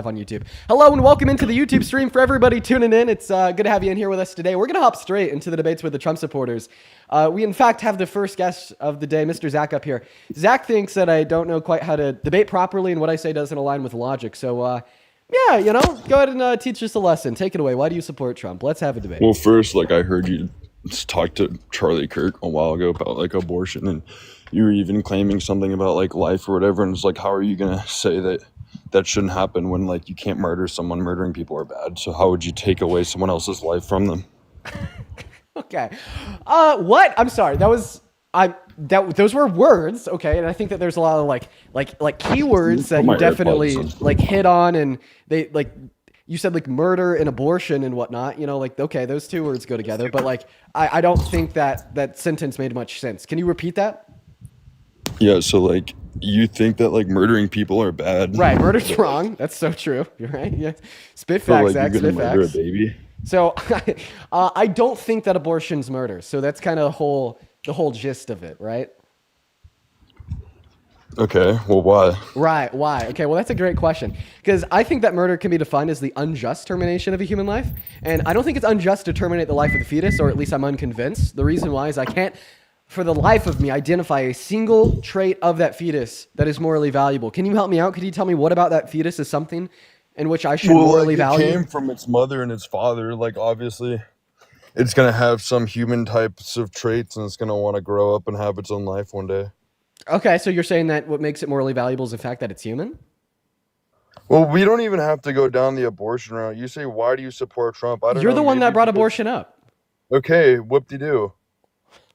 On YouTube. Hello and welcome into the YouTube stream for everybody tuning in. It's good to have you in here with us today. We're going to hop straight into the debates with the Trump supporters. We, in fact, have the first guest of the day, Mr. Zach, up here. Zach thinks that I don't know quite how to debate properly and what I say doesn't align with logic. So, yeah, you know, go ahead and teach us a lesson. Take it away. Why do you support Trump? Let's have a debate. Well, first, I heard you talk to Charlie Kirk a while ago about, abortion, and you were even claiming something about, life or whatever, and it's how are you going to say that shouldn't happen when you can't murder someone? Murdering people are bad, so how would you take away someone else's life from them? Okay. What? I'm sorry. Those were words, okay? And I think that there's a lot of like keywords that you definitely hit on, and they you said murder and abortion and whatnot, okay, those two words go together, but I don't think that sentence made much sense. Can you repeat that? Yeah, so you think that murdering people are bad? Right, murder's wrong. That's so true. You're right. Yeah. Spit facts, Zach. You're gonna Spit murder facts. a baby? So I don't think that abortion's murder. So that's kind of the whole gist of it, right? Okay, well, why? Right, why? Okay, well, that's a great question. Because I think that murder can be defined as the unjust termination of a human life. And I don't think it's unjust to terminate the life of the fetus, or at least I'm unconvinced. The reason why is I can't, for the life of me, identify a single trait of that fetus that is morally valuable. Can you help me out? Could you tell me what about that fetus is something in which I should morally value? It came from its mother and its father. Obviously, it's going to have some human types of traits, and it's going to want to grow up and have its own life one day. Okay, so you're saying that what makes it morally valuable is the fact that it's human? Well, we don't even have to go down the abortion route. You say, why do you support Trump? I don't know. You're the one that brought abortion up. Okay, whoop-de-doo.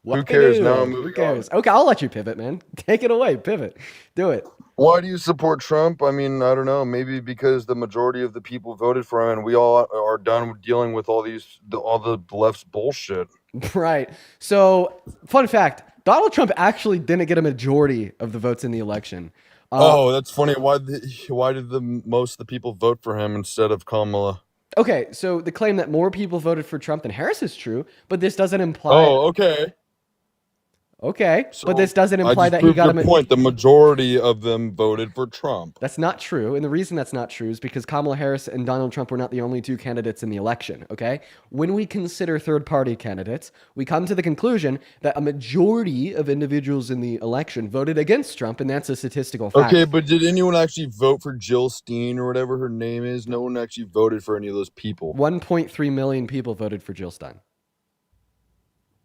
Who cares? Now Who cares? Okay, I'll let you pivot, man. Take it away. Pivot. Do it. Why do you support Trump? I mean, I don't know. Maybe because the majority of the people voted for him, and we all are done dealing with all the left's bullshit. Right. So, fun fact: Donald Trump actually didn't get a majority of the votes in the election. Oh, that's funny. Why did most of the people vote for him instead of Kamala? Okay, so the claim that more people voted for Trump than Harris is true, but this doesn't imply. Oh, okay. Okay, so but this doesn't imply that he got a point. The majority of them voted for Trump. That's not true, and the reason that's not true is because Kamala Harris and Donald Trump were not the only two candidates in the election, okay? When we consider third-party candidates, we come to the conclusion that a majority of individuals in the election voted against Trump, and that's a statistical fact. Okay, but did anyone actually vote for Jill Stein or whatever her name is? No one actually voted for any of those people. 1.3 million people voted for Jill Stein.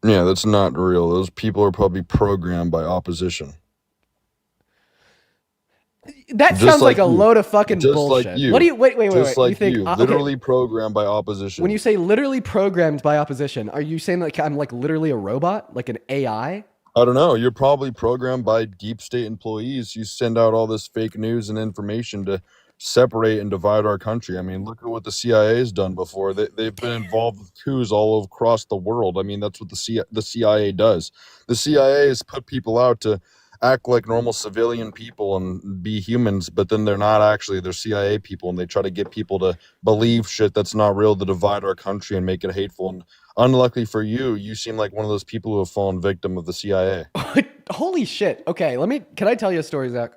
Yeah, that's not real. Those people are probably programmed by opposition. That sounds like a load of fucking bullshit. Like you. What do you wait? Just you like think you, literally programmed by opposition. When you say literally programmed by opposition, are you saying I'm literally a robot, like an AI? I don't know. You're probably programmed by deep state employees. You send out all this fake news and information to separate and divide our country. I mean, look at what the CIA has done before. They've been involved with coups all across the world. I mean, that's what the CIA does. The CIA has put people out to act like normal civilian people and be humans, but then they're not actually. They're CIA people, and they try to get people to believe shit that's not real to divide our country and make it hateful. And unluckily for you, you seem like one of those people who have fallen victim of the CIA. Holy shit. Okay, can I tell you a story, Zach?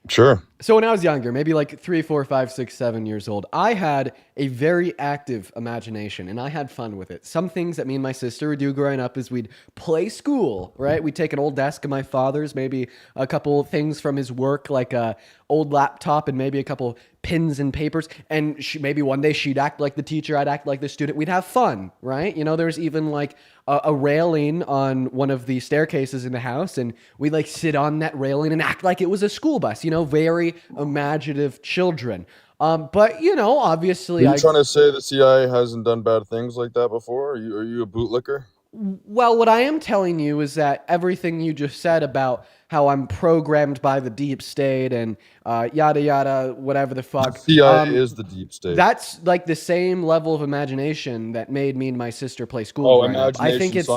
Sure. So when I was younger, maybe 3, 4, 5, 6, 7 years old, I had a very active imagination and I had fun with it. Some things that me and my sister would do growing up is we'd play school, right? We'd take an old desk of my father's, maybe a couple things from his work, like a old laptop and maybe a couple pens and papers. And maybe one day she'd act like the teacher, I'd act like the student. We'd have fun, right? There's even a railing on one of the staircases in the house, and we'd sit on that railing and act like it was a school bus, very imaginative children. But obviously, Are you trying to say the CIA hasn't done bad things like that before? Are you a bootlicker? Well, what I am telling you is that everything you just said about how I'm programmed by the deep state and yada yada, whatever the fuck. The CIA is the deep state. That's the same level of imagination that made me and my sister play school. Oh, imagination. I think it's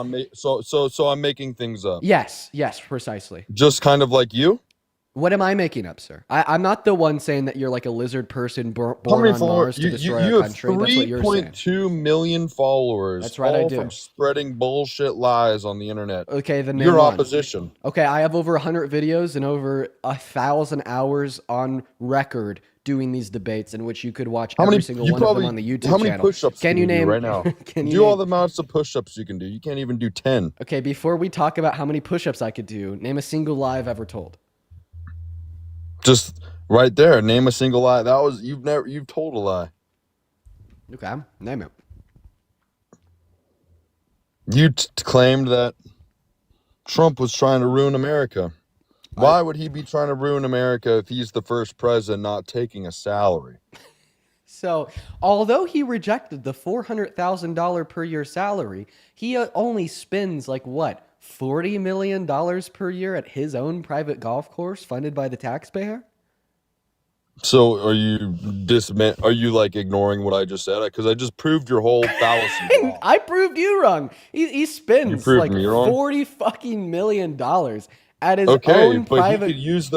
so I'm making things up. Yes, precisely. Just kind of like you. What am I making up, sir? I'm not the one saying that you're like a lizard person born on Mars to destroy our country. That's what you're saying. 3.2 million followers. That's right, I do. From spreading bullshit lies on the internet. Okay, then you're opposition. Okay, I have over 100 videos and over 1,000 hours on record doing these debates in which you could watch How every many single you one of them probably on the YouTube how many channel. push-ups Can can you you do name? right now? Can you Do all name? the amounts of push-ups you can do. You can't even do 10. Okay, before we talk about how many push-ups I could do, name a single lie I've ever told. Just right there. Name a single lie. You've told a lie. Okay, name it. You claimed that Trump was trying to ruin America. Why would he be trying to ruin America if he's the first president not taking a salary? So, although he rejected the $400,000 per year salary, he only spends like what, $40 million per year at his own private golf course funded by the taxpayer? So are you like ignoring what I just said? Because I just proved your whole fallacy wrong. I proved you wrong. He You spends proved like me wrong. $40 fucking million at his Okay, own but private. he could use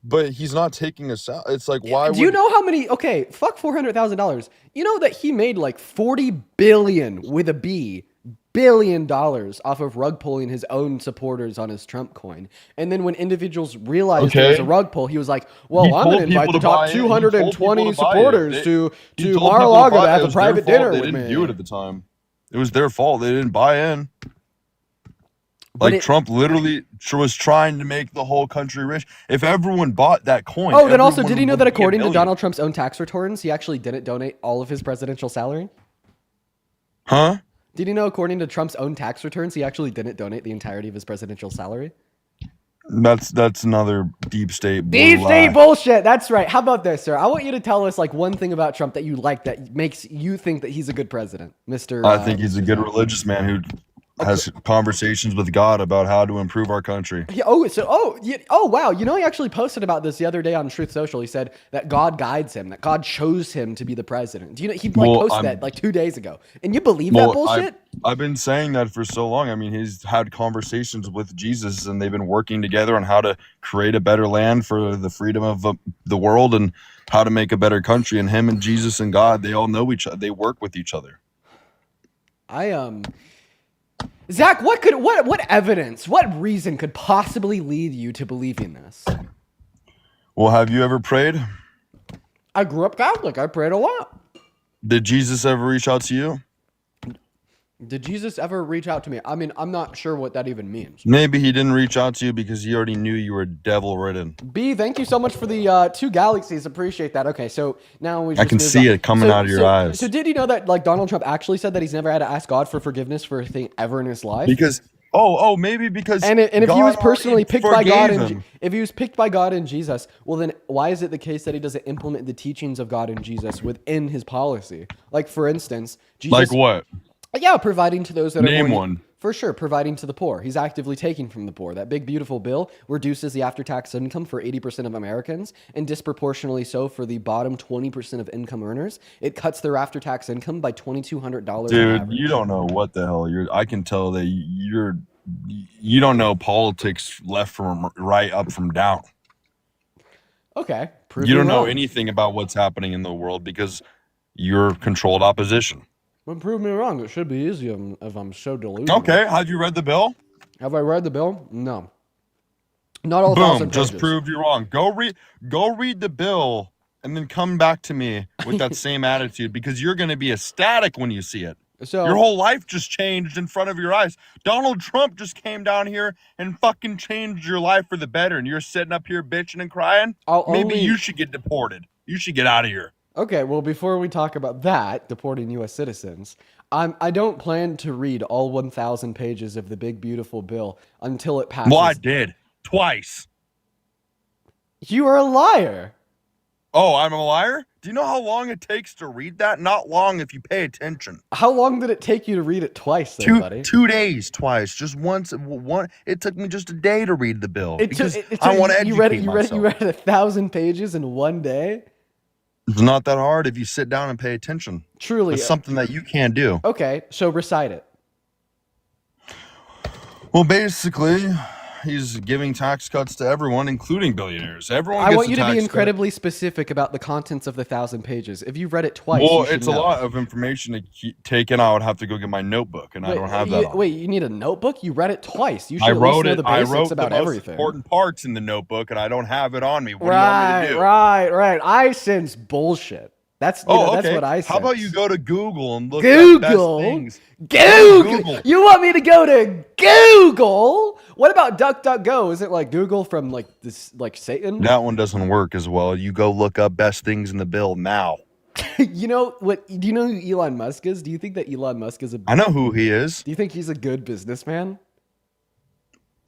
but he's not taking a salary. It's like, why Do you would know how many? Okay, fuck $400,000. You know that he made like 40 billion with a B billion dollars off of rug pulling his own supporters on his Trump coin. And then when individuals realized it was a Okay. rug pull, he was like, He "Well, I'm told going to invite people the to top buy it. He told people 220 to buy it. supporters to He told Mar-a-Lago people to buy it. have It a was their private fault. dinner They with didn't me." do it at the time. It was their fault. They didn't buy in. But Like Trump literally was trying to make the whole country rich. If everyone bought that coin, Oh, then also, did everyone you know would that be a according to millionaire. Donald Trump's own tax returns, he actually didn't donate all of his presidential salary? Huh? Did you know, according to Trump's own tax returns, he actually didn't donate the entirety of his presidential salary? That's another deep state Deep blue state lie. bullshit. That's right. How about this, sir? I want you to tell us like one thing about Trump that you like that makes you think that he's a good president, Mr. I think he's a Mr. good Zach. religious man who has conversations with God about how to improve our country. Yeah, wow. You know, he actually posted about this the other day on Truth Social. He said that God guides him, that God chose him to be the president. Do you know he posted that like 2 days ago? And you believe that bullshit? I've been saying that for so long. I mean, he's had conversations with Jesus, and they've been working together on how to create a better land for the freedom of the world and how to make a better country. And him and Jesus and God, they all know each other. They work with each other. Zach, what evidence, what reason could possibly lead you to believing this? Well, have you ever prayed? I grew up Catholic. I prayed a lot. Did Jesus ever reach out to you? Did Jesus ever reach out to me? I mean, I'm not sure what that even means. Maybe he didn't reach out to you because he already knew you were devil-ridden. B, thank you so much for the 2 galaxies. Appreciate that. Okay, so now we just I can moved see on. it coming out of your eyes. So did you know that like Donald Trump actually said that he's never had to ask God for forgiveness for a thing ever in his life? Because maybe because and if he was personally picked by God and if he was picked by God and Jesus, well then why is it the case that he doesn't implement the teachings of God and Jesus within his policy? Like for instance, Jesus, like what? Yeah, providing to those that are Name more one. For sure, providing to the poor. He's actively taking from the poor. That big, beautiful bill reduces the after-tax income for 80% of Americans and disproportionately so for the bottom 20% of income earners. It cuts their after-tax income by $2,200 Dude, you don't know what the hell I can tell that you don't know politics left from right, up from down. Okay. You don't know anything about what's happening in the world because you're controlled opposition. Well, prove me wrong. It should be easy if I'm so delusional. Okay, have you read the bill? Have I read the bill? No. Not all Boom, 1,000 pages. just proved you wrong. Go read the bill and then come back to me with that same attitude because you're going to be ecstatic when you see it. So your whole life just changed in front of your eyes. Donald Trump just came down here and fucking changed your life for the better, and you're sitting up here bitching and crying? Maybe you should get deported. You should get out of here. Okay, well, before we talk about that, deporting U.S. citizens, I don't plan to read all 1,000 pages of the big, beautiful bill until it passes. Well, I did. Twice. You are a liar. Oh, I'm a liar? Do you know how long it takes to read that? Not long if you pay attention. How long did it take you to read it twice, though, buddy? 2 days twice. Just once. It took me just a day to read the bill. I want to educate myself. You read 1,000 pages in one day? It's not that hard if you sit down and pay attention. Truly. It's something that you can do. Okay, so recite it. Well, basically, he's giving tax cuts to everyone, including billionaires. Everyone I gets want a you to be tax cut. incredibly specific about the contents of the 1,000 pages. If you've read it twice, Well, you should it's know. a lot of information to take in. I would have to go get my notebook, and I don't have that on. Wait, you need a notebook? You read it twice. You should I at least wrote know it. the I basics wrote the about most everything. important parts in the notebook, and I don't have it on me. What do you want me to do? Right. I sense bullshit. That's that's what I sense. How about you go to Google and look Google? up best things? Google. You want me to go to Google? What about DuckDuckGo? Is it like Google from like this, like Satan? That one doesn't work as well. You go look up best things in the bill now. You know what? Do you know who Elon Musk is? Do you think that Elon Musk is I know who he is. Do you think he's a good businessman?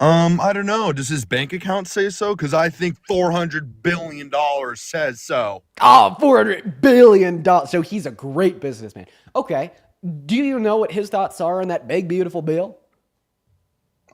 I don't know. Does his bank account say so? Because I think $400 billion says so. Oh, $400 billion. So he's a great businessman. Okay. Do you know what his thoughts are on that big, beautiful bill?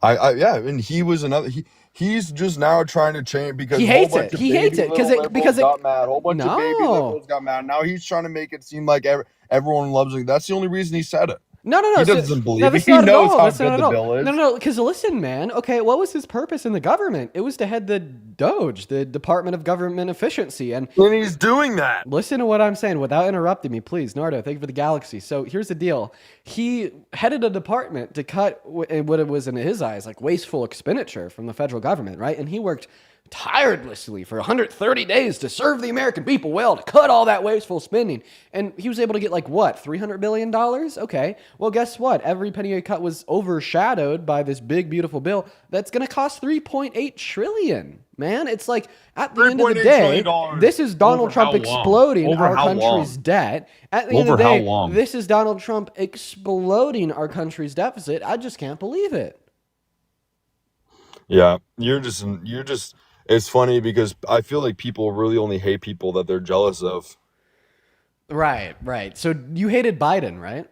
Yeah, and he was another. He's just now trying to change because he hates it. He hates it because it got mad. A whole bunch of baby liberals got mad. Now he's trying to make it seem like everyone loves it. That's the only reason he said it. No. He doesn't believe it. He knows how good the bill is. No. Because listen, man. Okay, what was his purpose in the government? It was to head the DOGE, the Department of Government Efficiency, and he's doing that. Listen to what I'm saying without interrupting me, please, Nardo. Thank you for the galaxy. So here's the deal: he headed a department to cut what it was in his eyes like wasteful expenditure from the federal government, right? And he worked tirelessly for 130 days to serve the American people well, to cut all that wasteful spending. And he was able to get like what, $300 billion? Okay. Well, guess what? Every penny he cut was overshadowed by this big, beautiful bill that's going to cost $3.8 trillion. Man, it's like at the end of the day, this is Donald Trump exploding our country's debt. At the end of the day, this is Donald Trump exploding our country's deficit. I just can't believe it. Yeah, you're just. It's funny because I feel like people really only hate people that they're jealous of. Right. So you hated Biden, right?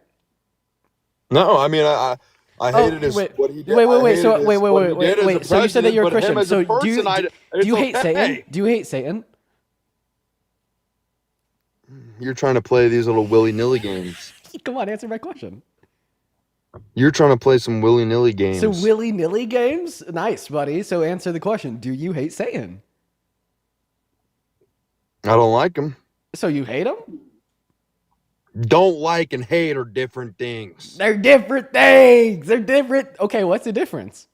No, I mean I hated what he did. Wait. So you said that you're a Christian. So do you hate Satan? Do you hate Satan? You're trying to play these little willy-nilly games. Come on, answer my question. You're trying to play some willy-nilly games. So willy-nilly games? Nice, buddy. So answer the question. Do you hate Satan? I don't like him. So you hate him? Don't like and hate are different things. They're different things. They're different. Okay, what's the difference?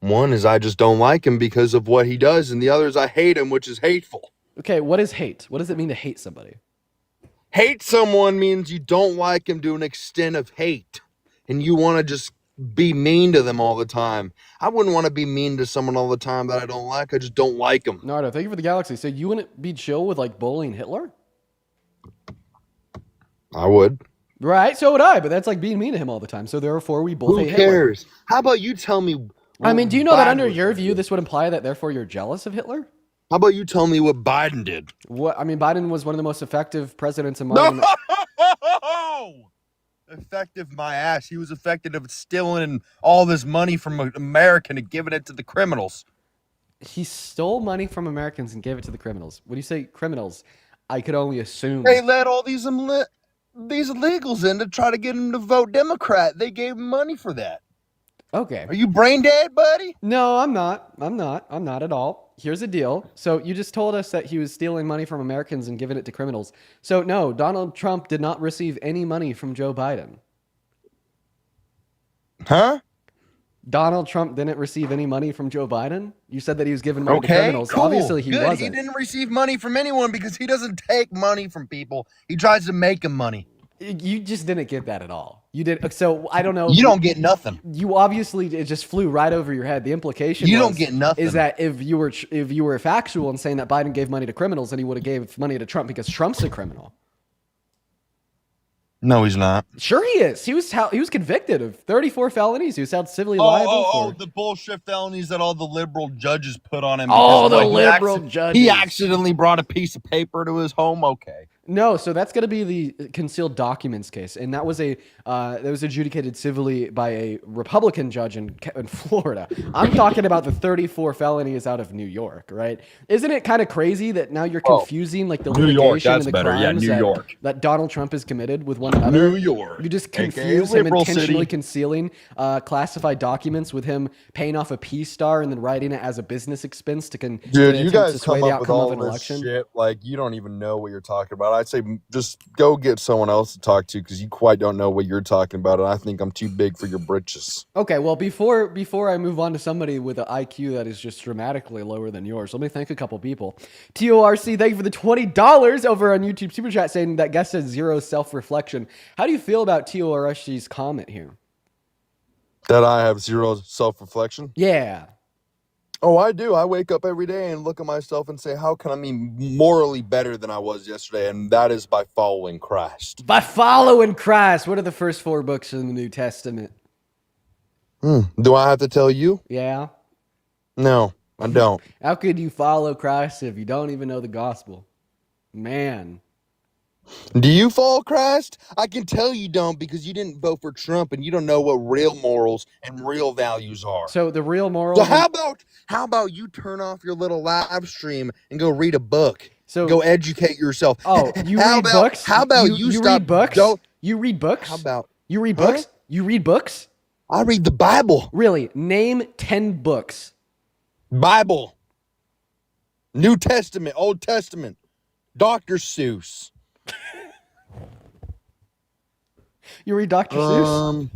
One is I just don't like him because of what he does, and the other is I hate him, which is hateful. Okay, what is hate? What does it mean to hate somebody? Hate someone means you don't like them to an extent of hate, and you want to just be mean to them all the time. I wouldn't want to be mean to someone all the time that I don't like. I just don't like them. Nardo, thank you for the galaxy. So you wouldn't be chill with like bullying Hitler? I would. Right, so would I, but that's like being mean to him all the time. So therefore, we both hate Hitler. Who cares? How about you tell me? I mean, do you know that under your view, this would imply that therefore you're jealous of Hitler? How about you tell me what Biden did? What I mean, Biden was one of the most effective presidents in modern. No! Effective my ass. He was effective at stealing all this money from America and giving it to the criminals. He stole money from Americans and gave it to the criminals. When you say criminals, I could only assume they let all these illegals in to try to get them to vote Democrat. They gave him money for that. Okay. Are you brain dead, buddy? No, I'm not. I'm not at all. Here's the deal. So you just told us that he was stealing money from Americans and giving it to criminals. So no, Donald Trump did not receive any money from Joe Biden. Huh? Donald Trump didn't receive any money from Joe Biden? You said that he was giving money to criminals. Cool. Obviously he wasn't. He didn't receive money from anyone because he doesn't take money from people. He tries to make them money. You just didn't get that at all. You did. So I don't know. You don't get nothing. You obviously, it just flew right over your head. The implication you don't get nothing is that if you were factual and saying that Biden gave money to criminals, then he would have gave money to Trump because Trump's a criminal. No, he's not. Sure, he is. He was convicted of 34 felonies. He was held civilly liable for the bullshit felonies that all the liberal judges put on him. Oh, the liberal judges. He accidentally brought a piece of paper to his home. Okay. No, so that's going to be the concealed documents case, and that was adjudicated civilly by a Republican judge in Florida. I'm talking about the 34 felonies out of New York, right? Isn't it kind of crazy that now you're Oh, confusing like the New York, litigation and that's the better. Yeah, crimes New York. that Donald Trump has committed with one another? New York. You just AKA confuse him liberal intentionally city. concealing classified documents with him paying off a Peace Star and then writing it as a business expense to Dude, attempt you to guys sway come the up with outcome of all an this election. shit like you don't even know what you're talking about. I'd say just go get someone else to talk to because you quite don't know what you're talking about, and I think I'm too big for your britches. Okay, well, before I move on to somebody with an IQ that is just dramatically lower than yours, let me thank a couple people. TORC, thank you for the $20 over on YouTube Super Chat saying that guest says zero self-reflection. How do you feel about TORC's comment here? That I have zero self-reflection? Yeah. Oh, I do. I wake up every day and look at myself and say, how can I be morally better than I was yesterday? And that is by following Christ. By following Christ. What are the first 4 books in the New Testament? Do I have to tell you? Yeah. No, I don't. How could you follow Christ if you don't even know the gospel? Man. Do you follow Christ? I can tell you don't because you didn't vote for Trump and you don't know what real morals and real values are. So the real moral. So how about you turn off your little live stream and go read a book? So go educate yourself. Oh, you read books? How about you stop? Read books? You read books? How about you read books? You read books? I read the Bible. Really? Name 10 books. Bible. New Testament, Old Testament. Dr. Seuss. You read Dr. Seuss?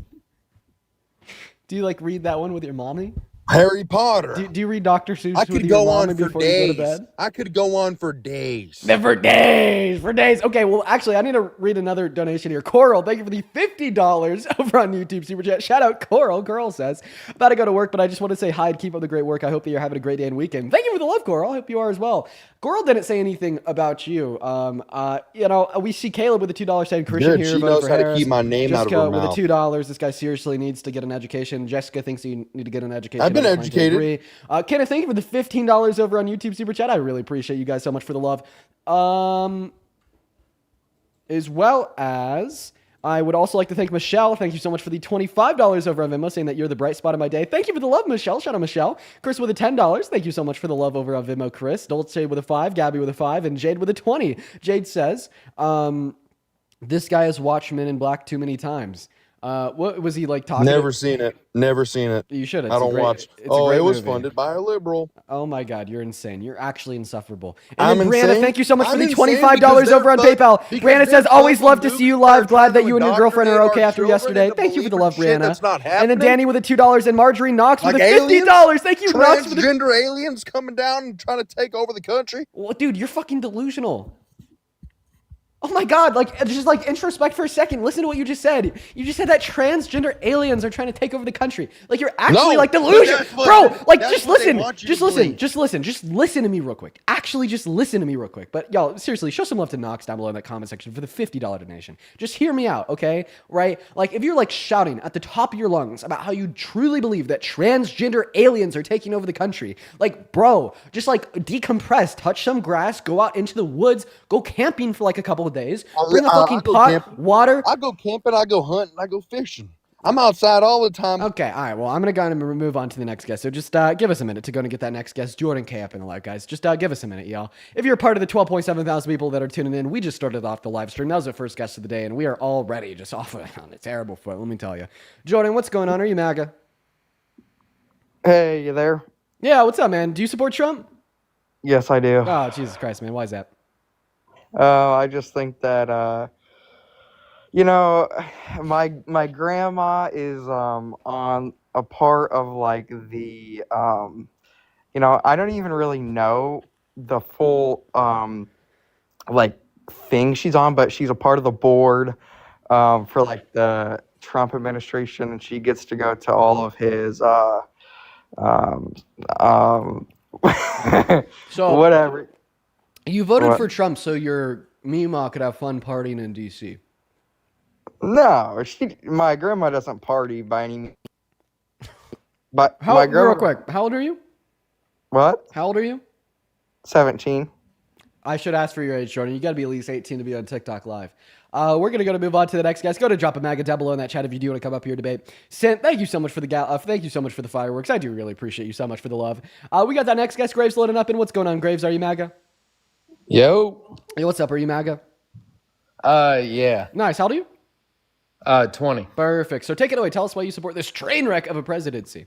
Do you like read that one with your mommy? Harry Potter. Do you read Dr. Seuss I with could your go mommy on for before you go to days. bed? I could go on for days. For days. Okay, well, actually, I need to read another donation here. Coral, thank you for the $50 over on YouTube Super Chat. Shout out Coral. Coral says, about to go to work, but I just want to say hi and keep up the great work. I hope that you're having a great day and weekend. Thank you for the love, Coral. I hope you are as well. Coral didn't say anything about you. We see Caleb with a $2 saying Christian Good, here. she knows how to keep my name Jessica out of her mouth. with a $2. This guy seriously needs to get an education. Jessica thinks you need to get an education. I've been educated. Kenneth, thank you for the $15 over on YouTube Super Chat. I really appreciate you guys so much for the love. As well as I would also like to thank Michelle. Thank you so much for the $25 over on Venmo, saying that you're the bright spot of my day. Thank you for the love, Michelle. Shout out Michelle. Chris with a $10. Thank you so much for the love over on Venmo, Chris. Dolce with a 5, Gabby with a 5, and Jade with a 20. Jade says, this guy has watched Men in Black too many times. What was he like talking? Never seen it. You should. I don't watch. It was funded by a liberal. Oh my God, you're insane. You're actually insufferable. I'm then Brianna, insane? thank you so much for the I'm $25 over on PayPal. Brianna says, always love to see you live. Glad that you and your girlfriend are okay after yesterday. Thank you for the love, Brianna. That's not And then happening. Danny with a $2 and Marjorie Knox with a aliens? $50. Thank you, Knox, for the Transgender aliens coming down and trying to take over the country. Well, dude, you're fucking delusional. Oh my God, just introspect for a second. Listen to what you just said. You just said that transgender aliens are trying to take over the country. Like you're actually delusional. Bro, just listen. Just listen to me real quick. Actually, just listen to me real quick. But y'all, seriously, show some love to Knox down below in that comment section for the $50 donation. Just hear me out, okay? Right? Like if you're shouting at the top of your lungs about how you truly believe that transgender aliens are taking over the country, bro, just decompress, touch some grass, go out into the woods, go camping for a couple of days, bring a fucking pot, water. I go camping, I go hunting, I go fishing. I'm outside all the time. Okay, all right. Well, I'm going to go and move on to the next guest. So just give us a minute to go and get that next guest, Jordan K. up in the live, guys. Just give us a minute, y'all. If you're part of the 12.7 thousand people that are tuning in, we just started off the live stream. That was the first guest of the day, and we are already just off on a terrible foot, let me tell you. Jordan, what's going on? Are you MAGA? Hey, you there? Yeah, what's up, man? Do you support Trump? Yes, I do. Oh, Jesus Christ, man. Why is that? I just think that my grandma is on a part of the I don't even really know the full thing she's on, but she's a part of the board for the Trump administration, and she gets to go to all of his so whatever. You voted for Trump so your Mima could have fun partying in D.C. No, my grandma doesn't party by any means. But real quick, how old are you? What? How old are you? 17. I should ask for your age, Jordan. You got to be at least 18 to be on TikTok Live. We're gonna move on to the next guys. Go to drop a maggot down below in that chat if you do want to come up here debate. Sent, thank you so much for the thank you so much for the fireworks. I do really appreciate you so much for the love. We got that next guest, Graves, loading up. And what's going on, Graves? Are you MAGA? Yo. Hey, what's up? Are you MAGA? Yeah. Nice. How old are you? 20. Perfect. So take it away. Tell us why you support this train wreck of a presidency.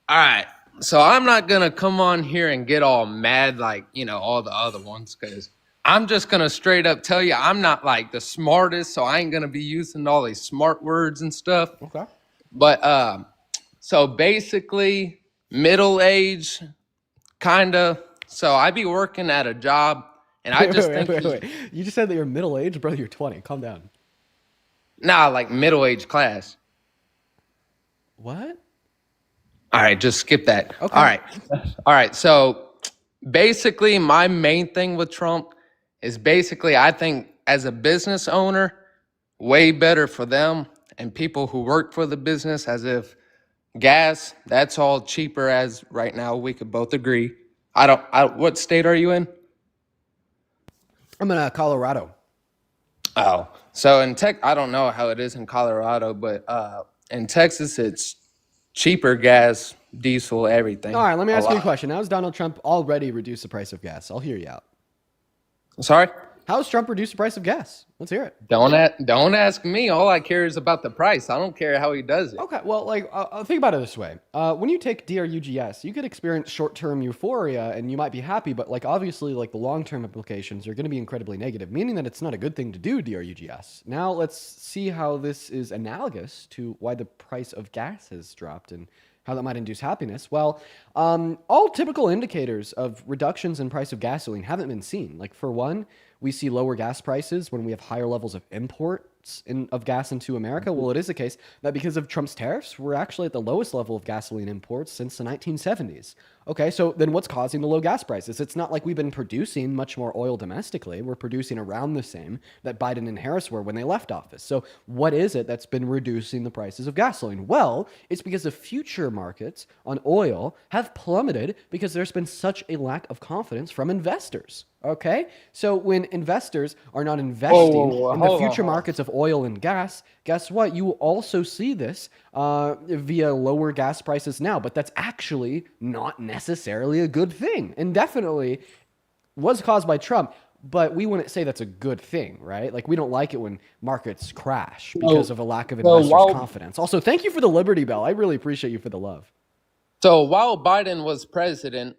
All right. So I'm not going to come on here and get all mad like, all the other ones, because I'm just going to straight up tell you I'm not like the smartest, so I ain't going to be using all these smart words and stuff. Okay. But so basically middle age, kind of. So I be working at a job, and I just think wait. You just said that you're middle-aged? Brother, you're 20. Calm down. Nah, like middle-aged class. What? All right, just skip that. Okay. All right. So basically, my main thing with Trump is basically, I think as a business owner, way better for them and people who work for the business, as if gas, that's all cheaper as right now. We could both agree. What state are you in? I'm in Colorado. Oh, so in I don't know how it is in Colorado, but in Texas, it's cheaper gas, diesel, everything. All right, let me ask you a question. How has Donald Trump already reduced the price of gas? I'll hear you out. Sorry? How has Trump reduced the price of gas? Let's hear it. Don't ask me. All I care is about the price. I don't care how he does it. Okay, well, think about it this way. When you take DRUGS, you could experience short-term euphoria and you might be happy, but obviously the long-term implications are going to be incredibly negative, meaning that it's not a good thing to do DRUGS. Now let's see how this is analogous to why the price of gas has dropped and how that might induce happiness. Well, all typical indicators of reductions in price of gasoline haven't been seen. For one, we see lower gas prices when we have higher levels of imports of gas into America. Well, it is the case that because of Trump's tariffs, we're actually at the lowest level of gasoline imports since the 1970s. Okay, so then what's causing the low gas prices? It's not like we've been producing much more oil domestically. We're producing around the same that Biden and Harris were when they left office. So what is it that's been reducing the prices of gasoline? Well, it's because the future markets on oil have plummeted because there's been such a lack of confidence from investors. Okay, so when investors are not investing in the future markets of oil and gas, guess what? You will also see this via lower gas prices now, but that's actually not necessarily a good thing, and definitely was caused by Trump. But we wouldn't say that's a good thing, right? We don't like it when markets crash because of a lack of investors' confidence. Also, thank you for the Liberty Bell. I really appreciate you for the love. So while Biden was president,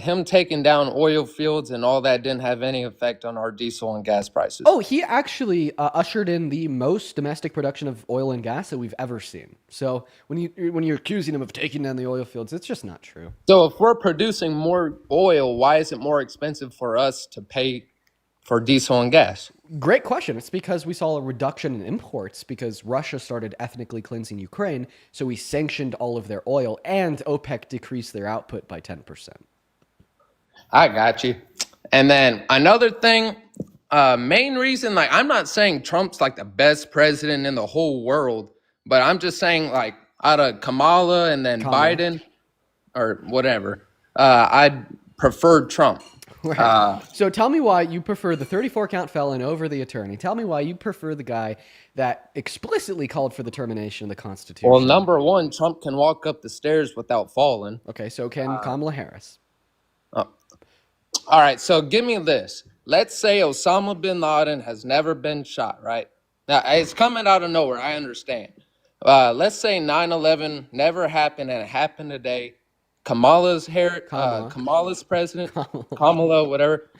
him taking down oil fields and all that didn't have any effect on our diesel and gas prices. Oh, he actually ushered in the most domestic production of oil and gas that we've ever seen. So when you're accusing him of taking down the oil fields, it's just not true. So if we're producing more oil, why is it more expensive for us to pay for diesel and gas? Great question. It's because we saw a reduction in imports because Russia started ethnically cleansing Ukraine. So we sanctioned all of their oil and OPEC decreased their output by 10%. I got you. And then another thing, main reason, I'm not saying Trump's the best president in the whole world, but I'm just saying out of Kamala and then Biden or whatever, I'd prefer Trump. Right. So tell me why you prefer the 34-count felon over the attorney. Tell me why you prefer the guy that explicitly called for the termination of the Constitution. Well, number one, Trump can walk up the stairs without falling. Okay, so can Kamala Harris. All right, so give me this. Let's say Osama bin Laden has never been shot, right? Now, it's coming out of nowhere, I understand. Let's say 9/11 never happened and it happened today. Kamala's president, Kamala, whatever,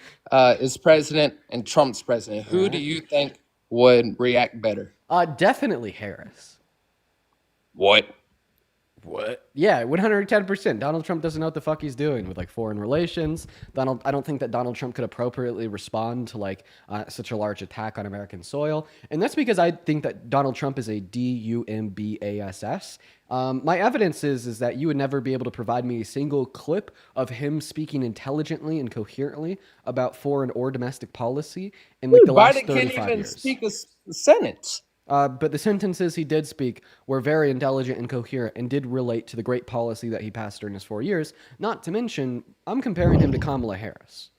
is president, and Trump's president. Who do you think would react better? Definitely Harris. What? Yeah, 110%. Donald Trump doesn't know what the fuck he's doing with foreign relations. I don't think that Donald Trump could appropriately respond to such a large attack on American soil. And that's because I think that Donald Trump is a DUMBASS. My evidence is that you would never be able to provide me a single clip of him speaking intelligently and coherently about foreign or domestic policy in the last 35 years. Biden can't even speak a sentence. But the sentences he did speak were very intelligent and coherent and did relate to the great policy that he passed during his 4 years. Not to mention, I'm comparing him to Kamala Harris.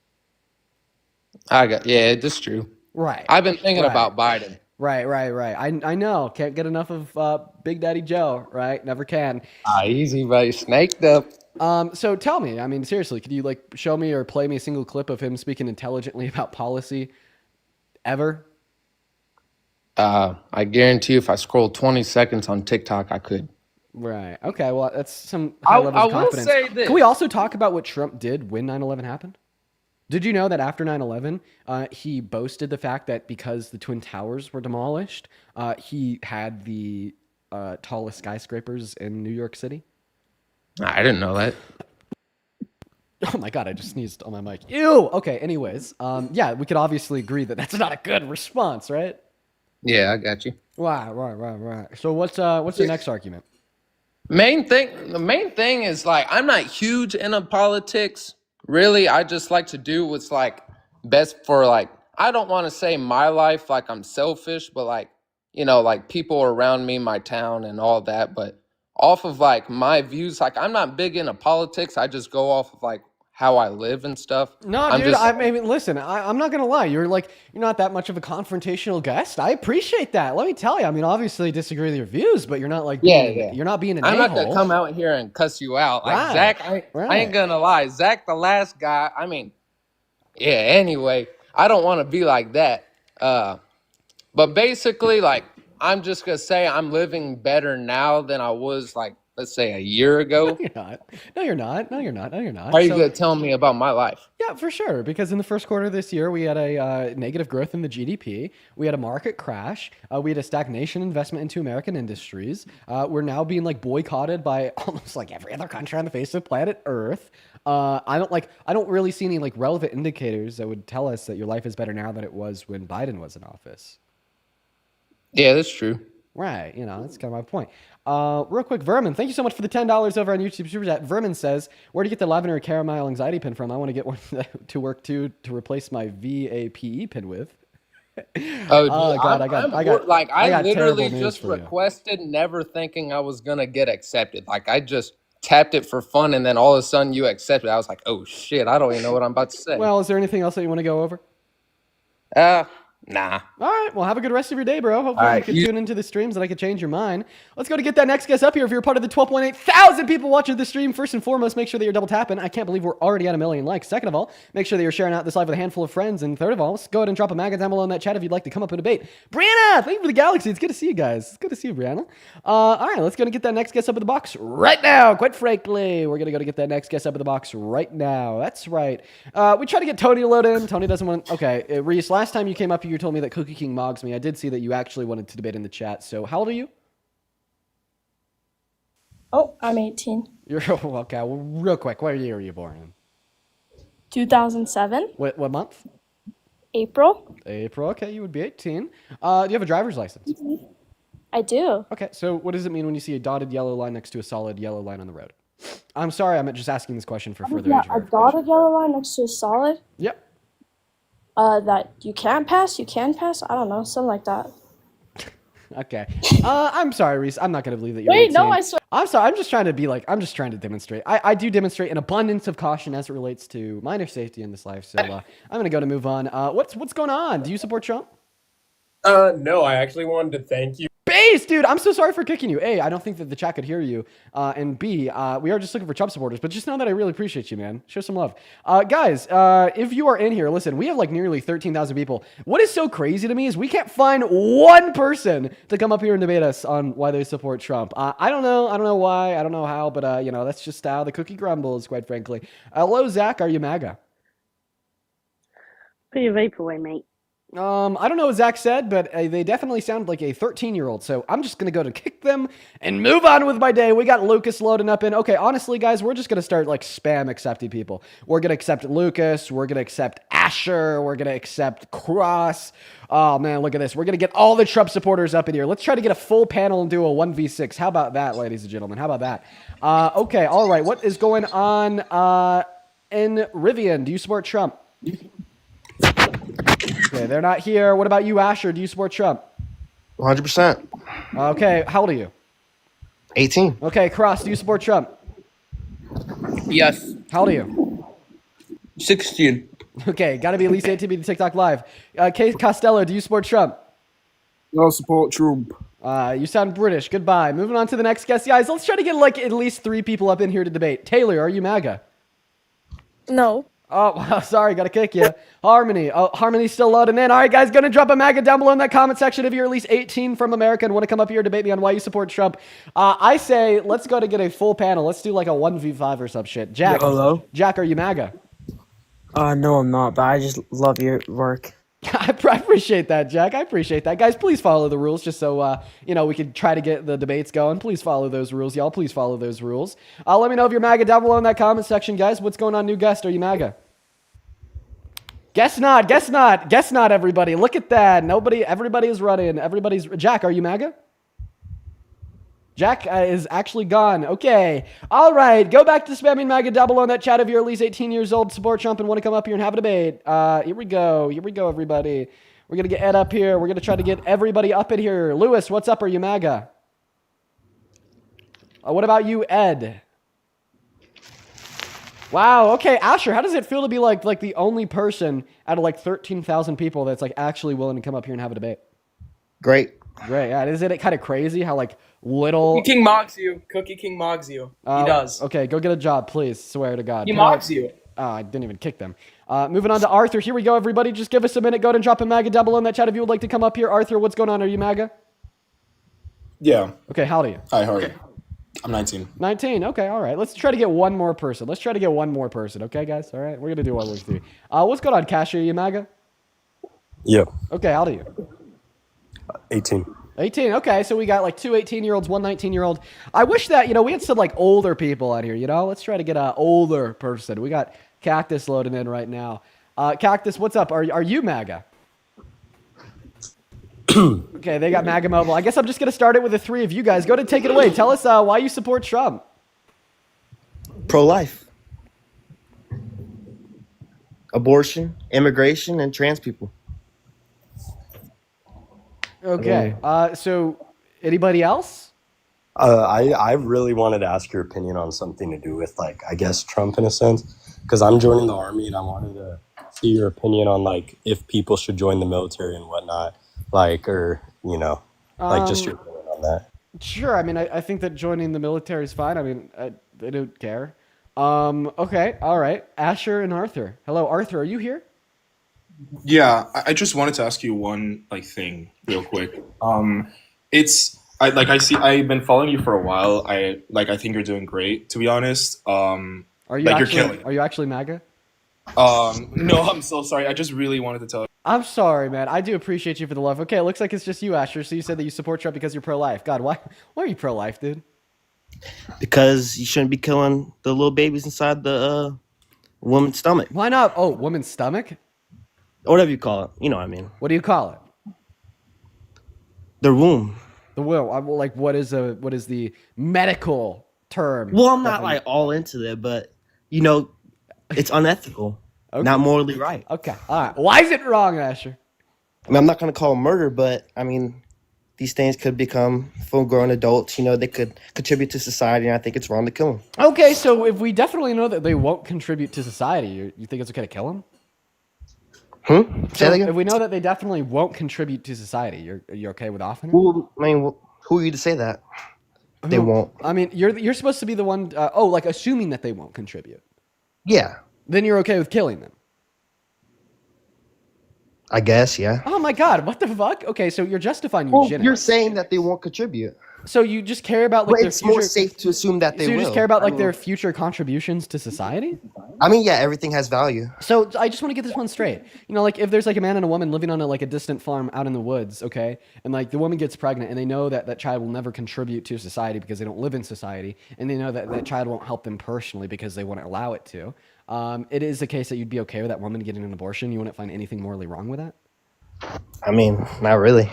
Yeah, that's true. Right. I've been thinking Right. about Biden. Right. I know. Can't get enough of Big Daddy Joe. Right. Never can. Easy, buddy. Snaked up. So tell me. I mean, seriously, could you like show me or play me a single clip of him speaking intelligently about policy? Ever? I guarantee you, if I scroll 20 seconds on TikTok, I could. Right. Okay. Well, that's some high level I of will confidence. say this. Can we also talk about what Trump did when 9/11 happened? Did you know that after 9/11, he boasted the fact that because the Twin Towers were demolished, he had the tallest skyscrapers in New York City? I didn't know that. Oh my God, I just sneezed on my mic. Ew! Okay, anyways, yeah, we could obviously agree that that's not a good response, right? Yeah, I got you. Right. So what's the next argument? The main thing is like I'm not huge into politics. Really, I just like to do what's like best for like I don't want to say my life like I'm selfish, but like like people around me, my town and all that, but off of like my views, like I'm not big into politics. I just go off of like how I live and stuff. No, dude. I mean, listen. I'm not gonna lie. You're not that much of a confrontational guest. I appreciate that. Let me tell you. I mean, obviously, I disagree with your views, but you're not like you're not being an I'm not a-hole. gonna come out here and cuss you out. Like Right. Zach, I ain't gonna lie. Zach, the last guy. I mean, yeah. Anyway, I don't want to be like that. But basically, like I'm just gonna say I'm living better now than I was like let's say a year ago. No, you're not. How are you gonna tell me about my life? Yeah, for sure. Because in the first quarter of this year, we had a negative growth in the GDP. We had a market crash. We had a stagnation investment into American industries. We're now being like boycotted by almost like every other country on the face of planet Earth. I don't really see any like relevant indicators that would tell us that your life is better now than it was when Biden was in office. Yeah, that's true. Right, that's kind of my point. Real quick, Vermin, thank you so much for the $10 over on YouTube Super Chat. Vermin says, where do you get the lavender caramel anxiety pin from? I want to get one to work to replace my VAPE pin with. Oh God, I literally terrible just news for you. requested, never thinking I was gonna get accepted. Like I just tapped it for fun, and then all of a sudden you accepted. I was like, oh shit, I don't even know what I'm about to say. Well, is there anything else that you want to go over? Nah. All right. Well, have a good rest of your day, bro. Hopefully you can tune into the streams and I can change your mind. Let's go to get that next guest up here. If you're part of the 12.8 thousand people watching the stream, first and foremost, make sure that you're double tapping. I can't believe we're already at 1 million likes. Second of all, make sure that you're sharing out this live with a handful of friends. And third of all, let's go ahead and drop a maggot down below in that chat if you'd like to come up and debate. Brianna, thank you for the galaxy. It's good to see you guys. It's good to see you, Brianna. All right, let's go and get that next guest up in the box right now. Quite frankly, we're going to go to get that next guest up in the box right now. That's right. We tried to get Tony to load in. Tony doesn't want. Okay, Reese, last time you came up here, you told me that Cookie King mogs me. I did see that you actually wanted to debate in the chat. So how old are you? Oh, I'm 18. You're okay. Well, real quick, what year were you born in? 2007. What month? April. April. Okay, you would be 18. Do you have a driver's license? I do. Okay, so what does it mean when you see a dotted yellow line next to a solid yellow line on the road? I'm sorry, I'm just asking this question for further age a verification. dotted yellow line next to a solid? Yep. That you can pass, I don't know, something like that. Okay. I'm sorry, Reese. I'm not going to believe that you're Wait, 18. no, I swear. I'm sorry. I'm just trying to demonstrate. I do demonstrate an abundance of caution as it relates to minor safety in this life. So I'm going to go to move on. What's going on? Do you support Trump? No, I actually wanted to thank you. Base, dude, I'm so sorry for kicking you. A, I don't think that the chat could hear you. And B, we are just looking for Trump supporters, but just know that I really appreciate you, man. Show some love. Guys, if you are in here, listen, we have like nearly 13,000 people. What is so crazy to me is we can't find one person to come up here and debate us on why they support Trump. I don't know. I don't know why. I don't know how, but that's just how the cookie crumbles, quite frankly. Hello, Zach. Are you MAGA? Put your vape away, mate. I don't know what Zach said, but they definitely sound like a 13-year-old. So I'm just going to go to kick them and move on with my day. We got Lucas loading up in. Okay, honestly, guys, we're just going to start like spam accepting people. We're going to accept Lucas. We're going to accept Asher. We're going to accept Cross. Oh, man, look at this. We're going to get all the Trump supporters up in here. Let's try to get a full panel and do a 1v6. How about that, ladies and gentlemen? How about that? Okay, all right. What is going on in Rivian? Do you support Trump? Okay, they're not here. What about you, Asher? Do you support Trump? 100%. Okay, how old are you? 18. Okay, Cross, do you support Trump? Yes. How old are you? 16. Okay, got to be at least 18 to be the TikTok live. Kate Costello, do you support Trump? No, support Trump. You sound British. Goodbye. Moving on to the next guest, guys. Let's try to get like at least 3 people up in here to debate. Taylor, are you MAGA? No. Oh, wow, sorry, gotta kick you. Harmony. Oh, Harmony's still loading in. All right, guys, gonna drop a MAGA down below in that comment section if you're at least 18 from America and want to come up here and debate me on why you support Trump. I say let's go to get a full panel. Let's do like a 1v5 or some shit. Jack. Hello? Jack, are you MAGA? No, I'm not, but I just love your work. I appreciate that, Jack. I appreciate that. Guys, please follow the rules just so, we can try to get the debates going. Please follow those rules, y'all. Please follow those rules. Let me know if you're MAGA down below in that comment section, guys. What's going on, new guest? Are you MAGA? Guess not, everybody. Look at that. Everybody is running. Jack, are you MAGA? Jack is actually gone. Okay. All right. Go back to spamming MAGA down below in that chat if you're at least 18 years old, support Trump, and want to come up here and have a debate. Here we go, everybody. We're going to get Ed up here. We're going to try to get everybody up in here. Lewis, what's up? Are you MAGA? What about you, Ed? Wow, okay, Asher, how does it feel to be like the only person out of like 13,000 people that's like actually willing to come up here and have a debate? Great. Great, yeah, isn't it kind of crazy how like little... Cookie King mogs you. Cookie King mogs you. He does. Okay, go get a job, please, swear to God. He mocks you. I didn't even kick them. Moving on to Arthur, here we go, everybody. Just give us a minute, go ahead and drop a MAGA down below in that chat if you would like to come up here. Arthur, what's going on? Are you MAGA? Yeah. Okay, how old are you? Hi, how are you? I'm 19. 19, okay, all right. Let's try to get one more person. Okay, guys? All right, we're going to do one with three. What's going on, Cash? Are you MAGA? Yeah. Okay, how old are you? 18. 18, okay, so we got like 2 18-year-olds, 1 19-year-old. I wish that, we had some like older people out here, Let's try to get an older person. We got Cactus loading in right now. Cactus, what's up? Are you MAGA? Okay, they got MAGA Mobile. I guess I'm just going to start it with the 3 of you guys. Go ahead and take it away. Tell us why you support Trump. Pro-life. Abortion, immigration, and trans people. Okay, so anybody else? I really wanted to ask your opinion on something to do with, like, I guess Trump in a sense, because I'm joining the army and I wanted to see your opinion on, like, if people should join the military and whatnot, like, or, just your opinion on that. Sure, I mean, I think that joining the military is fine. I mean, I don't care. Okay, all right. Asher and Arthur. Hello, Arthur, are you here? Yeah, I just wanted to ask you one thing real quick. I've been following you for a while. I think you're doing great, to be honest. Are you you're actually killing. Are you actually MAGA? No, I'm so sorry. I just really wanted to tell you. I'm sorry, man. I do appreciate you for the love. Okay, it looks like it's just you, Asher. So you said that you support Trump because you're pro-life. God, why are you pro-life, dude? Because you shouldn't be killing the little babies inside the woman's stomach. Why not? Oh, woman's stomach? Or whatever you call it. You know what I mean. What do you call it? The womb. The womb. Like, what is the medical term? Well, I'm not like all into it, but it's unethical. Okay. Not morally right. Okay. All right. Why is it wrong, Asher? I mean, I'm not going to call them murder, but I mean, these things could become full-grown adults. They could contribute to society, and I think it's wrong to kill them. Okay, so if we definitely know that they won't contribute to society, you think it's okay to kill them? Say that again? If we know that they definitely won't contribute to society, you're okay with offering it? Well, I mean, who are you to say that? They won't. I mean, you're supposed to be the one. Assuming that they won't contribute. Yeah. Then you're okay with killing them. I guess, yeah. Oh my God, what the fuck? Okay, so you're justifying Well, eugenics. you're saying that they won't contribute. So you just care about like But their it's future. more safe to assume that they so you will. just care about like their future contributions to society? I mean, yeah, everything has value. So I just want to get this one straight. Like if there's like a man and a woman living on a distant farm out in the woods, okay, and like the woman gets pregnant and they know that that child will never contribute to society because they don't live in society, and they know that that child won't help them personally because they won't allow it to. It is the case that you'd be okay with that woman getting an abortion. You wouldn't find anything morally wrong with that? I mean, not really.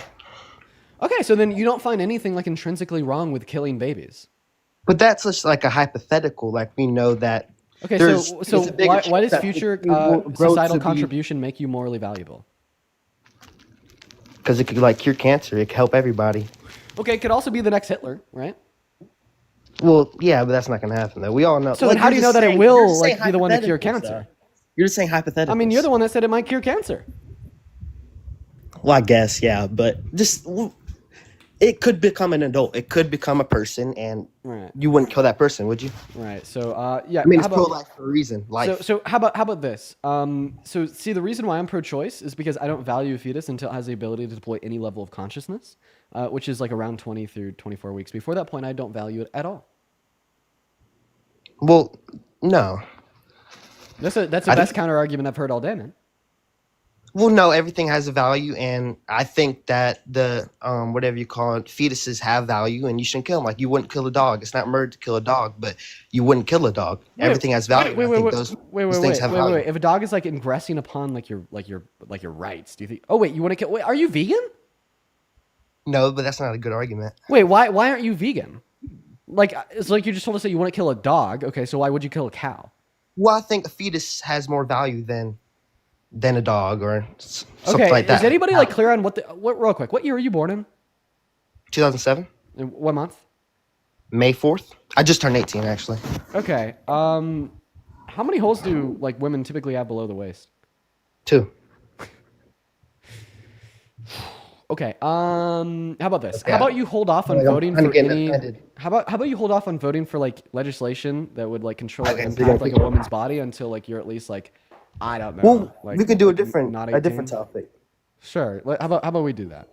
Okay, so then you don't find anything like intrinsically wrong with killing babies. But that's just like a hypothetical. Like we know that. Okay, there's so a bigger why chance does that future it will grow societal to be- contribution make you morally valuable? Because it could like cure cancer. It could help everybody. Okay, it could also be the next Hitler, right? Well, yeah, but that's not going to happen though. We all know. So then how do you know that it will like be the one to cure cancer? You're just saying hypotheticals. I mean, you're the one that said it might cure cancer. Well, I guess, yeah, but it could become an adult. It could become a person, and you wouldn't kill that person, would you? Right. So, yeah. I mean, it's pro-life for a reason. Life. So how about this? So see, the reason why I'm pro-choice is because I don't value a fetus until it has the ability to deploy any level of consciousness, which is like around 20 through 24 weeks. Before that point, I don't value it at all. Well, no. That's the best counter argument I've heard all day, man. Well, no, everything has a value, and I think that the whatever you call it, fetuses have value, and you shouldn't kill them. Like you wouldn't kill a dog. It's not murder to kill a dog, but you wouldn't kill a dog. Everything has value. Wait. Those things have value. If a dog is like ingressing upon like your rights, do you think? Oh wait, you want to kill? Wait, are you vegan? No, but that's not a good argument. Wait, why aren't you vegan? Like it's like you just told us that you want to kill a dog. Okay, so why would you kill a cow? Well, I think a fetus has more value than a dog or something like that. Is anybody like clear on what real quick? What year were you born in? 2007. In what month? May 4th. I just turned 18 actually. Okay. How many holes do like women typically have below the waist? 2. Okay. How about this? How about you hold off on voting for any? How about you hold off on voting for like legislation that would like control and impact like a woman's body until like you're at least like, I don't know. Well, like, we could do a not different topic. Sure. How about we do that?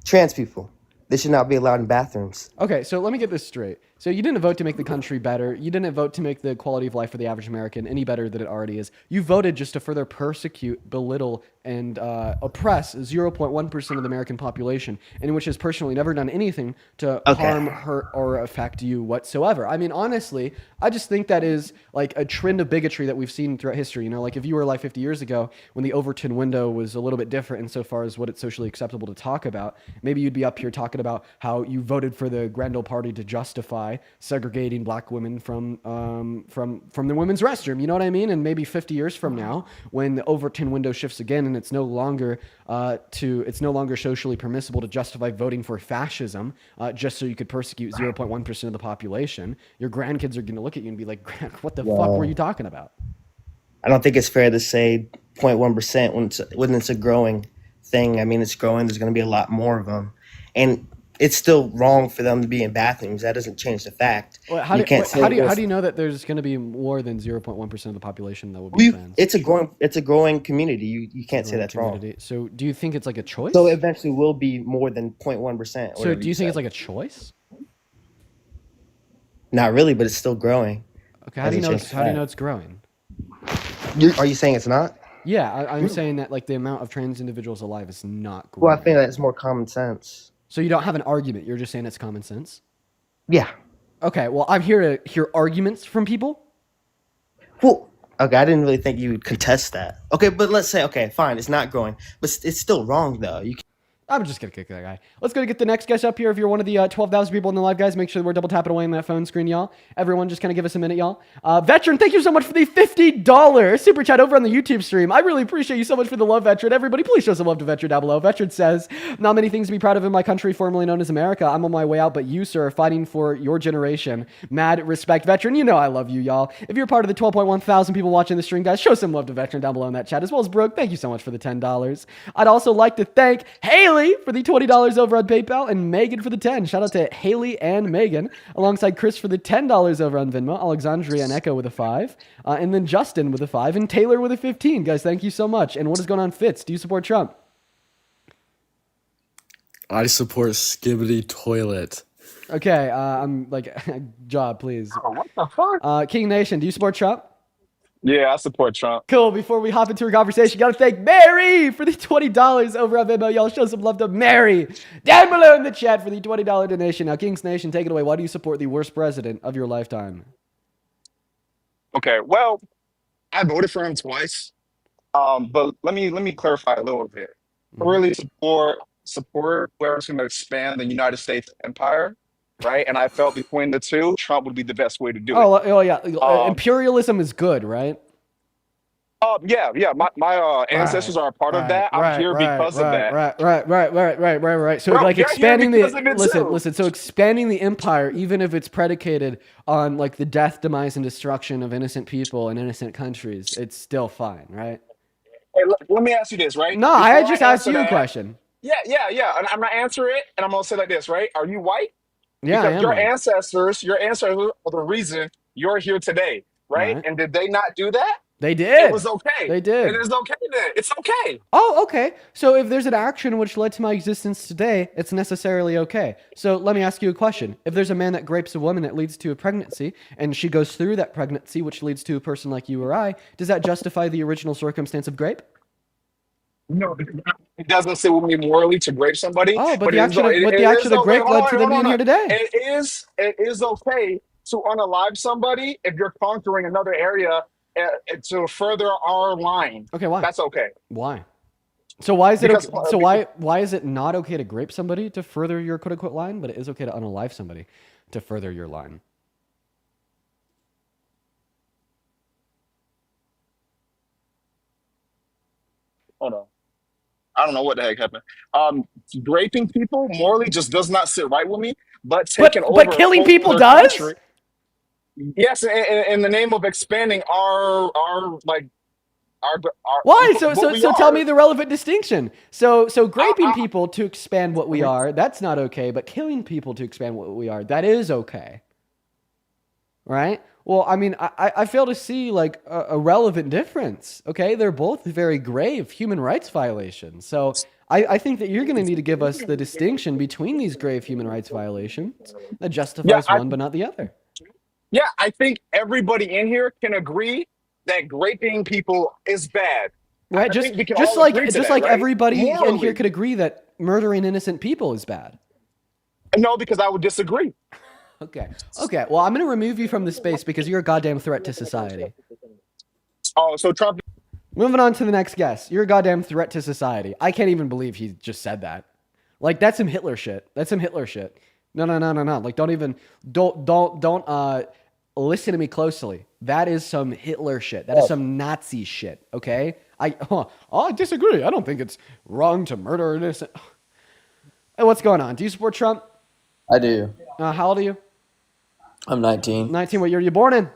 Trans people. They should not be allowed in bathrooms. Okay, so let me get this straight. So you didn't vote to make the country better. You didn't vote to make the quality of life for the average American any better than it already is. You voted just to further persecute, belittle, and oppress 0.1% of the American population, and which has personally never done anything to harm, hurt, or affect you whatsoever. I mean, honestly, I just think that is like a trend of bigotry that we've seen throughout history. You know, like if you were like 50 years ago when the Overton window was a little bit different insofar as what it's socially acceptable to talk about, maybe you'd be up here talking about how you voted for the Grand Ole Party to justify segregating black women from the women's restroom. You know what I mean? And maybe 50 years from now, when the Overton window shifts again and it's no longer socially permissible to justify voting for fascism just so you could persecute 0.1% of the population, your grandkids are going to look at you and be like, what the fuck were you talking about? I don't think it's fair to say 0.1% when it's a growing thing. I mean, it's growing. There's going to be a lot more of them. And it's still wrong for them to be in bathrooms. That doesn't change the fact. Well, how do you know that there's going to be more than 0.1% of the population that will be trans? It's a growing community. You can't say that's wrong. So do you think it's like a choice? So eventually will be more than 0.1%. So do you think it's like a choice? Not really, but it's still growing. Okay, how do you know it's growing? Are you saying it's not? Yeah, I'm saying that like the amount of trans individuals alive is not growing. Well, I think that's more common sense. So you don't have an argument. You're just saying it's common sense? Yeah. Okay, well, I'm here to hear arguments from people. Well, okay, I didn't really think you would contest that. Okay, but let's say, okay, fine, it's not growing. But it's still wrong, though. I'm just going to kick that guy. Let's go to get the next guest up here. If you're one of the 12,000 people in the live, guys, make sure that we're double tapping away on that phone screen, y'all. Everyone, just kind of give us a minute, y'all. Veteran, thank you so much for the $50 super chat over on the YouTube stream. I really appreciate you so much for the love, Veteran. Everybody, please show some love to Veteran down below. Veteran says, not many things to be proud of in my country, formerly known as America. I'm on my way out, but you, sir, are fighting for your generation. Mad respect, Veteran. You know I love you, y'all. If you're part of the 12.1 thousand people watching the stream, guys, show some love to Veteran down below in that chat, as well as Brooke. Thank you so much for the $10. I'd also like to thank Haley for the $20 over on PayPal and Megan for the 10. Shout out to Haley and Megan, alongside Chris for the $10 over on Venmo, Alexandria and Echo with a 5, and then Justin with a 5, and Taylor with a 15. Guys, thank you so much. And what is going on, Fitz? Do you support Trump? I support Skibbity Toilet. Okay, I'm like, job, please. Oh, what the fuck? King Nation, do you support Trump? Yeah, I support Trump. Cool. Before we hop into our conversation, gotta thank Mary for the $20 over on Venmo. Y'all show some love to Mary down below in the chat for the $20 donation. Now, Kings Nation, take it away. Why do you support the worst president of your lifetime? Okay, well, I voted for him twice. But let me clarify a little bit. I really support whoever's going to expand the United States empire, right? And I felt between the two, Trump would be the best way to do it. Oh yeah. Imperialism is good, right? Yeah. My ancestors are a part of that. I'm here because of that. Right. So Bro, like you're here expanding because of it too. listen. So expanding the empire, even if it's predicated on like the death, demise, and destruction of innocent people and innocent countries, it's still fine, right? Hey, let me ask you this, right? No, Before I I just asked answer you a that, question. yeah. And I'm gonna answer it, and I'm gonna say like this, right? Are you white? Yeah, I Because am white. your ancestors are the reason you're here today, right? Right. And did they not do that? They It did. was okay. They It did. is okay then. It's okay. Oh, okay. So if there's an action which led to my existence today, it's necessarily okay. So let me ask you a question. If there's a man that grapes a woman that leads to a pregnancy, and she goes through that pregnancy, which leads to a person like you or I, does that justify the original circumstance of grape? No, it doesn't sit with me morally to grape somebody, Oh, but but the action of it is of okay. grape led to them being here today. It is okay to unalive somebody if you're conquering another area to further our line. Okay, why? That's okay. Why? So why is it Because okay? So why is it not okay to grape somebody to further your quote unquote line, but it is okay to unalive somebody to further your line? hold on. I don't know what the heck happened. Raping people morally just does not sit right with me. But taking over but killing people their does? country, yes, in the name of expanding our Why? So what we tell are. me the relevant distinction. So graping people to expand what we are, that's not okay, but killing people to expand what we are, that is okay. Right? Well, I mean, I fail to see like a relevant difference. Okay, they're both very grave human rights violations. So I think that you're going to need to give us the distinction between these grave human rights violations that justifies one but not the other. Yeah, I think everybody in here can agree that raping people is bad. Right? I think we can just all agree to like that, right? everybody in here Morally. could agree that murdering innocent people is bad. No, because I would disagree. Okay. Well, I'm going to remove you from the space because you're a goddamn threat to society. Oh, so Trump. Moving on to the next guest. You're a goddamn threat to society. I can't even believe he just said that. Like, that's some Hitler shit. No. Like, don't listen to me closely. That is some Hitler shit. That is some Nazi shit. Okay. I disagree. I don't think it's wrong to murder innocent. Hey, what's going on? Do you support Trump? I do. How old are you? I'm 19. 19. What year were you born in?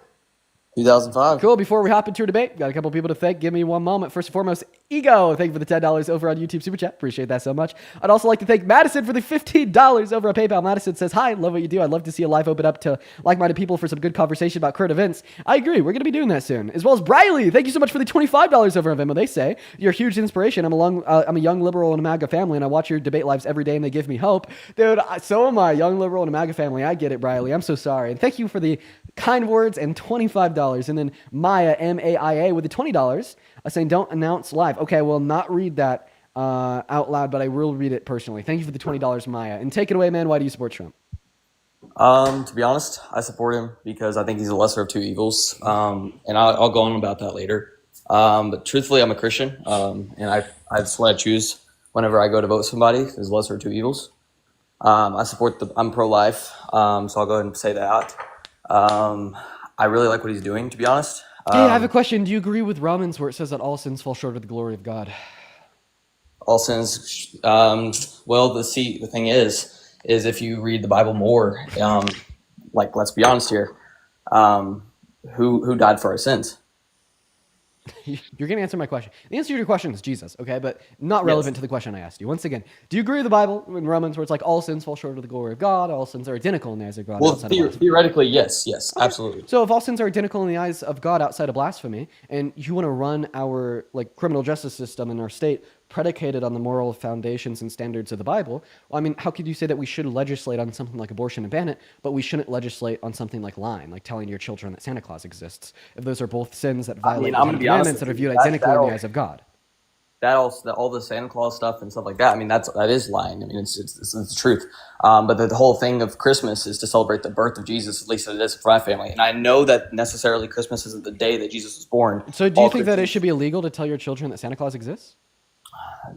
2005. Cool. Before we hop into your debate, got a couple people to thank. Give me one moment. First and foremost, Ego. Thank you for the $10 over on YouTube Super Chat. Appreciate that so much. I'd also like to thank Madison for the $15 over on PayPal. Madison says, hi, love what you do. I'd love to see a live open up to like-minded people for some good conversation about current events. I agree. We're going to be doing that soon. As well as Briley. Thank you so much for the $25 over on Venmo. They say, you're a huge inspiration. I'm a young liberal in a MAGA family, and I watch your debate lives every day, and they give me hope. Dude, so am I. Young liberal in a MAGA family. I get it, Briley. I'm so sorry. And thank you for the kind words and $25. And then Maya, M-A-I-A, with the $20, saying don't announce live. Okay, I will not read that out loud, but I will read it personally. Thank you for the $20, Maya. And take it away, man. Why do you support Trump? To be honest, I support him because I think he's the lesser of two evils. And I'll go on about that later. But truthfully, I'm a Christian. And that's what I choose whenever I go to vote somebody is lesser of two evils. I'm pro-life. So I'll go ahead and say that. I really like what he's doing, to be honest. Hey, I have a question. Do you agree with Romans where it says that all sins fall short of the glory of God? All sins. Well, the thing is if you read the Bible more, like let's be honest here, who died for our sins? You're going to answer my question. The answer to your question is Jesus, okay? But not relevant to the question I asked you. Once again, do you agree with the Bible in Romans where it's like all sins fall short of the glory of God, all sins are identical in the eyes of God? Well, theoretically, yes, absolutely. So if all sins are identical in the eyes of God outside of blasphemy, and you want to run our like criminal justice system in our state predicated on the moral foundations and standards of the Bible, well, I mean, how could you say that we should legislate on something like abortion and ban it, but we shouldn't legislate on something like lying, like telling your children that Santa Claus exists, if those are both sins that violate the Ten Commandments that are viewed identically in the eyes of God? All the Santa Claus stuff and stuff like that. I mean, that is lying. I mean, it's the truth. But the whole thing of Christmas is to celebrate the birth of Jesus, at least it is for my family. And I know that necessarily Christmas isn't the day that Jesus was born. So do you think that it should be illegal to tell your children that Santa Claus exists?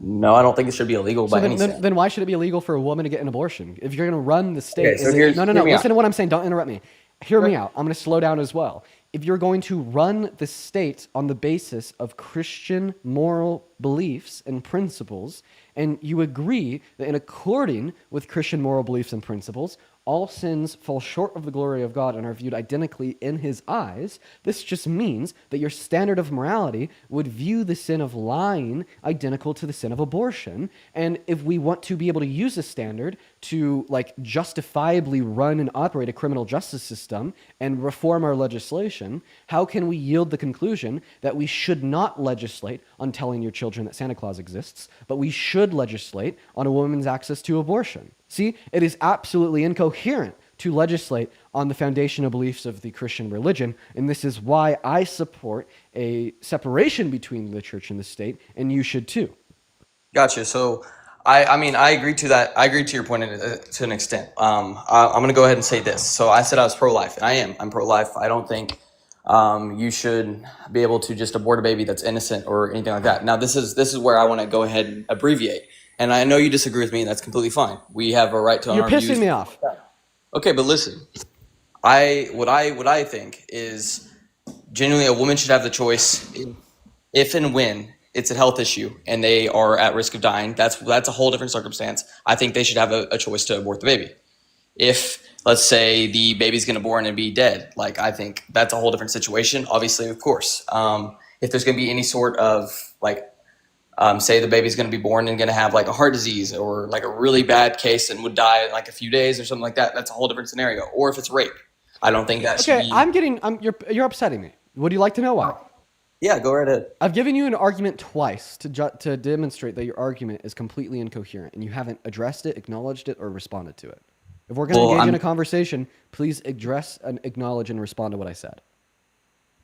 No, I don't think it should be illegal by any standard. Then why should it be illegal for a woman to get an abortion? If you're going to run the state... Okay, so no. Listen to what I'm saying. Don't interrupt me. Hear me out. I'm going to slow down as well. if you're going to run the state on the basis of Christian moral beliefs and principles, and you agree that in according with Christian moral beliefs and principles, all sins fall short of the glory of God and are viewed identically in his eyes, this just means that your standard of morality would view the sin of lying identical to the sin of abortion. And if we want to be able to use a standard to like justifiably run and operate a criminal justice system and reform our legislation, how can we yield the conclusion that we should not legislate on telling your children that Santa Claus exists, but we should legislate on a woman's access to abortion? See, it is absolutely incoherent to legislate on the foundational beliefs of the Christian religion, and this is why I support a separation between the church and the state, and you should too. Gotcha. So, I mean, I agree to that. I agree to your point to an extent. I'm going to go ahead and say this. So I said I was pro-life, and I am. I'm pro-life. I don't think you should be able to just abort a baby that's innocent or anything like that. Now, this is where I want to go ahead and abbreviate. And I know you disagree with me, and that's completely fine. We have a right to You're our views. pissing me off. Okay, but listen. What I think is genuinely a woman should have the choice if and when it's a health issue and they are at risk of dying. That's a whole different circumstance. I think they should have a choice to abort the baby. If, let's say, the baby's going to born and be dead, like, I think that's a whole different situation. Obviously, of course, if there's going to be any sort of like, say the baby's going to be born and going to have like a heart disease or like a really bad case and would die in like a few days or something like that, that's a whole different scenario. Or if it's rape, I don't think that should be. You're upsetting me. Would you like to know why? Yeah, go right ahead. I've given you an argument twice to demonstrate that your argument is completely incoherent, and you haven't addressed it, acknowledged it, or responded to it. If we're going to engage in a conversation, please address and acknowledge and respond to what I said.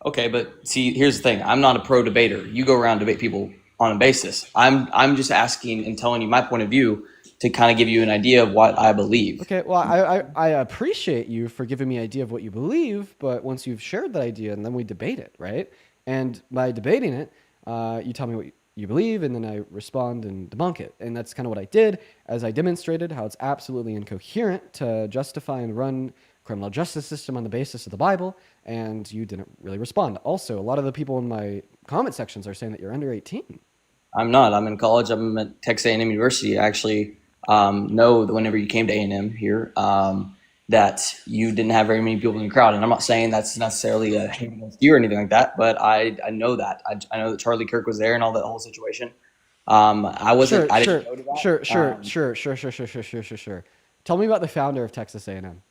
Okay, but see, here's the thing. I'm not a pro debater. You go around debate people on a basis. I'm just asking and telling you my point of view to kind of give you an idea of what I believe. Okay, well, I appreciate you for giving me an idea of what you believe, but once you've shared that idea, and then we debate it, right? And by debating it, you tell me what you believe, and then I respond and debunk it. And that's kind of what I did, as I demonstrated how it's absolutely incoherent to justify and run criminal justice system on the basis of the Bible, and you didn't really respond. Also, a lot of the people in my comment sections are saying that you're under 18. I'm not. I'm in college. I'm at Texas A&M University. I actually know that whenever you came to A&M here, that you didn't have very many people in the crowd. And I'm not saying that's necessarily a hate against you or anything like that, but I know that. I know that Charlie Kirk was there and all that whole situation. I wasn't. I didn't go to that. Sure. Tell me about the founder of Texas A&M.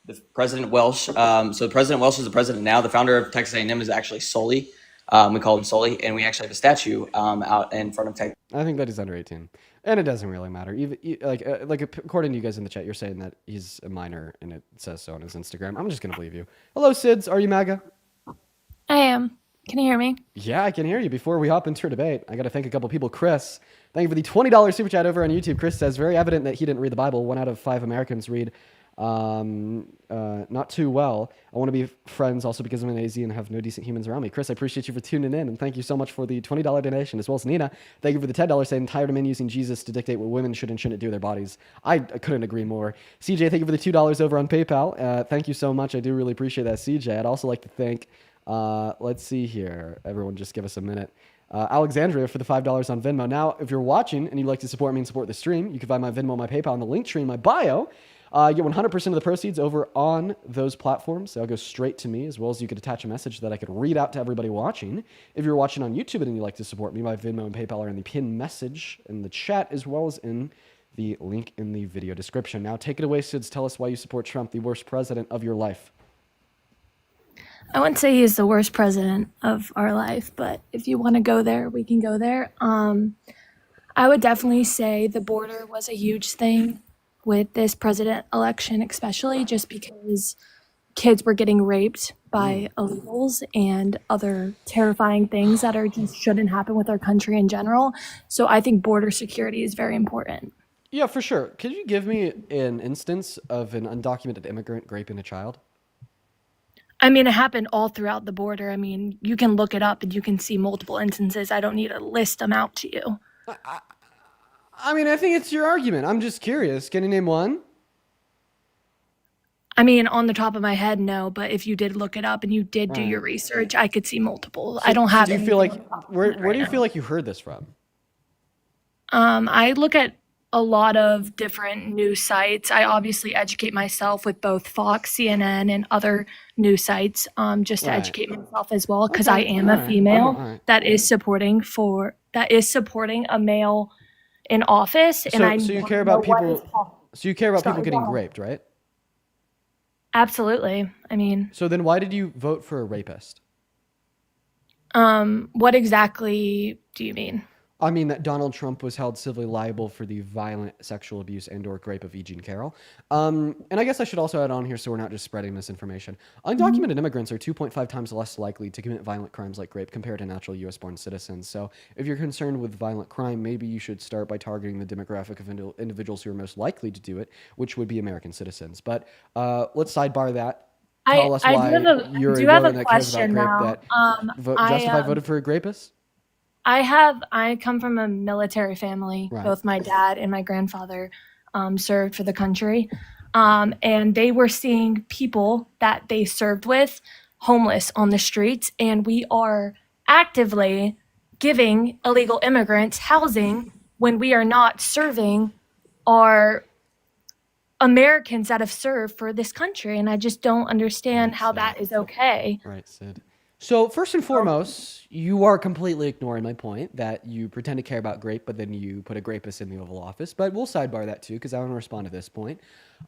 The President Welsh. So President Welsh is the president now. The founder of Texas A&M is actually Sully. We call him Sully, and we actually have a statue out in front of Texas. I think that he's under 18, and it doesn't really matter. Even like according to you guys in the chat, you're saying that he's a minor, and it says so on his Instagram. I'm just gonna believe you. Hello, Sids. Are you MAGA? I am. Can you hear me? Yeah, I can hear you. Before we hop into our debate, I got to thank a couple people. Chris, thank you for the $20 super chat over on YouTube. Chris says, very evident that he didn't read the Bible. 1 out of 5 Americans read not too well. I want to be friends also because I'm an AZ and have no decent humans around me. Chris, I appreciate you for tuning in, and thank you so much for the $20 donation, as well as Nina. Thank you for the $10 saying, tired of men using Jesus to dictate what women should and shouldn't do with their bodies. I couldn't agree more. CJ, thank you for the $2 over on PayPal. Thank you so much. I do really appreciate that, CJ. I'd also like to thank, let's see here. Everyone just give us a minute. Alexandria for the $5 on Venmo. Now, if you're watching and you'd like to support me and support the stream, you can find my Venmo, my PayPal, and the link tree in my bio. You get 100% of the proceeds over on those platforms. They'll go straight to me, as well as you could attach a message that I could read out to everybody watching. If you're watching on YouTube and you'd like to support me, my Venmo and PayPal are in the pinned message in the chat, as well as in the link in the video description. Now, take it away, Sids. Tell us why you support Trump, the worst president of your life. I wouldn't say he's the worst president of our life, but if you want to go there, we can go there. I would definitely say the border was a huge thing with this president election, especially just because kids were getting raped by illegals and other terrifying things that just shouldn't happen with our country in general. So I think border security is very important. Yeah, for sure. Could you give me an instance of an undocumented immigrant raping a child? I mean, it happened all throughout the border. I mean, you can look it up and you can see multiple instances. I don't need to list them out to you. I mean, I think it's your argument. I'm just curious. Can you name one? I mean, on the top of my head, no. But if you did look it up and you did do your research, I could see multiple. I don't have. Do you feel like where do you now. feel like you heard this from? I look at a lot of different news sites. I obviously educate myself with both Fox, CNN, and other news sites, just to Right. educate myself as well, because Okay, I am all a right, female all right. that is supporting a male in office, and I So you wanna care know about what is people. So you care about people Sorry, getting go on. raped, right? Absolutely. I mean, So then why did you vote for a rapist? what exactly do you mean? I mean that Donald Trump was held civilly liable for the violent sexual abuse and/or rape of E. Jean Carroll. And I guess I should also add on here so we're not just spreading misinformation. Undocumented immigrants are 2.5 times less likely to commit violent crimes like rape compared to natural U.S.-born citizens. So if you're concerned with violent crime, maybe you should start by targeting the demographic of individuals who are most likely to do it, which would be American citizens. But let's sidebar that. Tell us I why you're do a have a woman that cares about question rape. now. That Justify voted for a rapist? I come from a military family. Right. Both my dad and my grandfather served for the country. And they were seeing people that they served with homeless on the streets. And we are actively giving illegal immigrants housing when we are not serving our Americans that have served for this country. And I just don't understand how that is okay. Right, Sid. So first and foremost, you are completely ignoring my point that you pretend to care about grape, but then you put a rapist in the Oval Office. But we'll sidebar that too, because I want to respond to this point.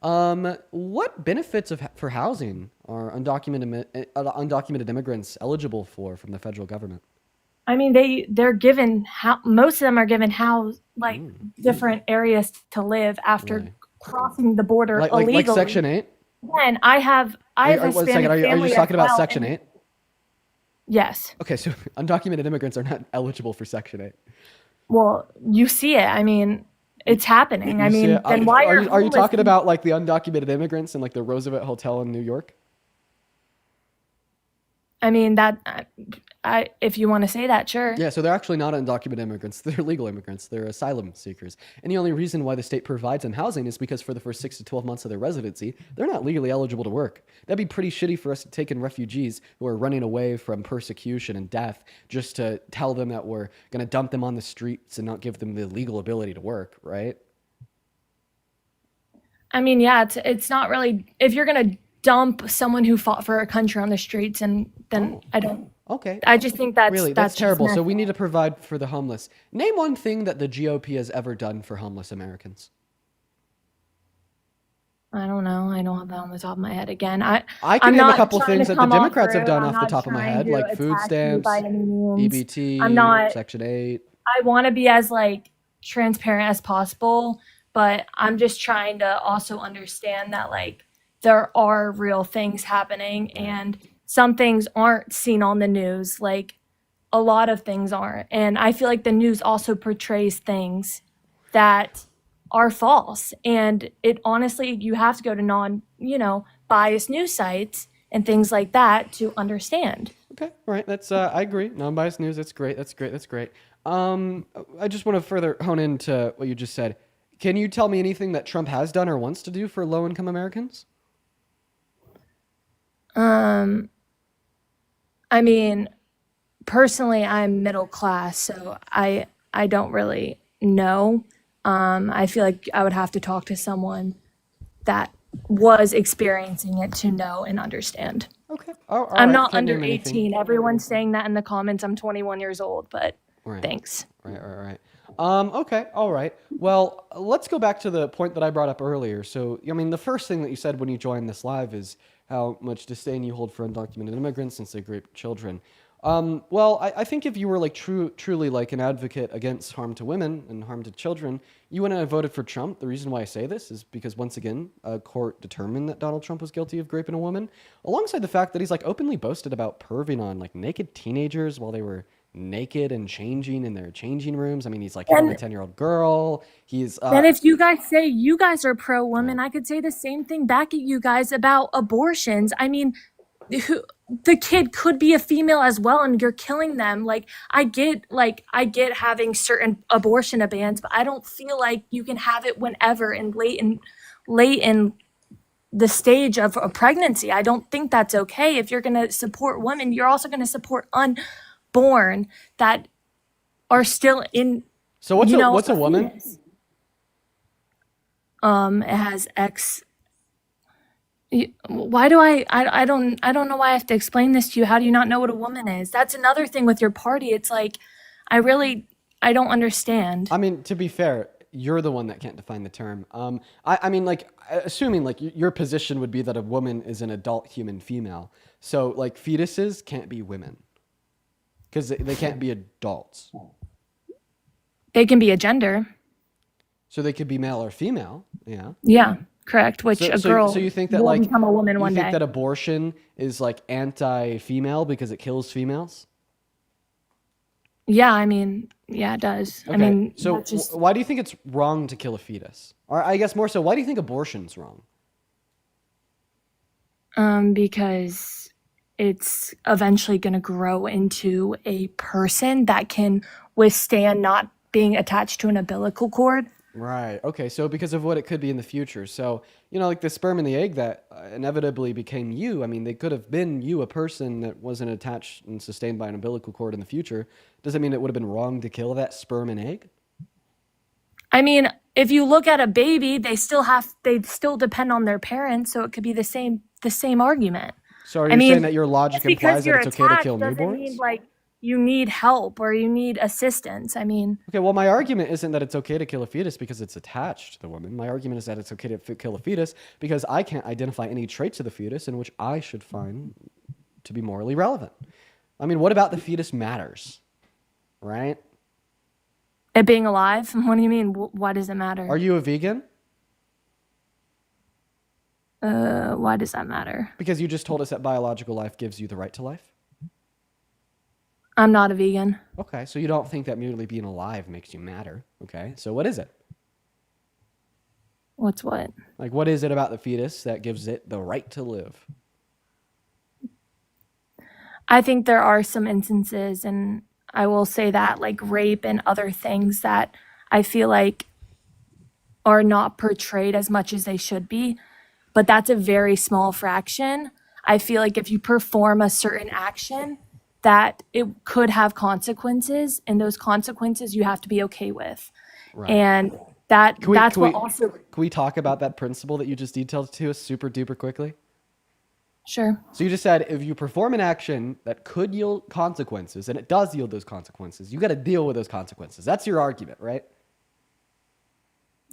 What benefits for housing are undocumented immigrants eligible for from the federal government? I mean, they're given most of them are given different areas to live after crossing the border illegally. Like Section 8? And I have a Hispanic Are you family just talking as about well, Section and- 8? Yes. Okay, so undocumented immigrants are not eligible for Section 8. Well, you see it. I mean, it's happening. I You see mean, it? then why are you homeless talking people- about like the undocumented immigrants in like the Roosevelt Hotel in New York? I mean, if you want to say that, sure. Yeah, so they're actually not undocumented immigrants. They're legal immigrants. They're asylum seekers. And the only reason why the state provides them housing is because for the first 6 to 12 months of their residency, they're not legally eligible to work. That'd be pretty shitty for us to take in refugees who are running away from persecution and death just to tell them that we're going to dump them on the streets and not give them the legal ability to work, right? I mean, yeah, it's not really, if you're going to dump someone who fought for a country on the streets, and then I don't. Okay. I just think that's That's terrible. just So we need to provide for the homeless. Name one thing that the GOP has ever done for homeless Americans. I don't know. I don't have that on the top of my head again. I I'm can name a not couple trying things to that the come off Democrats have rude. done I'm off the not top of my trying head, to like food attack you stamps, by any means. EBT, I'm not. Section 8. I want to be as transparent as possible, but I'm just trying to also understand that there are real things happening, and some things aren't seen on the news. Like a lot of things aren't, and I feel like the news also portrays things that are false. And it honestly, you have to go to biased news sites and things like that to understand. Okay, all right. That's I agree. Non-biased news. That's great. That's great. I just want to further hone into what you just said. Can you tell me anything that Trump has done or wants to do for low-income Americans? I mean, personally, I'm middle class, so I don't really know. I feel like I would have to talk to someone that was experiencing it to know and understand. Okay. I'm not under 18. Everyone's saying that in the comments. I'm 21 years old, but thanks. Right. Okay. All right. Well, let's go back to the point that I brought up earlier. So, I mean, the first thing that you said when you joined this live is how much disdain you hold for undocumented immigrants since they rape children. Well, I think if you were truly like an advocate against harm to women and harm to children, you wouldn't have voted for Trump. The reason why I say this is because once again, a court determined that Donald Trump was guilty of raping a woman, alongside the fact that he's openly boasted about perving on naked teenagers while they were naked and changing in their changing rooms. I mean, he's hitting a 10-year-old girl. He's then if you guys say you guys are pro woman, I could say the same thing back at you guys about abortions. I mean, the kid could be a female as well, and you're killing them. I get having certain abortion bans, but I don't feel like you can have it whenever and late in the stage of a pregnancy. I don't think that's okay. If you're going to support women, you're also going to support unborn that are still in. So what's a woman? Fetus. It has X. Why do I don't know why I have to explain this to you. How do you not know what a woman is? That's another thing with your party. It's like, I don't understand. I mean, to be fair, you're the one that can't define the term. I mean, like, assuming like your position would be that a woman is an adult human female. So like fetuses can't be women because they can't be adults. They can be a gender. So they could be male or female. Yeah. Yeah. Correct. Which a girl so you think that will like become a woman one you think day. that abortion is like anti-female because it kills females? Yeah, I mean, yeah, it does. Okay. I mean, so that's just why do you think it's wrong to kill a fetus? Or I guess more so, why do you think abortion's wrong? because it's eventually going to grow into a person that can withstand not being attached to an umbilical cord. Right. Okay. So because of what it could be in the future. So, you know, like the sperm and the egg that inevitably became you. I mean, they could have been you, a person that wasn't attached and sustained by an umbilical cord in the future. Does that mean it would have been wrong to kill that sperm and egg? I mean, if you look at a baby, they still depend on their parents. So it could be the same argument. So are you saying that your logic implies that it's okay to kill doesn't newborns? mean like you need help or you need assistance. I mean, okay, well, my argument isn't that it's okay to kill a fetus because it's attached to the woman. My argument is that it's okay to kill a fetus because I can't identify any traits of the fetus in which I should find to be morally relevant. I mean, what about the fetus matters, right? it being alive? What do you mean? Why does it matter? Are you a vegan? Why does that matter? Because you just told us that biological life gives you the right to life. I'm not a vegan. Okay, so you don't think that merely being alive makes you matter. Okay, so what is it? What's what? Like, what is it about the fetus that gives it the right to live? I think there are some instances, and I will say that, like rape and other things that I feel like are not portrayed as much as they should be, but that's a very small fraction. I feel like if you perform a certain action, that it could have consequences, and those consequences you have to be okay with. Right. And Can we talk about that principle that you just detailed to us super duper quickly? Sure. So you just said if you perform an action that could yield consequences, and it does yield those consequences, you got to deal with those consequences. That's your argument, right?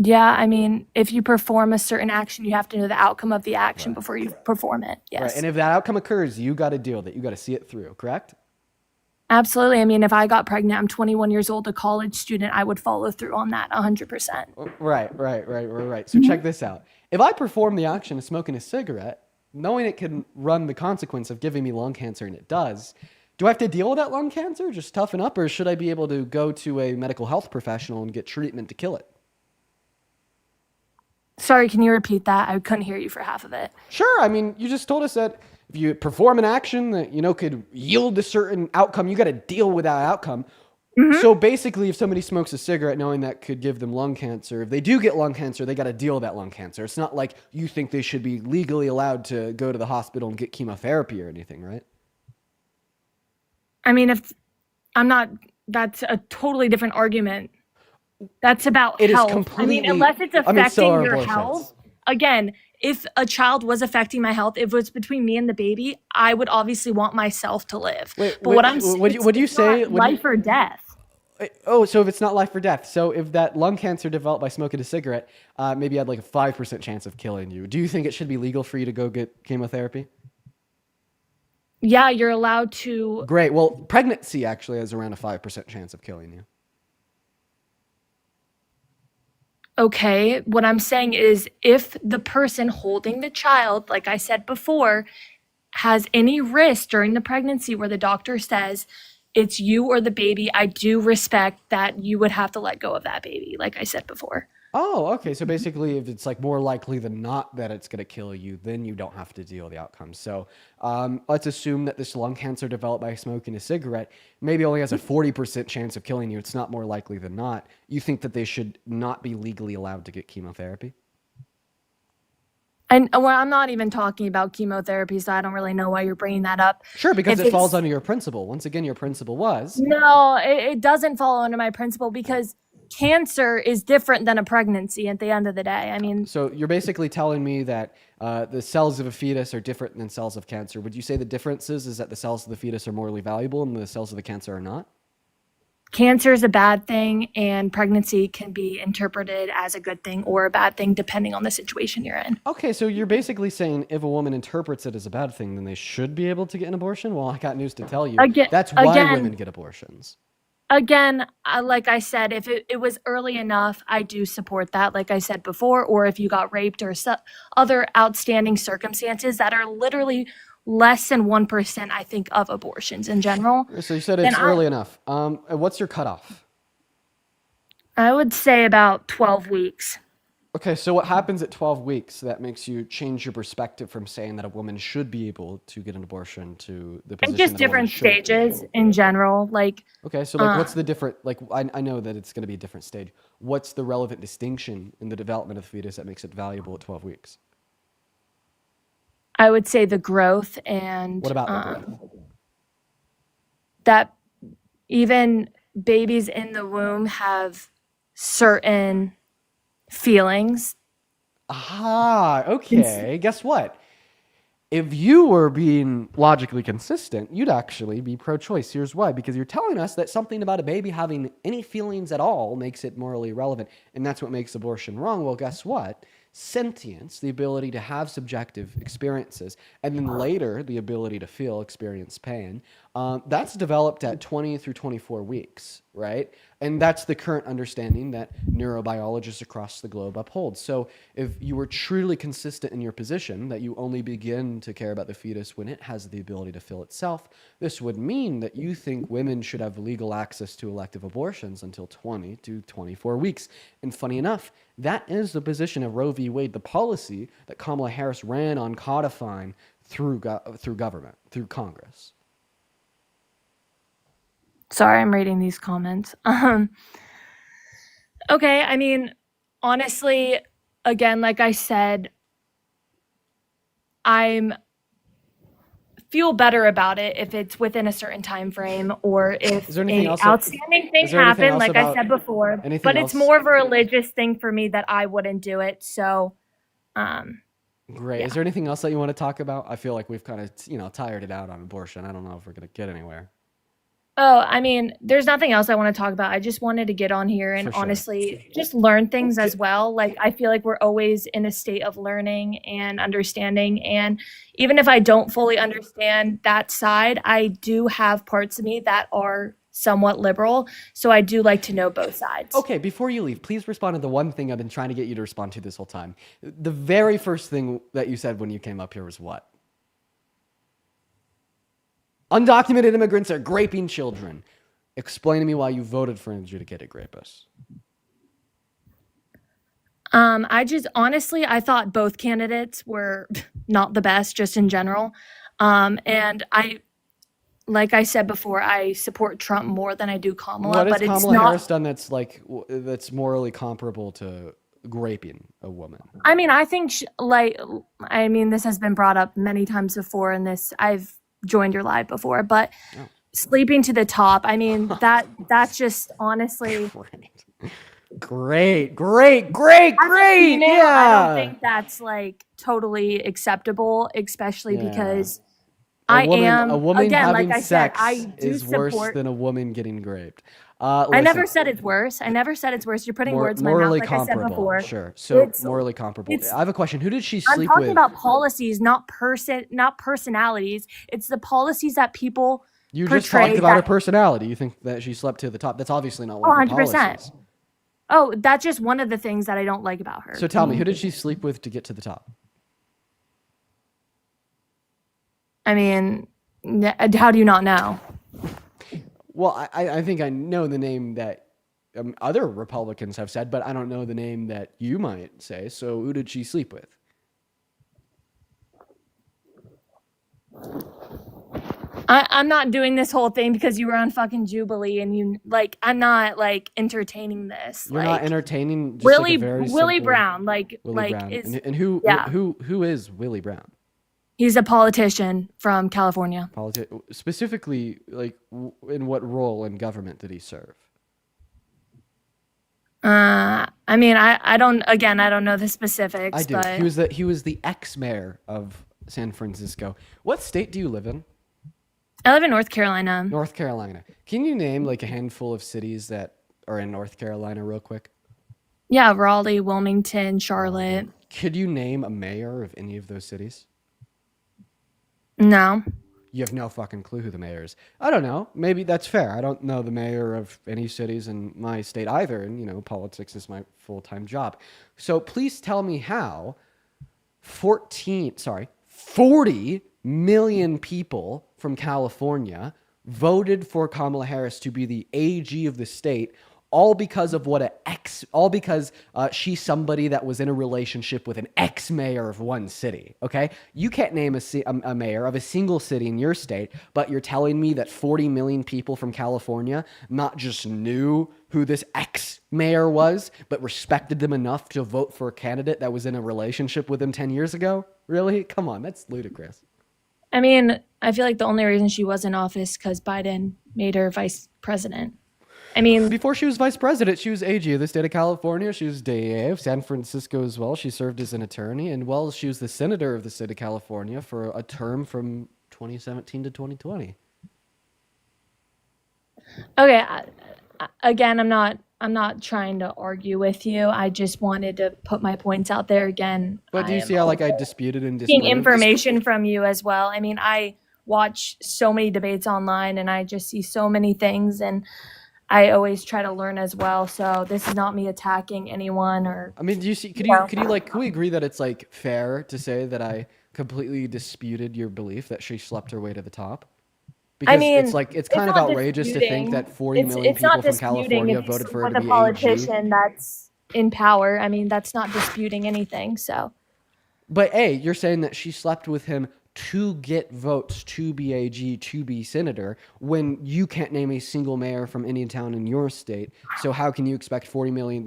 Yeah, I mean, if you perform a certain action, you have to know the outcome of the action before you perform it. Yes. Right. And if that outcome occurs, you got to deal with it. You got to see it through, correct? Absolutely. I mean, if I got pregnant, I'm 21 years old, a college student, I would follow through on that 100%. Right. So check this out. If I perform the action of smoking a cigarette, knowing it can run the consequence of giving me lung cancer, and it does, do I have to deal with that lung cancer, just toughen up, or should I be able to go to a medical health professional and get treatment to kill it? Sorry, can you repeat that? I couldn't hear you for half of it. Sure. I mean, you just told us that if you perform an action that, you know, could yield a certain outcome, you got to deal with that outcome. Mm-hmm. So basically, if somebody smokes a cigarette knowing that could give them lung cancer, if they do get lung cancer, they got to deal with that lung cancer. It's not like you think they should be legally allowed to go to the hospital and get chemotherapy or anything, right? I mean, that's a totally different argument. That's about it health. Is completely, I mean, unless it's affecting your abortions. health. Again, if a child was affecting my health, if it was between me and the baby, I would obviously want myself to live. What do you say? Life or death. Oh, so if it's not life or death. So if that lung cancer developed by smoking a cigarette, maybe had like a 5% chance of killing you. Do you think it should be legal for you to go get chemotherapy? Yeah, you're allowed to. Great. Well, pregnancy actually has around a 5% chance of killing you. Okay, what I'm saying is if the person holding the child, like I said before, has any risk during the pregnancy where the doctor says it's you or the baby, I do respect that you would have to let go of that baby, like I said before. Oh, okay. So basically, if it's like more likely than not that it's going to kill you, then you don't have to deal with the outcome. So let's assume that this lung cancer developed by smoking a cigarette maybe only has a 40% chance of killing you. It's not more likely than not. You think that they should not be legally allowed to get chemotherapy? And well, I'm not even talking about chemotherapy, so I don't really know why you're bringing that up. Sure, because If it falls it's- under your principle. Once again, your principle was. No, it doesn't fall under my principle because cancer is different than a pregnancy at the end of the day. I mean, So you're basically telling me that the cells of a fetus are different than cells of cancer. Would you say the difference is that the cells of the fetus are morally valuable and the cells of the cancer are not? cancer is a bad thing and pregnancy can be interpreted as a good thing or a bad thing depending on the situation you're in. Okay, so you're basically saying if a woman interprets it as a bad thing, then they should be able to get an abortion? Well, I got news to tell you. That's why women get abortions. Again, like I said, if it was early enough, I do support that, like I said before, or if you got raped or other outstanding circumstances that are literally less than 1%, I think, of abortions in general. So you said it's early enough. What's your cutoff? I would say about 12 weeks. Okay, so what happens at 12 weeks that makes you change your perspective from saying that a woman should be able to get an abortion to the position Just that a woman different shouldn't? stages in general. Like, okay, so like what's the different, like I know that it's going to be a different stage. What's the relevant distinction in the development of the fetus that makes it valuable at 12 weeks? I would say the growth and what about the growth? That even babies in the womb have certain feelings. Ah, okay. Guess what? If you were being logically consistent, you'd actually be pro-choice. Here's why. Because you're telling us that something about a baby having any feelings at all makes it morally relevant, and that's what makes abortion wrong. Well, guess what? Sentience, the ability to have subjective experiences, and then later the ability to feel, experience pain, that's developed at 20 through 24 weeks, right? And that's the current understanding that neurobiologists across the globe uphold. So if you were truly consistent in your position that you only begin to care about the fetus when it has the ability to feel itself, this would mean that you think women should have legal access to elective abortions until 20 to 24 weeks. And funny enough, that is the position of Roe v. Wade, the policy that Kamala Harris ran on codifying through government, through Congress. Sorry, I'm reading these comments. Okay, I mean, honestly, again, like I said, I'm feel better about it if it's within a certain time frame or if an outstanding thing happened, like I said before. But it's more of a religious thing for me that I wouldn't do it. So, Great. Yeah. Is there anything else that you want to talk about? I feel like we've kind of, tired it out on abortion. I don't know if we're going to get anywhere. Oh, I mean, there's nothing else I want to talk about. I just wanted to get on here and honestly just learn things as well. Like, I feel like we're always in a state of learning and understanding. And even if I don't fully understand that side, I do have parts of me that are somewhat liberal. So I do like to know both sides. Okay, before you leave, please respond to the one thing I've been trying to get you to respond to this whole time. The very first thing that you said when you came up here was what? Undocumented immigrants are raping children. Explain to me why you voted for an adjudicated rapist. I thought both candidates were not the best, just in general. And like I said before, I support Trump more than I do Kamala. What has Kamala Harris done that's morally comparable to raping a woman? I mean, I think this has been brought up many times before in this. I've joined your live before, but sleeping to the top, I mean, that's just honestly great. Yeah. I don't think that's like totally acceptable, especially because a woman having like I sex said, I do is worse than a woman getting raped. I never said it's worse. You're putting words in my mouth, like I said before. Sure. So it's morally comparable. I have a question. Who did she sleep with? I'm talking about policies, not personalities. It's the policies that people You just talked about her personality. You think that she slept to the top. That's obviously not one of her 100%. policies. Oh, that's just one of the things that I don't like about her. So tell me, who did she sleep with to get to the top? I mean, how do you not know? Well, I think I know the name that other Republicans have said, but I don't know the name that you might say. So who did she sleep with? I'm not doing this whole thing because you were on fucking Jubilee and you like. I'm not like entertaining this. You're not entertaining. Just Willie like a very Willie simple Brown, Willie Brown. is And who yeah. who is Willie Brown? He's a politician from California. Specifically, like in what role in government did he serve? I mean, I don't. Again, I don't know the specifics. I do. But He was the ex-mayor of San Francisco. What state do you live in? I live in North Carolina. North Carolina. Can you name like a handful of cities that are in North Carolina real quick? Yeah, Raleigh, Wilmington, Charlotte. Could you name a mayor of any of those cities? No. You have no fucking clue who the mayor is. I don't know. Maybe that's fair. I don't know the mayor of any cities in my state either. And, you know, politics is my full-time job. So please tell me how 40 million people from California voted for Kamala Harris to be the AG of the state, all because of she's somebody that was in a relationship with an ex-mayor of one city, okay? You can't name a mayor of a single city in your state, but you're telling me that 40 million people from California not just knew who this ex-mayor was, but respected them enough to vote for a candidate that was in a relationship with him 10 years ago? Really? Come on, that's ludicrous. I mean, I feel like the only reason she was in office because Biden made her vice president. I mean, before she was vice president, she was AG of the state of California. She was DA of San Francisco as well. She served as an attorney, and she was the senator of the state of California for a term from 2017 to 2020. Okay, again, I'm not trying to argue with you. I just wanted to put my points out there again. But do you see how like I disputed and disproved? Information from you as well. I mean, I watch so many debates online, and I just see so many things, and I always try to learn as well. So this is not me attacking anyone or. I mean, do you see? Could we agree that it's like fair to say that I completely disputed your belief that she slept her way to the top? Because it's kind of outrageous to think that 40 million people from California voted for her to be a politician that's in power. I mean, that's not disputing anything. So. But you're saying that she slept with him to get votes to be AG, to be senator, when you can't name a single mayor from any town in your state. So how can you expect the 40 million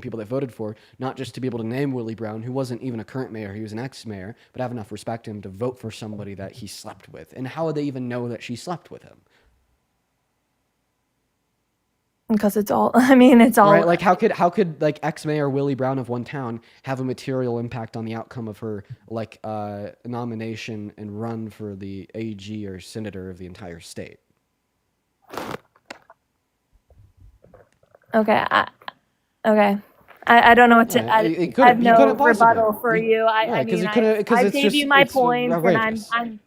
people that voted for, not just to be able to name Willie Brown, who wasn't even a current mayor, he was an ex-mayor, but have enough respect to him to vote for somebody that he slept with? And how would they even know that she slept with him? Because it's all right. Like how could like ex-mayor Willie Brown of one town have a material impact on the outcome of her like nomination and run for the AG or senator of the entire state? Okay. I don't know what to. I have no rebuttal for you. I gave you my points, and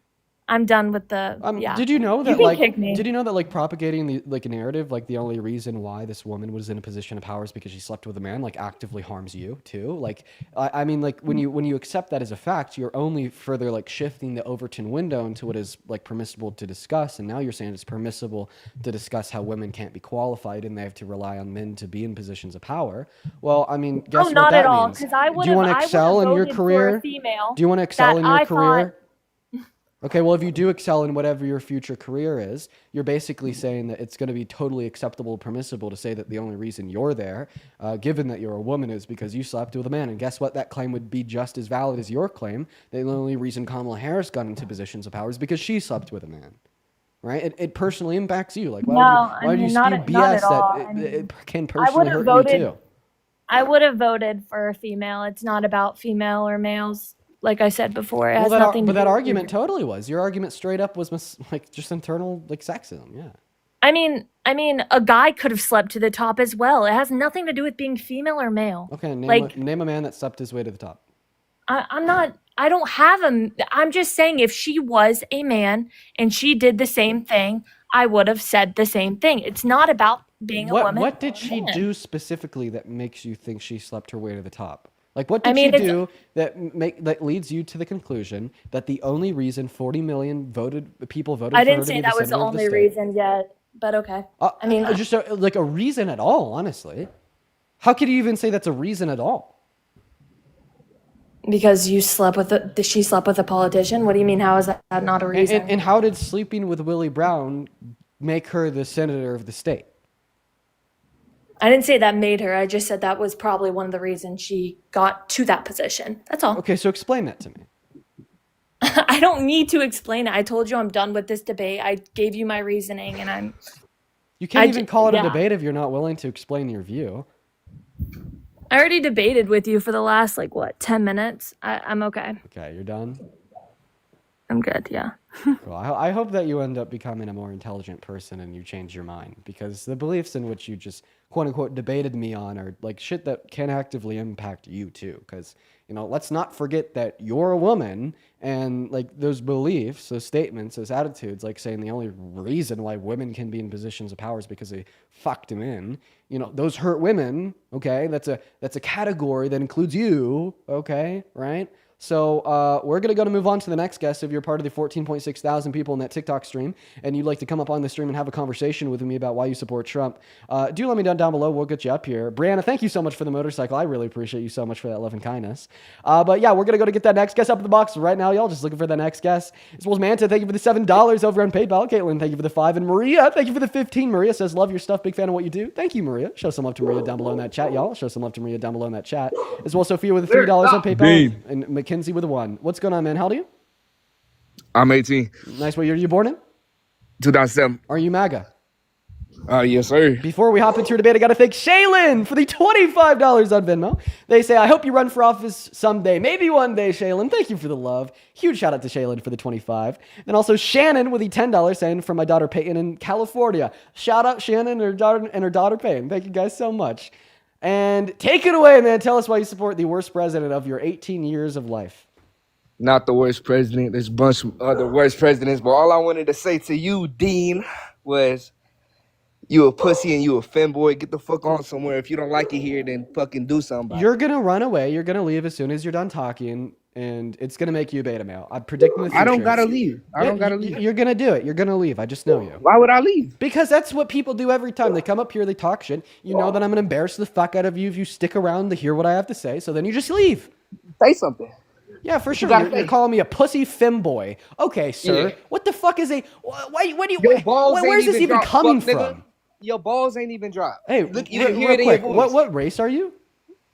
I'm done with the. Did you know that like propagating the like narrative, like the only reason why this woman was in a position of power is because she slept with a man, like actively harms you too? Like I mean, like when you accept that as a fact, you're only further like shifting the Overton window into what is like permissible to discuss, and now you're saying it's permissible to discuss how women can't be qualified and they have to rely on men to be in positions of power. Well, I mean, guess what not that at all. means? Because I would. Do you want to excel in your career? Do you want to excel in your career? Okay, well, if you do excel in whatever your future career is, you're basically saying that it's going to be totally acceptable, permissible to say that the only reason you're there, given that you're a woman, is because you slept with a man. And guess what? That claim would be just as valid as your claim. The only reason Kamala Harris got into positions of power is because she slept with a man. Right? It personally impacts you. Like, why do you spew BS that it can personally hurt you too? I would have voted for a female. It's not about female or males. Like I said before, it has nothing to do with that argument totally was. Your argument straight up was like just internal like sexism, yeah. I mean, a guy could have slept to the top as well. It has nothing to do with being female or male. Okay, name a man that slept his way to the top. I don't have I'm just saying if she was a man and she did the same thing, I would have said the same thing. It's not about being a woman. What did she do specifically that makes you think she slept her way to the top? Like, what did she do that leads you to the conclusion that the only reason 40 million people voted for her to be the senator of the state? I didn't say that was the only reason yet, but okay. I mean, just like a reason at all, honestly. How could you even say that's a reason at all? Because you slept with she slept with a politician? What do you mean? How is that not a reason? And how did sleeping with Willie Brown make her the senator of the state? I didn't say that made her. I just said that was probably one of the reasons she got to that position. That's all. Okay, so explain that to me. I don't need to explain it. I told you I'm done with this debate. I gave you my reasoning, and You can't even call it a debate if you're not willing to explain your view. I already debated with you for the last 10 minutes. I'm okay. Okay, you're done? I'm good, yeah. Cool. I hope that you end up becoming a more intelligent person and you change your mind, because the beliefs in which you just quote unquote debated me on are like shit that can actively impact you too. Because, let's not forget that you're a woman, and like those beliefs, those statements, those attitudes, like saying the only reason why women can be in positions of power is because they fucked them in. Those hurt women. Okay, that's a category that includes you. Okay, right? So we're going to move on to the next guest. If you're part of the 14.6 thousand people in that TikTok stream and you'd like to come up on the stream and have a conversation with me about why you support Trump, do let me know down below. We'll get you up here. Brianna, thank you so much for the motorcycle. I really appreciate you so much for that love and kindness. But yeah, we're going to go to get that next guest up in the box right now, y'all. Just looking for the next guest. As well as Manta, thank you for the $7 over on PayPal. Caitlin, thank you for the 5. And Maria, thank you for the 15. Maria says, love your stuff. Big fan of what you do. Thank you, Maria. Show some love to Maria down below in that chat, y'all. Show some love to Maria down below in that chat. As well as Sophia with the $3 on PayPal. And Mackenzie with a 1. What's going on, man? How old are you? I'm 18. Nice. What year are you born in? 2007. Are you MAGA? Yes, sir. Before we hop into your debate, I got to thank Shaylin for the $25 on Venmo. They say, I hope you run for office someday. Maybe one day, Shaylin. Thank you for the love. Huge shout out to Shaylin for the 25. And also Shannon with the $10 saying from my daughter Peyton in California. Shout out Shannon and her daughter Peyton. Thank you guys so much. And take it away, man. Tell us why you support the worst president of your 18 years of life. Not the worst president. There's a bunch of other worst presidents. But all I wanted to say to you, Dean, was you a pussy and you a femboy. Get the fuck on somewhere. If you don't like it here, then fucking do something. You're going to run away. You're going to leave as soon as you're done talking. And it's going to make you a beta male. I'm predicting the future. I don't got to leave. I don't got to leave. You're going to do it. You're going to leave. I just know you. Why would I leave? Because that's what people do every time. They come up here, they talk shit. You know that I'm going to embarrass the fuck out of you if you stick around to hear what I have to say. So then you just leave. Say something. Yeah, for sure. You're calling me a pussy femboy. Okay, sir. Yeah. What the fuck is a... Where's this even coming from? Your balls ain't even dropped. Hey, look, real quick, what race are you?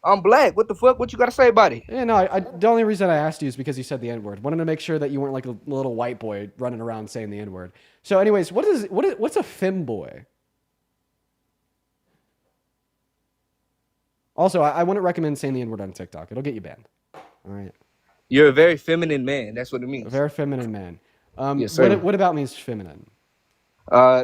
I'm black. What the fuck? What you got to say about it? Yeah, no, the only reason I asked you is because you said the N-word. Wanted to make sure that you weren't like a little white boy running around saying the N-word. So anyways, what's a femboy? Also, I wouldn't recommend saying the N-word on TikTok. It'll get you banned. All right. You're a very feminine man. That's what it means. A very feminine man. Yes, sir. What about me is feminine?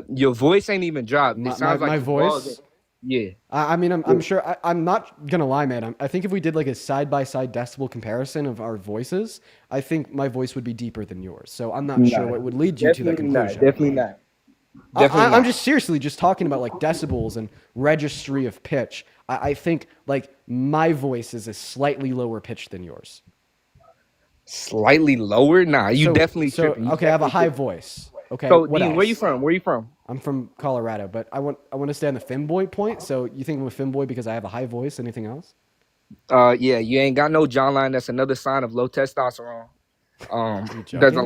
Your voice ain't even dropped. It sounds like my voice. Yeah. I mean, I'm sure. I'm not gonna lie, man. I think if we did like a side-by-side decibel comparison of our voices, I think my voice would be deeper than yours. So I'm not sure what would lead you to that conclusion. Definitely not. I'm just seriously just talking about like decibels and registry of pitch. I think like my voice is a slightly lower pitch than yours. Slightly lower? Nah, you definitely tripping. Okay, I have a high voice. Okay. So, Dean, where you from? Where you from? I'm from Colorado, but I want to stay on the femboy point. So you think I'm a femboy because I have a high voice? Anything else? Yeah, you ain't got no jawline. That's another sign of low testosterone. There's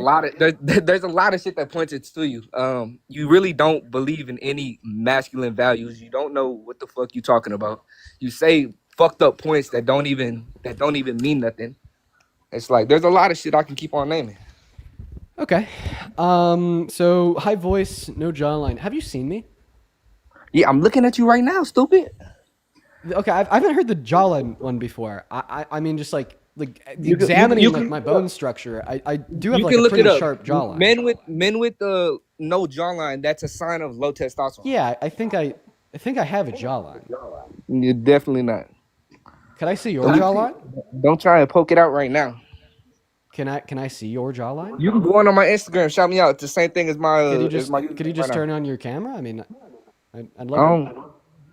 a lot of shit that points it to you. You really don't believe in any masculine values. You don't know what the fuck you talking about. You say fucked up points that don't even mean nothing. It's like there's a lot of shit I can keep on naming. Okay. So high voice, no jawline. Have you seen me? Yeah, I'm looking at you right now, stupid. Okay, I haven't heard the jawline one before. I mean, just like examining my bone structure. I do have like a pretty sharp jawline. Men with no jawline, that's a sign of low testosterone. Yeah, I think I have a jawline. You're definitely not. Can I see your jawline? Don't try and poke it out right now. Can I see your jawline? You can go on my Instagram, shout me out. It's the same thing as my. Could you just turn on your camera? I mean, I'd love it.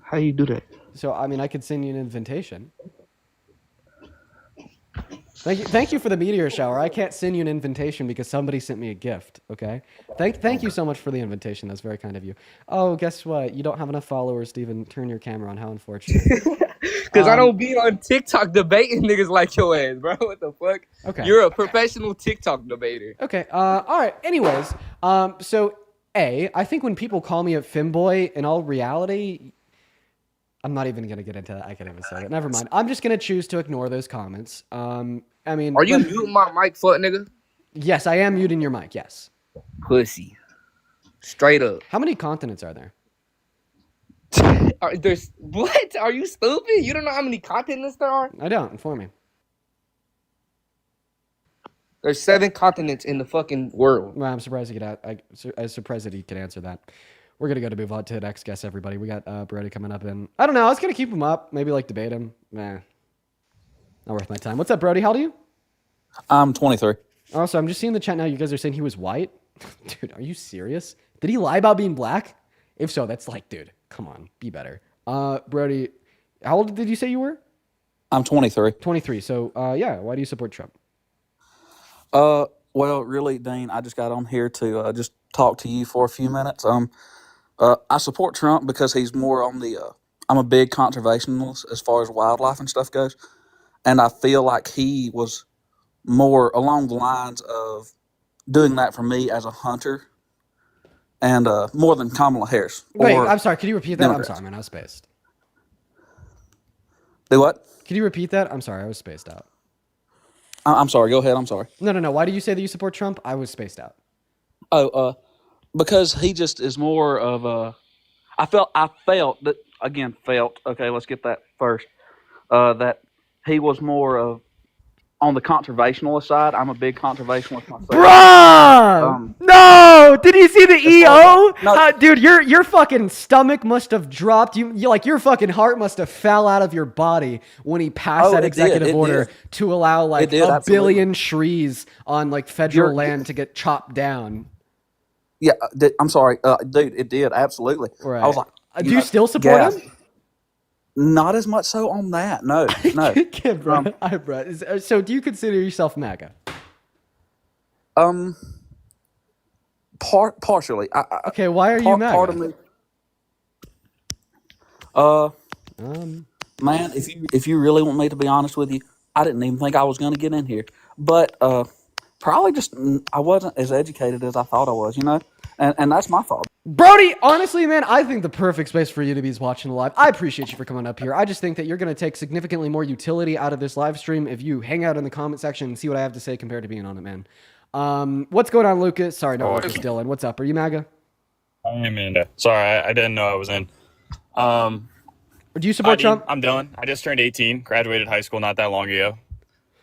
How you do that? So I mean, I could send you an invitation. Thank you for the meteor shower. I can't send you an invitation because somebody sent me a gift. Okay. Thank you so much for the invitation. That's very kind of you. Oh, guess what? You don't have enough followers to even turn your camera on. How unfortunate. Cause I don't be on TikTok debating niggas like your ass, bro. What the fuck? Okay. You're a professional TikTok debater. Okay. All right. Anyways, so I think when people call me a femboy, in all reality, I'm not even gonna get into that. I can't even say it. Never mind. I'm just gonna choose to ignore those comments. I mean, Are you muting my mic, fuck nigga? Yes, I am muting your mic. Yes. Pussy. Straight up. How many continents are there? There's what? Are you stupid? You don't know how many continents there are? I don't. Inform me. There's 7 continents in the fucking world. Well, I'm surprised I'm surprised that he can answer that. We're gonna go to move on to the next guest, everybody. We got Brody coming up, and I don't know. I was gonna keep him up, maybe like debate him. Nah, not worth my time. What's up, Brody? How old are you? I'm 23. Also, I'm just seeing the chat now. You guys are saying he was white. Dude, are you serious? Did he lie about being black? If so, that's like, dude, come on, be better. Brody, how old did you say you were? I'm 23. 23. So, yeah, why do you support Trump? Well, really, Dean, I just got on here to just talk to you for a few minutes. I support Trump because he's more on the. I'm a big conservationist as far as wildlife and stuff goes, and I feel like he was more along the lines of doing that for me as a hunter, and more than Kamala Harris. Wait, I'm sorry. Could you repeat that? Democrats. I'm sorry, man. I was spaced. Do what? Could you repeat that? I'm sorry. I was spaced out. I'm sorry. Go ahead. I'm sorry. No. Why do you say that you support Trump? I was spaced out. Because he just is more of a. I felt that again. Okay, let's get that first. That he was more of on the conservationalist side. I'm a big conservationalist myself. Bruh! No! Did you see the EO? No. Dude, your fucking stomach must have dropped. You like your fucking heart must have fell out of your body when he passed that executive order to allow like a billion trees on like federal land to get chopped down. Yeah, I'm sorry, dude. It did absolutely. Right. I was like, do you still support him? Not as much so on that. No. Bro. So, do you consider yourself MAGA? Partially. Okay, why are you MAGA? Part of me. Man, if you really want me to be honest with you, I didn't even think I was going to get in here, but probably just I wasn't as educated as I thought I was, and that's my fault. Brody, honestly, man, I think the perfect space for you to be is watching live. I appreciate you for coming up here. I just think that you're going to take significantly more utility out of this live stream if you hang out in the comment section and see what I have to say compared to being on it, man. What's going on, Lucas? Sorry, no, Lucas, Dylan. What's up? Are you MAGA? I am in. Sorry, I didn't know I was in. Do you support Trump? I'm Dylan. I just turned 18, graduated high school not that long ago.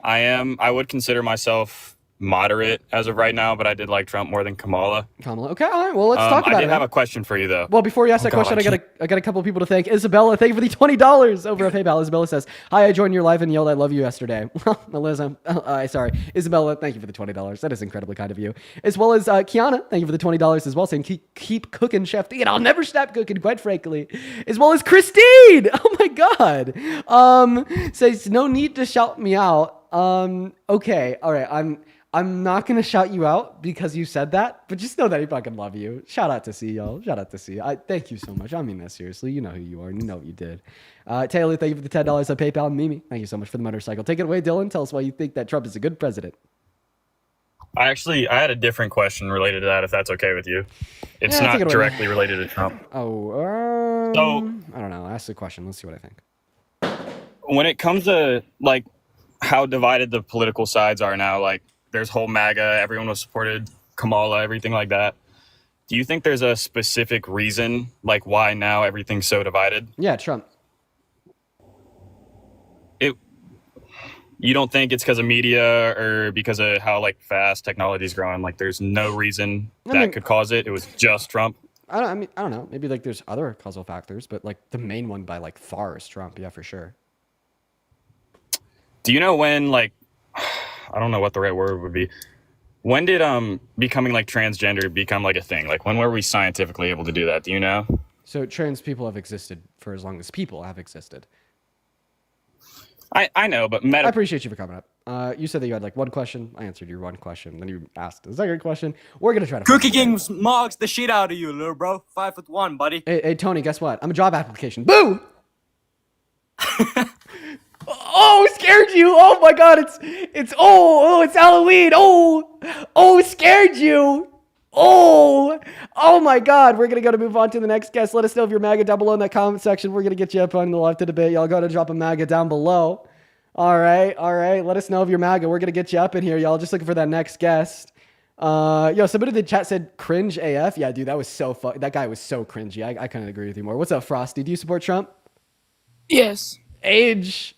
I would consider myself moderate as of right now, but I did like Trump more than Kamala. Okay, all right. Well, let's talk about it. I did have a question for you though. Well, before you ask that question, I got a couple of people to thank. Isabella, thank you for the $20 over at PayPal. Isabella says, "Hi, I joined your live and yelled I love you yesterday." Melissa, sorry, Isabella, thank you for the $20. That is incredibly kind of you. As well as Kiana, thank you for the $20 as well, saying keep cooking, Chef D, and I'll never stop cooking, quite frankly. As well as Christine, oh my God, says no need to shout me out. Okay, all right, I'm not going to shout you out because you said that, but just know that I fucking love you. Shout out to C, y'all. Shout out to C. Thank you so much. I mean that seriously. You know who you are and you know what you did. Taylor, thank you for the $10 on PayPal. Mimi, thank you so much for the motorcycle. Take it away, Dylan. Tell us why you think that Trump is a good president. I had a different question related to that, if that's okay with you. It's not directly related to Trump. Oh, so I don't know. Ask the question. Let's see what I think. When it comes to like how divided the political sides are now, like there's whole MAGA, everyone was supported Kamala, everything like that. Do you think there's a specific reason like why now everything's so divided? Yeah, Trump. You don't think it's because of media or because of how like fast technology's growing? Like there's no reason that could cause it. It was just Trump. I don't know. Maybe like there's other causal factors, but like the main one by like far is Trump. Yeah, for sure. Do you know when like, I don't know what the right word would be. When did becoming like transgender become like a thing? Like when were we scientifically able to do that? Do you know? So trans people have existed for as long as people have existed. I know, but I appreciate you for coming up. You said that you had like one question. I answered your one question. Then you asked a second question. We're gonna try to. Cookie King mugs the shit out of you, little bro. 5'1", buddy. Hey, Tony, guess what? I'm a job application. Boo! Oh, scared you. Oh my God, it's Halloween. Oh, scared you. Oh my God. We're gonna move on to the next guest. Let us know if you're MAGA down below in that comment section. We're gonna get you up on the live to debate. Y'all go to drop a MAGA down below. All right. Let us know if you're MAGA. We're gonna get you up in here, y'all. Just looking for that next guest. Somebody in the chat said cringe AF. Yeah, dude, that was so fun. That guy was so cringy. I couldn't agree with you more. What's up, Frosty? Do you support Trump? Yes. Age?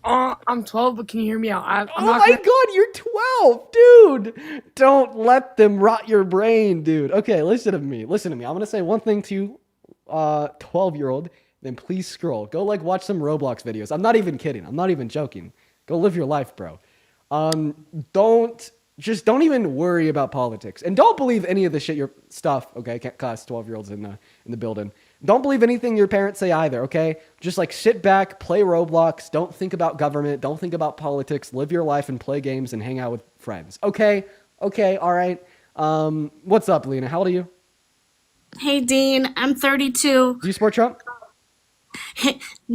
I'm 12, but can you hear me out? Oh my God, you're 12, dude. Don't let them rot your brain, dude. Okay, listen to me. I'm gonna say one thing to you, 12-year-old. Then please scroll. Go watch some Roblox videos. I'm not even kidding. I'm not even joking. Go live your life, bro. Don't even worry about politics, and don't believe any of the shit your stuff. Okay, can't cuss. 12-year-olds in the building. Don't believe anything your parents say either. Okay, just sit back, play Roblox. Don't think about government. Don't think about politics. Live your life and play games and hang out with friends. Okay, all right. What's up, Lena? How old are you? Hey, Dean. I'm 32. Do you support Trump?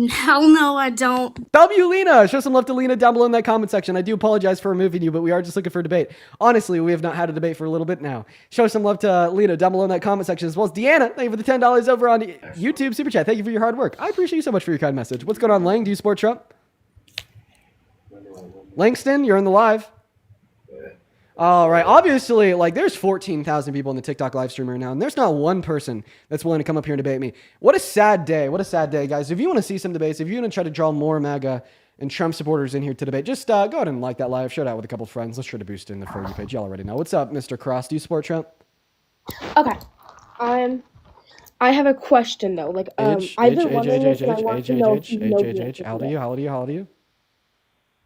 Hell no, I don't. W Lena, show some love to Lena down below in that comment section. I do apologize for removing you, but we are just looking for a debate. Honestly, we have not had a debate for a little bit now. Show some love to Lena down below in that comment section, as well as Deanna. Thank you for the $10 over on YouTube Super Chat. Thank you for your hard work. I appreciate you so much for your kind message. What's going on, Lang? Do you support Trump? Langston, you're in the live. All right. Obviously, there's 14,000 people in the TikTok live stream right now, and there's not one person that's willing to come up here and debate me. What a sad day. What a sad day, guys. If you want to see some debates, if you want to try to draw more MAGA and Trump supporters in here to debate, just go ahead and like that live. Share it out with a couple friends. Let's try to boost it in the For You page. Y'all already know. What's up, Mr. Cross? Do you support Trump? Okay. I have a question though. I've been wondering this, and I want to know if you know the answer to How old are you?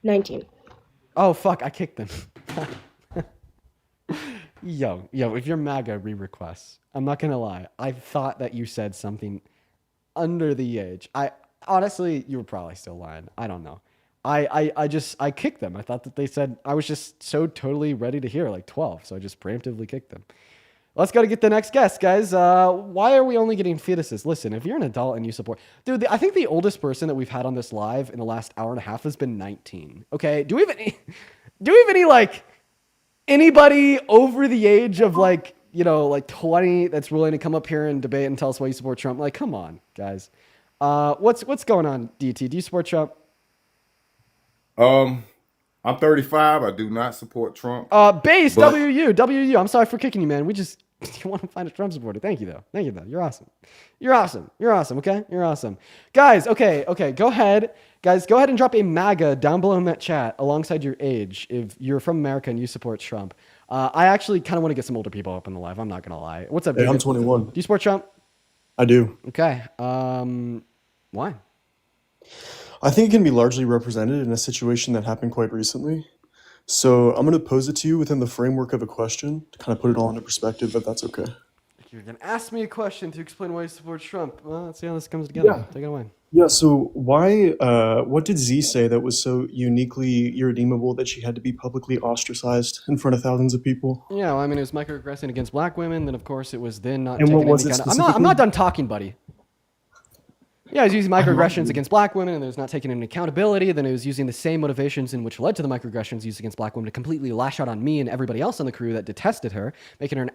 19. Oh, fuck. I kicked them. Yo, if you're MAGA, re-requests. I'm not gonna lie. I thought that you said something under the age. Honestly, you were probably still lying. I don't know. I kicked them. I thought that they said, I was just so totally ready to hear 12, so I just preemptively kicked them. Let's go to get the next guest, guys. Why are we only getting fetuses? Listen, if you're an adult and you support... Dude, I think the oldest person that we've had on this live in the last hour and a half has been 19. Okay, do we have any anybody over the age of 20 that's willing to come up here and debate and tell us why you support Trump? Come on, guys. What's going on, DT? Do you support Trump? I'm 35. I do not support Trump. Base, WU. I'm sorry for kicking you, man. We just want to find a Trump supporter. Thank you, though. You're awesome. Okay? You're awesome. Guys, okay. Go ahead and drop a MAGA down below in that chat alongside your age if you're from America and you support Trump. I actually kind of want to get some older people up in the live. I'm not going to lie. What's up, Hey, David? I'm 21. Do you support Trump? I do. Okay. Why? I think it can be largely represented in a situation that happened quite recently. So I'm going to pose it to you within the framework of a question to kind of put it all into perspective, if that's okay. You're going to ask me a question to explain why you support Trump. Well, let's see how this comes together. Yeah. Take it away. Yeah, so what did Z say that was so uniquely irredeemable that she had to be publicly ostracized in front of thousands of people? Yeah, well, it was microaggressing against black women. Then, of course, it was then not And taking what was any it kind of... I'm not specifically? done talking, buddy. Yeah, it was using microaggressions against black women, and it was not taking any accountability. Then it was using the same motivations in which led to the microaggressions used against black women to completely lash out on me and everybody else on the crew that detested her, making her an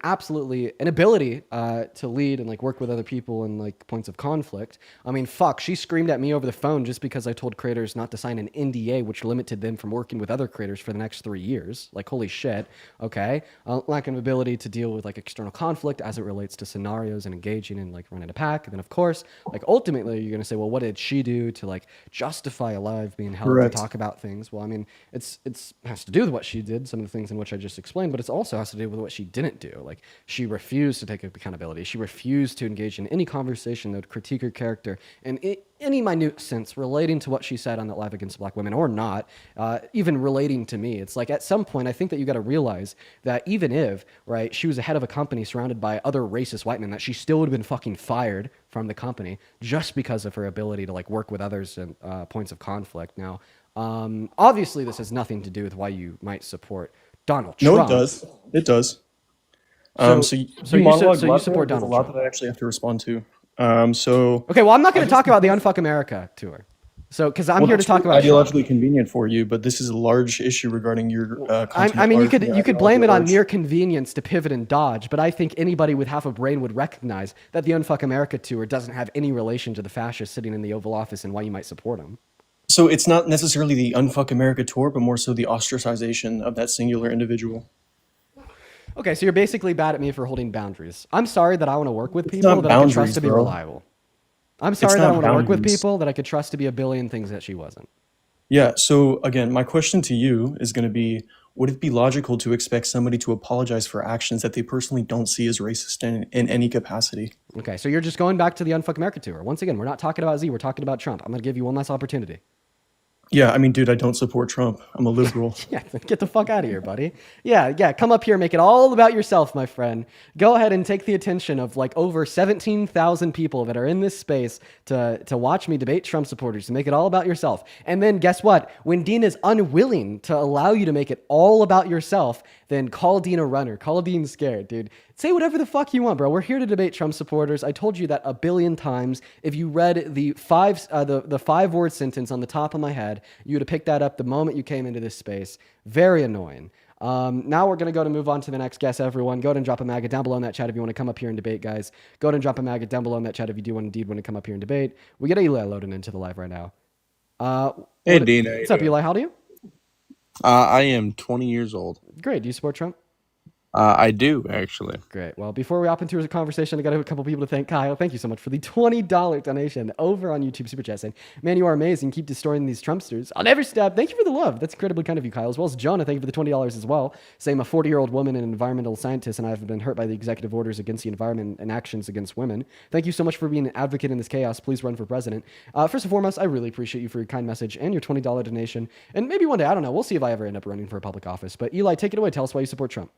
inability to lead and work with other people in points of conflict. Fuck, she screamed at me over the phone just because I told creators not to sign an NDA, which limited them from working with other creators for the next 3 years. Holy shit. Okay, lack of ability to deal with external conflict as it relates to scenarios and engaging in running a pack. And then, of course, ultimately, you're going to say, well, what did she do to justify a live being held Correct. to talk about things? Well, it's has to do with what she did, some of the things in which I just explained, but it also has to do with what she didn't do. She refused to take accountability. She refused to engage in any conversation that would critique her character in any minute sense relating to what she said on that live against black women or not, even relating to me. It's at some point, I think that you got to realize that even if, right, she was the head of a company surrounded by other racist white men, that she still would have been fucking fired from the company just because of her ability to work with others and points of conflict. Now, obviously this has nothing to do with why you might support Donald Trump. No, it does. It does. So you support There's Donald a lot Trump. that I actually have to respond to. Okay, well, I'm not going to talk about the Unfuck America tour. So, because I'm Well, here to that's talk about ideologically Trump. convenient for you, but this is a large issue regarding your content. I mean, large from your you could ideology blame it at on large. mere convenience to pivot and dodge, but I think anybody with half a brain would recognize that the Unfuck America tour doesn't have any relation to the fascists sitting in the Oval Office and why you might support them. So it's not necessarily the Unfuck America tour, but more so the ostracization of that singular individual. Okay, so you're basically bad at me for holding boundaries. I'm sorry that I want to work with It's people not that I can trust boundaries, to be bro. reliable. I'm It's sorry that I not want to work with boundaries. people that I could trust to be a billion things that she wasn't. Yeah, so again, my question to you is going to be, would it be logical to expect somebody to apologize for actions that they personally don't see as racist in any capacity? Okay, so you're just going back to the Unfuck America tour. Once again, we're not talking about Z, we're talking about Trump. I'm going to give you one last opportunity. Yeah, I mean, dude, I don't support Trump. I'm a liberal. Yeah, get the fuck out of here, buddy. Yeah, come up here and make it all about yourself, my friend. Go ahead and take the attention of like over 17,000 people that are in this space to watch me debate Trump supporters and make it all about yourself. And then guess what? When Dean is unwilling to allow you to make it all about yourself, then call Dean a runner. Call Dean scared, dude. Say whatever the fuck you want, bro. We're here to debate Trump supporters. I told you that a billion times. If you read the five-word sentence on the top of my head, you would have picked that up the moment you came into this space. Very annoying. Now we're going to move on to the next guest, everyone. Go ahead and drop a maggot down below in that chat if you want to come up here and debate, guys. Go ahead and drop a maggot down below in that chat if you do indeed want to come up here and debate. We get Eli loading into the live right now. Hey, Dean. What's up, Eli? How old are you? I am 20 years old. Great. Do you support Trump? I do, actually. Great. Well, before we hop into a conversation, I got a couple people to thank. Kyle, thank you so much for the $20 donation over on YouTube Super Chat saying, man, you are amazing. Keep destroying these Trumpsters. I'll never stop. Thank you for the love. That's incredibly kind of you, Kyle. As well as Jonah, thank you for the $20 as well. Saying, I'm a 40-year-old woman and environmental scientist, and I've been hurt by the executive orders against the environment and actions against women. Thank you so much for being an advocate in this chaos. Please run for president. First and foremost, I really appreciate you for your kind message and your $20 donation. And maybe one day, I don't know, we'll see if I ever end up running for a public office. But Eli, take it away. Tell us why you support Trump.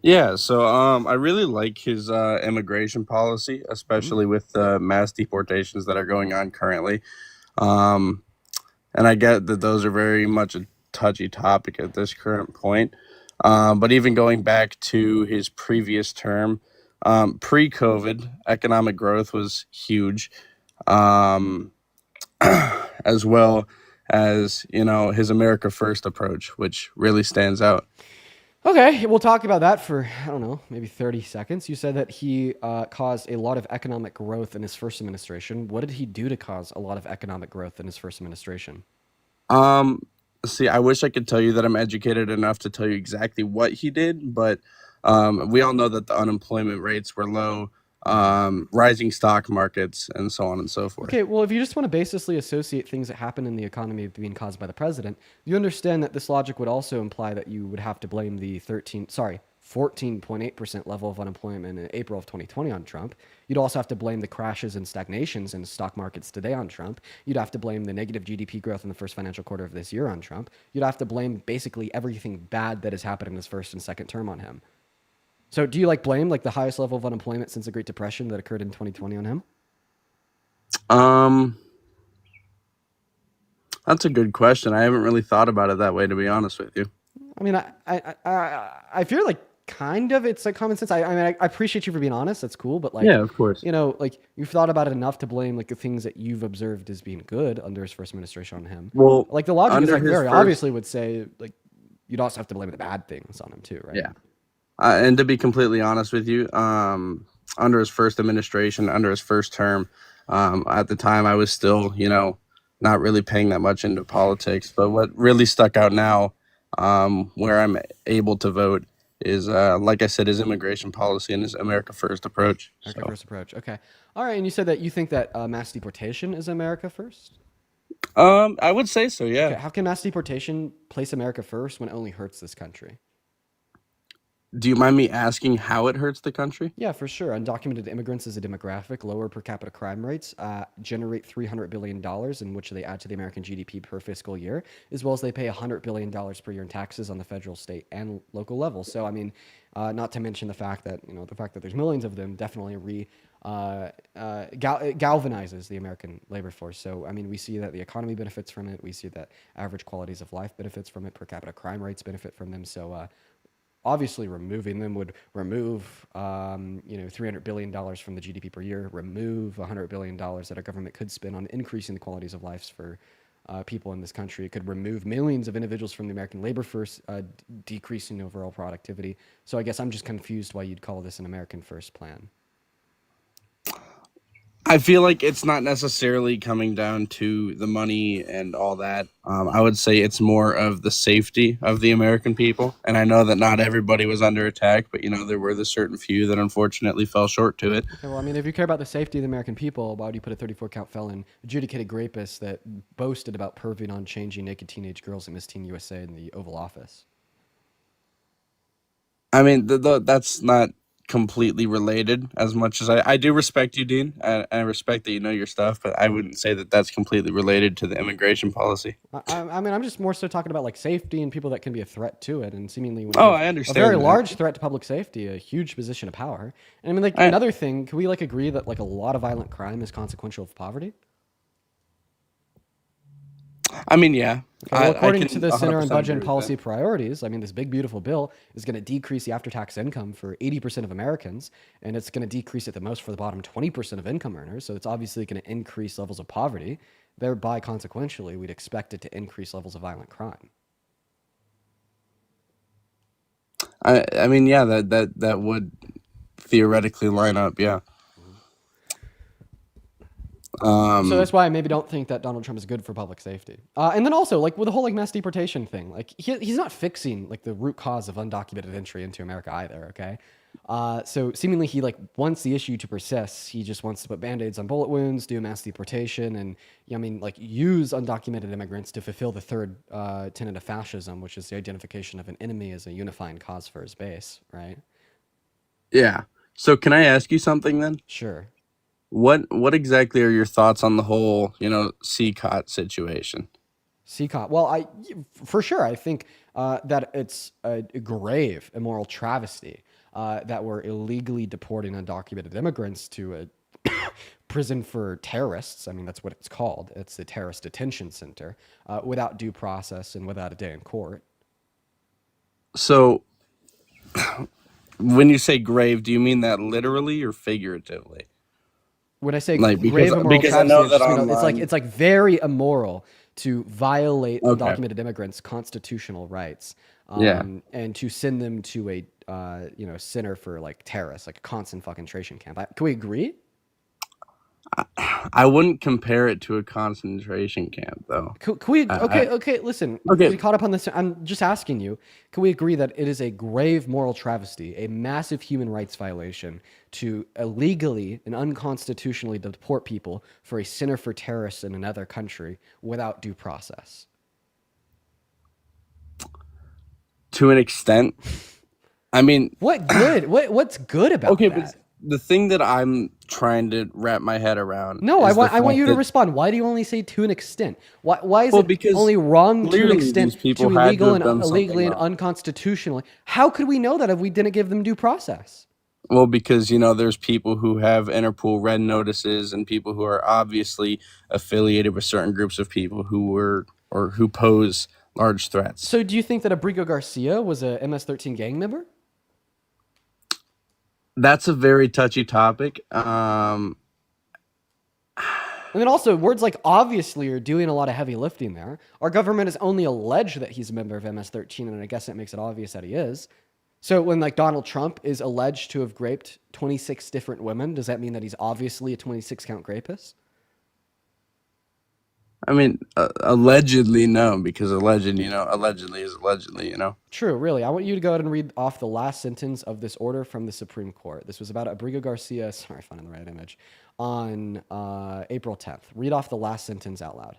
Yeah, so I really like his immigration policy, especially with the mass deportations that are going on currently. And I get that those are very much a touchy topic at this current point. But even going back to his previous term, pre-COVID, economic growth was huge, as well as, his America First approach, which really stands out. Okay, we'll talk about that for, I don't know, maybe 30 seconds. You said that he caused a lot of economic growth in his first administration. What did he do to cause a lot of economic growth in his first administration? See, I wish I could tell you that I'm educated enough to tell you exactly what he did, but we all know that the unemployment rates were low, rising stock markets, and so on and so forth. Okay, well, if you just want to basically associate things that happen in the economy being caused by the president, you understand that this logic would also imply that you would have to blame the 14.8% level of unemployment in April of 2020 on Trump. You'd also have to blame the crashes and stagnations in stock markets today on Trump. You'd have to blame the negative GDP growth in the first financial quarter of this year on Trump. You'd have to blame basically everything bad that has happened in his first and second term on him. So do you blame the highest level of unemployment since the Great Depression that occurred in 2020 on him? That's a good question. I haven't really thought about it that way, to be honest with you. I mean, I feel like kind of it's common sense. I mean, I appreciate you for being honest. That's cool. But yeah, of course. You've thought about it enough to blame the things that you've observed as being good under his first administration on him. Well, the logic is very first... obviously would say you'd also have to blame the bad things on him too, right? Yeah. And to be completely honest with you, under his first administration, under his first term, at the time I was still, not really paying that much into politics. But what really stuck out now, where I'm able to vote, is, like I said, his immigration policy and his America First approach. America First approach. Okay. All right. And you said that you think that mass deportation is America First? I would say so, yeah. Okay. How can mass deportation place America first when it only hurts this country? Do you mind me asking how it hurts the country? Yeah, for sure. Undocumented immigrants as a demographic, lower per capita crime rates, generate $300 billion in which they add to the American GDP per fiscal year, as well as they pay $100 billion per year in taxes on the federal, state, and local level. So, I mean, not to mention the fact that there's millions of them definitely galvanizes the American labor force. So, I mean, we see that the economy benefits from it. We see that average qualities of life benefits from it. Per capita crime rates benefit from them. So, obviously removing them would remove, $300 billion from the GDP per year, remove $100 billion that our government could spend on increasing the qualities of lives for people in this country. It could remove millions of individuals from the American labor force, decreasing overall productivity. So I guess I'm just confused why you'd call this an American First plan. I feel like it's not necessarily coming down to the money and all that. I would say it's more of the safety of the American people. And I know that not everybody was under attack, but there were the certain few that unfortunately fell short to it. Okay, well, I mean, if you care about the safety of the American people, why would you put a 34-count felon, adjudicated rapist that boasted about perving on changing naked teenage girls at Miss Teen USA in the Oval Office? I mean, that's not completely related as much as I do respect you, Dean. I respect that you know your stuff, but I wouldn't say that that's completely related to the immigration policy. I mean, I'm just more so talking about like safety and people that can be a threat to it, and seemingly when I understand a very that. large threat to public safety, a huge position of power. And I mean, like another thing, can we like agree that like a lot of violent crime is consequential of poverty? I mean, yeah. Okay, well, according to the Center on Budget and Policy Priorities, I mean, this big, beautiful bill is going to decrease the after-tax income for 80% of Americans, and it's going to decrease it the most for the bottom 20% of income earners. So it's obviously going to increase levels of poverty. Thereby, consequentially, we'd expect it to increase levels of violent crime. I mean, yeah, that would theoretically line up, yeah. So that's why I maybe don't think that Donald Trump is good for public safety. And then also, like with the whole like mass deportation thing, like he's not fixing like the root cause of undocumented entry into America either. Okay, so seemingly he like wants the issue to persist. He just wants to put band-aids on bullet wounds, do mass deportation, and use undocumented immigrants to fulfill the third tenet of fascism, which is the identification of an enemy as a unifying cause for his base. Right? Yeah. So can I ask you something then? Sure. What exactly are your thoughts on the whole, CCOT situation? CCOT. Well, for sure, I think that it's a grave immoral travesty that we're illegally deporting undocumented immigrants to a prison for terrorists. I mean, that's what it's called. It's the terrorist detention center without due process and without a day in court. So when you say grave, do you mean that literally or figuratively? When I say like, grave immoral because I know that it's like very immoral to violate Okay. undocumented immigrants' constitutional rights, Yeah. and to send them to a center for like terrorists, like a constant concentration camp. Can we agree? I wouldn't compare it to a concentration camp, though. Can we? Okay. Listen. Okay. We caught up on this. I'm just asking you. Can we agree that it is a grave moral travesty, a massive human rights violation, to illegally and unconstitutionally deport people for a center for terrorists in another country without due process? To an extent. I mean, What good? What's good about that? but the thing that I'm trying to wrap my head around. No, is I want you to that- respond. Why do you only say to an extent? Why is Well, it because only wrong to an clearly extent these people to had to illegal have and done something illegally and wrong. unconstitutionally? How could we know that if we didn't give them due process? Well, because there's people who have Interpol red notices and people who are obviously affiliated with certain groups of people who pose large threats. So do you think that Abrigo Garcia was a MS-13 gang member? That's a very touchy topic. And then also, words like obviously are doing a lot of heavy lifting there. Our government has only alleged that he's a member of MS-13, and I guess that makes it obvious that he is. So when like Donald Trump is alleged to have raped 26 different women, does that mean that he's obviously a 26-count rapist? I mean, allegedly, no, because allegedly is allegedly, True, really. I want you to go ahead and read off the last sentence of this order from the Supreme Court. This was about Abrigo Garcia, sorry, finding the right image, on April 10th. Read off the last sentence out loud.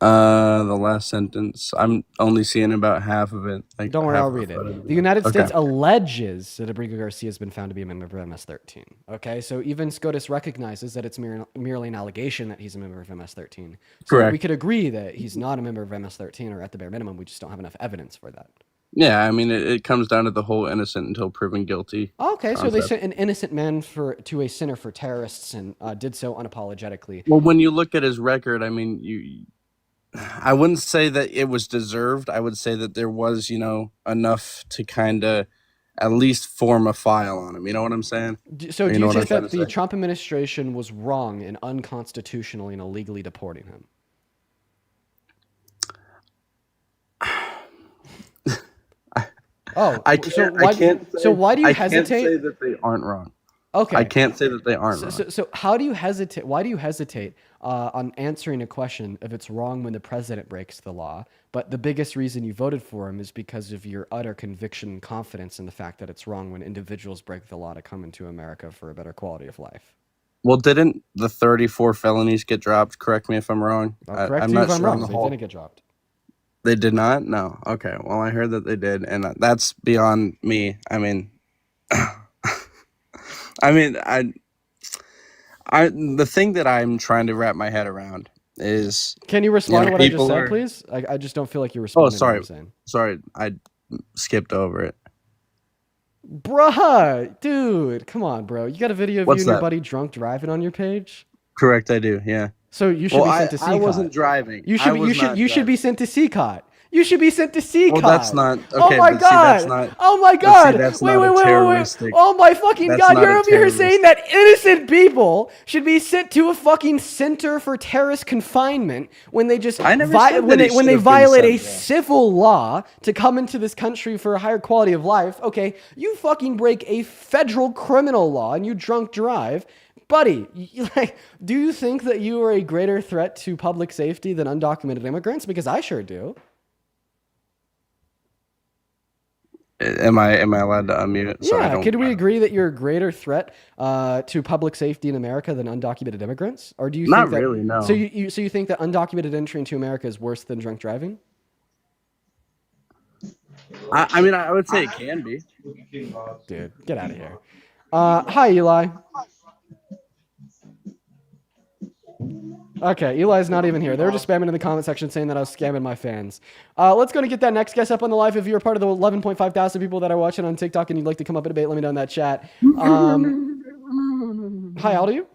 The last sentence, I'm only seeing about half of it. Like, Don't worry, half I'll of read it. it. The United Okay. States alleges that Abrigo Garcia has been found to be a member of MS-13. Okay, so even SCOTUS recognizes that it's merely an allegation that he's a member of MS-13. So Correct. we could agree that he's not a member of MS-13, or at the bare minimum, we just don't have enough evidence for that. Yeah, I mean, it comes down to the whole innocent until proven guilty. Okay, so they concept. sent an innocent man to a center for terrorists and did so unapologetically. Well, when you look at his record, I mean, I wouldn't say that it was deserved. I would say that there was, enough to kind of at least form a file on him. You know what I'm saying? So do know you what I'm think trying that to the say? Trump administration was wrong in unconstitutionally and illegally deporting him? Oh, I so can't. why? I can't say. So why do you I can't hesitate? say that they aren't wrong. Okay. I can't say that they aren't wrong. So how do you hesitate? Why do you hesitate on answering a question if it's wrong when the president breaks the law? But the biggest reason you voted for him is because of your utter conviction and confidence in the fact that it's wrong when individuals break the law to come into America for a better quality of life. Well, didn't the 34 felonies get dropped? Correct me if I'm wrong. Correct I'm you not if I'm sure on wrong. the They whole. didn't get dropped. They did not? No. Okay. Well, I heard that they did, and that's beyond me. I mean, the thing that I'm trying to wrap my head around is. Can you respond to what I just people said, are. please? I just don't feel like you're Oh, responding to what sorry. I'm saying. Sorry, I skipped over it. Bruh, dude, come on, bro. You got a video of What's you and your that? buddy drunk driving on your page? Correct, I do. Yeah. So you should be sent to CCOT. I wasn't driving. You I should be, was you should not you should be sent to CCOT. You should be sent to CCOT. Well, that's not okay. Oh my but god! See, that's not, Oh my but see, god! that's Wait, not wait, a wait, wait, wait! terroristic. Oh my fucking That's god! not You're a over here saying terrorist. that innocent people should be sent to a fucking center for terrorist confinement when they just I never said that he when they should have been violate a sent there. civil law to come into this country for a higher quality of life. Okay, you fucking break a federal criminal law and you drunk drive. Buddy, do you think that you are a greater threat to public safety than undocumented immigrants? Because I sure do. Am I allowed to unmute? So I Yeah, don't. could we agree that you're a greater threat to public safety in America than undocumented immigrants? Or do you Not think that, really, no. So you think that undocumented entry into America is worse than drunk driving? I mean, I would say it can be. Dude, get out of here. Hi, Eli. Okay, Eli's not even here. They were just spamming in the comment section saying that I was scamming my fans. Let's go and get that next guest up on the live. If you're part of the 11.5 thousand people that are watching on TikTok and you'd like to come up and debate, let me know in that chat. Hi, how old are you?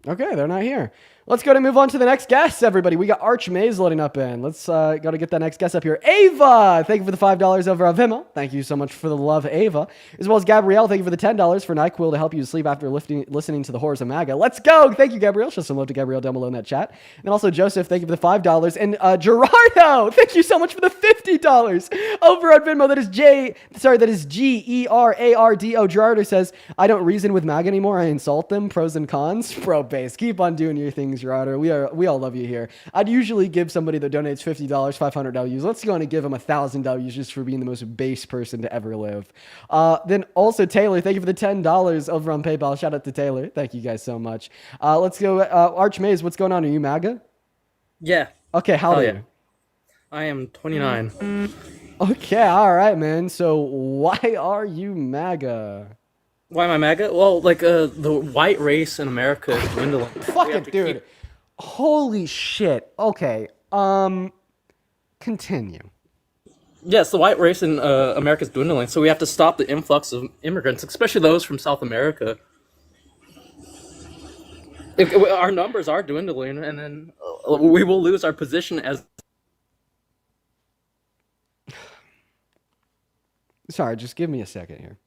Okay, they're not here. Let's go to move on to the next guest, everybody. We got Arch Maze loading up in. Let's go to get that next guest up here. Ava, thank you for the $5 over on Venmo. Thank you so much for the love, Ava. As well as Gabrielle, thank you for the $10 for NyQuil to help you sleep after listening to the horrors of MAGA. Let's go. Thank you, Gabrielle. Show some love to Gabrielle down below in that chat. And also Joseph, thank you for the $5. And Gerardo, thank you so much for the $50 over on Venmo. That is Gerardo. Gerardo says, I don't reason with MAGA anymore. I insult them. Pros and cons. Bro, base. Keep on doing your things, Gerardo. We all love you here. I'd usually give somebody that donates $50, 500 Ws. Let's go on and give them 1,000 Ws just for being the most base person to ever live. Then also Taylor, thank you for the $10 over on PayPal. Shout out to Taylor. Thank you guys so much. Let's go. Arch Maze, what's going on? Are you MAGA? Yeah. Okay, how old are you? I am 29. Okay, all right, man. So why are you MAGA? Why am I MAGA? Well, like the white race in America is dwindling. Fuck it, dude. Holy shit. Okay. Continue. Yes, the white race in America is dwindling, so we have to stop the influx of immigrants, especially those from South America. Our numbers are dwindling, and then we will lose our position as. Sorry, just give me a second here.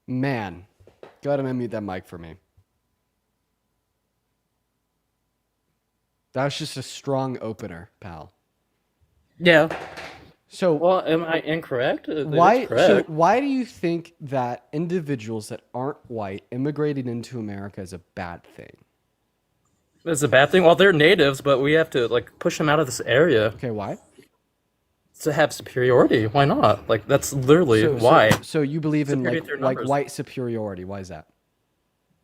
Man, go ahead and unmute that mic for me. That was just a strong opener, pal. Yeah. So, well, am I incorrect? Why? Correct. So, why do you think that individuals that aren't white immigrating into America is a bad thing? It's a bad thing. Well, they're natives, but we have to like push them out of this area. Okay, why? To have superiority. Why not? Like that's literally why. So you believe in Superiority like numbers. white superiority? Why is that?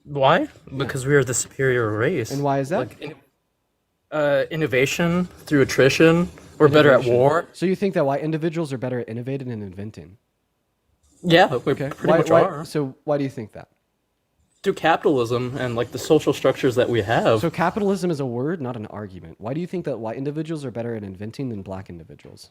Why? Because we are the superior race. And why is that? Like, innovation through attrition. We're better at war. So you think that white individuals are better at innovating and inventing? Yeah, we pretty much are. So why do you think that? Through capitalism and like the social structures that we have. So capitalism is a word, not an argument. Why do you think that white individuals are better at inventing than black individuals?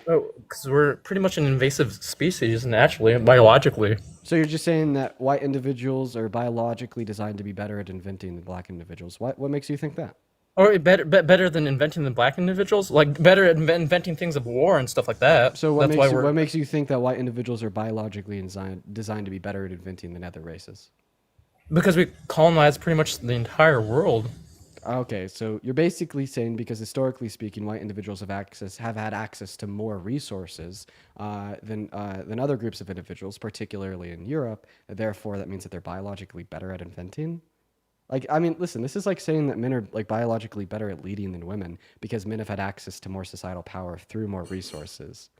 Because we're pretty much an invasive species naturally, biologically. So you're just saying that white individuals are biologically designed to be better at inventing than black individuals. What makes you think that? Or better than inventing than black individuals, like better at inventing things of war and stuff like that. So That's why we're what makes you think that white individuals are biologically designed to be better at inventing than other races? because we colonized pretty much the entire world. Okay, so you're basically saying because historically speaking, white individuals have had access to more resources than other groups of individuals, particularly in Europe. Therefore, that means that they're biologically better at inventing. Like, I mean, listen, this is like saying that men are like biologically better at leading than women because men have had access to more societal power through more resources,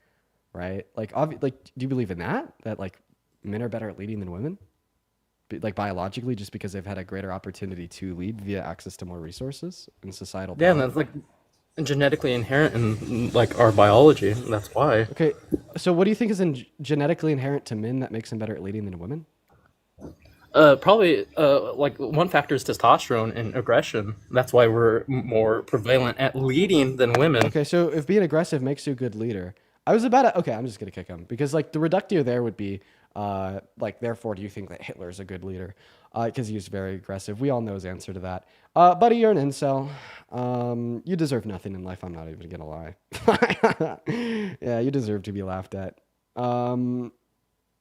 right? Like, do you believe in that? That like men are better at leading than women? Like biologically, just because they've had a greater opportunity to lead via access to more resources and societal power. Yeah, and that's like genetically inherent in like our biology. That's why. Okay, so what do you think is genetically inherent to men that makes them better at leading than women? Probably like one factor is testosterone and aggression. That's why we're more prevalent at leading than women. Okay, so if being aggressive makes you a good leader, I'm just gonna kick him because like the reductio there would be like therefore do you think that Hitler's a good leader? Because he was very aggressive. We all know his answer to that. Buddy, you're an incel. You deserve nothing in life. I'm not even gonna lie. Yeah, you deserve to be laughed at.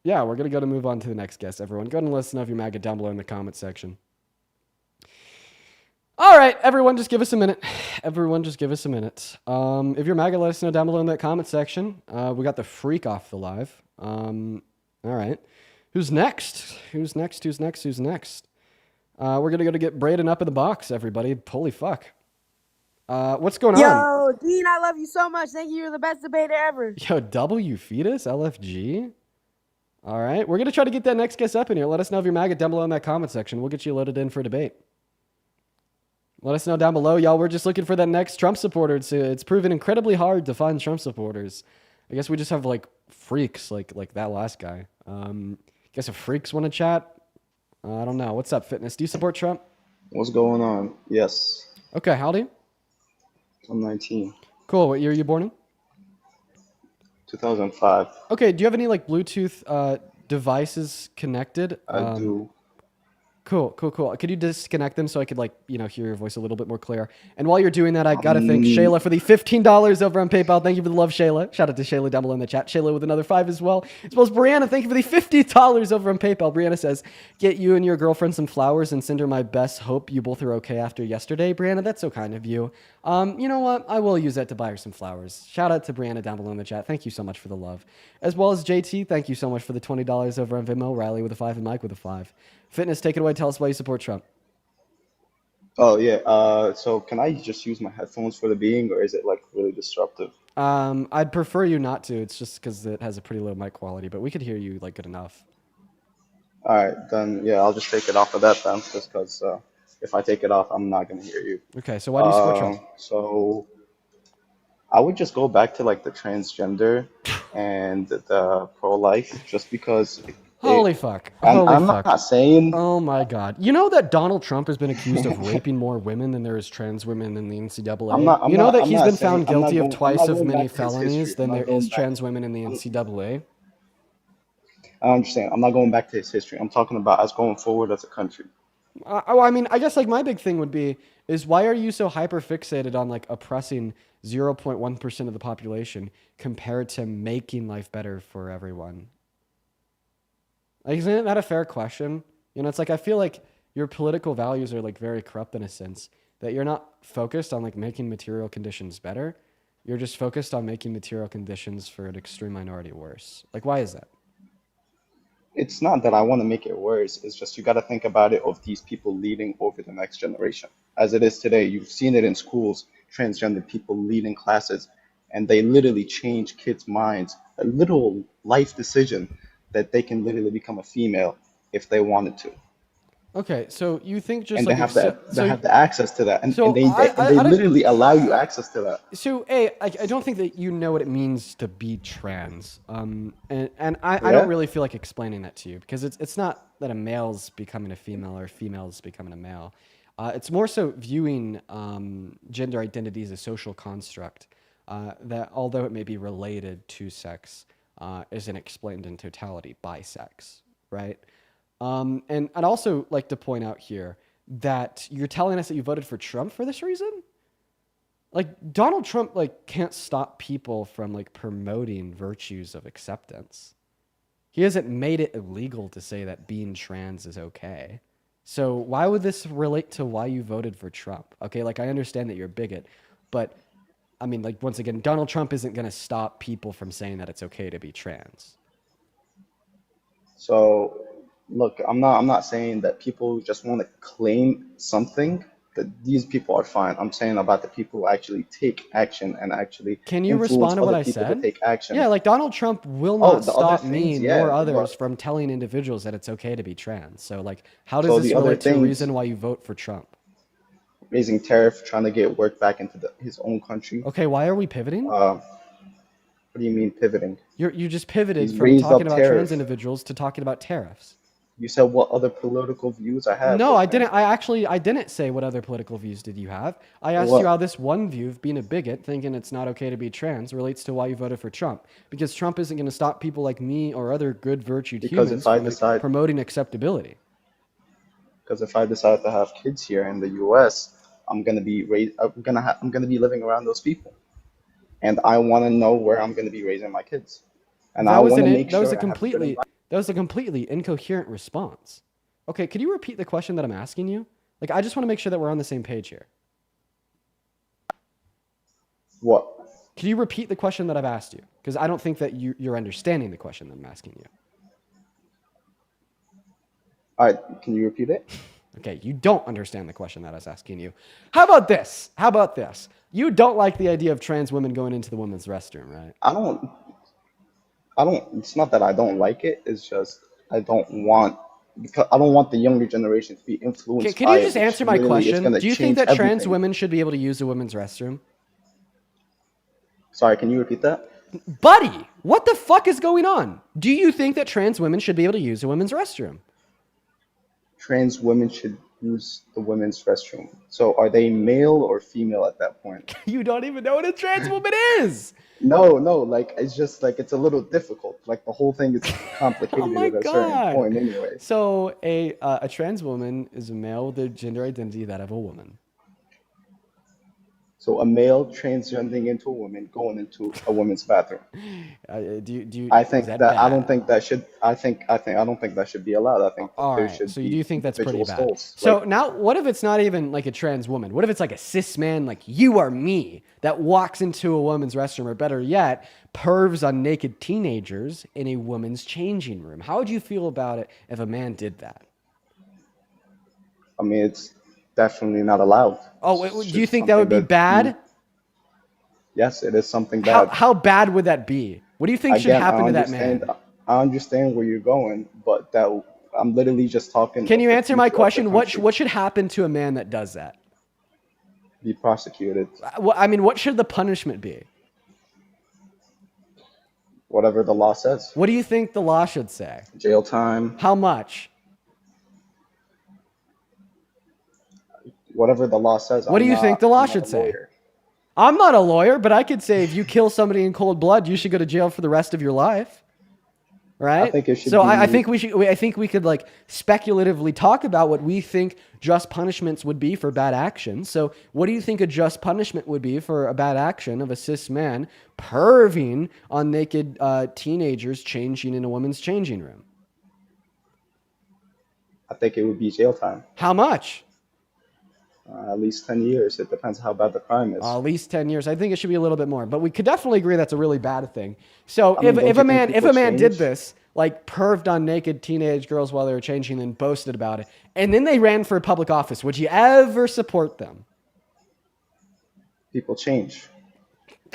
Yeah, we're going to move on to the next guest, everyone. Go ahead and let us know if you're MAGA down below in the comment section. All right, everyone, just give us a minute. Everyone, just give us a minute. If you're MAGA, let us know down below in that comment section. We got the freak off the live. All right. Who's next? Who's next? We're going to go to get Braden up in the box, everybody. Holy fuck. What's going on? Yo, Dean, I love you so much. Thank you. You're the best debater ever. Yo, W Fetus, LFG. All right, we're going to try to get that next guest up in here. Let us know if you're MAGA down below in that comment section. We'll get you loaded in for a debate. Let us know down below, y'all. We're just looking for that next Trump supporter. It's proven incredibly hard to find Trump supporters. I guess we just have like freaks like that last guy. Guess if freaks want to chat, I don't know. What's up, Fitness? Do you support Trump? What's going on? Yes. Okay, how old are you? I'm 19. Cool. What year are you born in? 2005. Okay, do you have any like Bluetooth devices connected? I do. Cool. Could you disconnect them so I could hear your voice a little bit more clear? And while you're doing that, I gotta thank Shayla for the $15 over on PayPal. Thank you for the love, Shayla. Shout out to Shayla down below in the chat. Shayla with another 5 as well. As well as Brianna, thank you for the $50 over on PayPal. Brianna says, get you and your girlfriend some flowers and send her my best. Hope you both are okay after yesterday. Brianna, that's so kind of you. You know what? I will use that to buy her some flowers. Shout out to Brianna down below in the chat. Thank you so much for the love. As well as JT, thank you so much for the $20 over on Venmo. Riley with a 5 and Mike with a 5. Fitness, take it away. Tell us why you support Trump. Oh yeah. So can I just use my headphones for the being, or is it like really disruptive? I'd prefer you not to. It's just because it has a pretty low mic quality, but we could hear you like good enough. All right, then yeah, I'll just take it off of that then, just because if I take it off, I'm not gonna hear you. Okay, so why do you support Trump? So I would just go back to like the transgender and the pro-life, just because. Holy fuck. I'm not saying. Oh my God. You know that Donald Trump has been accused of raping more women than there is trans women in the NCAA? You know that he's been found guilty of twice of many felonies than there is trans women in the NCAA? I understand. I'm not going back to his history. I'm talking about us going forward as a country. I mean, I guess like my big thing would be is why are you so hyper fixated on like oppressing 0.1% of the population compared to making life better for everyone? Like, isn't that a fair question? You know, it's like I feel like your political values are like very corrupt in a sense that you're not focused on like making material conditions better. You're just focused on making material conditions for an extreme minority worse. Like, why is that? It's not that I want to make it worse. It's just you got to think about it of these people leading over the next generation. As it is today, you've seen it in schools, transgender people leading classes, and they literally change kids' minds. A little life decision that they can literally become a female if they wanted to. Okay, so you think just and like they have the access to that, and, so and they literally allow you access to that. So, I don't think that you know what it means to be trans, and I don't really feel like explaining that to you because it's not that a male's becoming a female or a female's becoming a male. It's more so viewing gender identity as a social construct. that although it may be related to sex, isn't explained in totality by sex, right? And I'd also like to point out here that you're telling us that you voted for Trump for this reason? Like, Donald Trump, like, can't stop people from, like, promoting virtues of acceptance. He hasn't made it illegal to say that being trans is okay. So why would this relate to why you voted for Trump? Okay, like, I understand that you're a bigot, but, I mean, like, once again, Donald Trump isn't going to stop people from saying that it's okay to be trans. So, look, I'm not saying that people just want to claim something, that these people are fine. I'm saying about the people who actually take action and actually Can you influence respond to what other I people to said? take action. Yeah, like Donald Trump will Oh, not the other stop me things, yeah, nor others but from telling individuals that it's okay to be trans. So, like, how does so this the other relate to a things, reason why you vote for Trump? raising tariff, trying to get work back into his own country. Okay, why are we pivoting? What do you mean pivoting? You just pivoted He's from raised talking up about trans tariff. individuals to talking about tariffs. You said what other political views I have. No, with I him. didn't. I didn't say what other political views did you have. I asked What? you how this one view of being a bigot, thinking it's not okay to be trans, relates to why you voted for Trump. Because Trump isn't going to stop people like me or other good virtued Because humans if I from decide, promoting acceptability. because if I decide to have kids here in the U.S., I'm gonna be raised. I'm gonna be living around those people, and I want to know where I'm gonna be raising my kids, and I want to make That was sure a I have a good environment. completely incoherent response. Okay, could you repeat the question that I'm asking you? Like, I just want to make sure that we're on the same page here. What? Can you repeat the question that I've asked you? Because I don't think that you're understanding the question that I'm asking you. All right, can you repeat it? Okay, you don't understand the question that I was asking you. How about this? How about this? You don't like the idea of trans women going into the women's restroom, right? I don't. It's not that I don't like it. It's just I don't want because I don't want the younger generation to be influenced Can by you it, just which answer my literally is question? gonna Do you think change that trans everything. women should be able to use a women's restroom? Sorry, can you repeat that? Buddy, what the fuck is going on? Do you think that trans women should be able to use a women's restroom? Trans women should use the women's restroom. So are they male or female at that point? You don't even know what a trans woman is. No, like it's just like it's a little difficult. Like the whole thing is complicated Oh my at a certain god. point anyway. So a trans woman is a male with a gender identity that of a woman. So a male transgending into a woman going into a woman's bathroom. Do you I is think that that I bad? don't think that should. I don't think that should be allowed. I think that All there right, should so you be do think that's pretty individual bad. souls. So Like now, what if it's not even like a trans woman? What if it's like a cis man, like you or me, that walks into a woman's restroom, or better yet, pervs on naked teenagers in a woman's changing room? How would you feel about it if a man did that? I mean, it's definitely not allowed. Oh, It's do you just think that would something be bad? yes, it is something How bad. how bad would that be? What do you think should Again, happen to that man? I understand where you're going, but that I'm literally just talking Can of you the answer my future of the question? country. What should happen to a man that does that? Be prosecuted, I mean, what should the punishment be? whatever the law says. What do you think the law should say? Jail time, How much? whatever the law says. What do you think the law I'm not should a say? lawyer. I'm not a lawyer, but I could say if you kill somebody in cold blood, you should go to jail for the rest of your life. Right? I think it should So be. I think I think we could like speculatively talk about what we think just punishments would be for bad actions. So what do you think a just punishment would be for a bad action of a cis man perving on naked teenagers changing in a woman's changing room? I think it would be jail time. How much? At least 10 years. It depends how bad the crime is. At least 10 years. I think it should be a little bit more, but we could definitely agree that's a really bad thing. So I mean, don't if you a think man people did change? this, like perved on naked teenage girls while they were changing and boasted about it, and then they ran for public office, would you ever support them? People change.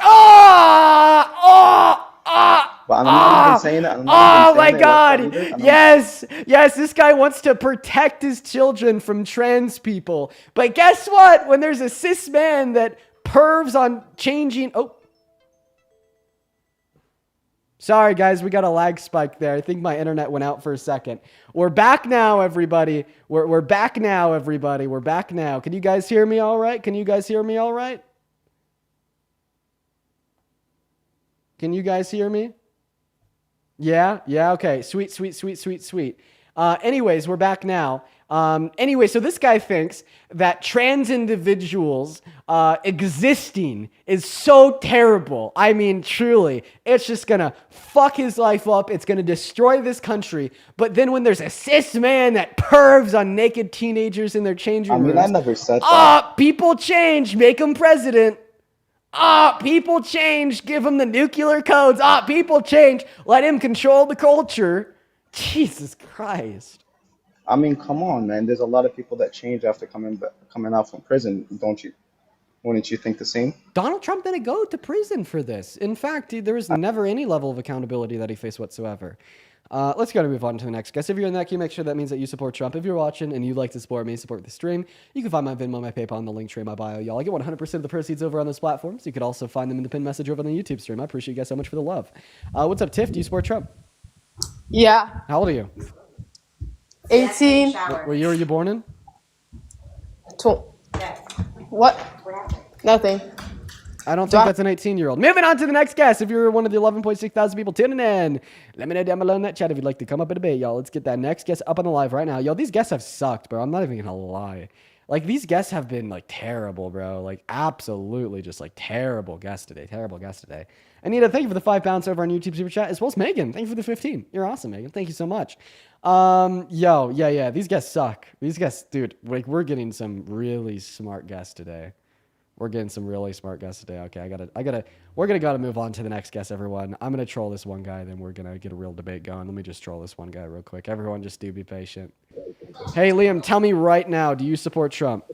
Ah! But I'm not even saying that. I'm not Oh even my saying that God! either. And I'm- Yes, this guy wants to protect his children from trans people. But guess what? When there's a cis man that pervs on changing... Oh. Sorry, guys, we got a lag spike there. I think my internet went out for a second. We're back now, everybody. We're back now, everybody. We're back now. Can you guys hear me all right? Can you guys hear me all right? Can you guys hear me? Yeah? Yeah, okay. Sweet. Anyways, we're back now. Anyway, so this guy thinks that trans individuals existing is so terrible. I mean, truly, it's just gonna fuck his life up. It's gonna destroy this country. But then when there's a cis man that pervs on naked teenagers in their changing I mean, rooms, I never said that. people change, make him president. People change, give him the nuclear codes. People change, let him control the culture. Jesus Christ. I mean, come on, man. There's a lot of people that change after coming out from prison, don't you? Wouldn't you think the same? Donald Trump didn't go to prison for this. In fact, there was never any level of accountability that he faced whatsoever. Let's go to move on to the next guest. If you're in that queue, make sure that means that you support Trump. If you're watching and you'd like to support me, support the stream, you can find my Venmo, my PayPal, and the link tree in my bio. Y'all, I get 100% of the proceeds over on those platforms. You could also find them in the pinned message over on the YouTube stream. I appreciate you guys so much for the love. What's up, Tiff? Do you support Trump? Yeah. How old are you? 18. What year were you born in? What? Nothing. I don't think that's an 18-year-old. Moving on to the next guest. If you're one of the 11.6 thousand people tuning in, let me know down below in that chat if you'd like to come up and debate, y'all. Let's get that next guest up on the live right now. Yo, these guests have sucked, bro. I'm not even going to lie. Like, these guests have been, like, terrible, bro. Like, absolutely just, like, terrible guests today. Anita, thank you for the £5 over on YouTube Super Chat, as well as Megan. Thank you for the 15. You're awesome, Megan. Thank you so much. Yeah. These guests suck. These guests, dude, like, we're getting some really smart guests today. Okay, we're gonna move on to the next guest, everyone. I'm gonna troll this one guy, then we're gonna get a real debate going. Let me just troll this one guy real quick. Everyone just do be patient. Hey, Liam, tell me right now, do you support Trump?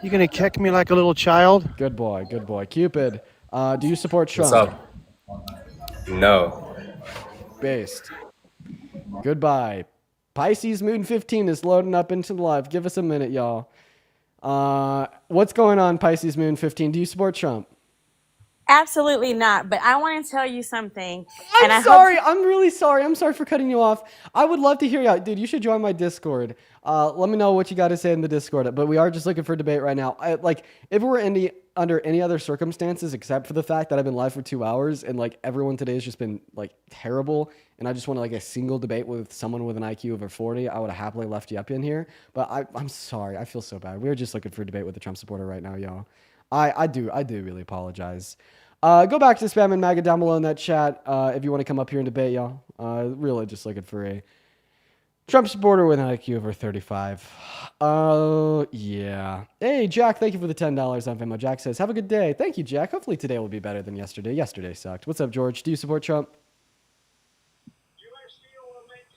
You gonna kick me like a little child? Good boy. Cupid, do you support Trump? What's up? No. Based. Goodbye. Pisces Moon 15 is loading up into the live. Give us a minute, y'all. What's going on, Pisces Moon 15? Do you support Trump? Absolutely not. But I want to tell you something. I'm sorry. I'm really sorry. I'm sorry for cutting you off. I would love to hear you out. Dude, you should join my Discord. Let me know what you got to say in the Discord. But we are just looking for debate right now. If it were under any other circumstances, except for the fact that I've been live for 2 hours and like everyone today has just been like terrible, and I just want like a single debate with someone with an IQ over 40, I would have happily left you up in here. But I'm sorry. I feel so bad. We're just looking for a debate with a Trump supporter right now, y'all. I do really apologize. Go back to spam and MAGA down below in that chat if you want to come up here and debate, y'all. Really just looking for a Trump supporter with an IQ over 35. Yeah. Hey, Jack, thank you for the $10 on Venmo. Jack says, have a good day. Thank you, Jack. Hopefully today will be better than yesterday. Yesterday sucked. What's up, George? Do you support Trump?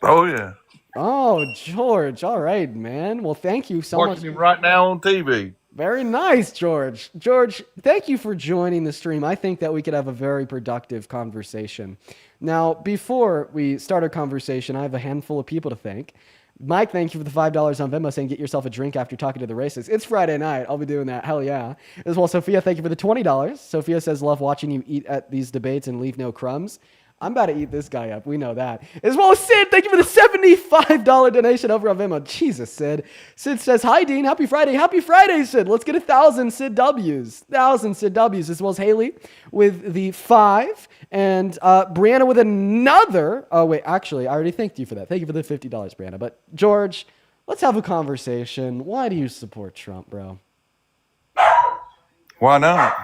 Oh, yeah. Oh, George. All right, man. Well, thank you so much. Watching him right now on TV. Very nice, George. George, thank you for joining the stream. I think that we could have a very productive conversation. Now, before we start our conversation, I have a handful of people to thank. Mike, thank you for the $5 on Venmo saying get yourself a drink after talking to the racists. It's Friday night. I'll be doing that. Hell yeah. As well, Sophia, thank you for the $20. Sophia says, love watching you eat at these debates and leave no crumbs. I'm about to eat this guy up. We know that. As well as Sid, thank you for the $75 donation over on Venmo. Jesus, Sid. Sid says, hi, Dean. Happy Friday. Happy Friday, Sid. Let's get 1,000 Sid W's. 1,000 Sid W's. As well as Haley with the 5. And Brianna with another. Oh, wait. Actually, I already thanked you for that. Thank you for the $50, Brianna. But, George, let's have a conversation. Why do you support Trump, bro? Why not?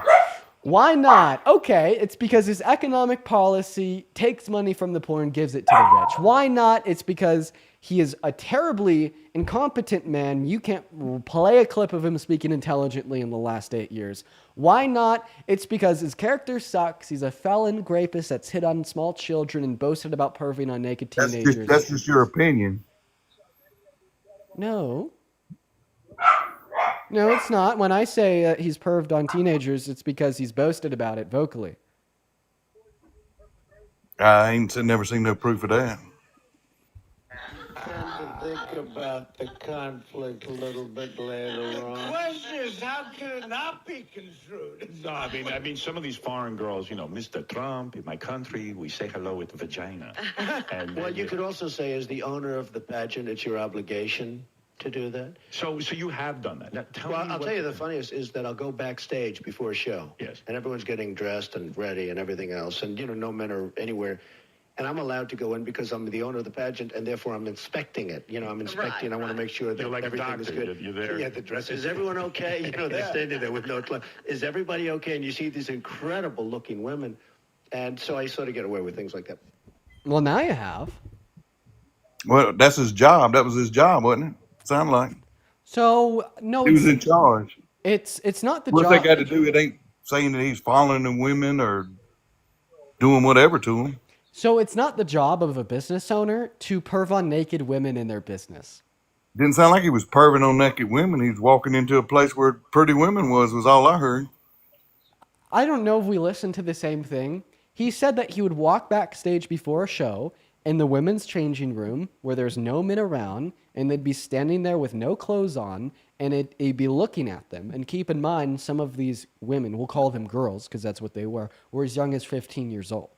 Why not? Okay, it's because his economic policy takes money from the poor and gives it to the rich. Why not? It's because he is a terribly incompetent man. You can't play a clip of him speaking intelligently in the last 8 years. Why not? It's because his character sucks. He's a felon rapist that's hit on small children and boasted about perving on naked teenagers. That's just your opinion. No. No, it's not. When I say he's perved on teenagers, it's because he's boasted about it vocally. I ain't never seen no proof of that. Think about the conflict a little bit later on. The question is, how can it not be construed? No, I mean, some of these foreign girls, Mr. Trump, in my country, we say hello with vagina. And well, you could also say, as the owner of the pageant, it's your obligation to do that. So you have done that. Now, tell Well, me I'll what tell you the- the funniest is that I'll go backstage before a show. Yes. And everyone's getting dressed and ready and everything else. And, no men are anywhere. And I'm allowed to go in because I'm the owner of the pageant, and therefore I'm inspecting it. I'm inspecting. I want to make sure that You're like a everything is doctor. good. You're there. Yeah, the dress. Is everyone okay? They're standing there with no clothes. Is everybody okay? And you see these incredible-looking women. And so I sort of get away with things like that. Well, now you have. Well, that's his job. That was his job, wasn't it? Sound like So no, he was in charge. It's not the What job. they got to do? It ain't saying that he's following the women or doing whatever to them. So it's not the job of a business owner to perv on naked women in their business. Didn't sound like he was perving on naked women. He was walking into a place where pretty women was all I heard. I don't know if we listened to the same thing. He said that he would walk backstage before a show in the women's changing room where there's no men around, and they'd be standing there with no clothes on, and he'd be looking at them. And keep in mind, some of these women, we'll call them girls because that's what they were as young as 15 years old.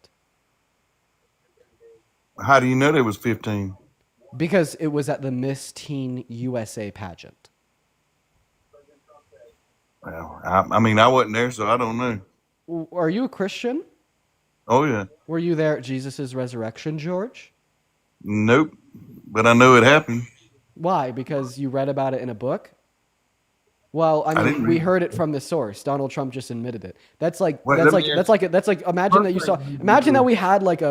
How do you know they was 15? Because it was at the Miss Teen USA pageant. Well, I mean, I wasn't there, so I don't know. Are you a Christian? Oh, yeah. Were you there at Jesus' resurrection, George? Nope. But I know it happened. Why? Because you read about it in a book? Well, I mean, we heard it from the source. Donald Trump just admitted it. That's like imagine that we had like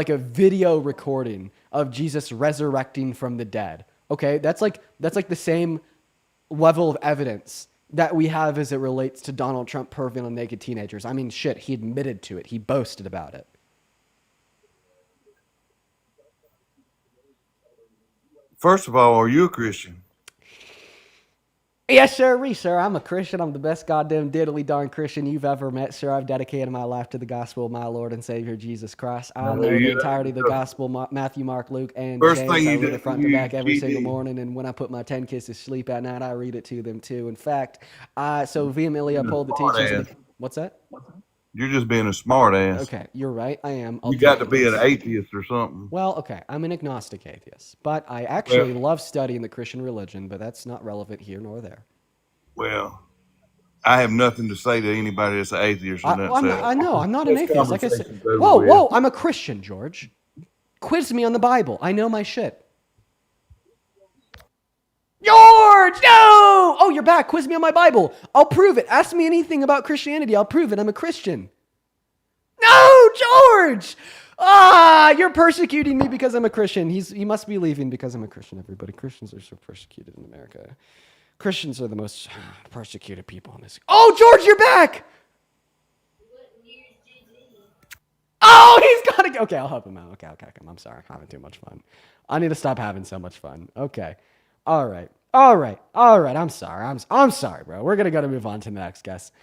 a video recording of Jesus resurrecting from the dead. Okay? That's like the same level of evidence that we have as it relates to Donald Trump perving on naked teenagers. I mean, shit, he admitted to it. He boasted about it. First of all, are you a Christian? Yes, sir. I'm a Christian. I'm the best goddamn diddly darn Christian you've ever met, sir. I've dedicated my life to the gospel of my Lord and Savior, Jesus Christ. I know the entirety of the gospel, Matthew, Mark, Luke, and James. I read it front to back every single morning, and when I put my 10 kids to sleep at night, I read it to them, too. In fact, I so vehemently uphold the teachings of the... What's that? You're just being a smart ass. Okay, you're right. I am. You got to be an atheist or something. Well, okay. I'm an agnostic atheist, but I actually love studying the Christian religion, but that's not relevant here nor there. Well, I have nothing to say to anybody that's an atheist. I know. I'm not an atheist. Like I said, whoa. I'm a Christian, George. Quiz me on the Bible. I know my shit. George, no! Oh, you're back. Quiz me on my Bible. I'll prove it. Ask me anything about Christianity. I'll prove it. I'm a Christian. No, George! You're persecuting me because I'm a Christian. He must be leaving because I'm a Christian, everybody. Christians are so persecuted in America. Christians are the most persecuted people in this. Oh, George, you're back! Oh, he's got to go. Okay, I'll help him out. Okay. I'm sorry. I'm having too much fun. I need to stop having so much fun. Okay. All right. I'm sorry, bro. We're going to move on to the next guest.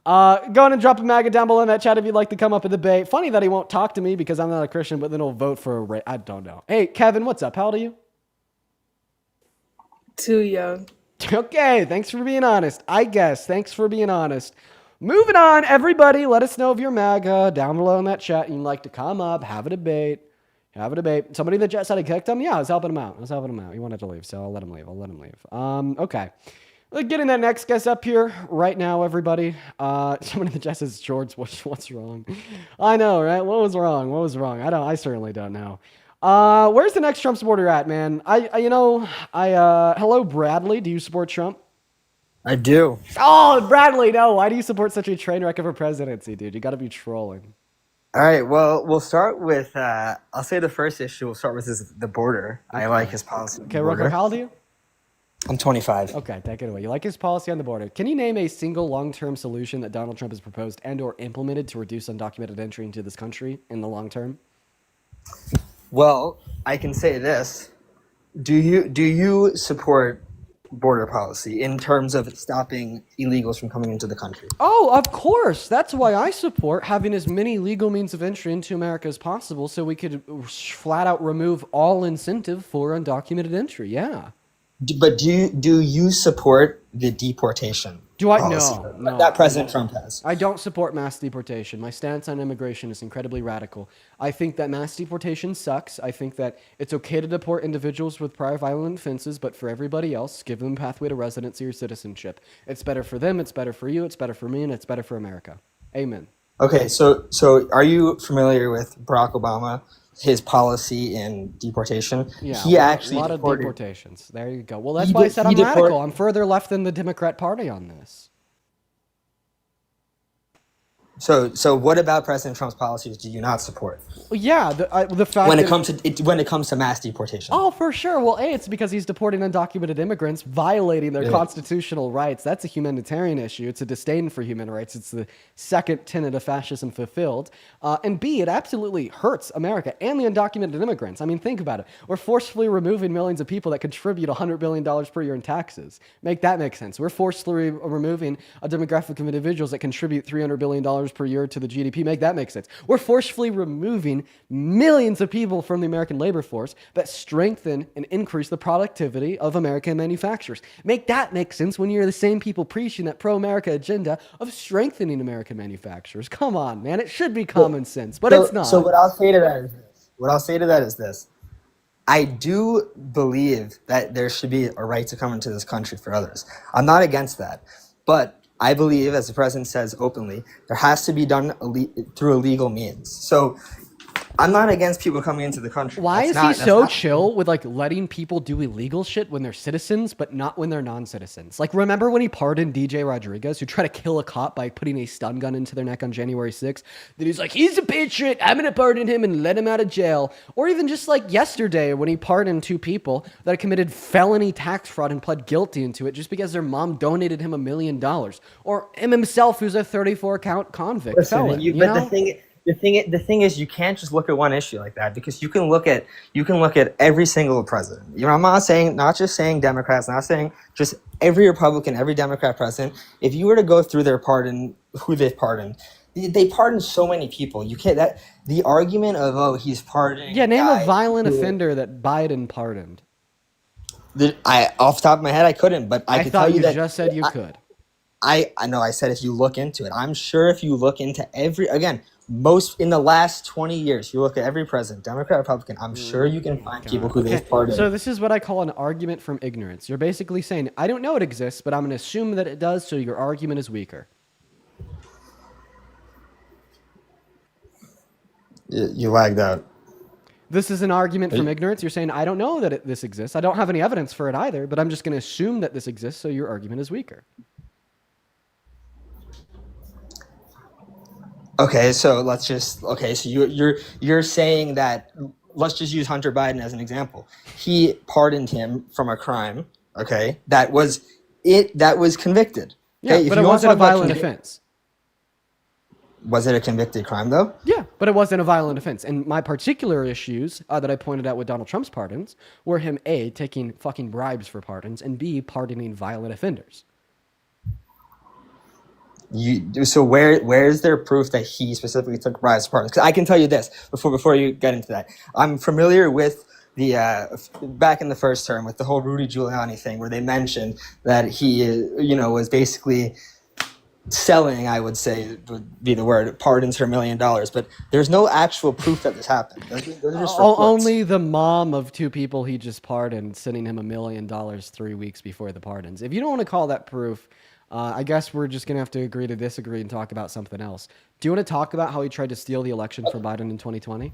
Go on and drop a MAGA down below in that chat if you'd like to come up and debate. Funny that he won't talk to me because I'm not a Christian, but then he'll vote for I don't know. Hey, Kevin, what's up? How old are you? Too young. Okay, thanks for being honest. I guess. Thanks for being honest. Moving on, everybody, let us know if you're MAGA down below in that chat and you'd like to come up, have a debate. Somebody in the chat said I kicked him? Yeah, I was helping him out. He wanted to leave, so I'll let him leave. Okay. Let's get in that next guest up here right now, everybody. Somebody in the chat says, George, what's wrong? I know, right? What was wrong? I certainly don't know. Where's the next Trump supporter at, man? Hello, Bradley. Do you support Trump? I do. Oh, Bradley, no. Why do you support such a train wreck of a presidency, dude? You got to be trolling. All right. Well, we'll start with. I'll say the first issue we'll start with is the border. Okay. I like his policy. Okay, Rocco, how old are you? I'm 25. Okay, take it away. You like his policy on the border. Can you name a single long-term solution that Donald Trump has proposed and/or implemented to reduce undocumented entry into this country in the long term? Well, I can say this. Do you support border policy in terms of stopping illegals from coming into the country? Oh, of course. That's why I support having as many legal means of entry into America as possible so we could flat out remove all incentive for undocumented entry. Yeah. But do you support the deportation? policy No. that President Trump has. I don't support mass deportation. My stance on immigration is incredibly radical. I think that mass deportation sucks. I think that it's okay to deport individuals with prior violent offenses, but for everybody else, give them a pathway to residency or citizenship. It's better for them, it's better for you, it's better for me, and it's better for America. Amen. Okay, so are you familiar with Barack Obama, his policy in deportation? Yeah, He actually a lot of deported, deportations. There you go. Well, that's why I said I'm radical. I'm further left than the Democrat Party on this. So what about President Trump's policies do you not support? Well, yeah, the fact when that it comes to mass deportation. Oh, for sure. Well, it's because he's deporting undocumented immigrants, violating their constitutional rights. That's a humanitarian issue. It's a disdain for human rights. It's the second tenet of fascism fulfilled. And B, it absolutely hurts America and the undocumented immigrants. I mean, think about it. We're forcefully removing millions of people that contribute $100 billion per year in taxes. Make that make sense. We're forcefully removing a demographic of individuals that contribute $300 billion per year to the GDP. Make that make sense. We're forcefully removing millions of people from the American labor force that strengthen and increase the productivity of American manufacturers. Make that make sense when you're the same people preaching that pro-America agenda of strengthening American manufacturers. Come on, man. It should be common sense, but it's not. So what I'll say to that is this. I do believe that there should be a right to come into this country for others. I'm not against that. But I believe, as the president says openly, there has to be done through a legal means. So I'm not against people coming into the country. Why is he so chill with like letting people do illegal shit when they're citizens, but not when they're non-citizens? Like, remember when he pardoned DJ Rodriguez, who tried to kill a cop by putting a stun gun into their neck on January 6th? Then he's like, he's a patriot. I'm going to pardon him and let him out of jail. Or even just like yesterday when he pardoned two people that committed felony tax fraud and pled guilty into it just because their mom donated him $1 million. Or him himself, who's a 34-count convict. Listen, felon, the thing is, you can't just look at one issue like that, because you can look at every single president. You know, I'm not just saying Democrats, not saying just every Republican, every Democrat president. If you were to go through their pardon, who they've pardoned, they pardoned so many people. You can't the argument of he's pardoning. Yeah, name a violent offender that Biden pardoned. Off the top of my head, I couldn't, but I could tell you that. Just said you could. I know. I said if you look into it, I'm sure if you look into most in the last 20 years, you look at every president, Democrat, Republican, I'm sure you can find people who they've pardoned. So this is what I call an argument from ignorance. You're basically saying, I don't know it exists, but I'm going to assume that it does, so your argument is weaker. You lagged out. This is an argument from ignorance. You're saying, I don't know that this exists. I don't have any evidence for it either, but I'm just going to assume that this exists, so your argument is weaker. Okay, so you're saying that, let's just use Hunter Biden as an example. He pardoned him from a crime, okay, that was convicted. Yeah, okay? but it wasn't a violent offense. Was it a convicted crime though? Yeah, but it wasn't a violent offense. And my particular issues that I pointed out with Donald Trump's pardons were him A, taking fucking bribes for pardons, and B, pardoning violent offenders. So where is there proof that he specifically took bribes for pardons? Because I can tell you this before you get into that. I'm familiar with the back in the first term with the whole Rudy Giuliani thing, where they mentioned that he was basically selling, I would say would be the word, pardons for $1 million, but there's no actual proof that this happened. Those are just only the mom of two people he just pardoned sending him $1 million 3 weeks before the pardons. If you don't want to call that proof, I guess we're just going to have to agree to disagree and talk about something else. Do you want to talk about how he tried to steal the election for Biden in 2020?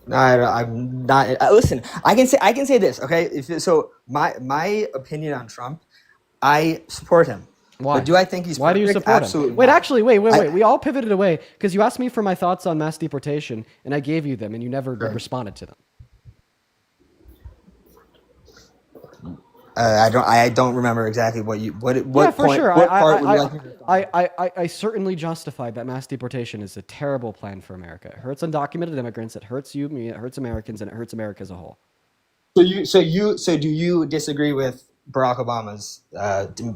I'm not. Listen, I can say this, okay? So my opinion on Trump, I support him. Why? But do I think he's perfect? Why do you support Absolutely him? Wait, not. actually, wait. We all pivoted away because you asked me for my thoughts on mass deportation, and I gave you them, and you never responded to them. I don't remember exactly what yeah, for point, sure. What part would you like me to respond? I certainly justified that mass deportation is a terrible plan for America. It hurts undocumented immigrants. It hurts you, me. It hurts Americans, and it hurts America as a whole. So do you disagree with Barack Obama's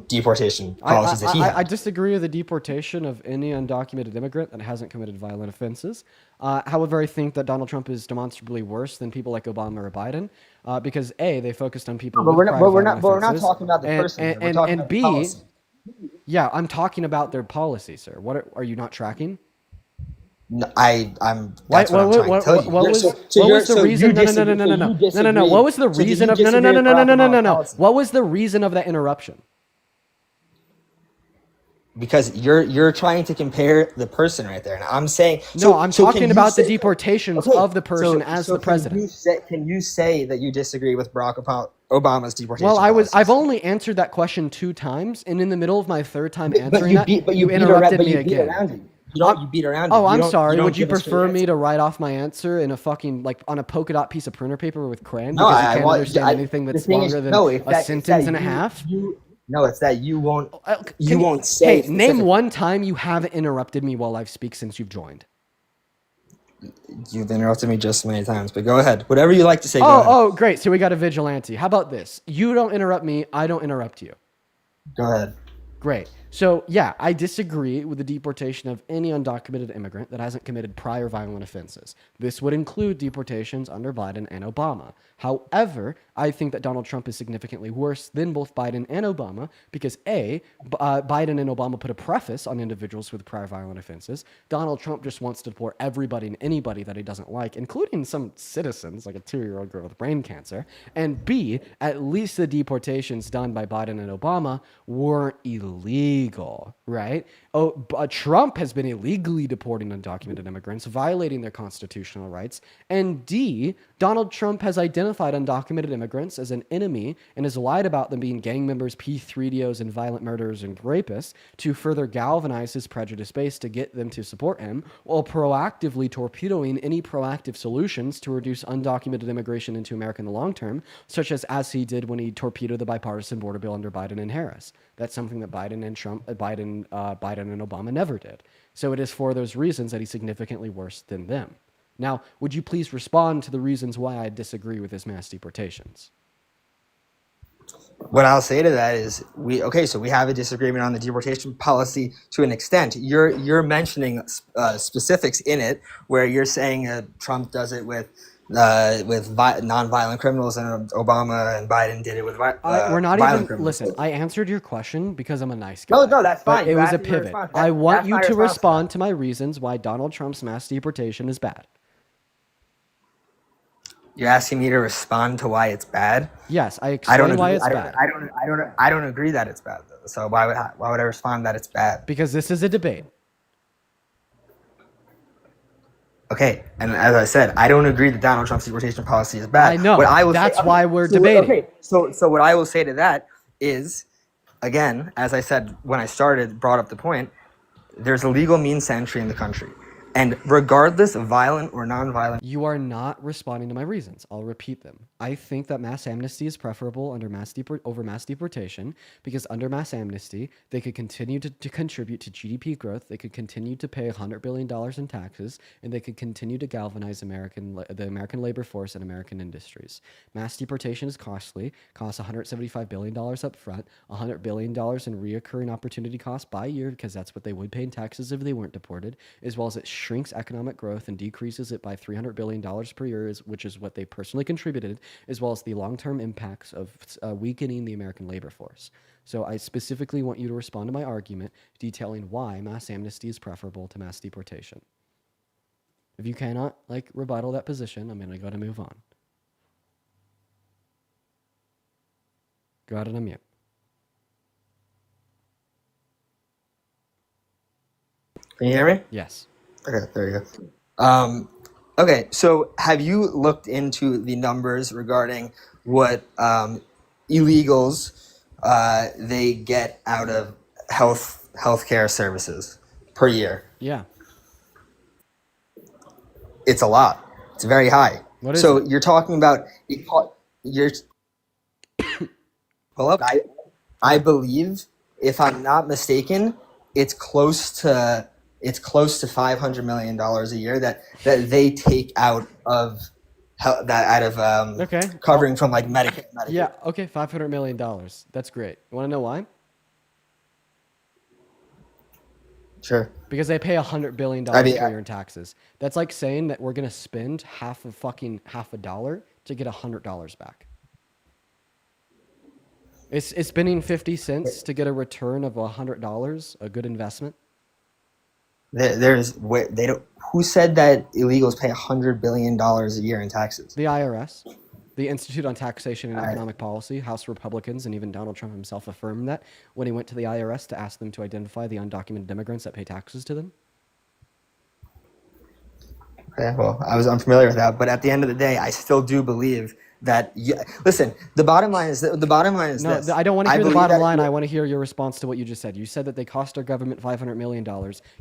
deportation policies that he had? I disagree with the deportation of any undocumented immigrant that hasn't committed violent offenses. However, I think that Donald Trump is demonstrably worse than people like Obama or Biden because A, they focused on people. But we're not talking about the person. We're talking about the policy. Yeah, I'm talking about their policy, sir. What are you not tracking? No, I'm. That's what I'm trying to tell you. What was the So you reason? No. disagree. So you disagree. What was the So do reason you of no. disagree with Barack Obama's No. policy? What was the reason of that interruption? Because you're trying to compare the person right there, and I'm saying no. I'm talking about the say, deportations of the person as the president. Can you say that you disagree with Barack Obama's deportation? Well, policies? I've only answered that question 2 times, and in the middle of my 3rd time answering you interrupted me again. You beat around it. Oh, I'm sorry. You Would you give a straight prefer me answer. to write off my answer in a fucking like on a polka dot piece of printer paper with crayon No, because you I can't want- understand I- anything the that's thing is- longer than no, it's a that- it's sentence that and a you- half? No, it's that you won't. Can You won't say. Hey, name one time you haven't interrupted me while I've speak since you've joined. You've interrupted me just many times, but go ahead. Whatever you like to say. Go ahead. Oh, great. So we got a vigilante. How about this? You don't interrupt me. I don't interrupt you. Go ahead. Great. So, yeah, I disagree with the deportation of any undocumented immigrant that hasn't committed prior violent offenses. This would include deportations under Biden and Obama. However, I think that Donald Trump is significantly worse than both Biden and Obama because A, Biden and Obama put a preface on individuals with prior violent offenses. Donald Trump just wants to deport everybody and anybody that he doesn't like, including some citizens, like a 2-year-old girl with brain cancer. And B, at least the deportations done by Biden and Obama weren't illegal, right? Trump has been illegally deporting undocumented immigrants, violating their constitutional rights. And D, Donald Trump has identified undocumented immigrants as an enemy and has lied about them being gang members, P3DOs, and violent murderers and rapists to further galvanize his prejudice base to get them to support him, while proactively torpedoing any proactive solutions to reduce undocumented immigration into America in the long term, such as he did when he torpedoed the bipartisan border bill under Biden and Harris. That's something that Biden and Obama never did. So it is for those reasons that he's significantly worse than them. Now, would you please respond to the reasons why I disagree with his mass deportations? What I'll say to that is so we have a disagreement on the deportation policy to an extent. You're mentioning specifics in it where you're saying Trump does it with non-violent criminals and Obama and Biden did it with we're not violent even criminals. listen. I answered your question because I'm a nice guy. No, that's fine. But it You was a asked me to pivot. respond. I want That's you not to responsible. respond to my reasons why Donald Trump's mass deportation is bad. You're asking me to respond to why it's bad? Yes, I explain why it's bad. I don't agree that it's bad though. So why would I respond that it's bad? Because this is a debate. Okay, and as I said, I don't agree that Donald Trump's deportation policy is bad. I know. That's why we're debating. Okay, so what I will say to that is, again, as I said when I brought up the point, there's a legal means to entry in the country. And regardless of violent or non-violent... You are not responding to my reasons. I'll repeat them. I think that mass amnesty is preferable over mass deportation because under mass amnesty, they could continue to contribute to GDP growth, they could continue to pay $100 billion in taxes, and they could continue to galvanize the American labor force and American industries. Mass deportation is costly, costs $175 billion up front, $100 billion in reoccurring opportunity costs by year because that's what they would pay in taxes if they weren't deported, as well as it shrinks economic growth and decreases it by $300 billion per year, which is what they personally contributed, as well as the long-term impacts of weakening the American labor force. So I specifically want you to respond to my argument detailing why mass amnesty is preferable to mass deportation. If you cannot rebuttal that position, I'm going to go to move on. Go ahead and unmute. Can you hear me? Yes. Okay, there you go. Okay, so have you looked into the numbers regarding what illegals they get out of healthcare services per year? Yeah. It's a lot. It's very high. What is so it? You're talking about I believe, if I'm not mistaken, it's close to $500 million a year that they take out of covering from Medicaid. Yeah. Okay. $500 million. That's great. You want to know why? Sure. Because they pay $100 billion per year in taxes. That's like saying that we're gonna spend half a dollar to get $100 back. Is spending 50 cents to get a return of $100 a good investment? They don't. Who said that illegals pay $100 billion a year in taxes? The IRS. The Institute on Taxation and Economic Policy, House Republicans, and even Donald Trump himself affirmed that when he went to the IRS to ask them to identify the undocumented immigrants that pay taxes to them. Okay, well, I was unfamiliar with that, but at the end of the day, I still do believe that. Listen, the bottom line is this. I don't want to hear the bottom line. I want to hear your response to what you just said. You said that they cost our government $500 million,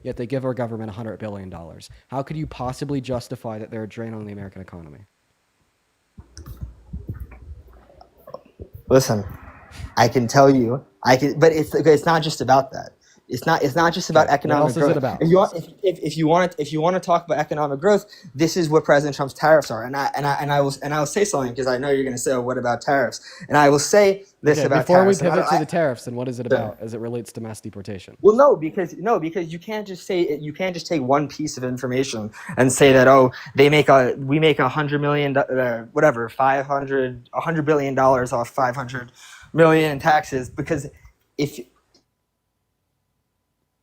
yet they give our government $100 billion. How could you possibly justify that they're a drain on the American economy? Listen, I can tell you, but it's not just about that. It's not just about economic growth. What else is it about? If you want to talk about economic growth, this is what President Trump's tariffs are. And I will say something, because I know you're going to say, oh, what about tariffs? And I will say this about before tariffs. Before we pivot to the tariffs, then what is it about as it relates to mass deportation? Well, no, because you can't just take one piece of information and say that, oh, we make $100 million, $100 billion off 500 million in taxes, because if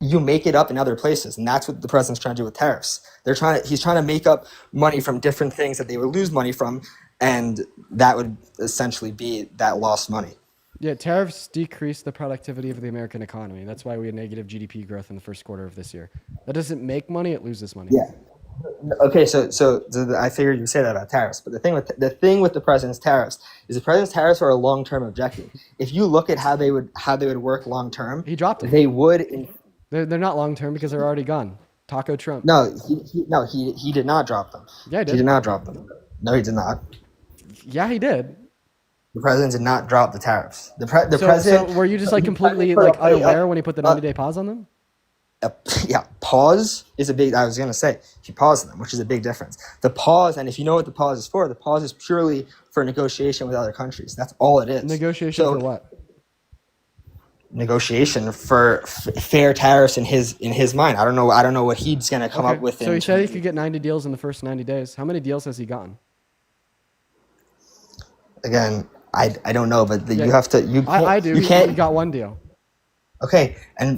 you make it up in other places, and that's what the president's trying to do with tariffs. He's trying to make up money from different things that they would lose money from, and that would essentially be that lost money. Yeah, tariffs decrease the productivity of the American economy. That's why we had negative GDP growth in the first quarter of this year. That doesn't make money; it loses money. Yeah. Okay, so I figured you'd say that about tariffs, but the thing with the president's tariffs is the president's tariffs are a long-term objective. If you look at how they would work long-term, he dropped it. They would. They're not long-term because they're already gone. Taco Trump. No, he did not drop them. Yeah, he did. He did not drop them. No, he did not. Yeah, he did. The president did not drop the tariffs. The president. So were you just like completely unaware when he put the 90-day pause on them? Yeah, pause is a big. I was gonna say he paused them, which is a big difference. The pause, and if you know what the pause is for, the pause is purely for negotiation with other countries. That's all it is. Negotiation for what? Negotiation for fair tariffs in his mind. I don't know what he's gonna come up with. So he said he could get 90 deals in the first 90 days. How many deals has he gotten? Again, I don't know, but you have to. I do. You can't. He got one deal. Okay,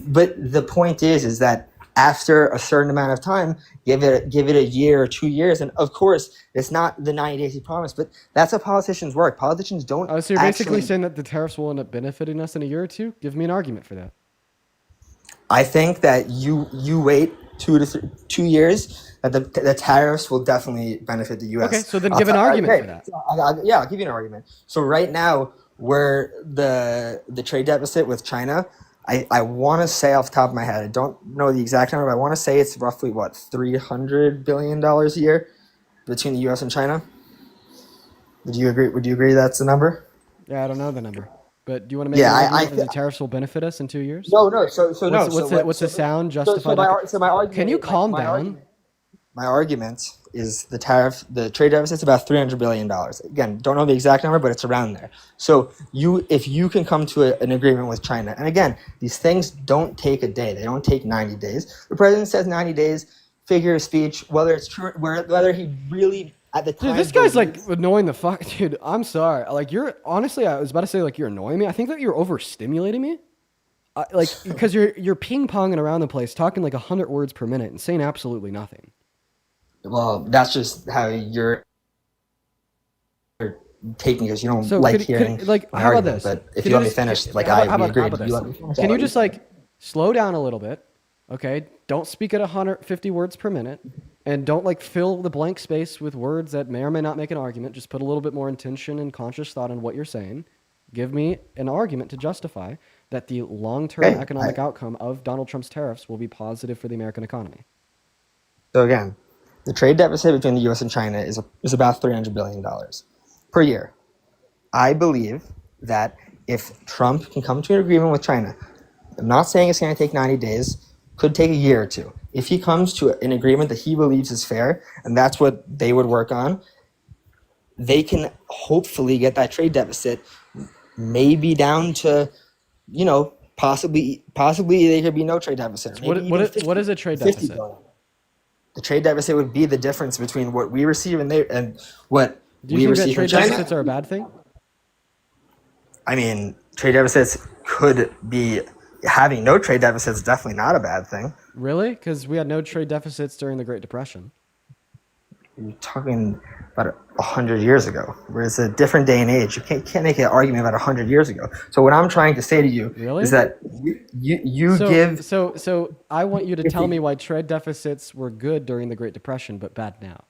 but the point is that after a certain amount of time, give it a year or 2 years, and of course it's not the 90 days he promised, but that's how politicians work. Politicians don't. Oh, so you're basically saying that the tariffs will end up benefiting us in a year or two? Give me an argument for that. I think that you wait 2 years, that the tariffs will definitely benefit the U.S. Okay, so then give an argument for that. I'll give you an argument. So right now, we're the trade deficit with China. I want to say off the top of my head, I don't know the exact number, but I want to say it's roughly $300 billion a year between the U.S. and China. Would you agree that's the number? Yeah, I don't know the number, but do you want to make an argument that the tariffs will benefit us in 2 years? No. What's the sound justified? My argument. Can you calm down? My argument is the trade deficit's about $300 billion. Again, don't know the exact number, but it's around there. So if you can come to an agreement with China, and again, these things don't take a day. They don't take 90 days. The president says 90 days, figure of speech, whether it's true, whether he really at the time. Dude, this guy's like annoying the fuck. Dude, I'm sorry. Like honestly, I was about to say like you're annoying me. I think that you're overstimulating me. Because you're ping-ponging around the place, talking like 100 words per minute and saying absolutely nothing. Well, that's just how you're taking, because you don't hearing my how argument. about this? But if you let me finish, I agree. Can you just slow down a little bit? Okay, don't speak at 150 words per minute, and don't fill the blank space with words that may or may not make an argument. Just put a little bit more intention and conscious thought on what you're saying. Give me an argument to justify that the long-term economic outcome of Donald Trump's tariffs will be positive for the American economy. So again, the trade deficit between the U.S. and China is about $300 billion per year. I believe that if Trump can come to an agreement with China, I'm not saying it's going to take 90 days, could take a year or two. If he comes to an agreement that he believes is fair, and that's what they would work on, they can hopefully get that trade deficit maybe down to, possibly there could be no trade deficit. What is a trade deficit? The trade deficit would be the difference between what we receive and what we receive from China. Do you think that trade deficits are a bad thing? I mean, trade deficits could be having no trade deficits. Definitely not a bad thing. Really? Because we had no trade deficits during the Great Depression. You're talking about 100 years ago, where it's a different day and age. You can't make an argument about 100 years ago. So what I'm trying to say to you is that So I want you to tell me why trade deficits were good during the Great Depression but bad now.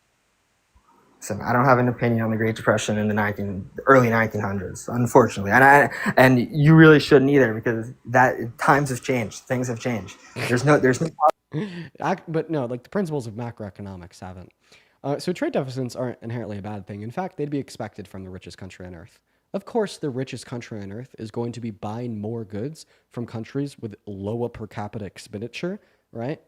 Listen, I don't have an opinion on the Great Depression in the early 1900s, unfortunately, and you really shouldn't either, because times have changed, things have changed. There's no. But no, like the principles of macroeconomics haven't. So trade deficits aren't inherently a bad thing. In fact, they'd be expected from the richest country on earth. Of course, the richest country on earth is going to be buying more goods from countries with lower per capita expenditure, right?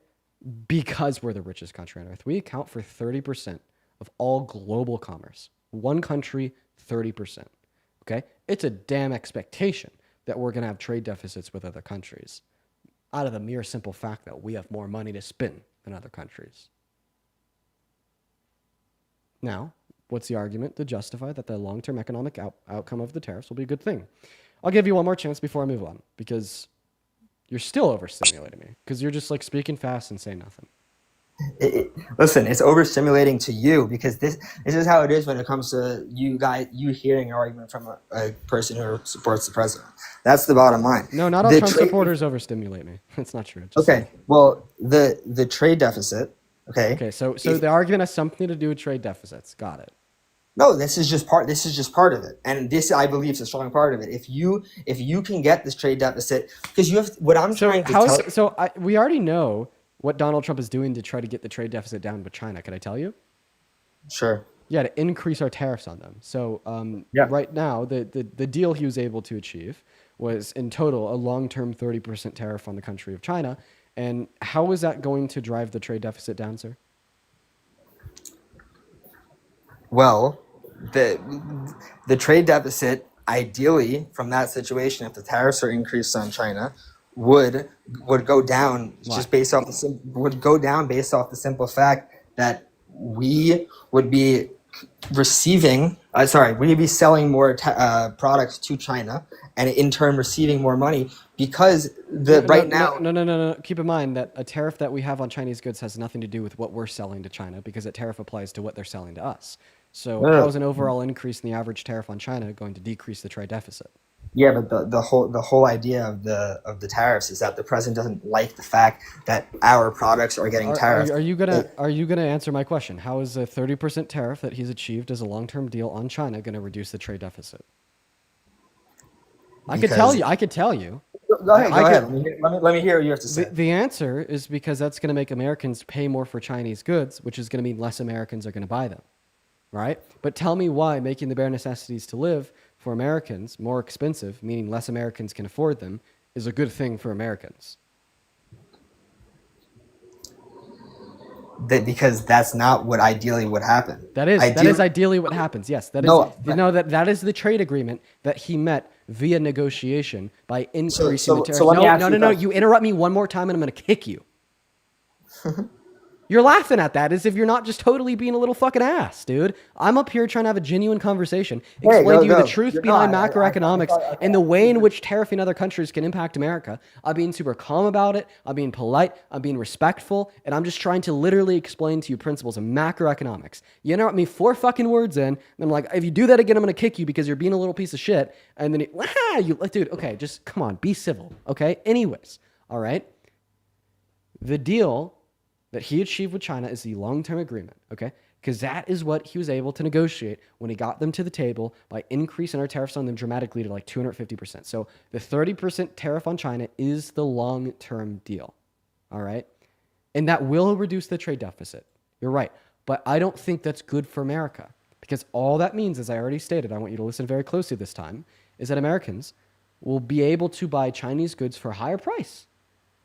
Because we're the richest country on earth. We account for 30% of all global commerce. One country, 30%. Okay? It's a damn expectation that we're going to have trade deficits with other countries out of the mere simple fact that we have more money to spend than other countries. Now, what's the argument to justify that the long-term economic outcome of the tariffs will be a good thing? I'll give you one more chance before I move on, because you're still overstimulating me, because you're just like speaking fast and saying nothing. Listen, it's overstimulating to you, because this is how it is when it comes to you hearing an argument from a person who supports the president. That's the bottom line. No, not all Trump supporters overstimulate me. That's not true. Okay, well, the trade deficit. Okay, so the argument has something to do with trade deficits. Got it. No, this is just part of it, and this, I believe, is a strong part of it. If you can get this trade deficit, because you have what I'm trying to tell. We already know what Donald Trump is doing to try to get the trade deficit down with China. Can I tell you? Sure. Yeah, to increase our tariffs on them. So right now, the deal he was able to achieve was in total a long-term 30% tariff on the country of China. And how is that going to drive the trade deficit down, sir? Well, the trade deficit, ideally, from that situation, if the tariffs are increased on China, would go down just based off the simple fact that we would be we'd be selling more products to China, and in turn receiving more money, because No. Keep in mind that a tariff that we have on Chinese goods has nothing to do with what we're selling to China, because that tariff applies to what they're selling to us. So how is an overall increase in the average tariff on China going to decrease the trade deficit? Yeah, but the whole idea of the tariffs is that the president doesn't like the fact that our products are getting tariffed. Are you gonna answer my question? How is a 30% tariff that he's achieved as a long-term deal on China going to reduce the trade deficit? I could tell you. Go ahead. Let me hear what you have to say. The answer is because that's going to make Americans pay more for Chinese goods, which is going to mean less Americans are going to buy them, right? But tell me why making the bare necessities to live for Americans more expensive, meaning less Americans can afford them, is a good thing for Americans. Because that's not what ideally would happen. That is ideally what happens. Yes, that is the trade agreement that he met via negotiation by increasing the tariff. No. You interrupt me one more time and I'm going to kick you. You're laughing at that as if you're not just totally being a little fucking ass, dude. I'm up here trying to have a genuine conversation, explain to you the truth behind macroeconomics and the way in which tariffing other countries can impact America. I'm being super calm about it. I'm being polite. I'm being respectful. And I'm just trying to literally explain to you principles of macroeconomics. You interrupt me 4 fucking words in, and I'm like, if you do that again, I'm going to kick you because you're being a little piece of shit. And then dude, okay, just come on, be civil, okay? Anyways, all right? The deal that he achieved with China is the long-term agreement, okay? Because that is what he was able to negotiate when he got them to the table by increasing our tariffs on them dramatically to like 250%. So the 30% tariff on China is the long-term deal, all right? And that will reduce the trade deficit. You're right. But I don't think that's good for America, because all that means, as I already stated, I want you to listen very closely this time, is that Americans will be able to buy Chinese goods for a higher price.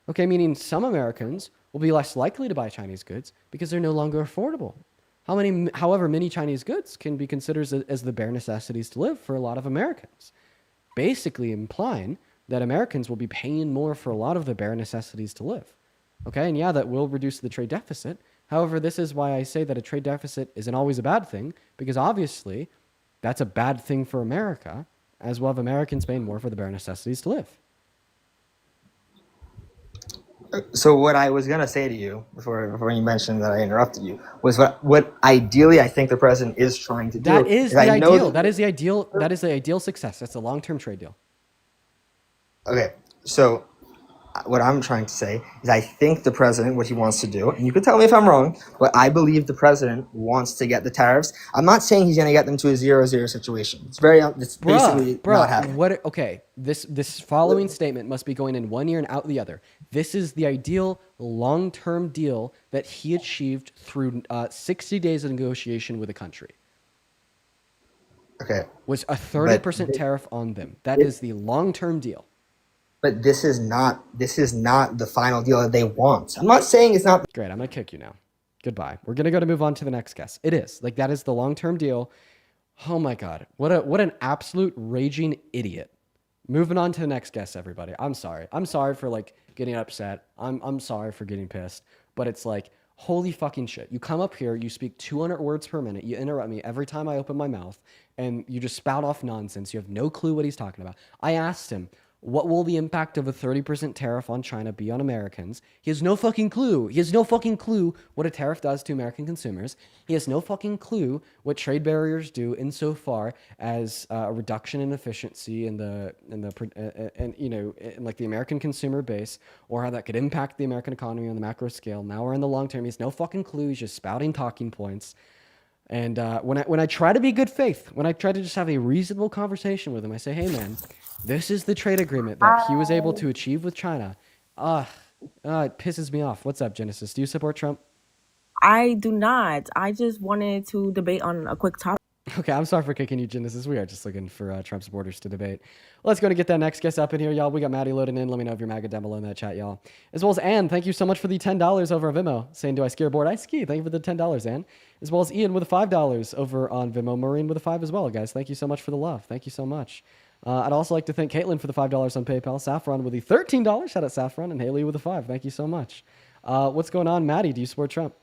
Okay, meaning some Americans will be less likely to buy Chinese goods because they're no longer affordable. However, many Chinese goods can be considered as the bare necessities to live for a lot of Americans, basically implying that Americans will be paying more for a lot of the bare necessities to live. Okay, and yeah, that will reduce the trade deficit. However, this is why I say that a trade deficit isn't always a bad thing, because obviously that's a bad thing for America as will have Americans paying more for the bare necessities to live. So what I was gonna say to you before you mentioned that I interrupted you was what ideally I think the president is trying to do. That is the I know ideal. That is the ideal. That is the ideal success. That's a long-term trade deal. Okay, so what I'm trying to say is I think the president, what he wants to do, and you can tell me if I'm wrong, but I believe the president wants to get the tariffs. I'm not saying he's going to get them to a 0-0 situation. It's basically not happening. Okay, this following statement must be going in one ear and out the other. This is the ideal long-term deal that he achieved through 60 days of negotiation with a country. Okay. Was a 30% tariff on them. That is the long-term deal. But this is not the final deal that they want. I'm not saying it's not. Great, I'm going to kick you now. Goodbye. We're going to move on to the next guest. It is. Like, that is the long-term deal. Oh my God. What an absolute raging idiot. Moving on to the next guest, everybody. I'm sorry. I'm sorry for like getting upset. I'm sorry for getting pissed. But it's like, holy fucking shit. You come up here, you speak 200 words per minute. You interrupt me every time I open my mouth, and you just spout off nonsense. You have no clue what he's talking about. I asked him, what will the impact of a 30% tariff on China be on Americans? He has no fucking clue. He has no fucking clue what a tariff does to American consumers. He has no fucking clue what trade barriers do insofar as a reduction in efficiency in the American consumer base, or how that could impact the American economy on the macro scale. Now we're in the long term. He has no fucking clue. He's just spouting talking points. And when I try to be good faith, when I try to just have a reasonable conversation with him, I say, hey man, this is the trade agreement that he was able to achieve with China. It pisses me off. What's up, Genesis? Do you support Trump? I do not. I just wanted to debate on a quick topic. Okay, I'm sorry for kicking you, Genesis. We are just looking for Trump supporters to debate. Let's go and get that next guest up in here, y'all. We got Maddie loading in. Let me know if you're MAGA down below in that chat, y'all. As well as Ann, thank you so much for the $10 over on Vimeo. Saying, do I scare board? I ski. Thank you for the $10, Ann. As well as Ian with the $5 over on Vimeo. Maureen with a 5 as well, guys. Thank you so much for the love. Thank you so much. I'd also like to thank Caitlin for the $5 on PayPal. Saffron with the $13. Shout out Saffron. And Haley with the 5. Thank you so much. What's going on, Maddie? Do you support Trump?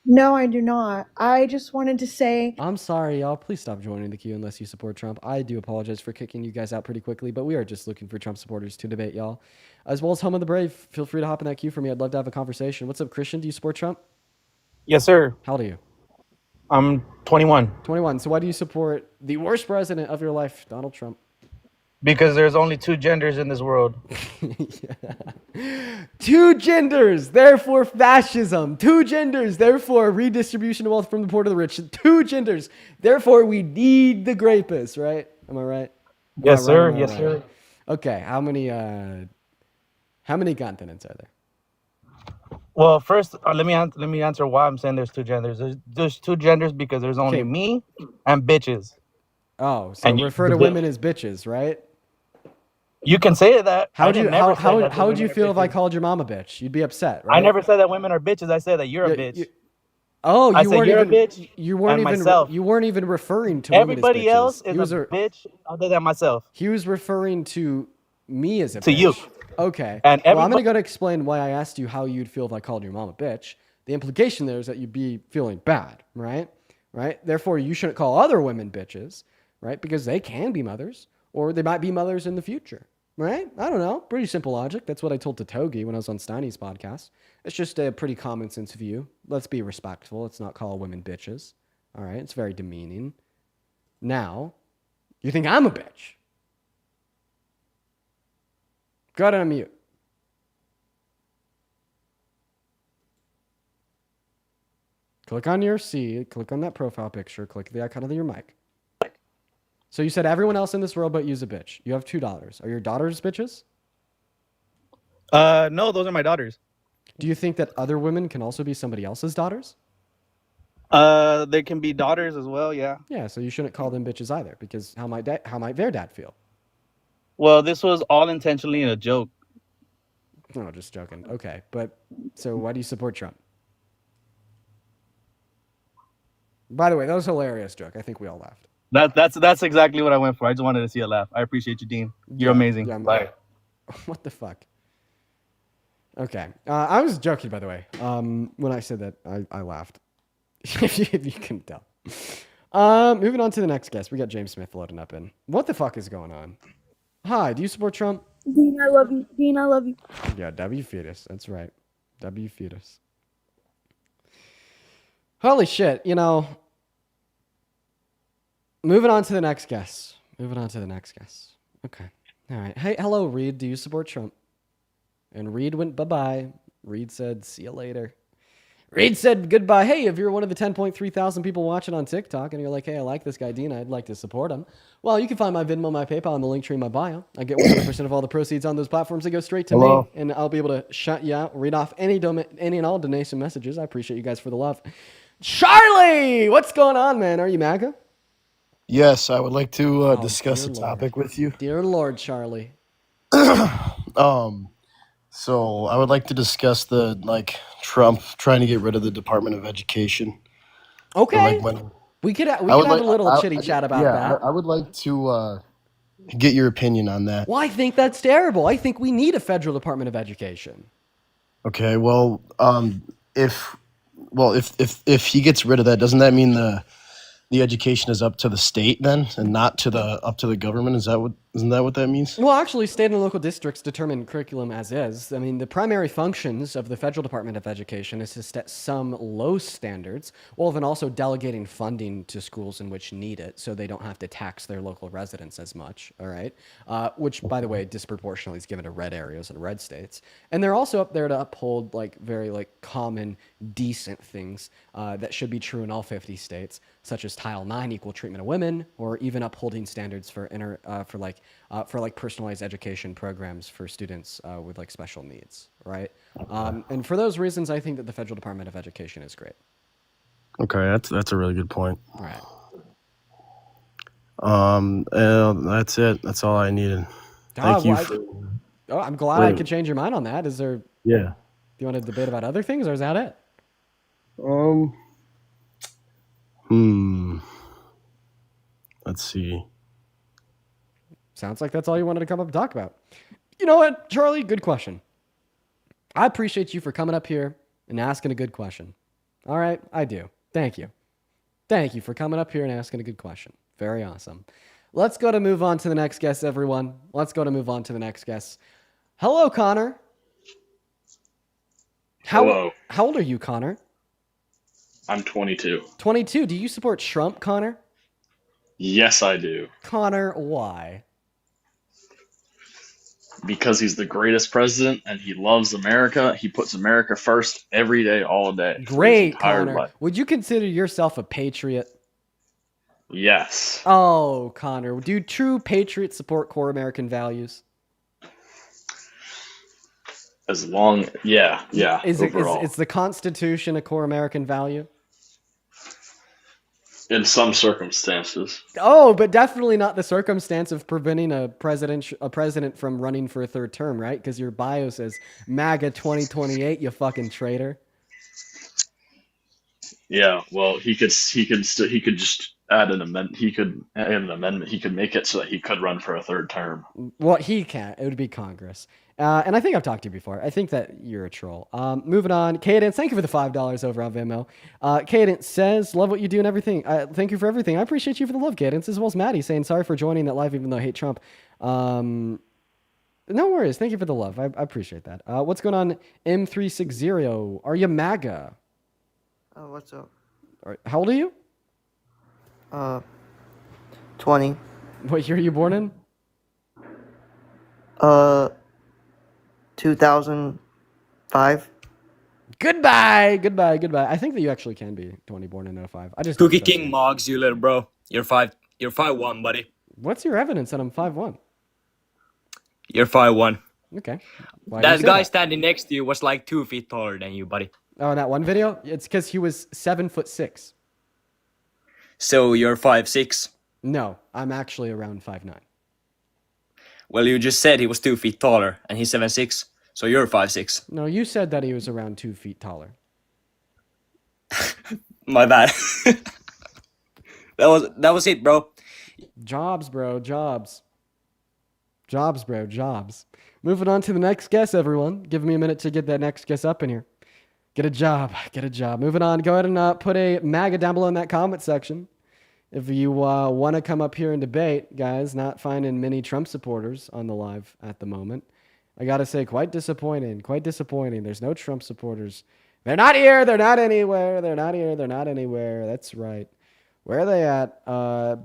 No, I do not. I just wanted to say... I'm sorry, y'all. Please stop joining the queue unless you support Trump. I do apologize for kicking you guys out pretty quickly, but we are just looking for Trump supporters to debate, y'all. As well as Home of the Brave, feel free to hop in that queue for me. I'd love to have a conversation. What's up, Christian? Do you support Trump? Yes, sir. How old are you? I'm 21. 21. So why do you support the worst president of your life, Donald Trump? Because there's only 2 genders in this world. 2 genders, therefore fascism. 2 genders, therefore redistribution of wealth from the poor to the rich. 2 genders, therefore we need the grapists, right? Am I right? Yes, sir. Yes, sir. Okay, how many continents are there? Well, first, let me answer why I'm saying there's 2 genders. There's 2 genders because there's only me and bitches. Oh, so and refer to women as bitches, right? You can say that. How would you feel if I called your mom a bitch? You'd be upset, right? I never said that women are bitches. I said that you're a bitch. I said you're a bitch. You weren't even myself. You weren't even referring to everybody women as else bitches. is a bitch other than myself. He was referring to me as a bitch. To you. Okay. And well, I'm gonna explain why I asked you how you'd feel if I called your mom a bitch. The implication there is that you'd be feeling bad, right? Right. Therefore, you shouldn't call other women bitches, right? Because they can be mothers, or they might be mothers in the future. Right? I don't know. Pretty simple logic. That's what I told Togi when I was on Steiny's podcast. It's just a pretty common sense view. Let's be respectful. Let's not call women bitches. All right? It's very demeaning. Now, you think I'm a bitch? Go ahead and unmute. Click on your C. Click on that profile picture. Click the icon of your mic. So you said everyone else in this world but you's a bitch. You have $2. Are your daughters bitches? No, those are my daughters. Do you think that other women can also be somebody else's daughters? They can be daughters as well, yeah. Yeah, so you shouldn't call them bitches either, because how might their dad feel? Well, this was all intentionally a joke. No, just joking. Okay, but so why do you support Trump? By the way, that was a hilarious joke. I think we all laughed. That's exactly what I went for. I just wanted to see a laugh. I appreciate you, Dean. You're amazing. Yeah, bye. What the fuck? Okay. I was joking, by the way. When I said that, I laughed. if you can tell. Moving on to the next guest. We got James Smith loading up in. What the fuck is going on? Hi, do you support Trump? Dean, I love you. Dean, I love you. Yeah, W Fetus. That's right. W Fetus. Holy shit, you know. Moving on to the next guest. Okay. All right. Hey, hello, Reed. Do you support Trump? And Reed went bye-bye. Reed said, see you later. Reed said goodbye. Hey, if you're one of the 10.3 thousand people watching on TikTok and you're like, hey, I like this guy, Dean, I'd like to support him. Well, you can find my Venmo, my PayPal, and the link tree in my bio. I get 100% of all the proceeds on those platforms that go straight to me, and I'll be able to shut you out, read off any and all donation messages. I appreciate you guys for the love. Charlie, what's going on, man? Are you MAGA? Yes, I would like to discuss the topic with you. Dear Lord, Charlie. So I would like to discuss Trump trying to get rid of the Department of Education. Okay. We could have a little chitty chat about that. I would like to get your opinion on that. Well, I think that's terrible. I think we need a federal Department of Education. Okay, well, if he gets rid of that, doesn't that mean the education is up to the state then, and not up to the government? Isn't that what that means? Well, actually, state and local districts determine curriculum as is. I mean, the primary functions of the federal Department of Education is to set some low standards, while then also delegating funding to schools in which need it, so they don't have to tax their local residents as much. All right, which, by the way, disproportionately is given to red areas and red states. And they're also up there to uphold very common, decent things that should be true in all 50 states, such as Title IX, equal treatment of women, or even upholding standards for personalized education programs for students with special needs, right? And for those reasons, I think that the federal Department of Education is great. Okay, that's a really good point. All right. That's it. That's all I needed. Thank you. I'm glad I could change your mind on that. Is there? Yeah. Do you want to debate about other things, or is that it? Let's see. Sounds like that's all you wanted to come up and talk about. You know what, Charlie? Good question. I appreciate you for coming up here and asking a good question. All right, I do. Thank you. Thank you for coming up here and asking a good question. Very awesome. Let's go to move on to the next guest, everyone. Hello, Connor. Hello. How old are you, Connor? I'm 22. 22. Do you support Trump, Connor? Yes, I do. Connor, why? Because he's the greatest president and he loves America. He puts America first every day, all day. Great, Connor. Would you consider yourself a patriot? Yes. Oh, Connor. Do true patriots support core American values? Yeah. Is overall. the Constitution a core American value? In some circumstances. Oh, but definitely not the circumstance of preventing a president from running for a third term, right? Because your bio says MAGA 2028, you fucking traitor. Yeah, well, he could just add an amendment. He could add an amendment. He could make it so that he could run for a third term. Well, he can't. It would be Congress. And I think I've talked to you before. I think that you're a troll. Moving on. Cadence, thank you for the $5 over on Venmo. Cadence says, love what you do and everything. Thank you for everything. I appreciate you for the love, Cadence, as well as Maddie saying, sorry for joining that live even though I hate Trump. No worries. Thank you for the love. I appreciate that. What's going on, M360? Are you MAGA? Oh, what's up? How old are you? 20. What year are you born in? 2005. Goodbye. I think that you actually can be 20, born in 05. I just Cookie King Moggs, you little bro. You're 5'1", buddy. What's your evidence that I'm 5'1"? You're 5'1". Okay. That guy standing next to you was like 2 feet taller than you, buddy. Oh, in that one video? It's because he was 7'6". So you're 5'6"? No, I'm actually around 5'9". Well, you just said he was 2 feet taller, and he's 7'6", so you're 5'6". No, you said that he was around 2 feet taller. My bad. That was it, bro. Jobs, bro. Jobs. Moving on to the next guest, everyone. Give me a minute to get that next guest up in here. Get a job. Moving on. Go ahead and put a MAGA down below in that comment section. If you want to come up here and debate, guys, not finding many Trump supporters on the live at the moment. I got to say, quite disappointing. Quite disappointing. There's no Trump supporters. They're not here. They're not anywhere. They're not here. They're not anywhere. That's right. Where are they at?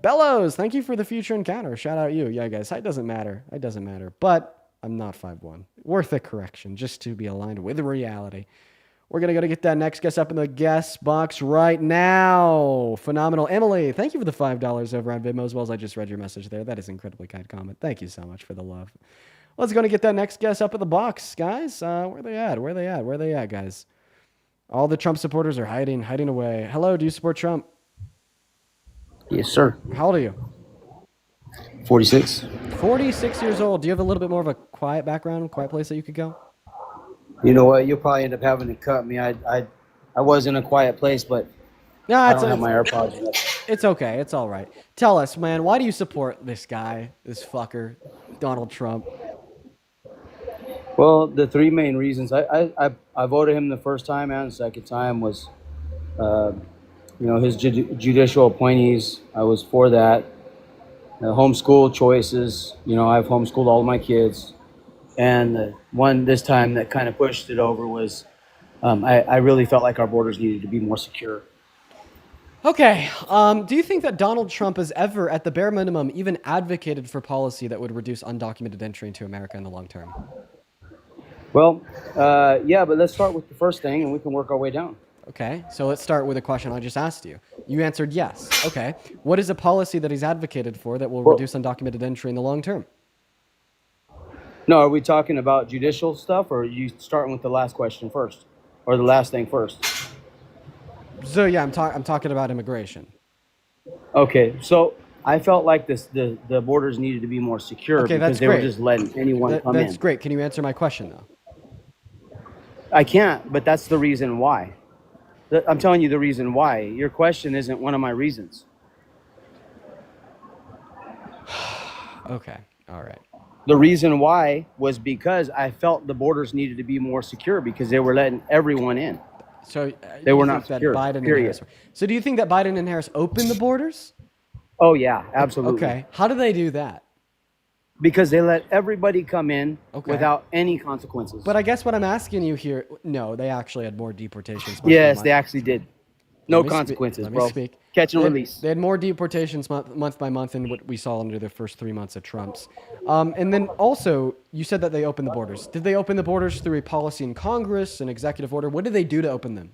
Bellows, thank you for the future encounter. Shout out you. Yeah, guys, height doesn't matter. It doesn't matter. But I'm not 5'1". Worth a correction, just to be aligned with reality. We're going to go to get that next guest up in the guest box right now. Phenomenal. Emily, thank you for the $5 over on Venmo, as well as I just read your message there. That is incredibly kind comment. Thank you so much for the love. Let's go to get that next guest up in the box, guys. Where are they at? Where are they at? Where are they at, guys? All the Trump supporters are hiding away. Hello, do you support Trump? Yes, sir. How old are you? 46. 46 years old. Do you have a little bit more of a quiet background, quiet place that you could go? You know what? You'll probably end up having to cut me. I was in a quiet place, but No, I don't have my AirPods in. It's okay. It's all right. Tell us, man, why do you support this guy, this fucker, Donald Trump? Well, the three main reasons. I voted him the first time and the second time was, his judicial appointees. I was for that. Homeschool choices. I've homeschooled all of my kids. And the one this time that kind of pushed it over was I really felt like our borders needed to be more secure. Okay. Do you think that Donald Trump has ever, at the bare minimum, even advocated for policy that would reduce undocumented entry into America in the long term? Well, yeah, but let's start with the first thing and we can work our way down. Okay, so let's start with a question I just asked you. You answered yes. Okay. What is a policy that he's advocated for that will reduce undocumented entry in the long term? No, are we talking about judicial stuff, or are you starting with the last question first, or the last thing first? So yeah, I'm talking about immigration. Okay, so I felt like the borders needed to be more secure because they were just letting anyone come in. That's great. Can you answer my question though? I can't, but that's the reason why. I'm telling you the reason why. Your question isn't one of my reasons. Okay, all right. The reason why was because I felt the borders needed to be more secure because they were letting everyone in. So they were not secure. Period. So do you think that Biden and Harris opened the borders? Oh yeah, absolutely. Okay. How do they do that? Because they let everybody come in without any consequences. But I guess what I'm asking you here, no, they actually had more deportations. Yes, they actually did. No consequences, bro. Catch and release. They had more deportations month by month than what we saw under the first 3 months of Trump's. And then also, you said that they opened the borders. Did they open the borders through a policy in Congress, an executive order? What did they do to open them?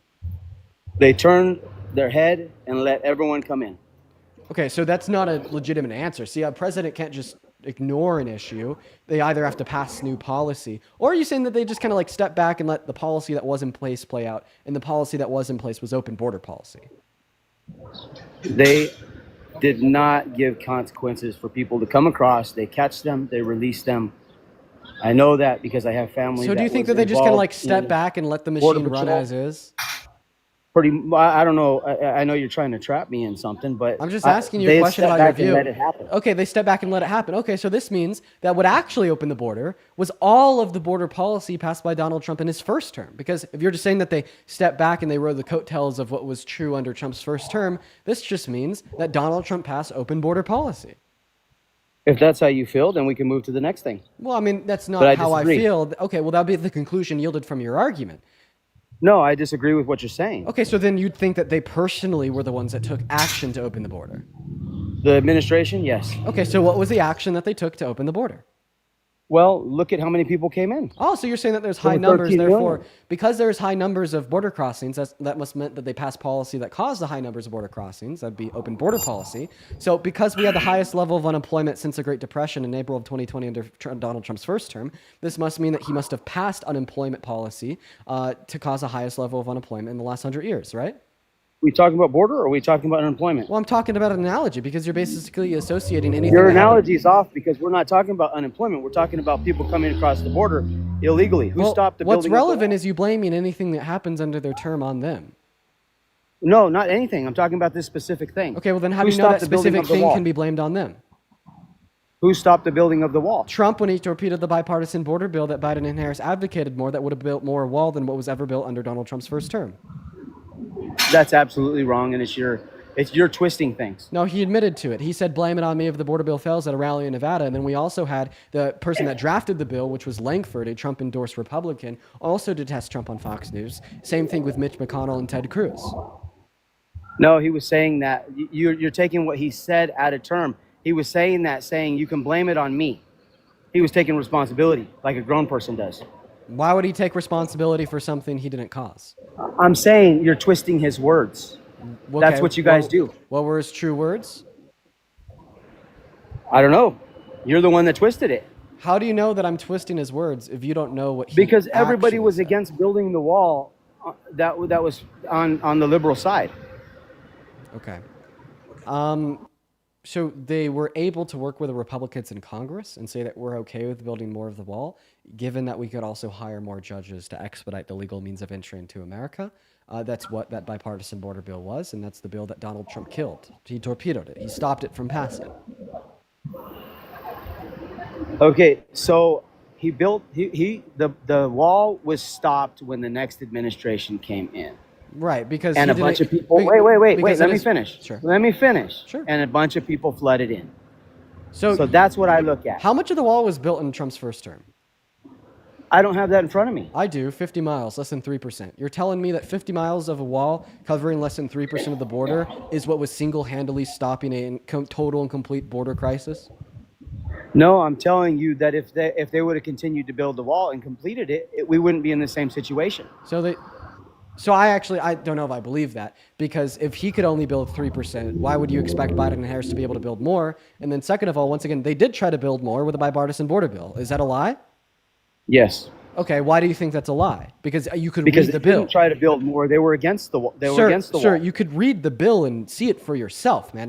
They turned their head and let everyone come in. Okay, so that's not a legitimate answer. See, a president can't just ignore an issue. They either have to pass new policy, or are you saying that they just kind of like step back and let the policy that was in place play out, and the policy that was in place was open border policy? They did not give consequences for people to come across. They catch them, they release them. I know that because I have family. So do you think that they just kind of like step back and let the machine run as is? I don't know. I know you're trying to trap me in something, but I'm just asking you a question about your view. Let it happen. Okay, they step back and let it happen. Okay, so this means that what actually opened the border was all of the border policy passed by Donald Trump in his first term. Because if you're just saying that they stepped back and they rode the coattails of what was true under Trump's first term, this just means that Donald Trump passed open border policy. If that's how you feel, then we can move to the next thing. Well, I mean, that's not how I feel. Okay, well, that would be the conclusion yielded from your argument. No, I disagree with what you're saying. Okay, so then you'd think that they personally were the ones that took action to open the border. The administration, yes. Okay, so what was the action that they took to open the border? Well, look at how many people came in. Oh, so you're saying that there's high numbers, therefore, because there's high numbers of border crossings, that must meant that they passed policy that caused the high numbers of border crossings. That'd be open border policy. So because we had the highest level of unemployment since the Great Depression in April of 2020 under Donald Trump's first term, this must mean that he must have passed unemployment policy to cause the highest level of unemployment in the last 100 years, right? We talking about border or are we talking about unemployment? Well, I'm talking about an analogy because you're basically associating anything. Your analogy is off because we're not talking about unemployment. We're talking about people coming across the border illegally. Who stopped the building? What's relevant is you blaming anything that happens under their term on them. No, not anything. I'm talking about this specific thing. Okay, well then how do you know that specific thing can be blamed on them? Who stopped the building of the wall? Trump, when he torpedoed the bipartisan border bill that Biden and Harris advocated more, that would have built more wall than what was ever built under Donald Trump's first term. That's absolutely wrong, and it's your You're twisting things. No, he admitted to it. He said, blame it on me if the border bill fails at a rally in Nevada. And then we also had the person that drafted the bill, which was Langford, a Trump-endorsed Republican, also detests Trump on Fox News. Same thing with Mitch McConnell and Ted Cruz. No, he was saying that you're taking what he said out of term. He was saying you can blame it on me. He was taking responsibility like a grown person does. Why would he take responsibility for something he didn't cause? I'm saying you're twisting his words. Okay, That's what you guys do. What were his true words? I don't know. You're the one that twisted it. How do you know that I'm twisting his words if you don't know what he Because everybody actually was said? against building the wall that was on the liberal side. Okay. So they were able to work with the Republicans in Congress and say that we're okay with building more of the wall, given that we could also hire more judges to expedite the legal means of entry into America. That's what that bipartisan border bill was, and that's the bill that Donald Trump killed. He torpedoed it. He stopped it from passing. Okay, so the wall was stopped when the next administration came in. Right, because and he a bunch didn't- of people. Wait. because Let it me is- finish. Sure. Let me finish. Sure. And a bunch of people flooded in. So that's what I look at. How much of the wall was built in Trump's first term? I don't have that in front of me. I do. 50 miles, less than 3%. You're telling me that 50 miles of a wall covering less than 3% of the border is what was single-handedly stopping a total and complete border crisis? No, I'm telling you that if they would have continued to build the wall and completed it, we wouldn't be in the same situation. So I don't know if I believe that, because if he could only build 3%, why would you expect Biden and Harris to be able to build more? And then second of all, once again, they did try to build more with a bipartisan border bill. Is that a lie? Yes. Okay, why do you think that's a lie? Because you could Because read they the bill. didn't try to build more. They were against the wall. Sir, you could read the bill and see it for yourself, man.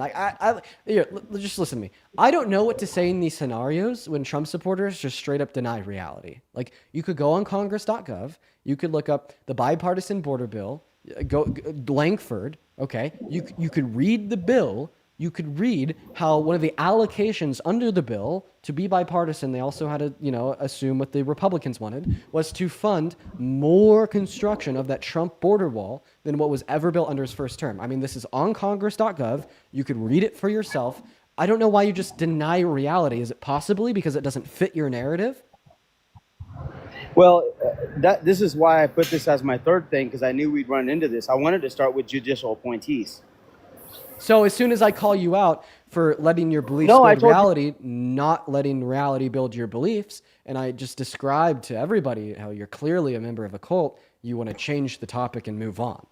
Here, just listen to me. I don't know what to say in these scenarios when Trump supporters just straight up deny reality. Like, you could go on congress.gov, you could look up the bipartisan border bill, go Langford, okay? You could read the bill. You could read how one of the allocations under the bill to be bipartisan, they also had to, assume what the Republicans wanted, was to fund more construction of that Trump border wall than what was ever built under his first term. I mean, this is on congress.gov. You could read it for yourself. I don't know why you just deny reality. Is it possibly because it doesn't fit your narrative? Well, this is why I put this as my third thing, because I knew we'd run into this. I wanted to start with judicial appointees. So as soon as I call you out for letting your beliefs build reality, not letting reality build your beliefs, and I just described to everybody how you're clearly a member of a cult, you want to change the topic and move on.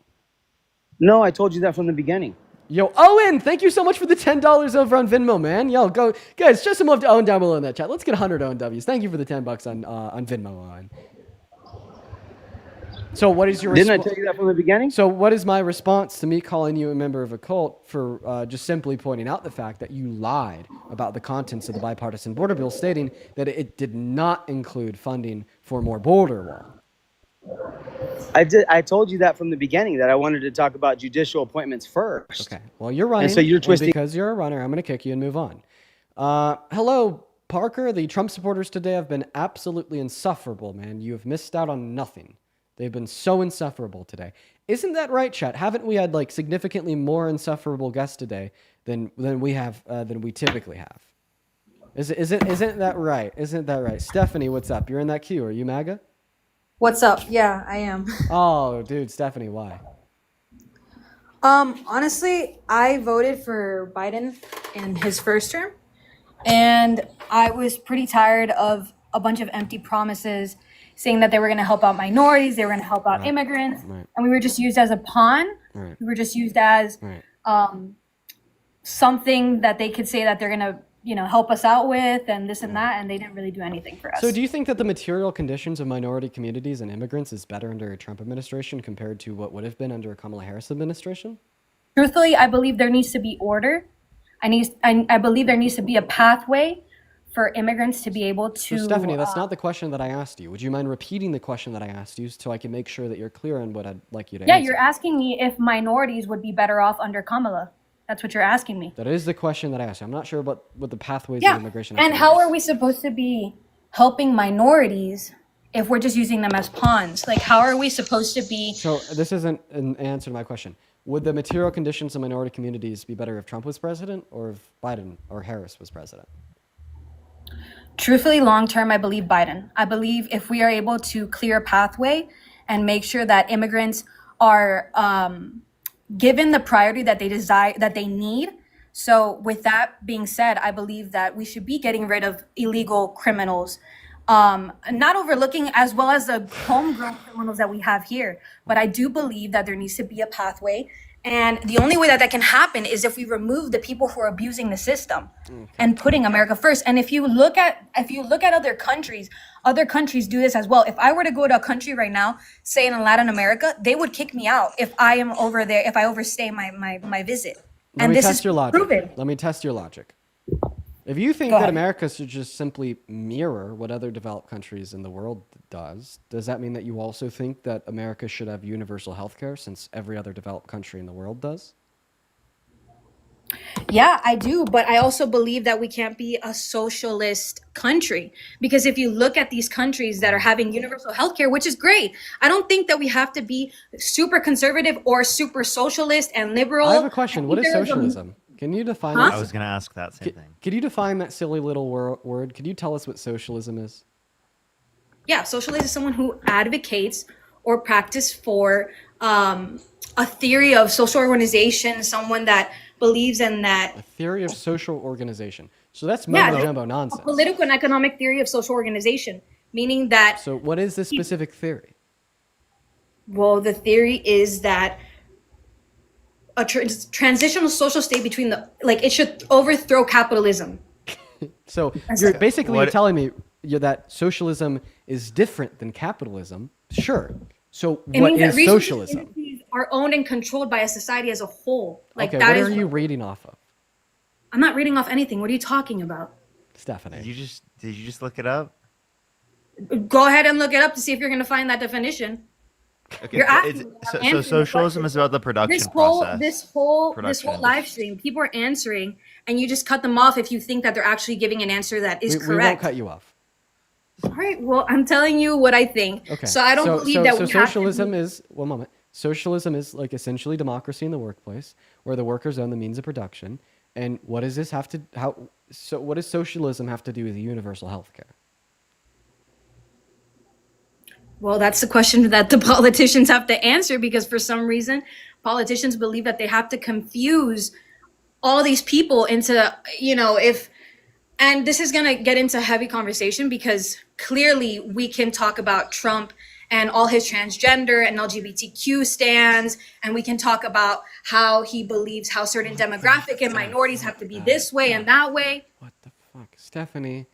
No, I told you that from the beginning. Yo, Owen, thank you so much for the $10 over on Venmo, man. Yo, go, guys, just some love to Owen down below in that chat. Let's get 100 ONWs. Thank you for the $10 on Venmo, Owen. So what is your Didn't I tell you that from the beginning? So what is my response to me calling you a member of a cult for just simply pointing out the fact that you lied about the contents of the bipartisan border bill, stating that it did not include funding for more border wall? I told you that from the beginning, that I wanted to talk about judicial appointments first. Okay. Well, you're running. And so you're twisting. Because you're a runner, I'm going to kick you and move on. Hello, Parker. The Trump supporters today have been absolutely insufferable, man. You have missed out on nothing. They've been so insufferable today. Isn't that right, chat? Haven't we had like significantly more insufferable guests today than we typically have? Isn't that right? Isn't that right? Stephanie, what's up? You're in that queue. Are you MAGA? What's up? Yeah, I am. Oh, dude, Stephanie, why? Honestly, I voted for Biden in his first term, and I was pretty tired of a bunch of empty promises saying that they were going to help out minorities, they were going to help out immigrants, and we were just used as a pawn. We were just used as something that they could say that they're going to, help us out with and this and that, and they didn't really do anything for us. So do you think that the material conditions of minority communities and immigrants is better under a Trump administration compared to what would have been under a Kamala Harris administration? Truthfully, I believe there needs to be order. I believe there needs to be a pathway for immigrants to be able to... So Stephanie, that's not the question that I asked you. Would you mind repeating the question that I asked you so I can make sure that you're clear on what I'd like you to answer? Yeah, you're asking me if minorities would be better off under Kamala. That's what you're asking me. That is the question that I asked you. I'm not sure what the pathways of immigration and how are we supposed to be helping minorities if we're just using them as pawns? Like, how are we supposed to be? So this isn't an answer to my question. Would the material conditions of minority communities be better if Trump was president or if Biden or Harris was president? Truthfully, long term, I believe Biden. I believe if we are able to clear a pathway and make sure that immigrants are given the priority that they desire, that they need. So with that being said, I believe that we should be getting rid of illegal criminals, not overlooking as well as the homegrown criminals that we have here. But I do believe that there needs to be a pathway. And the only way that that can happen is if we remove the people who are abusing the system and putting America first. And if you look at other countries do this as well. If I were to go to a country right now, say in Latin America, they would kick me out if I am over there, if I overstay my visit. Let me test your logic. If you think that America should just simply mirror what other developed countries in the world does that mean that you also think that America should have universal health care since every other developed country in the world does? Yeah, I do. But I also believe that we can't be a socialist country, because if you look at these countries that are having universal health care, which is great, I don't think that we have to be super conservative or super socialist and liberal. I have a question. What is socialism? Can you define Huh? that? I was going to ask that same thing. Could you define that silly little word? Could you tell us what socialism is? Yeah, socialist is someone who advocates or practice for a theory of social organization, someone that believes in that. A theory of social organization. So that's mumbo jumbo nonsense. A political and economic theory of social organization, meaning that. So what is this specific theory? Well, the is that a transitional social state between it should overthrow capitalism. So you're basically telling me that socialism is different than capitalism. Sure. So what is socialism? Are owned and controlled by a society as a whole. What are you reading off of? I'm not reading off anything. What are you talking about? Stephanie. Did you just look it up? Go ahead and look it up to see if you're going to find that definition. Okay, so socialism is about the production process. This whole live stream, people are answering, and you just cut them off if you think that they're actually giving an answer that is correct. We won't cut you off. All right. Well, I'm telling you what I think. Okay. So I don't believe that we socialism is one moment. Socialism is like essentially democracy in the workplace, where the workers own the means of production. And what does this have to what does socialism have to do with universal health care? Well, that's the question that the politicians have to answer, because for some reason, politicians believe that they have to confuse all these people into, and this is going to get into heavy conversation, because clearly we can talk about Trump and all his transgender and LGBTQ stands, and we can talk about how he believes how certain demographic and minorities have to be this way and that way. What the fuck, Stephanie?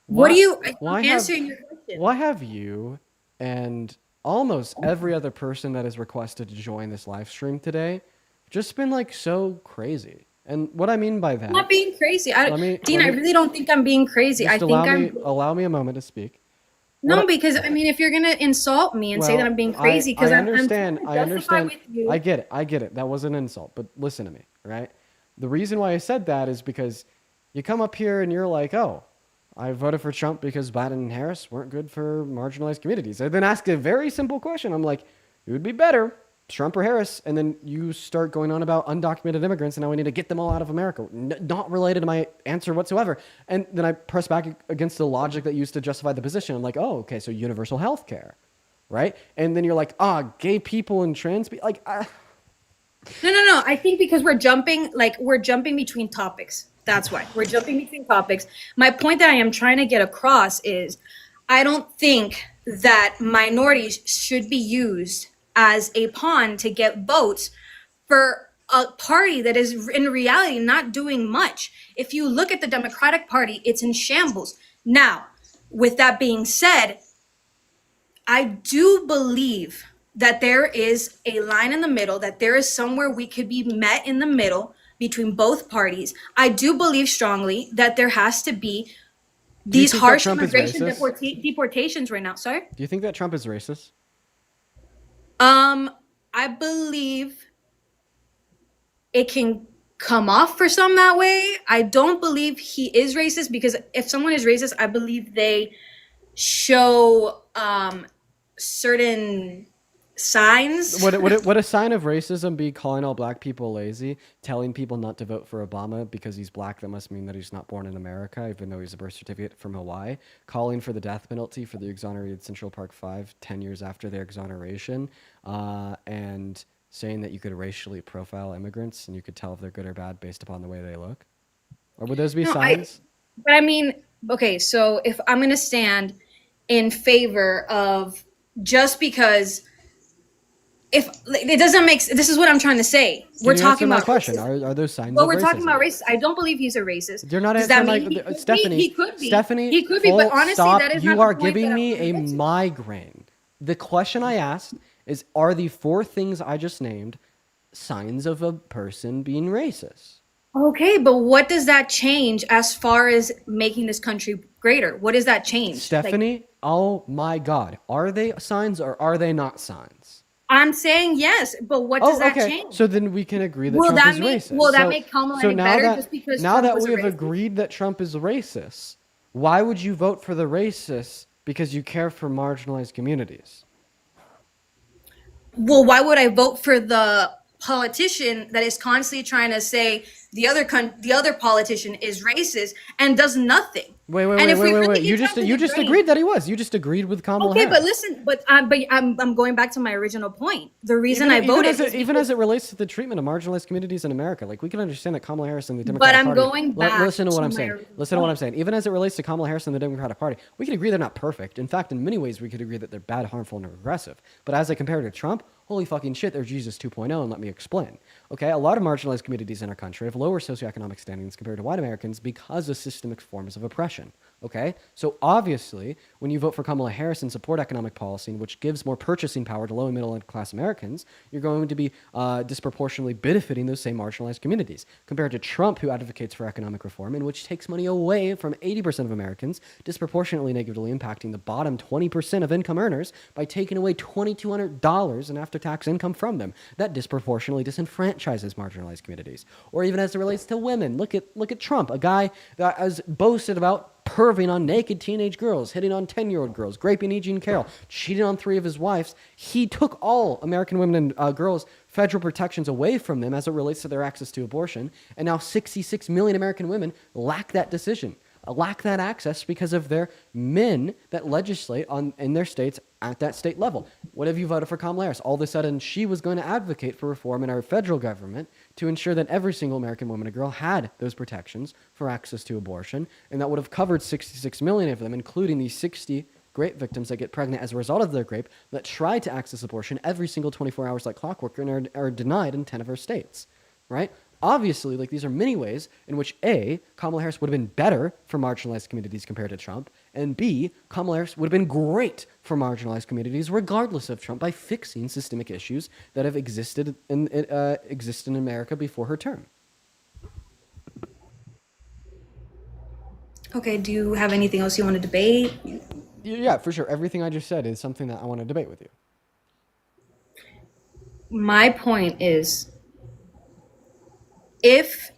I'm answering your question. Why have you and almost every other person that has requested to join this live stream today just been like so crazy? And what I mean by that, I'm not being crazy. Dean, I really don't think I'm being crazy. I think allow me a moment to speak. No, because if you're gonna insult me and say that I'm being crazy, because I understand. With you. I get it. That was an insult, but listen to me, right? The reason why I said that is because you come up here and you're like, oh, I voted for Trump because Biden and Harris weren't good for marginalized communities. I then ask a very simple question. I'm like, it would be better, Trump or Harris? And then you start going on about undocumented immigrants and how we need to get them all out of America. Not related to my answer whatsoever. And then I press back against the logic that used to justify the position. I'm like, oh, okay, so universal health care, right? And then you're like, gay people and trans people, No. I think because we're jumping between topics. That's why we're jumping between topics. My point that I am trying to get across is I don't think that minorities should be used as a pawn to get votes for a party that is in reality not doing much. If you look at the Democratic Party, it's in shambles. Now, with that being said, I do believe that there is a line in the middle, that there is somewhere we could be met in the middle between both parties. I do believe strongly that there has to be these harsh immigration deportations right now. Sorry? Do you think that Trump is racist? I believe it can come off for some that way. I don't believe he is racist, because if someone is racist, I believe they show certain signs. Would a sign of racism be calling all black people lazy, telling people not to vote for Obama because he's black? That must mean that he's not born in America, even though he's a birth certificate from Hawaii. Calling for the death penalty for the exonerated Central Park 5 10 years after their exoneration, and saying that you could racially profile immigrants and you could tell if they're good or bad based upon the way they look? Or would those be signs? But I mean, okay, so if I'm going to stand in favor of just because if it doesn't make this is what I'm trying to say. We're talking about question. Are those signs well, of we're racism? talking about race. I don't believe he's a racist. You're not Does that answering mean Stephanie. he could be. Stephanie, He could be, but honestly, stop. that is You not are the point giving that me a I'm to. migraine. The question I asked is, are the 4 things I just named signs of a person being racist? Okay, but what does that change as far as making this country greater? What does that change? Stephanie, oh my God. Are they signs or are they not signs? I'm saying yes, but what does that change? So then we can agree that Will Trump that is make racist. will that make Kamala any better just because now Trump that was we a have racist? agreed that Trump is racist, why would you vote for the racist because you care for marginalized communities? Well, why would I vote for the politician that is constantly trying to say the other politician is racist and does nothing? Wait. You just agreed that he was. You just agreed with Kamala Okay, Harris. but listen, but I'm going back to my original point. The reason I voted even as it relates to the treatment of marginalized communities in America, like we can understand that Kamala Harris and the Democratic Party. But I'm going back. Listen to what to I'm my saying. original Listen to what I'm point. saying. Even as it relates to Kamala Harris and the Democratic Party, we can agree they're not perfect. In fact, in many ways, we could agree that they're bad, harmful, and regressive. But as I compare to Trump, holy fucking shit, they're Jesus 2.0, and let me explain. Okay, a lot of marginalized communities in our country have lower socioeconomic standings compared to white Americans because of systemic forms of oppression. Okay, so obviously, when you vote for Kamala Harris and support economic policy, which gives more purchasing power to low and middle class Americans, you're going to be disproportionately benefiting those same marginalized communities, compared to Trump, who advocates for economic reform, and which takes money away from 80% of Americans, disproportionately negatively impacting the bottom 20% of income earners by taking away $2,200 in after-tax income from them. That disproportionately disenfranchises marginalized communities. Or even as it relates to women, look at Trump, a guy that has boasted about perving on naked teenage girls, hitting on 10-year-old girls, raping E. Jean Carroll, cheating on 3 of his wives. He took all American women and girls' federal protections away from them as it relates to their access to abortion, and now 66 million American women lack that decision, lack that access because of their men that legislate in their states at that state level. What if you voted for Kamala Harris? All of a sudden, she was going to advocate for reform in our federal government to ensure that every single American woman and girl had those protections for access to abortion, and that would have covered 66 million of them, including the 60 rape victims that get pregnant as a result of their rape that try to access abortion every single 24 hours like clockwork and are denied in 10 of our states, right? Obviously, like, these are many ways in which A, Kamala Harris would have been better for marginalized communities compared to Trump, and B, Kamala Harris would have been great for marginalized communities regardless of Trump by fixing systemic issues that have existed in America before her term. Okay, do you have anything else you want to debate? Yeah, for sure. Everything I just said is something that I want to debate with you. My point is, if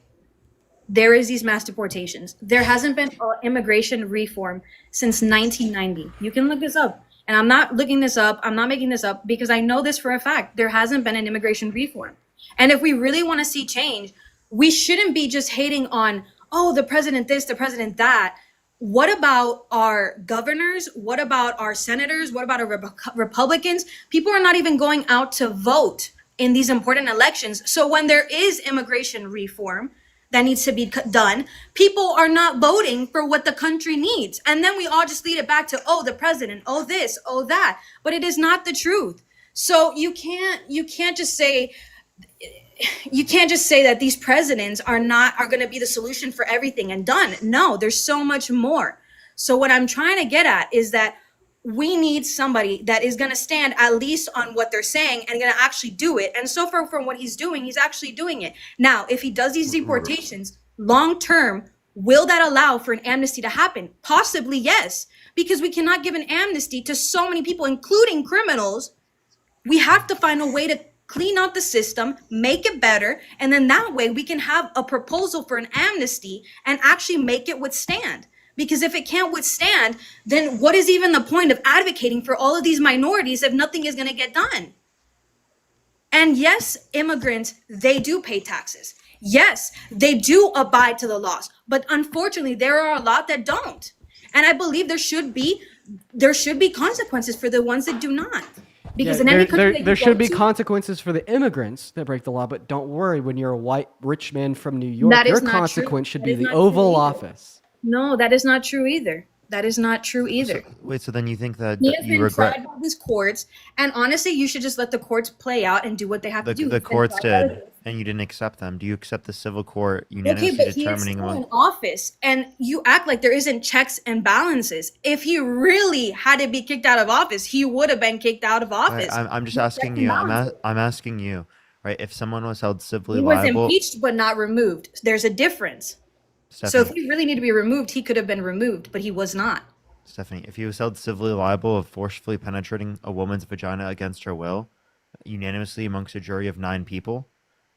there is these mass deportations, there hasn't been immigration reform since 1990. You can look this up. And I'm not looking this up. I'm not making this up because I know this for a fact. There hasn't been an immigration reform. And if we really want to see change, we shouldn't be just hating on, oh, the president this, the president that. What about our governors? What about our senators? What about our Republicans? People are not even going out to vote in these important elections. So when there is immigration reform that needs to be done, people are not voting for what the country needs. And then we all just lead it back to, oh, the president, oh, this, oh, that. But it is not the truth. So you can't just say that these presidents are going to be the solution for everything and done. No, there's so much more. So what I'm trying to get at is that we need somebody that is going to stand at least on what they're saying and going to actually do it. And so far from what he's doing, he's actually doing it. Now, if he does these deportations long term, will that allow for an amnesty to happen? Possibly, yes, because we cannot give an amnesty to so many people, including criminals. We have to find a way to clean out the system, make it better, and then that way we can have a proposal for an amnesty and actually make it withstand. Because if it can't withstand, then what is even the point of advocating for all of these minorities if nothing is going to get done? And yes, immigrants, they do pay taxes. Yes, they do abide to the laws. But unfortunately, there are a lot that don't. And I believe there should be consequences for the ones that do not. Because in any country that there you should go be to, consequences for the immigrants that break the law, but don't worry, when you're a white rich man from New York, that your is not true. consequence should That be is the not true Oval either. Office. No, that is not true either. That is not true either. Wait, so then you think that He has you been regret tried by these courts, and honestly, you should just let the courts play out and do what they have to do. the He's been courts tried by did, and you didn't accept them? Do you accept the civil court Okay, unanimously but he is determining still in among? office, and you act like there isn't checks and balances. If he really had to be kicked out of office, he would have been kicked out of Right, office. I'm just With asking checks and you. balances. I'm asking you, right? If someone was held civilly He was liable, impeached but not removed. There's a difference. So if Stephanie, he really needed to be removed, he could have been removed, but he was not. Stephanie, if he was held civilly liable of forcefully penetrating a woman's vagina against her will, unanimously amongst a jury of 9 people,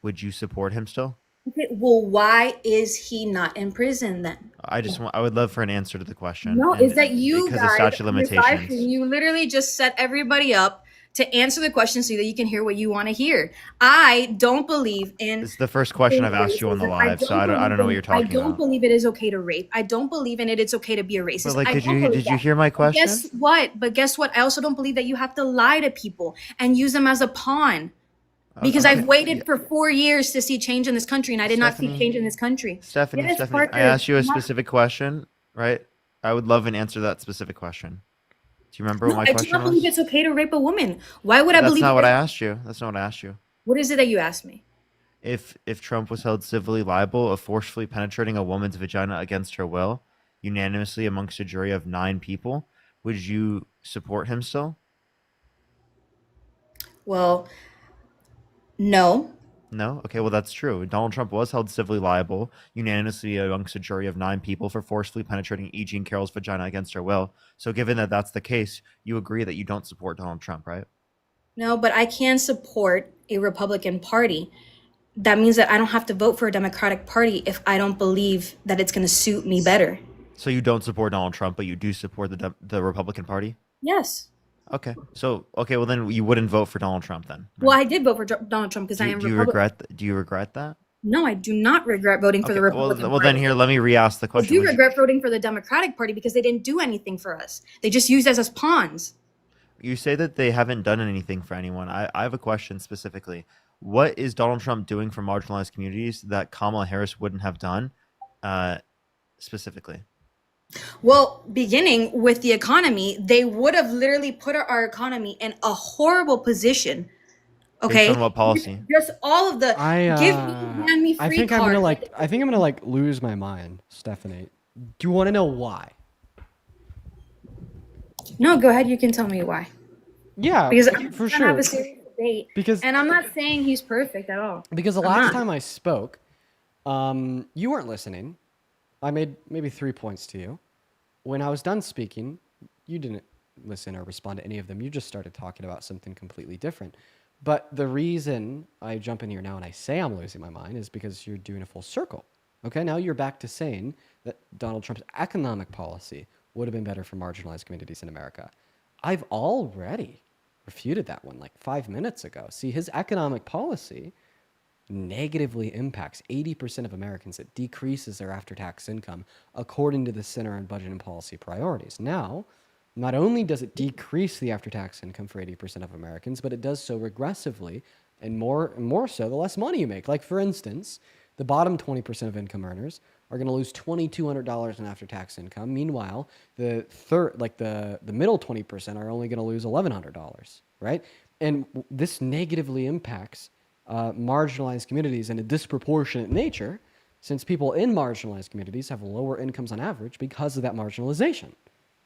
would you support him still? Okay, well, why is he not in prison then? I would love for an answer to the question. No, and is that you because of guys, statute of on this live limitations. stream, you literally just set everybody up to answer the question so that you can hear what you want to hear. I don't believe in. It's the first question I've asked you on the racism. live, so I don't know what you're talking I don't about. believe it is okay to rape. I don't believe in it. It's okay to be a racist. But like, I did don't you believe that. hear my question? Guess what? But guess what? I also don't believe that you have to lie to people and use them as a pawn. Because Okay. I've waited for 4 years to see change in this country, and I did not see Stephanie, change in this country. Stephanie, Yes, Stephanie, I Parker, asked you a I'm not- specific question, right? I would love an answer to that specific question. Do you remember No, what my I do question not believe was? it's okay to rape a woman. Why would I That's believe not it what I is- asked you. That's not what I asked you. What is it that you asked me? If Trump was held civilly liable of forcefully penetrating a woman's vagina against her will, unanimously amongst a jury of 9 people, would you support him still? Well, no. No? Okay, well, that's true. Donald Trump was held civilly liable unanimously amongst a jury of 9 people for forcefully penetrating E. Jean Carroll's vagina against her will. So, given that that's the case, you agree that you don't support Donald Trump, right? No, but I can support a Republican Party. That means that I don't have to vote for a Democratic Party if I don't believe that it's going to suit me better. So, you don't support Donald Trump, but you do support the Republican Party? Yes. Okay. So, okay, well, then you wouldn't vote for Donald Trump then. Well, I did vote for Donald Trump because I am Do you Republican. do you regret that? No, I do not regret voting for the Okay, Republican well, Party. then here, let me re-ask the I question. do Would you- regret voting for the Democratic Party because they didn't do anything for us. They just used us as pawns. You say that they haven't done anything for anyone. I have a question specifically. What is Donald Trump doing for marginalized communities that Kamala Harris wouldn't have done specifically? Well, beginning with the economy, they would have literally put our economy in a horrible position. Okay. Based on what policy? Just all of the give me, hand me free I think cards. I think I'm gonna lose my mind, Stephanie. Do you want to know why? No, go ahead. You can tell me why. Yeah, Because I'm for trying to have sure. a serious debate. Because- and I'm not saying he's perfect at all. Because the I'm last not. time I spoke, you weren't listening. I made maybe 3 points to you. When I was done speaking, you didn't listen or respond to any of them. You just started talking about something completely different. But the reason I jump in here now and I say I'm losing my mind is because you're doing a full circle. Okay, now you're back to saying that Donald Trump's economic policy would have been better for marginalized communities in America. I've already refuted that one like 5 minutes ago. See, his economic policy negatively impacts 80% of Americans. It decreases their after-tax income according to the Center on Budget and Policy Priorities. Now, not only does it decrease the after-tax income for 80% of Americans, but it does so regressively and more so the less money you make. Like, for instance, the bottom 20% of income earners are going to lose $2,200 in after-tax income. Meanwhile, the middle 20% are only going to lose $1,100, right? And this negatively impacts marginalized communities in a disproportionate nature, since people in marginalized communities have lower incomes on average because of that marginalization,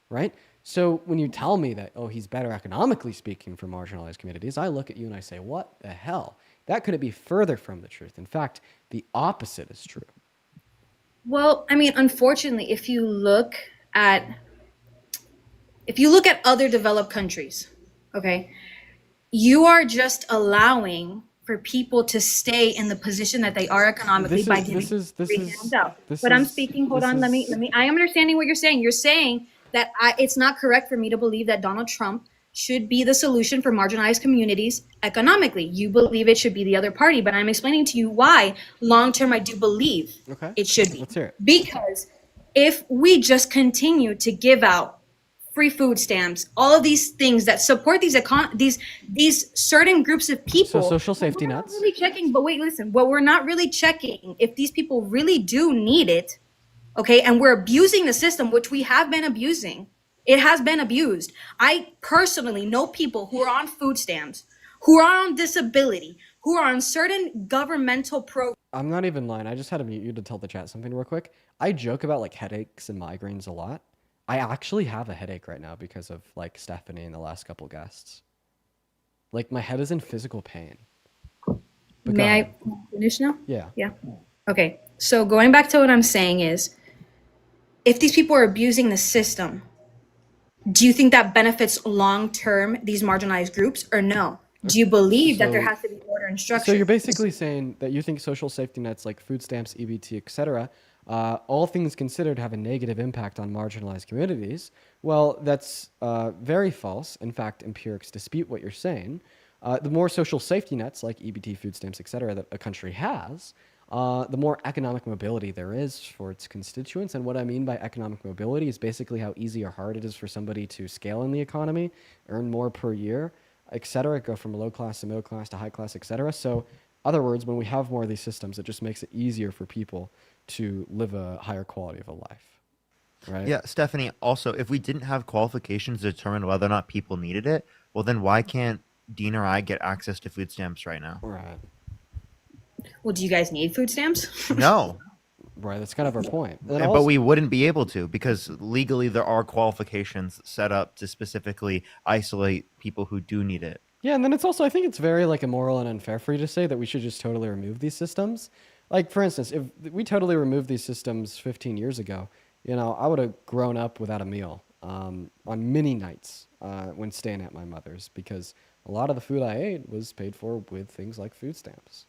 right? So when you tell me that, oh, he's better economically speaking for marginalized communities, I look at you and I say, what the hell? That couldn't be further from the truth. In fact, the opposite is true. Well, I mean, unfortunately, if you look at other developed countries, okay, you are just allowing for people to stay in the position that they are economically by giving free handout. But I'm speaking. Hold on. Let me. I am understanding what you're saying. You're saying that it's not correct for me to believe that Donald Trump should be the solution for marginalized communities economically. You believe it should be the other party, but I'm explaining to you why long term I do believe it should be. Let's hear it. Because if we just continue to give out free food stamps, all of these things that support these certain groups of people. So social safety nets. Really checking, but wait, listen. What we're not really checking if these people really do need it, okay? And we're abusing the system, which we have been abusing. It has been abused. I personally know people who are on food stamps, who are on disability, who are on certain governmental programs. I'm not even lying. I just had to mute you to tell the chat something real quick. I joke about like headaches and migraines a lot. I actually have a headache right now because of like Stephanie and the last couple guests. Like my head is in physical pain. But May I finish now? Yeah. Yeah. Okay. So going back to what I'm saying is, if these people are abusing the system, do you think that benefits long-term these marginalized groups or no? Do you believe that there has to be order and structure? So you're basically saying that you think social safety nets like food stamps, EBT, etc., all things considered, have a negative impact on marginalized communities. Well, that's very false. In fact, empirics dispute what you're saying. The more social safety nets like EBT, food stamps, etc., that a country has, the more economic mobility there is for its constituents. And what I mean by economic mobility is basically how easy or hard it is for somebody to scale in the economy, earn more per year, etc., go from low class to middle class to high class, etc. So, other words, when we have more of these systems, it just makes it easier for people to live a higher quality of a life, right? Yeah, Stephanie, also, if we didn't have qualifications to determine whether or not people needed it, well, then why can't Dean or I get access to food stamps right now? Right. Well, do you guys need food stamps? No. Right, that's kind of our point. But we wouldn't be able to because legally there are qualifications set up to specifically isolate people who do need it. Yeah, and then it's also, I think it's very like immoral and unfair for you to say that we should just totally remove these systems. Like, for instance, if we totally removed these systems 15 years ago, you know, I would have grown up without a meal on many nights when staying at my mother's because a lot of the food I ate was paid for with things like food stamps.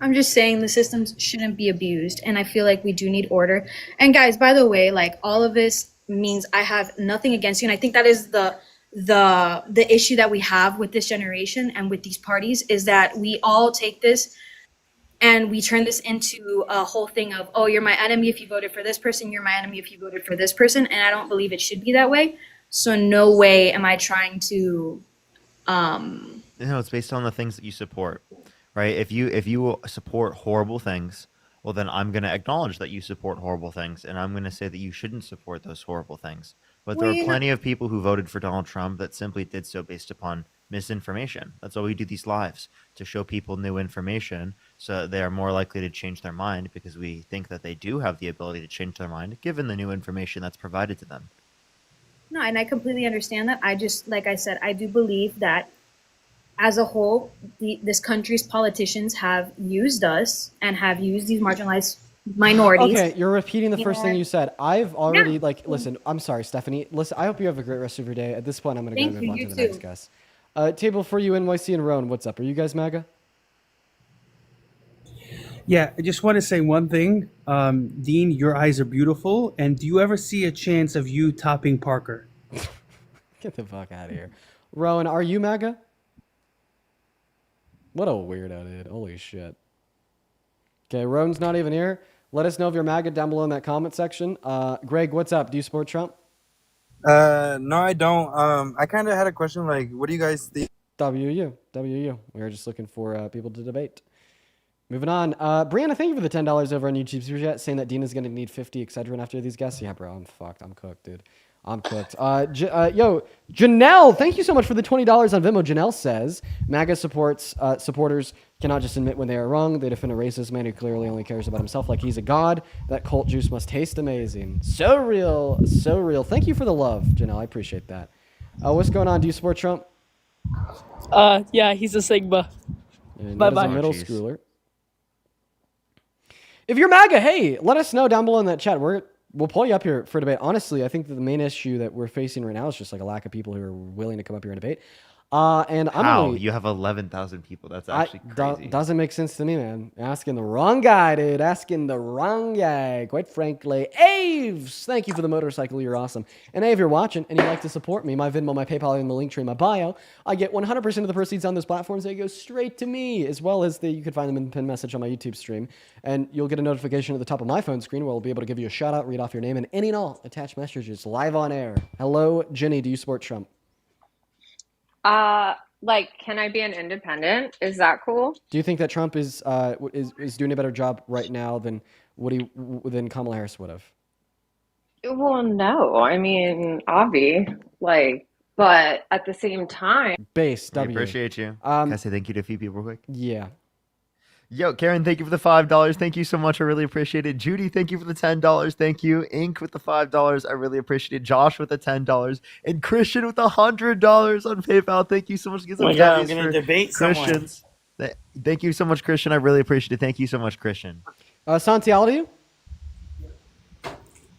I'm just saying the systems shouldn't be abused, and I feel like we do need order. And guys, by the way, like all of this means I have nothing against you, and I think that is the issue that we have with this generation and with these parties is that we all take this and we turn this into a whole thing of, oh, you're my enemy if you voted for this person, you're my enemy if you voted for this person, and I don't believe it should be that way. So no way am I trying to it's based on the things that you support, right? If you support horrible things, well, then I'm going to acknowledge that you support horrible things, and I'm going to say that you shouldn't support those horrible things. But there are plenty of people who voted for Donald Trump that simply did so based upon misinformation. That's why we do these lives, to show people new information so they are more likely to change their mind because we think that they do have the ability to change their mind given the new information that's provided to them. No, and I completely understand that. I just, like I said, I do believe that as a whole, this country's politicians have used us and have used these marginalized minorities. Okay, you're repeating the first thing you said. I've already, listen, I'm sorry, Stephanie. Listen, I hope you have a great rest of your day. At this point, I'm going to move on to the next guest. Table for you, NYC and Roan. What's up? Are you guys MAGA? Yeah, I just want to say one thing. Dean, your eyes are beautiful. And do you ever see a chance of you topping Parker? Get the fuck out of here. Rowan, are you MAGA? What a weirdo, dude. Holy shit. Okay, Rowan's not even here. Let us know if you're MAGA down below in that comment section. Greg, what's up? Do you support Trump? No, I don't. I kind of had a question. Like, what do you guys think? WU. We were just looking for people to debate. Moving on. Brianna, thank you for the $10 over on YouTube Super Chat, saying that Dina's going to need 50 Excedrin after these guests. Yeah, bro, I'm fucked. I'm cooked, dude. I'm cooked. Yo, Janelle, thank you so much for the $20 on Venmo. Janelle says, MAGA supporters cannot just admit when they are wrong. They defend a racist man who clearly only cares about himself like he's a god. That cult juice must taste amazing. So real. So real. Thank you for the love, Janelle. I appreciate that. What's going on? Do you support Trump? Yeah, he's a Sigma. Bye-bye. Middle schooler. If you're MAGA, hey, let us know down below in that chat. We'll pull you up here for debate. Honestly, I think that the main issue that we're facing right now is just like a lack of people who are willing to come up here and debate. And I'm How? gonna, You have 11,000 people. That's actually crazy. doesn't make sense to me, man. Asking the wrong guy, dude. Asking the wrong guy. Quite frankly, Aves, thank you for the motorcycle. You're awesome. And hey, if you're watching and you'd like to support me, my Venmo, my PayPal, and the link tree in my bio, I get 100% of the proceeds on those platforms. They go straight to me, as well as you could find them in the pinned message on my YouTube stream. And you'll get a notification at the top of my phone screen where I'll be able to give you a shout out, read off your name, and any and all attached messages live on air. Hello, Jenny. Do you support Trump? Like, can I be an independent? Is that cool? Do you think that Trump is doing a better job right now than than Kamala Harris would have? Well, no. I mean, like, but at the same time, Base We W. appreciate you. Can I say thank you to a few people real quick? Yeah. Yo, Karen, thank you for the $5. Thank you so much. I really appreciate it. Judy, thank you for the $10. Thank you. Ink with the $5. I really appreciate it. Josh with the $10. And Christian with $100 on PayPal. Thank you so much. Oh my God, I'm going to debate someone. Thank you so much, Christian. I really appreciate it. Thank you so much, Christian. Santi, how old are you?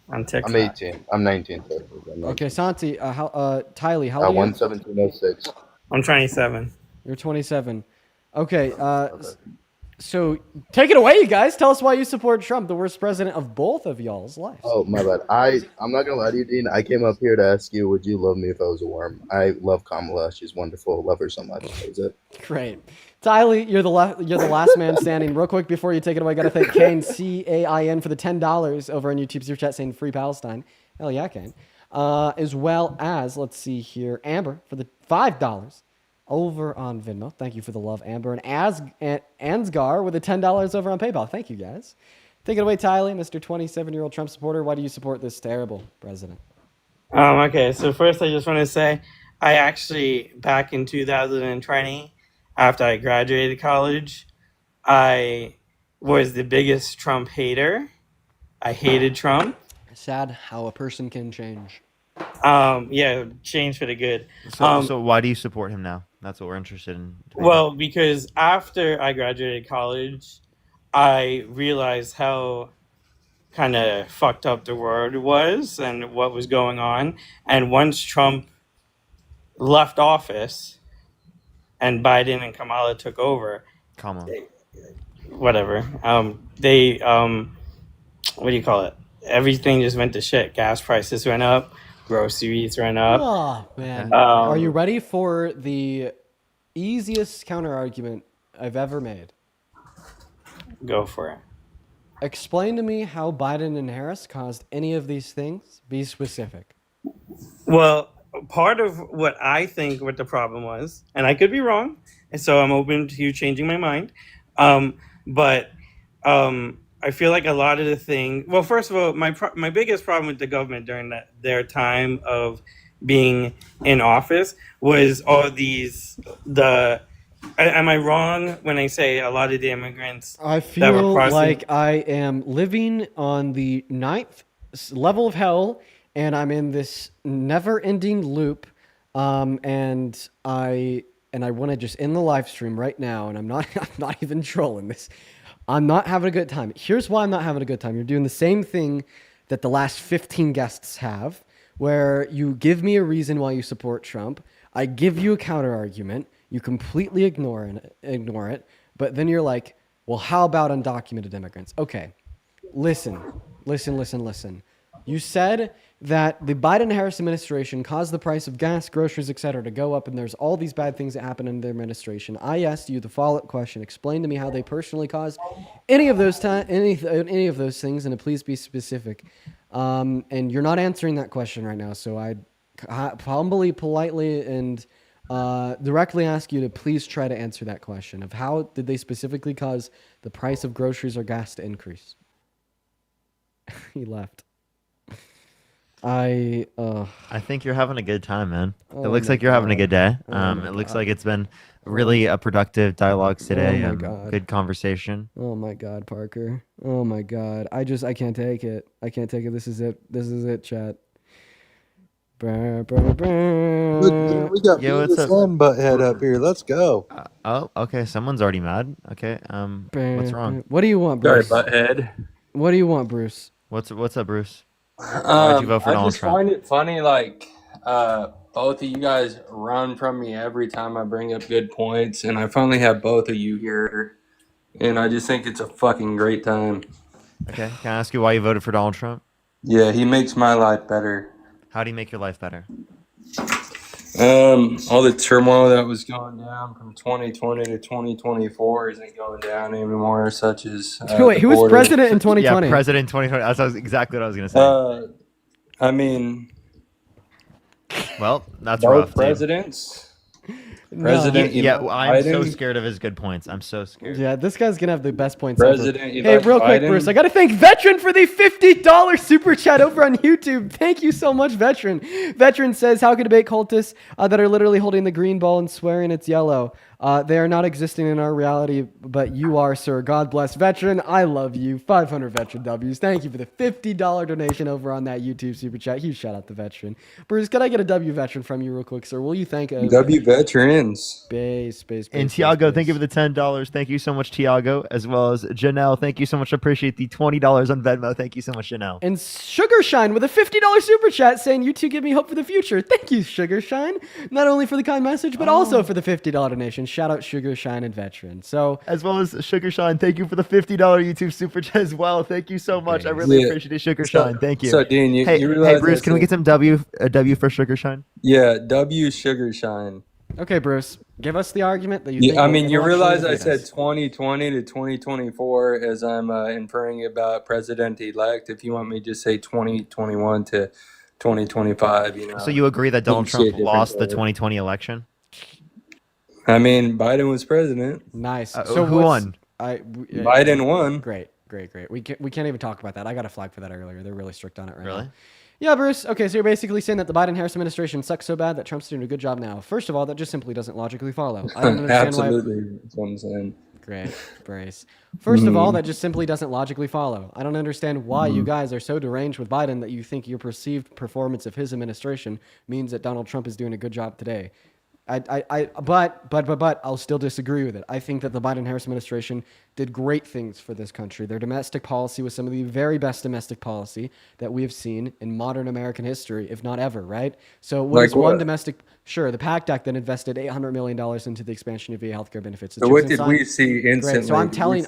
On TikTok. I'm 18. I'm 19. Sorry. I'm 19. Okay, Santi, Tylee, how old are you? 11706. I'm 27. You're 27. Okay, so take it away, you guys. Tell us why you support Trump, the worst president of both of y'all's lives. Oh, my bad. I'm not going to lie to you, Dean. I came up here to ask you, would you love me if I was a worm? I love Kamala. She's wonderful. Love her so much. That was it. Great. Tylee, you're the last man standing. Real quick before you take it away, got to thank Kane, C-A-I-N, for the $10 over on YouTube Super Chat saying Free Palestine. Hell yeah, Kane. As well as, let's see here, Amber for the $5 over on Venmo. Thank you for the love, Amber. And Ansgar with the $10 over on PayPal. Thank you, guys. Take it away, Tylee, Mr. 27-year-old Trump supporter. Why do you support this terrible president? Okay, so first I just want to say, I actually, back in 2020, after I graduated college, I was the biggest Trump hater. I hated Trump. Sad how a person can change. Yeah, change for the good. So why do you support him now? That's what we're interested in. Well, because after I graduated college, I realized how kind of fucked up the world was and what was going on. And once Trump left office and Biden and Kamala took over, whatever, they, what do you call it? Everything just went to shit. Gas prices went up. Groceries went up. Oh, man. Are you ready for the easiest counter argument I've ever made? Go for it. Explain to me how Biden and Harris caused any of these things. Be specific. Well, part of what I think what the problem was, and I could be wrong, and so I'm open to you changing my mind, but I feel like a lot of the things. Well, first of all, my biggest problem with the government during their time of being in office was all these Am I wrong when I say a lot of the immigrants? I feel like I am living on the 9th level of hell, and I'm in this never-ending loop. And I want to just end the live stream right now. And I'm not even trolling this. I'm not having a good time. Here's why I'm not having a good time. You're doing the same thing that the last 15 guests have, where you give me a reason why you support Trump. I give you a counter argument. You completely ignore it. But then you're like, well, how about undocumented immigrants? Okay, listen. You said that the Biden-Harris administration caused the price of gas, groceries, etc. to go up, and there's all these bad things that happen in their administration. I asked you the follow-up question. Explain to me how they personally caused any of those things, and please be specific. And you're not answering that question right now, so I humbly, politely, and directly ask you to please try to answer that question of how did they specifically cause the price of groceries or gas to increase? He left. I think you're having a good time, man. Oh It looks my like you're having a God. good day. Oh my It looks God. like it's been really a productive dialogue today. Oh my God. Good conversation. Oh my God, Parker. Oh my God. I can't take it. I can't take it. This is it, chat. Look, we got what's Beavis up? and Butthead up here. Let's go. Oh, okay. Someone's already mad. Okay. What's wrong? What do you want, Sorry, Bruce? butthead. What do you want, Bruce? What's up, Bruce? Why'd you vote for I Donald just Trump? find it funny, like, both of you guys run from me every time I bring up good points, and I finally have both of you here, and I just think it's a fucking great time. Okay, can I ask you why you voted for Donald Trump? Yeah, he makes my life better. How do you make your life better? All the turmoil that was going down from 2020 to 2024 isn't going down anymore, such as Wait, who was president in 2020? Yeah, president in 2020. That's exactly what I was going to say. I mean, well, that's both rough, presidents. No. President I'm so Biden. scared of his good points. I'm so scared. Yeah, this guy's gonna have the best points President ever. Hey, real quick, Biden. Bruce, I gotta thank Veteran for the $50 super chat over on YouTube. Thank you so much, Veteran. Veteran says, how can debate cultists that are literally holding the green ball and swearing it's yellow? They are not existing in our reality, but you are, sir. God bless. Veteran, I love you. 500 Veteran W's. Thank you for the $50 donation over on that YouTube super chat. Huge shout out to Veteran. Bruce, can I get a W Veteran from you real quick, sir? Will you thank W Veterans. Space. And Tiago, thank you for the $10. Thank you so much, Tiago, as well as Janelle. Thank you so much. I appreciate the $20 on Venmo. Thank you so much, Janelle. And Sugarshine with a $50 super chat saying, you two give me hope for the future. Thank you, Sugarshine. Not only for the kind message, but also for the $50 donation. Shout out Sugarshine and Veteran. So, as well as Sugarshine, thank you for the $50 YouTube super chat as well. Thank you so much. I really appreciate it, Sugarshine. Thank you. So, Dean, you hey, realize Bruce, can we get some a W for Sugarshine? Yeah, W Sugarshine. Okay, Bruce, give us the argument that you think. I mean, you realize I said 2020 to 2024 as I'm inferring about president-elect. If you want me to just say 2021 to 2025, you know. So you agree that Donald Trump lost the 2020 election? I mean, Biden was president. Nice. So who won? Biden won. Great. We can't even talk about that. I got a flag for that earlier. They're really strict on it right Really? now. Yeah, Bruce. Okay, so you're basically saying that the Biden-Harris administration sucks so bad that Trump's doing a good job now. First of all, that just simply doesn't logically follow. I don't understand Absolutely, that's what I'm saying. Great, Brace. First of all, that just simply doesn't logically follow. I don't understand why you guys are so deranged with Biden that you think your perceived performance of his administration means that Donald Trump is doing a good job today. But I'll still disagree with it. I think that the Biden-Harris administration did great things for this country. Their domestic policy was some of the very best domestic policy that we have seen in modern American history, if not ever, right? So the PACT Act that invested $800 million into the expansion of VA healthcare benefits. So what did we see instantly? Great. So I'm telling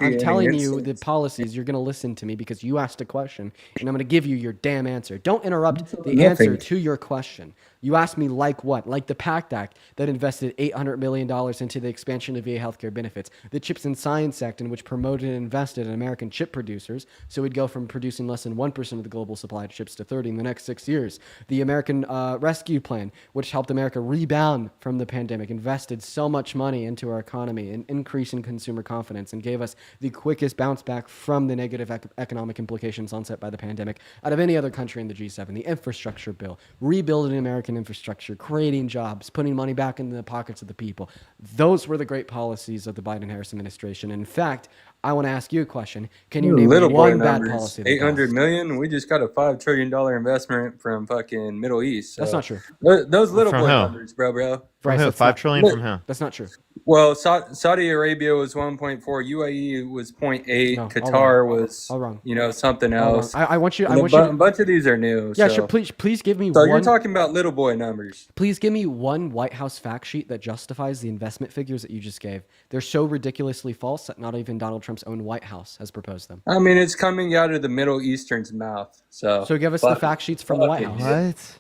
you instance? the policies. You're going to listen to me because you asked a question, and I'm going to give you your damn answer. Don't interrupt the answer to your question. You asked me like what? Like the PACT Act that invested $800 million into the expansion of VA healthcare benefits. The CHIPS and Science Act, in which promoted and invested in American chip producers, so we'd go from producing less than 1% of the global supply of chips to 30 in the next 6 years. The American Rescue Plan, which helped America rebound from the pandemic, invested so much money into our economy and increasing consumer confidence and gave us the quickest bounce back from the negative economic implications onset by the pandemic out of any other country in the G7. The infrastructure bill, rebuilding American infrastructure, creating jobs, putting money back in the pockets of the people. Those were the great policies of the Biden-Harris administration. In fact, I want to ask you a question. Can you name one bad policy? 800 million. We just got a $5 trillion investment from fucking Middle East. So That's not true. Those little From boy who? numbers, bro. From who? $5 trillion from who? That's not true. Well, Saudi Arabia was 1.4, UAE was 0.8, No, Qatar was, all wrong. something All else. wrong. I want you. A bunch of these are new. Yeah, so. sure. Please give me So one. you're talking about little boy numbers. Please give me one White House fact sheet that justifies the investment figures that you just gave. They're so ridiculously false that not even Donald Trump's own White House has proposed them. I mean, it's coming out of the Middle Eastern's mouth. So give us the fact sheets from the White House. What?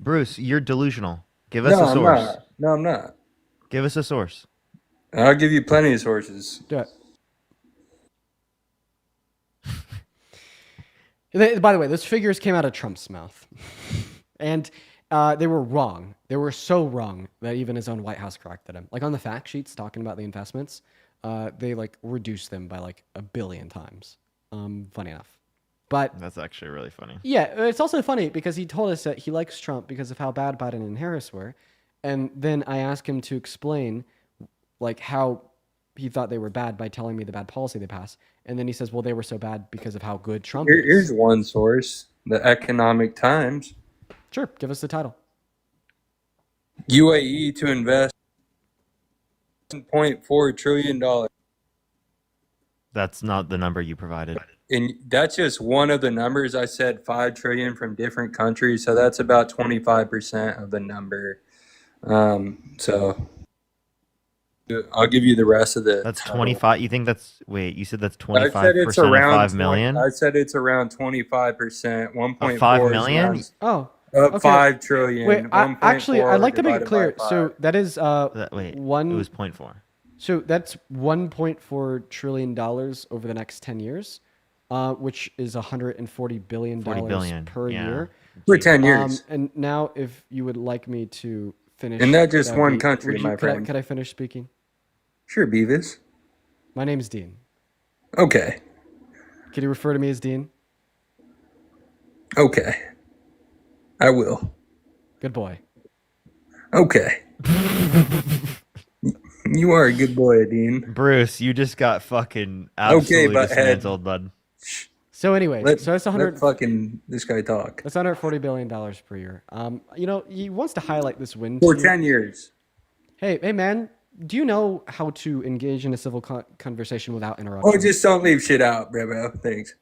Bruce, you're delusional. Give us a source. No, I'm not. Give us a source. I'll give you plenty of sources. Do it. By the way, those figures came out of Trump's mouth. And they were wrong. They were so wrong that even his own White House corrected him. Like on the fact sheets talking about the investments, they reduced them by 1 billion times. Funny enough. But that's actually really funny. Yeah, it's also funny because he told us that he likes Trump because of how bad Biden and Harris were. And then I asked him to explain how he thought they were bad by telling me the bad policy they passed. And then he says, well, they were so bad because of how good Trump is. Here's one source, the Economic Times. Sure, give us the title. UAE to invest $1.4 trillion. That's not the number you provided. and that's just one of the numbers. I said 5 trillion from different countries, so that's about 25% of the number. So I'll give you the rest of the. That's total. 25. You think that's wait? You said that's I said it's 25% of around 5 million. I said it's around 25%. 1.4 Of 5 million? is Oh, around, okay. 5 trillion. Wait, actually, I'd like to make it divided by clear. So that is Wait, one. it was 0.4. So that's $1.4 trillion over the next 10 years, which is $140 billion 40 billion, per yeah. year. For 10 years. And now, if you would like me to finish, And not just that'd one be- country, would my could I- friend. Could I finish speaking? Sure, Beavis. My name's Dean. Okay. Can you refer to me as Dean? Okay. I will. Good boy. Okay. You are a good boy, Dean. Bruce, you just got fucking absolutely butthead. dismantled, bud. So anyway, Let, so it's 100. let fucking this guy talk. That's $140 billion per year. You know, he wants to highlight this win For to you. 10 years. Hey, man, do you know how to engage in a civil conversation without interruption? Oh, just don't leave shit out, bro. Thanks.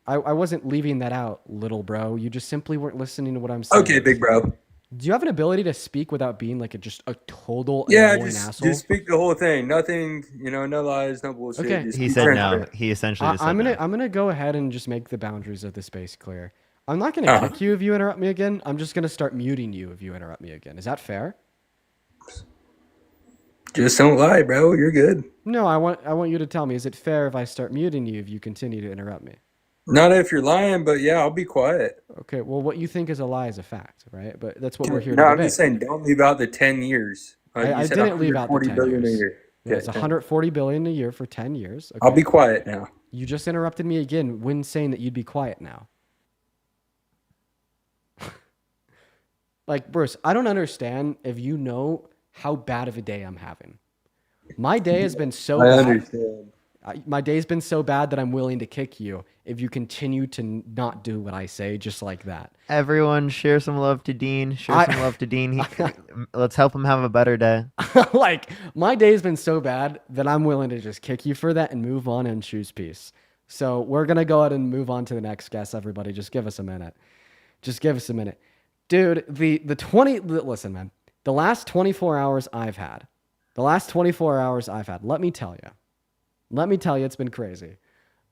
I wasn't leaving that out, little bro. You just simply weren't listening to what I'm saying. Okay, big bro. Do you have an ability to speak without being like just a total Yeah, annoying asshole? just speak the whole thing. Nothing, no lies, no bullshit. Okay. Just He be said no. transparent. He essentially just said I'm no. gonna go ahead and just make the boundaries of the space clear. I'm not gonna kick you if you interrupt me again. I'm just gonna start muting you if you interrupt me again. Is that fair? Just don't lie, bro. You're good. No, I want you to tell me. Is it fair if I start muting you if you continue to interrupt me? Not if you're lying, but yeah, I'll be quiet. Okay. Well, what you think is a lie is a fact, right? But that's what we're here No, to I'm debate. just saying, don't leave out the 10 years. I didn't leave out the 10 billion years. a year. Yeah, it's Okay, 140 billion a year for 10 years. Okay. I'll be quiet now. You just interrupted me again when saying that you'd be quiet now. Like, Bruce, I don't understand if you know how bad of a day I'm having. My day has been so I bad. understand. My day's been so bad that I'm willing to kick you if you continue to not do what I say just like that. Everyone, share some love to Dean. Share some love to Dean. Let's help him have a better day. Like, my day's been so bad that I'm willing to just kick you for that and move on and choose peace. So we're going to go ahead and move on to the next guest, everybody. Just give us a minute. Just give us a minute. Dude, listen, man. The last 24 hours I've had, let me tell you, it's been crazy.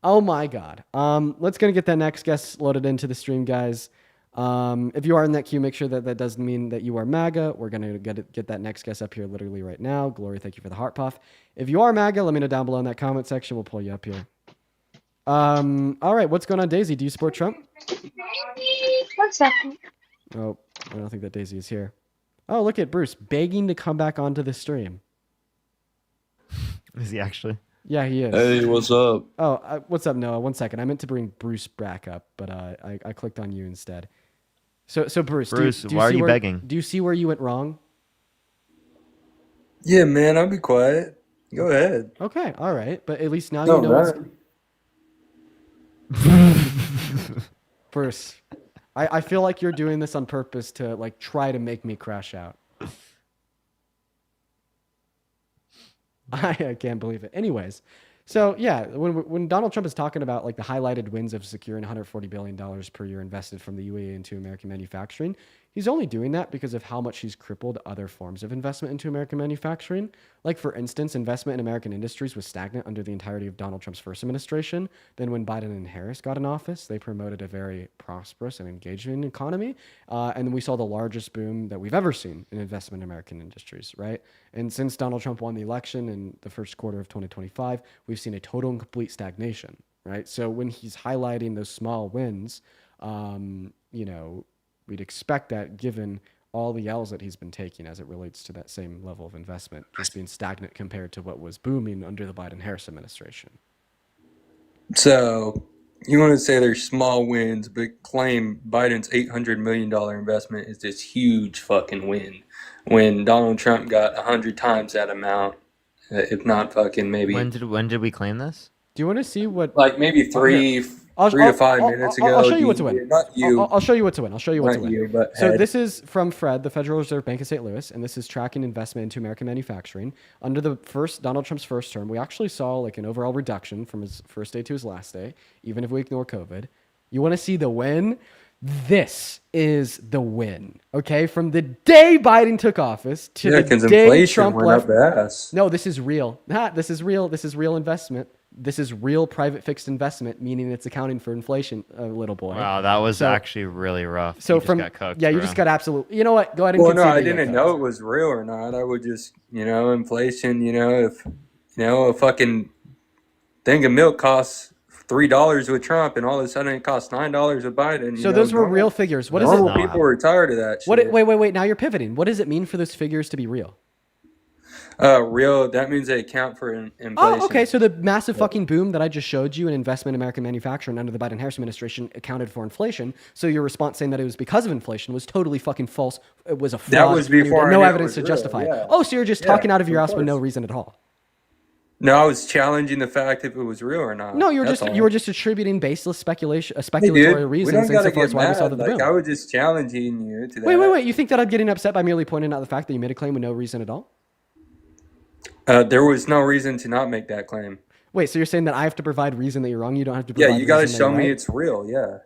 Oh my God. Let's gonna get that next guest loaded into the stream, guys. If you are in that queue, make sure that doesn't mean that you are MAGA. We're gonna get that next guest up here literally right now. Glory, thank you for the heart puff. If you are MAGA, let me know down below in that comment section. We'll pull you up here. All right, what's going on, Daisy? Do you support Trump? 1 second. Oh, I don't think that Daisy is here. Oh, look at Bruce begging to come back onto the stream. Is he actually? Yeah, he is. Hey, what's up? Oh, what's up, Noah? 1 second. I meant to bring Bruce back up, but I clicked on you instead. So Bruce, Why are you begging? Do you see where you went wrong? Yeah, man, I'll be quiet. Go ahead. Okay, all right. But at least now No, you know Bruce, I feel like you're doing this on purpose to like try to make me crash out. I can't believe it. Anyways, so yeah, when Donald Trump is talking about like the highlighted wins of securing $140 billion per year invested from the UAE into American manufacturing, he's only doing that because of how much he's crippled other forms of investment into American manufacturing. Like, for instance, investment in American industries was stagnant under the entirety of Donald Trump's first administration. Then when Biden and Harris got in office, they promoted a very prosperous and engaging economy. And we saw the largest boom that we've ever seen in investment in American industries, right? And since Donald Trump won the election in the first quarter of 2025, we've seen a total and complete stagnation, right? So when he's highlighting those small wins, we'd expect that given all the L's that he's been taking as it relates to that same level of investment, just being stagnant compared to what was booming under the Biden-Harris administration. So you want to say there's small wins, but claim Biden's $800 million investment is this huge fucking win when Donald Trump got 100 times that amount, if not fucking maybe. When did we claim this? Do you want to see what? Like maybe three I'll, 3 to I'll, 5 I'll, minutes I'll, ago. I'll show you what to win. Not you. I'll show you what to win. I'll show you what to Not win. you, but So Ed. this is from Fred, the Federal Reserve Bank of St. Louis, and this is tracking investment into American manufacturing. Under the first Donald Trump's first term, we actually saw like an overall reduction from his first day to his last day, even if we ignore COVID. You want to see the win? This is the win. Okay, from the day Biden took office to Yeah, the because day inflation Trump went left. up ass. No, this is real. This is real. This is real investment. This is real private fixed investment, meaning it's accounting for inflation, little boy. Wow, that was actually really rough. So You just from got cooked, you bro. just got absolutely. You know what? Go ahead and Well, no, concede I that you got didn't cooked. know it was real or not. I would just, inflation. If a fucking thing of milk costs $3 with Trump, and all of a sudden it costs $9 with Biden. So those were real figures. What is it? Normal people were tired of that shit. Wait. Now you're pivoting. What does it mean for those figures to be real? Real. That means they account for inflation. Oh, okay. So the massive fucking boom that I just showed you in investment in American manufacturing under the Biden-Harris administration accounted for inflation. So your response saying that it was because of inflation was totally fucking false. It was a fraud. That was before no I knew it evidence to was real, justify it. yeah. Oh, so you're just Yeah, talking out of your of ass with no course. reason at all. No, I was challenging the fact if it was real or not. No, you That's all. were just attributing baseless speculation, Hey, speculatory dude, we reasons don't gotta insofar get as why we saw mad. the Like, boom. I was just challenging you to that. Wait. You think that I'm getting upset by merely pointing out the fact that you made a claim with no reason at all? There was no reason to not make that claim. Wait, so you're saying that I have to provide reason that you're wrong? You don't have to Yeah, provide you got to reason that show you're me right? it's real. Yeah.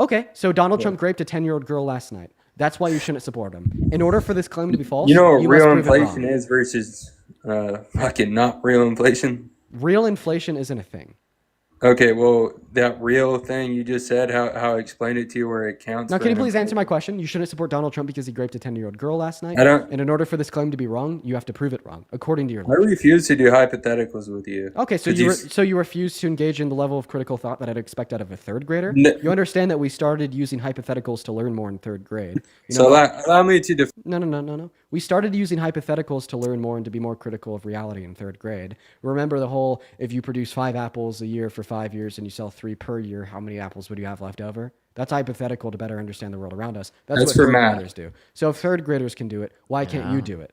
Okay, so Donald Trump raped a 10-year-old girl last night. That's why you shouldn't support him. In order for this claim to be false, You know what must real prove it inflation wrong. is versus fucking not real inflation? Real inflation isn't a thing. Okay, well, that real thing you just said, how I explained it to you where it counts Now, for can you please inflation. answer my question? You shouldn't support Donald Trump because he raped a 10-year-old girl last night. I don't- And in order for this claim to be wrong, you have to prove it wrong, according to your I logic. refuse to do hypotheticals with you. Okay, so 'Cause you refuse to engage in the level of critical thought that I'd expect out of a third grader. No. You understand that we started using hypotheticals to learn more in third grade. You So know, allow me to No. We started using hypotheticals to learn more and to be more critical of reality in third grade. Remember the whole, if you produce 5 apples a year for 5 years and you sell 3 per year, how many apples would you have left over? That's hypothetical to better understand the world around us. That's what for third math. graders do. So if third graders can do it, why can't you do it?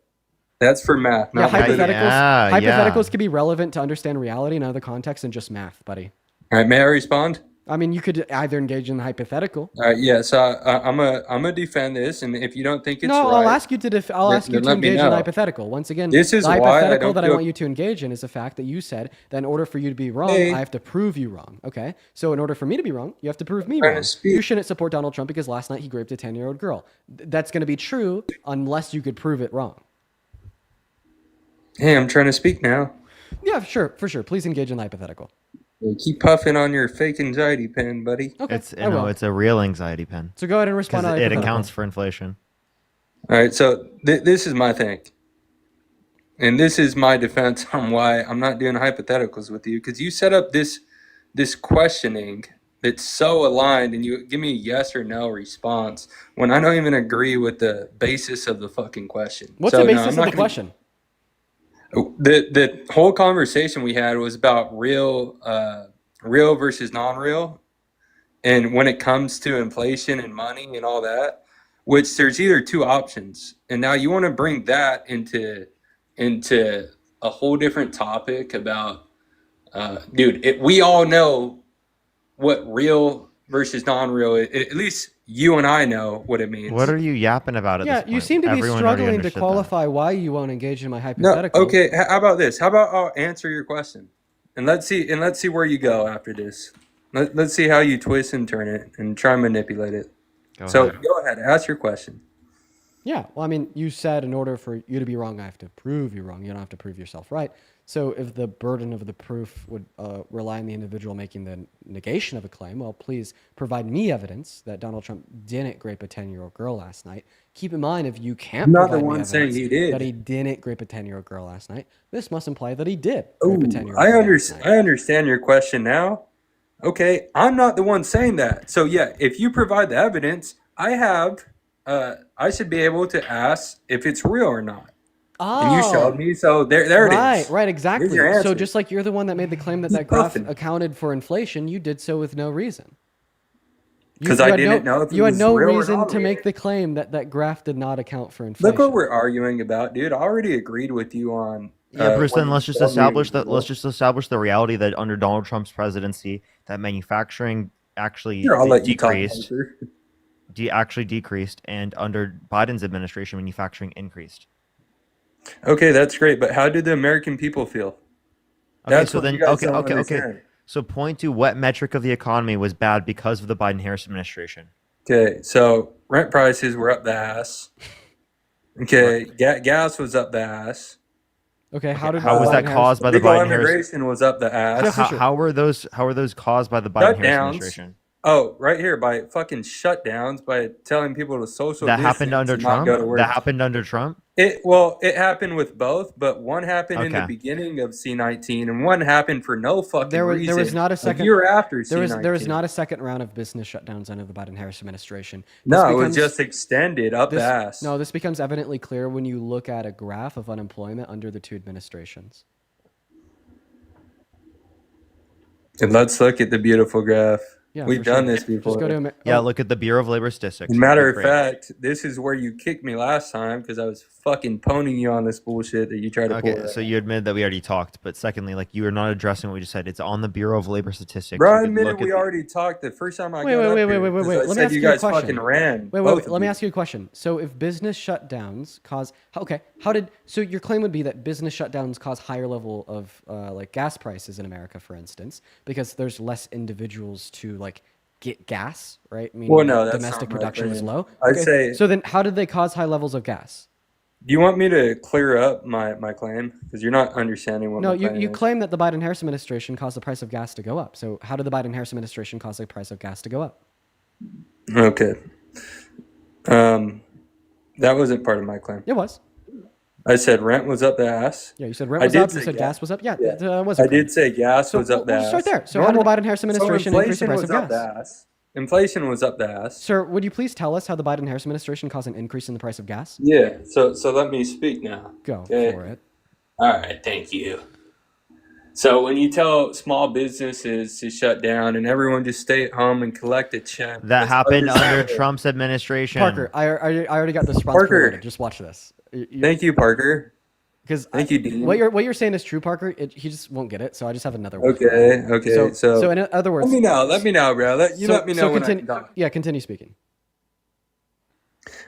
That's for math. Yeah, Not hypotheticals. validity. Hypotheticals can be relevant to understand reality in other contexts than just math, buddy. All right, may I respond? I mean, you could either engage in the hypothetical. All right, yeah. So I'm a defend this, and if you don't think it's No, right, I'll ask you to then let me engage in know. hypothetical. Once again, This is the why I hypothetical don't that I feel- want you to engage in is the fact that you said that in order for you to be wrong, Hey. I have to prove you wrong. Okay, so in order for me to be wrong, you have to prove me Trying to wrong. speak. You shouldn't support Donald Trump because last night he raped a 10-year-old girl. That's going to be true unless you could prove it wrong. Hey, I'm trying to speak now. Yeah, for sure. Please engage in the hypothetical. Yeah, keep puffing on your fake anxiety pen, buddy. Okay, It's I will. it's a real anxiety pen. So go ahead and respond. 'Cause to it hypothetical. accounts for inflation. All right, so this is my thing, and this is my defense on why I'm not doing hypotheticals with you, because you set up this questioning that's so aligned, and you give me a yes or no response when I don't even agree with the basis of the fucking question. What's So, the no, basis I'm of not the gonna- question? The whole conversation we had was about real versus non-real, and when it comes to inflation and money and all that, which there's either two options, and now you want to bring that into a whole different topic about, dude. We all know what real versus non-real. At least you and I know what it means. What are you yapping about at Yeah, this point? you seem to be Everyone already struggling to understood that. qualify why you won't engage in my No, hypothetical. okay. How about this? How about I'll answer your question, and let's see where you go after this. Let's see how you twist and turn it and try and manipulate it. Go Go ahead, ask your question. Yeah, well, I mean, you said in order for you to be wrong, I have to prove you wrong. You don't have to prove yourself right. So if the burden of the proof would rely on the individual making the negation of a claim, well, please provide me evidence that Donald Trump didn't rape a 10-year-old girl last night. Keep in mind, if you can't I'm not the provide me one saying evidence he did. that he didn't rape a 10-year-old girl last night, this must imply that he did Ooh, rape a 10-year-old I girl last night. understand your question now. Okay, I'm not the one saying that. So yeah, if you provide the evidence, I should be able to ask if it's real or not. And you showed me, so there it is. Right, exactly. Here's your So answer. just like you're the one that made the claim that Keep that graph puffing. accounted for inflation, you did so with no reason. Because You I had didn't know if it you had was no real or reason not to real. make the claim that that graph did not account for inflation. Look what we're arguing about, dude. I already agreed with you on. Yeah, Bruce. when Then you let's just told me it establish was that. real. Let's just establish the reality that under Donald Trump's presidency, that manufacturing actually Here, I'll let you talk. decreased. Actually decreased, and under Biden's administration, manufacturing increased. Okay, that's great, but how did the American people feel? Okay, That's so what then you guys okay, don't okay, okay. understand. So point to what metric of the economy was bad because of the Biden-Harris administration. Okay, so rent prices were up the ass. Okay, gas was up the ass. Okay, How was that caused by the Legal Biden-Harris? immigration was up the ass. How were those caused by the Biden-Harris Shutdowns. administration? Oh, right here, by fucking shutdowns, by telling people to social That distance happened under and not go to Trump? work. That happened under Trump? It happened with both, but one happened in the Okay. beginning of C-19, and one happened for no fucking There reason. was not a second year after there C-19. was not a second round of business shutdowns under the Biden-Harris administration. No, This it was becomes- just extended up the ass. No, this becomes evidently clear when you look at a graph of unemployment under the two administrations. And let's look at the beautiful graph. Yeah, We've for done sure. this before. Just go to Yeah, look at the Bureau of Labor Statistics. As a matter They're of great. fact, this is where you kicked me last time because I was fucking poning you on this bullshit that you tried to pull. Okay, so you admit that we already talked, but secondly, like you are not addressing what we just said. It's on the Bureau of Labor Statistics. Bro, You I could admitted look at we the- already talked the first time I Wait, got wait, up wait, here, wait, wait, wait, 'cause wait. I Let me said ask you you a guys question. fucking ran. Wait, both of let me you. ask you a question. So if business shutdowns cause, so your claim would be that business shutdowns cause higher level of like gas prices in America, for instance, because there's less individuals to like get gas, right? Meaning Well, no, that that's domestic not my production is opinion. low. I'd say- So then how did they cause high levels of gas? Do you want me to clear up my claim? Because you're not understanding what No, my claim you is. claim that the Biden-Harris administration caused the price of gas to go up. So how did the Biden-Harris administration cause the price of gas to go up? Okay. That wasn't part of my claim. It was. I said rent was up the ass. Yeah, you said rent I was did up. You say said gas was up. Yeah, Yeah. that was. I did say gas So was up the we'll ass. start there. So how did the Biden-Harris administration increase the inflation price was of up gas? the ass. Inflation was up the ass. Sir, would you please tell us how the Biden-Harris administration caused an increase in the price of gas? Yeah. So let me speak now. Go Okay. for it. All right. Thank you. So when you tell small businesses to shut down and everyone just stay at home and collect a check, That that's happened under understandable. Trump's administration. Parker, I already got the response Parker. preloaded. Just watch this. Thank you, Parker. Because Thank you, Dean. what you're saying is true, Parker. He just won't get it. So I just have another one. for Okay. him. Okay. So in other words, let me know, bro. Let me know when I continue. can talk. Yeah, continue speaking.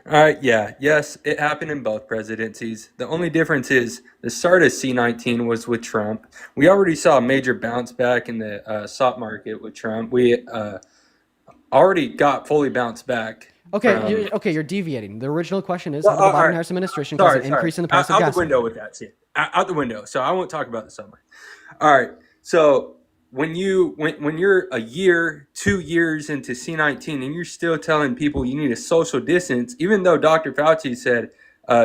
All right, yeah, yes, it happened in both presidencies. The only difference is the start of C-19 was with Trump. We already saw a major bounce back in the stock market with Trump. We already got fully bounced back. Okay, you're deviating. The original question is how did the Biden-Harris administration cause an increase in the price of gas? Out the window with that shit. Out the window. So I won't talk about the summer. All right, so when you're a year, 2 years into C-19 and you're still telling people you need a social distance, even though Dr. Fauci said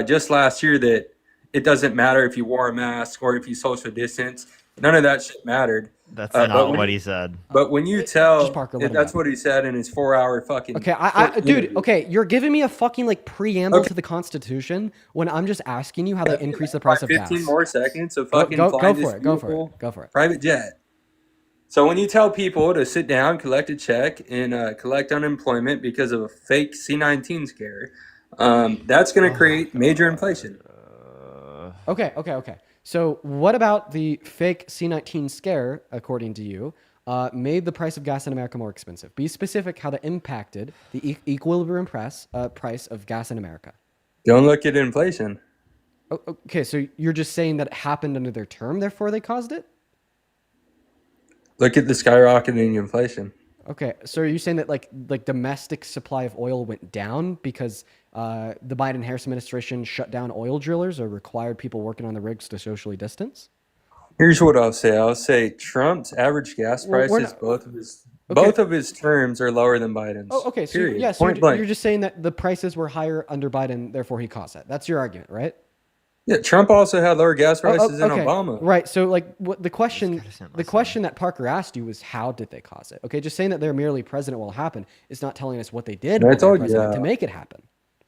just last year that it doesn't matter if you wore a mask or if you social distance, none of that shit mattered. That's not what he said. But when you tell, Parker, let him that's know. what he said in his 4-hour fucking. Okay, dude. Okay, you're giving me a fucking like preamble to the Constitution when I'm just asking you how they increase the price of gas. 15 more seconds of Go fucking for flying it. this Go for beautiful it. Go for it. private jet. So when you tell people to sit down, collect a check, and collect unemployment because of a fake C-19 scare, that's going to create major inflation. Okay. So what about the fake C-19 scare, according to you, made the price of gas in America more expensive? Be specific how that impacted the equilibrium price of gas in America. Don't look at inflation. Okay, so you're just saying that it happened under their term, therefore they caused it? Look at the skyrocketing inflation. Okay, so are you saying that like domestic supply of oil went down because the Biden-Harris administration shut down oil drillers or required people working on the rigs to socially distance? Here's what I'll say. I'll say Trump's average gas Well, we're prices, not- both of his terms are lower than Biden's. Oh, okay. So period. yes, Point blank. you're just saying that the prices were higher under Biden, therefore he caused that. That's your argument, right? Yeah, Trump also had lower gas prices than okay. Obama. Right. So like what the question that Parker asked you was how did they cause it? Okay, just saying that they're merely president will happen is not telling us what they did I while they were told you president that. to make it happen.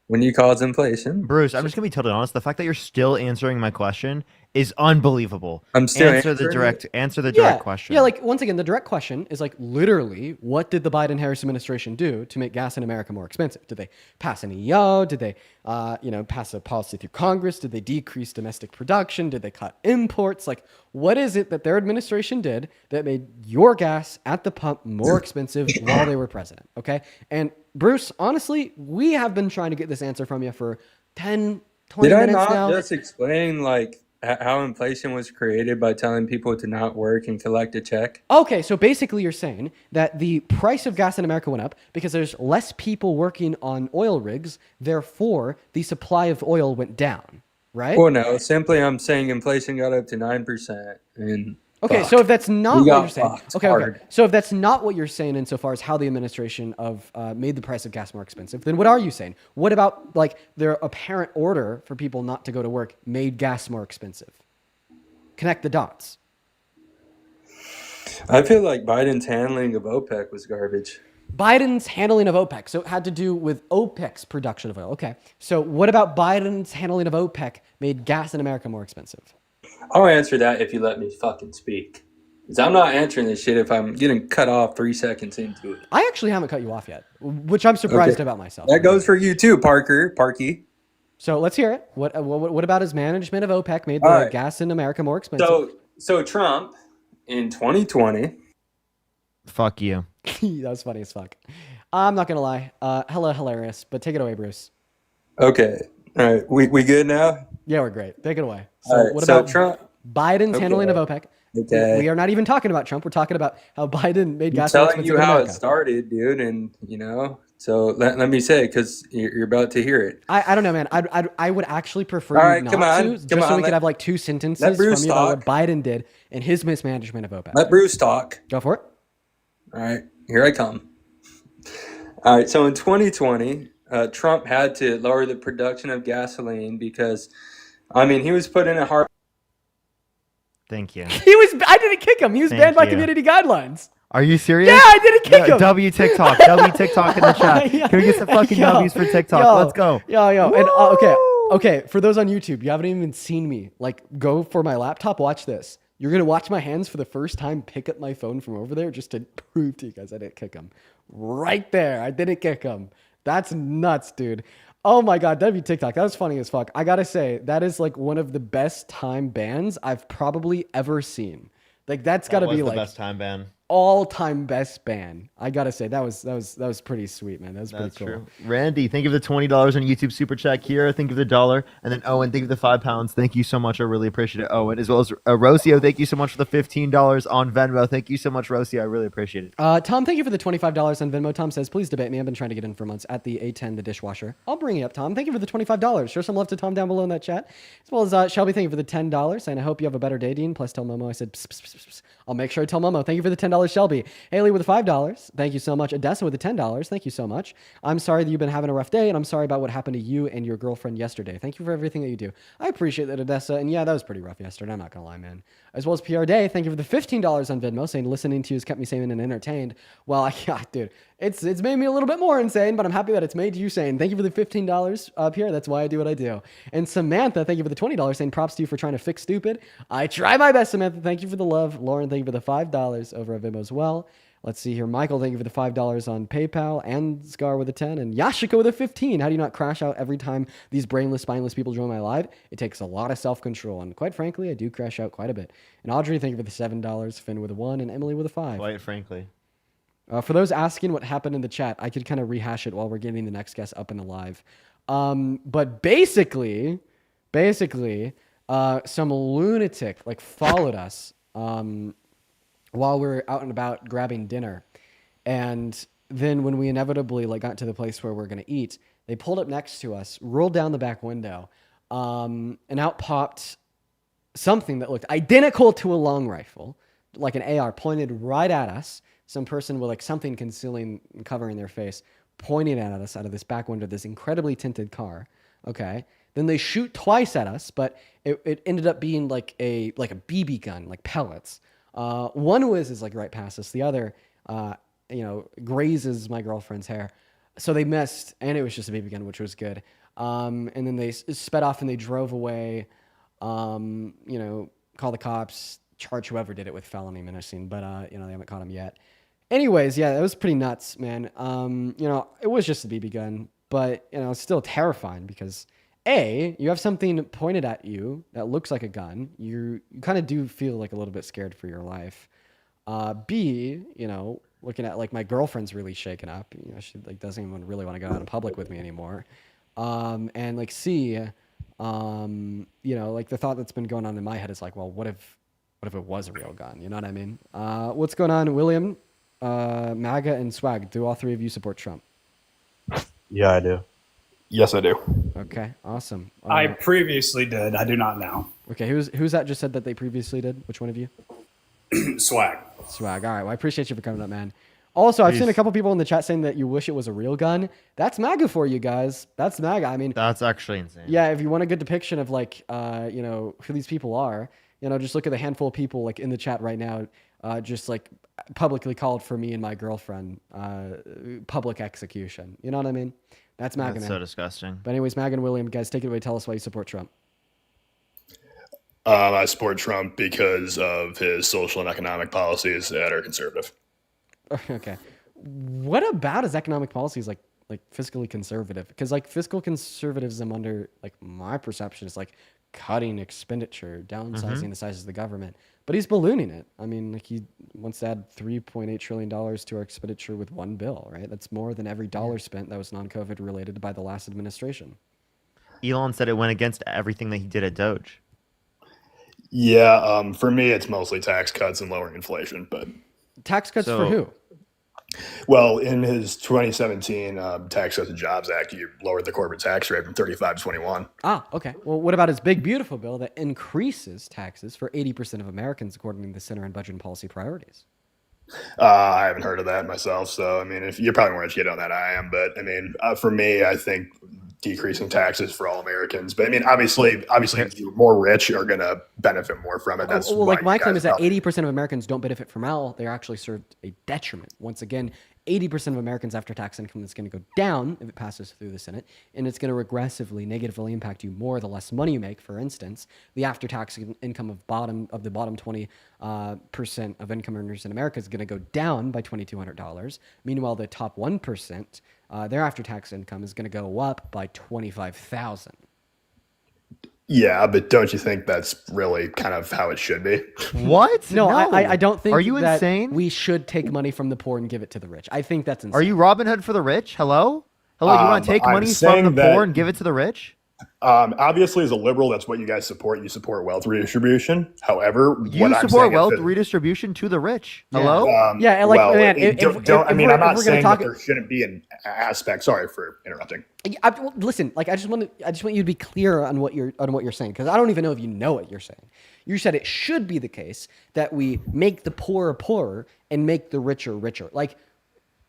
When you cause inflation. Bruce, I'm just going to be totally honest. The fact that you're still answering my question is unbelievable. I'm still Answer the answering it. direct question. Yeah, like once again, the direct question is like literally, what did the Biden-Harris administration do to make gas in America more expensive? Did they pass an EO? Did they, pass a policy through Congress? Did they decrease domestic production? Did they cut imports? Like, what is it that their administration did that made your gas at the pump more expensive while they were president? Okay, and Bruce, honestly, we have been trying to get this answer from you for 10, 20 Did I minutes not now. just explain like how inflation was created by telling people to not work and collect a check? Okay, so basically you're saying that the price of gas in America went up because there's less people working on oil rigs, therefore the supply of oil went down, right? Well, no, simply I'm saying inflation got up to 9% and Okay, fuck. so if that's not We what got you're saying, fucked okay. hard. So if that's not what you're saying insofar as how the administration of made the price of gas more expensive, then what are you saying? What about like their apparent order for people not to go to work made gas more expensive? Connect the dots. I feel like Biden's handling of OPEC was garbage. Biden's handling of OPEC. So it had to do with OPEC's production of oil. Okay. So what about Biden's handling of OPEC made gas in America more expensive? I'll answer that if you let me fucking speak. Because I'm not answering this shit if I'm getting cut off 3 seconds into it. I actually haven't cut you off yet, which I'm surprised Okay. about myself. That goes for you too, Parky. So let's hear it. What about his management of OPEC made the All right. gas in America more expensive? So Trump in 2020. Fuck you. That was funny as fuck. I'm not gonna lie. Hella hilarious. But take it away, Bruce. Okay. All right. We good now? Yeah, we're great. Take it away. So All right, what so about Trump? Biden's Okay. handling of OPEC? Okay. We are not even talking about Trump. We're talking about how Biden made I'm gas more telling expensive you in how America. it started, dude, and so let me say it because you're about to hear it. I don't know, man. I would actually prefer All you right, not come on, to, come just so on, we could let- have like two sentences let from Bruce you about talk. what Biden did and his mismanagement of OPEC. Let Bruce talk. Go for it. All right, here I come. All right, so in 2020, Trump had to lower the production of gasoline because, I mean, he was put in a hard. Thank you. I didn't kick him. He was Thank banned by you. community guidelines. Are you serious? Yeah, I didn't kick him. W TikTok. W TikTok in the chat. Yeah. Can we get some fucking Yo, W's for TikTok? yo, Let's go. Yo. And okay. For those on YouTube, you haven't even seen me like go for my laptop. Watch this. You're gonna watch my hands for the first time pick up my phone from over there just to prove to you guys I didn't kick him. Right there, I didn't kick him. That's nuts, dude. Oh my god, that'd be TikTok. That was funny as fuck. I gotta say, that is like one of the best time bans I've probably ever seen. Like that's gotta be like best time ban. all-time best ban. I gotta say that was pretty sweet, man. That was pretty cool. True. Randy, think of the $20 on YouTube super chat. Kira, think of the $1, and then Owen, think of the £5. Thank you so much. I really appreciate it, Owen, as well as Rocio. Thank you so much for the $15 on Venmo. Thank you so much, Rocio. I really appreciate it. Tom, thank you for the $25 on Venmo. Tom says, please debate me. I've been trying to get in for months at the A10, the dishwasher. I'll bring you up, Tom. Thank you for the $25. Show some love to Tom down below in that chat. As well as Shelby, thank you for the $10. And I hope you have a better day, Dean. Plus, tell Momo I said, pss, pss, pss, pss. I'll make sure I tell Momo. Thank you for the $10, Shelby. Haley with the $5. Thank you so much. Odessa with the $10. Thank you so much. I'm sorry that you've been having a rough day, and I'm sorry about what happened to you and your girlfriend yesterday. Thank you for everything that you do. I appreciate that, Odessa. And yeah, that was pretty rough yesterday. I'm not going to lie, man. As well as PR Day, thank you for the $15 on Venmo, saying listening to you has kept me sane and entertained. Well, yeah, dude, it's made me a little bit more insane, but I'm happy that it's made you sane. Thank you for the $15, PR. That's why I do what I do. And Samantha, thank you for the $20, saying props to you for trying to fix stupid. I try my best, Samantha. Thank you for the love. Lauren, thank you for the $5 over at Venmo as well. Let's see here. Michael, thank you for the $5 on PayPal, and Scar with a 10, and Yashika with a 15. How do you not crash out every time these brainless, spineless people join my live? It takes a lot of self-control, and quite frankly, I do crash out quite a bit. And Audrey, thank you for the $7, Finn with a 1, and Emily with a 5. Quite frankly. For those asking what happened in the chat, I could kind of rehash it while we're getting the next guest up and alive. But basically, some lunatic like followed us while we were out and about grabbing dinner. And then when we inevitably like got to the place where we're going to eat, they pulled up next to us, rolled down the back window, and out popped something that looked identical to a long rifle, like an AR, pointed right at us. Some person with like something concealing and covering their face, pointing at us out of this back window of this incredibly tinted car. Okay. Then they shoot twice at us, but it ended up being like a BB gun, like pellets. One is like right past us. The other, grazes my girlfriend's hair. So they missed, and it was just a BB gun, which was good. And then they sped off and they drove away. you know, call the cops, charge whoever did it with felony menacing, but you know, they haven't caught him yet. Anyways, yeah, that was pretty nuts, man. You know, it was just a BB gun, but you know, it's still terrifying because A, you have something pointed at you that looks like a gun. You kind of do feel like a little bit scared for your life. B, you know, looking at like my girlfriend's really shaken up. You know, she like doesn't even really want to go out in public with me anymore. And like C, you know, like the thought that's been going on in my head is like, well, what if it was a real gun? You know what I mean? What's going on, William? MAGA and Swag, do all three of you support Trump? Yeah, I do. Yes, I do. Okay, awesome. I previously did. I do not now. Okay, who's that just said that they previously did? Which one of you? Swag. Swag. All right. Well, I appreciate you for coming up, man. Also, I've seen a couple people in the chat saying that you wish it was a real gun. That's MAGA for you guys. That's MAGA. I mean, that's actually insane. Yeah, if you want a good depiction of like, you know, who these people are, you know, just look at the handful of people like in the chat right now, just like publicly called for me and my girlfriend, public execution. You know what I mean? That's MAGA. That's man. so disgusting. But anyways, MAGA and William, guys, take it away. Tell us why you support Trump. I support Trump because of his social and economic policies that are conservative. Okay. What about his economic policies like fiscally conservative? Because like fiscal conservatism under like my perception is like cutting expenditure, downsizing the size of the government. But he's ballooning it. I mean, like he wants to add $3.8 trillion to our expenditure with one bill, right? That's more than every dollar spent that was non-COVID related by the last administration. Elon said it went against everything that he did at Doge. Yeah, for me, it's mostly tax cuts and lowering inflation. But tax cuts for who? Well, in his 2017 Tax Cuts and Jobs Act, you lowered the corporate tax rate from 35 to 21. Ah, okay. Well, what about his big, beautiful bill that increases taxes for 80% of Americans, according to the Center on Budget and Policy Priorities? I haven't heard of that myself. So, I mean, if you're probably more educated on that, I am. But I mean, for me, I think decreasing taxes for all Americans. But I mean, obviously, the more rich are going to benefit more from it. That's well, like my claim is that 80% of Americans don't benefit from all. They're actually served a detriment. Once again, 80% of Americans' after-tax income is going to go down if it passes through the Senate, and it's going to regressively negatively impact you more the less money you make. For instance, the after-tax income of the bottom 20% of income earners in America is going to go down by $2,200. Meanwhile, the top 1%, their after-tax income is going to go up by $25,000. Yeah, but don't you think that's really kind of how it should be? What? No, I don't think. Are you that insane? We should take money from the poor and give it to the rich. I think that's insane. Are you Robin Hood for the rich? Hello? Hello, you want to take money from the poor and give it to the rich? Obviously, as a liberal, that's what you guys support. You support wealth redistribution. However, you support wealth redistribution to the rich. Hello? Yeah, like well, man, I'm not saying that there shouldn't be an aspect. Sorry for interrupting. Listen, like I just want you to be clear on what you're saying, because I don't even know if you know what you're saying. You said it should be the case that we make the poorer poorer and make the richer richer. Like,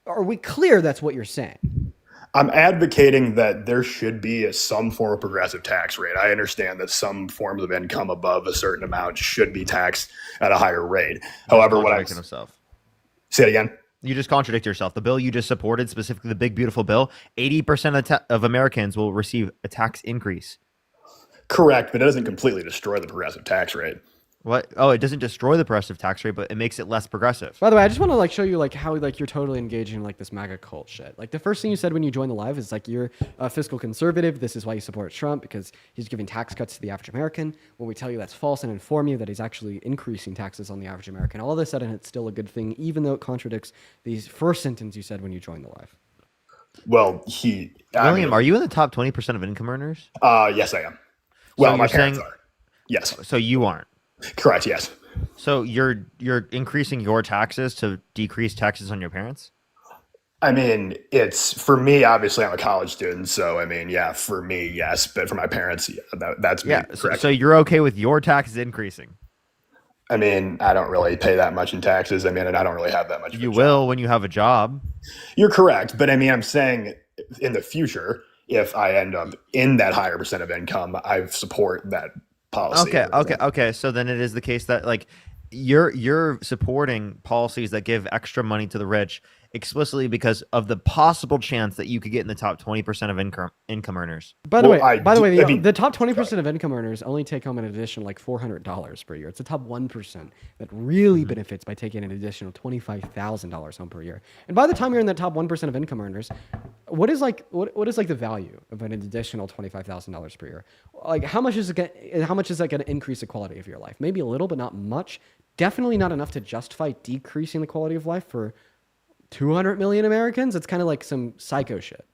are we clear that's what you're saying? I'm advocating that there should be some form of progressive tax rate. I understand that some forms of income above a certain amount should be taxed at a higher rate. However, what I'm say it again. You just contradict yourself. The bill you just supported, specifically the big beautiful bill, 80% of Americans will receive a tax increase. Correct, but it doesn't completely destroy the progressive tax rate. What? Oh, it doesn't destroy the progressive tax rate, but it makes it less progressive. By the way, I just want to like show you like how like you're totally engaging in like this MAGA cult shit. Like the first thing you said when you joined the live is like you're a fiscal conservative. This is why you support Trump, because he's giving tax cuts to the average American. When we tell you that's false and inform you that he's actually increasing taxes on the average American, all of a sudden it's still a good thing, even though it contradicts the first sentence you said when you joined the live. Well, William, are you in the top 20% of income earners? Yes, I am. Well, my parents are. Yes. So you aren't. Correct. Yes. So you're increasing your taxes to decrease taxes on your parents? I mean, it's for me. Obviously, I'm a college student, so I mean, yeah, for me, yes, but for my parents, yeah, that's me. So you're okay with your taxes increasing? I mean, I don't really pay that much in taxes. I mean, and I don't really have that much. You will when you have a job. You're correct, but I mean, I'm saying in the future, if I end up in that higher percent of income, I support that policy. Okay. So then it is the case that like you're supporting policies that give extra money to the rich explicitly because of the possible chance that you could get in the top 20% of income earners. By the way, the top 20% of income earners only take home an additional like $400 per year. It's the top 1% that really benefits by taking an additional $25,000 home per year. And by the time you're in the top 1% of income earners, what is the value of an additional $25,000 per year? Like how much is that going to increase the quality of your life? Maybe a little, but not much. Definitely not enough to justify decreasing the quality of life for 200 million Americans. It's kind of like some psycho shit.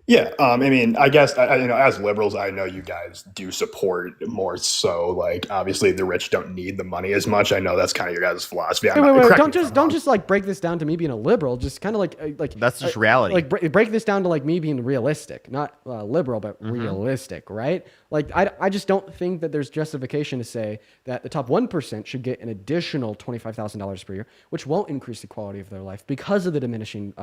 Yeah, I mean, I guess as liberals, I know you guys do support more so. Like, obviously, the rich don't need the money as much. I know that's kind of your guys' philosophy. Wait, don't just like break this down to me being a liberal. Just kind of like that's just reality. Like break this down to like me being realistic, not liberal, but realistic, right? Like I just don't think that there's justification to say that the top 1% should get an additional $25,000 per year, which won't increase the quality of their life because of the diminishing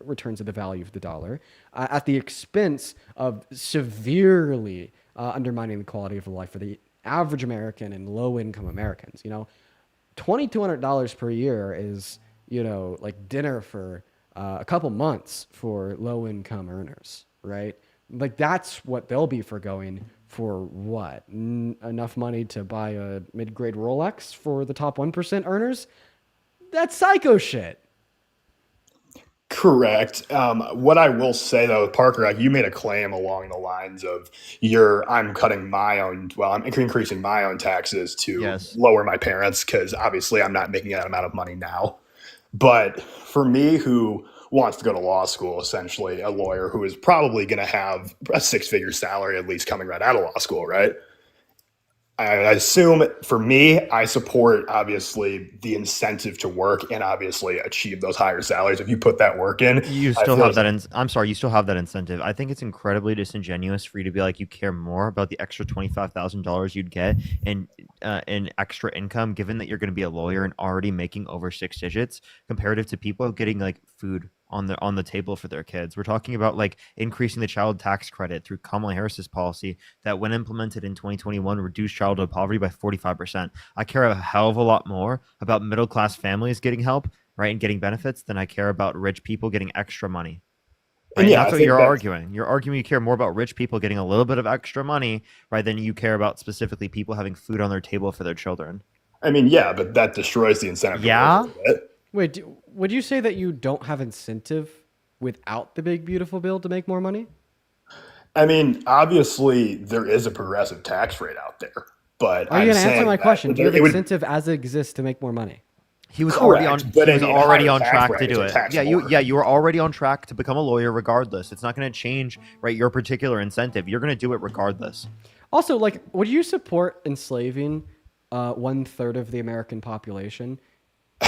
returns of the value of the dollar at the expense of severely undermining the quality of life for the average American and low-income Americans. You know, $2,200 per year is, you know, like dinner for a couple months for low-income earners, right? Like that's what they'll be forgoing for what? Enough money to buy a mid-grade Rolex for the top 1% earners? That's psycho shit. Correct. What I will say though, Parker, like you made a claim along the lines of I'm increasing my own taxes to lower my parents because obviously I'm not making that amount of money now. But for me, who wants to go to law school, essentially a lawyer who is probably going to have a 6-figure salary at least coming right out of law school, right? I assume for me, I support obviously the incentive to work and obviously achieve those higher salaries. If you put that work in, you still have that. I'm sorry, you still have that incentive. I think it's incredibly disingenuous for you to be like you care more about the extra $25,000 you'd get in extra income, given that you're going to be a lawyer and already making over 6 digits, comparative to people getting like food on the table for their kids. We're talking about like increasing the child tax credit through Kamala Harris's policy that when implemented in 2021 reduced childhood poverty by 45%. I care a hell of a lot more about middle class families getting help, right, and getting benefits than I care about rich people getting extra money. Right? And that's what you're arguing. You're arguing you care more about rich people getting a little bit of extra money, right, than you care about specifically people having food on their table for their children. I mean, yeah, but that destroys the incentive. Yeah. Wait, would you say that you don't have incentive without the big beautiful bill to make more money? I mean, obviously there is a progressive tax rate out there, but are you going to answer my question? Do you have incentive as it exists to make more money? He was already on track to do it. Yeah, you were already on track to become a lawyer regardless. It's not going to change, right, your particular incentive. You're going to do it regardless. Also, like, would you support enslaving 1/3 of the American population?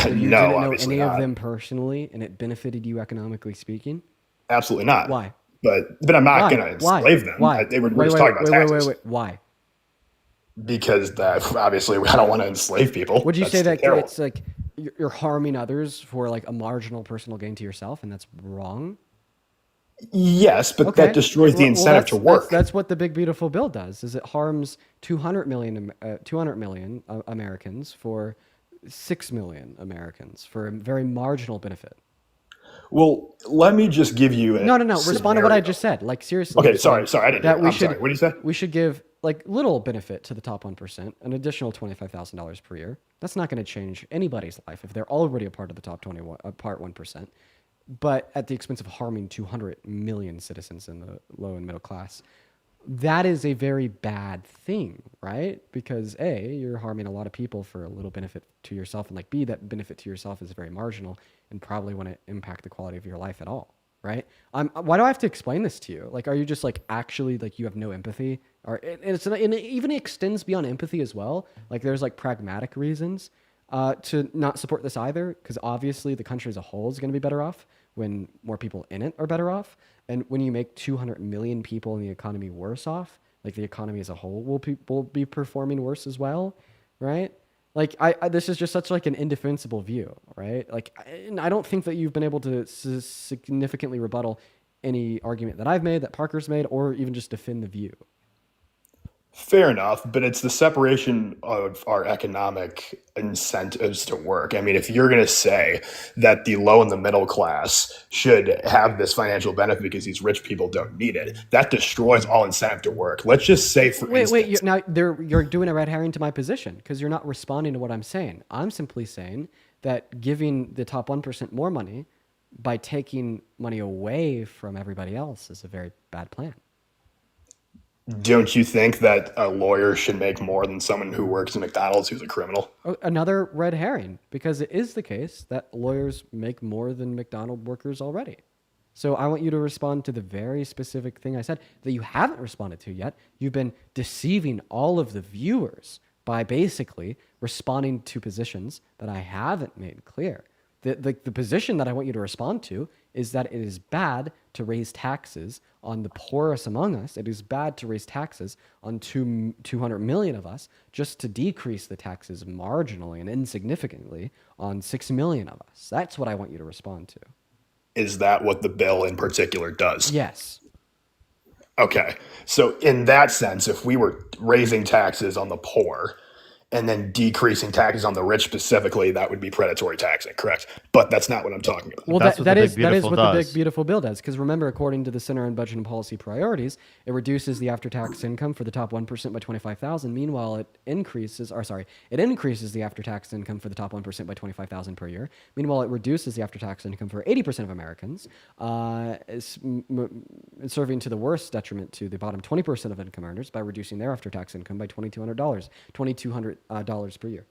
So you didn't know any of them personally, and it benefited you economically speaking? Absolutely not. Why? But I'm not going to enslave them. Why? We're just talking about taxes. Wait. Why? Because obviously I don't want to enslave people. Would you say that it's like you're harming others for like a marginal personal gain to yourself, and that's wrong? Yes, but that destroys the incentive to work. That's what the big beautiful bill does. Is it harms 200 million Americans for 6 million Americans for a very marginal benefit. Well, let me just give you no. Respond to what I just said. Like seriously. Okay, sorry. I didn't. I'm sorry. What did you say? We should give like little benefit to the top 1%, an additional $25,000 per year. That's not going to change anybody's life if they're already a part of the top 1%. But at the expense of harming 200 million citizens in the low and middle class. That is a very bad thing, right? Because A, you're harming a lot of people for a little benefit to yourself, and like B, that benefit to yourself is very marginal and probably wouldn't impact the quality of your life at all, right? Why do I have to explain this to you? Like, are you just like actually like you have no empathy? Or and it even extends beyond empathy as well. Like there's like pragmatic reasons to not support this either, because obviously the country as a whole is going to be better off when more people in it are better off. And when you make 200 million people in the economy worse off, like the economy as a whole will be performing worse as well, right? Like this is just such like an indefensible view, right? Like, and I don't think that you've been able to significantly rebuttal any argument that I've made, that Parker's made, or even just defend the view. Fair enough, but it's the separation of our economic incentives to work. I mean, if you're going to say that the low and the middle class should have this financial benefit because these rich people don't need it, that destroys all incentive to work. Let's just say, for instance, you're doing a red herring to my position because you're not responding to what I'm saying. I'm simply saying that giving the top 1% more money by taking money away from everybody else is a very bad plan. Don't you think that a lawyer should make more than someone who works at McDonald's who's a criminal? Another red herring, because it is the case that lawyers make more than McDonald workers already. So I want you to respond to the very specific thing I said that you haven't responded to yet. You've been deceiving all of the viewers by basically responding to positions that I haven't made clear. The position that I want you to respond to is that it is bad to raise taxes on the poorest among us. It is bad to raise taxes on 200 million of us just to decrease the taxes marginally and insignificantly on 6 million of us. That's what I want you to respond to. Is that what the bill in particular does? Yes. Okay. So in that sense, if we were raising taxes on the poor and then decreasing taxes on the rich specifically, that would be predatory taxing, correct? But that's not what I'm talking about. Well, that is what the Big Beautiful Bill does. Because remember, according to the Center on Budget and Policy Priorities, it reduces the after-tax income for the top 1% by $25,000. Meanwhile, it increases the after-tax income for the top 1% by $25,000 per year. Meanwhile, it reduces the after-tax income for 80% of Americans, serving to the worst detriment to the bottom 20% of income earners by reducing their after-tax income by $2,200 per year.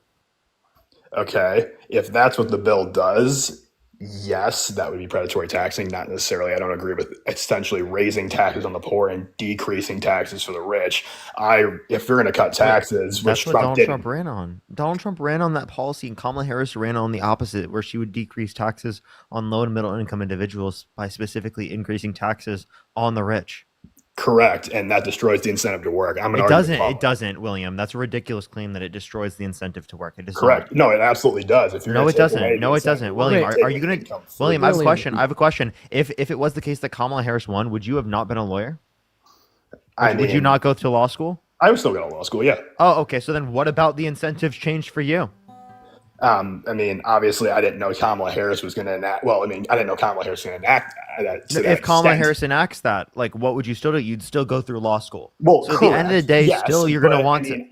Okay. If that's what the bill does, yes, that would be predatory taxing. Not necessarily. I don't agree with essentially raising taxes on the poor and decreasing taxes for the rich. If you're going to cut taxes, that's which what Donald Trump ran on. Donald Trump ran on that policy, and Kamala Harris ran on the opposite, where she would decrease taxes on low and middle income individuals by specifically increasing taxes on the rich. Correct, and that destroys the incentive to work. It doesn't, William. That's a ridiculous claim that it destroys the incentive to work. It does correct. not. No, it absolutely does. If you're no, it doesn't. William, Wait, are you going to? William, I have a question. I have a question. If it was the case that Kamala Harris won, would you have not been a lawyer? Would you not go to law school? I would still go to law school. Yeah. Oh, okay. So then, what about the incentives changed for you? I mean, obviously, I didn't know Kamala Harris was going to enact. Well, I mean, I didn't know Kamala Harris was going to enact that. If Kamala Harris enacts that, like, what would you still do? You'd still go through law school. Well, so at the end of the day, yes, still you're going to want to.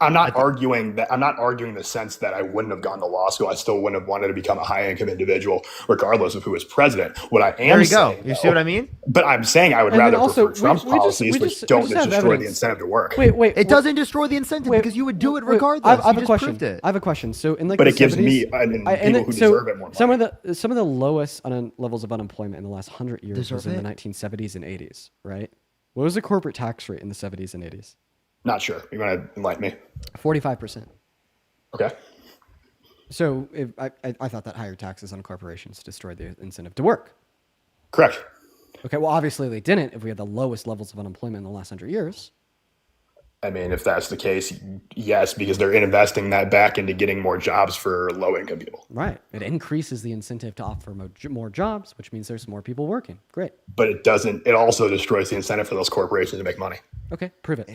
I'm not arguing that. I'm not arguing the sense that I wouldn't have gone to law school. I still wouldn't have wanted to become a high-income individual, regardless of who was president. What I am there you saying, go. You see what I mean? But I'm saying I would rather prefer Trump's policies, which don't destroy the incentive to work. Wait. It doesn't destroy the incentive because you would do it regardless. I have a question. I have a question. So in but it gives me and people who deserve it more money. Some of the lowest levels of unemployment in the last 100 years was in the 1970s and 80s, right? What was the corporate tax rate in the 70s and 80s? Not sure. You want to enlighten me? 45%. Okay. So I thought that higher taxes on corporations destroyed the incentive to work. Correct. Okay. Well, obviously they didn't. If we had the lowest levels of unemployment in the last 100 years. I mean, if that's the case, yes, because they're investing that back into getting more jobs for low-income people. Right. It increases the incentive to offer more jobs, which means there's more people working. Great. But it doesn't. It also destroys the incentive for those corporations to make money. Okay. Prove it.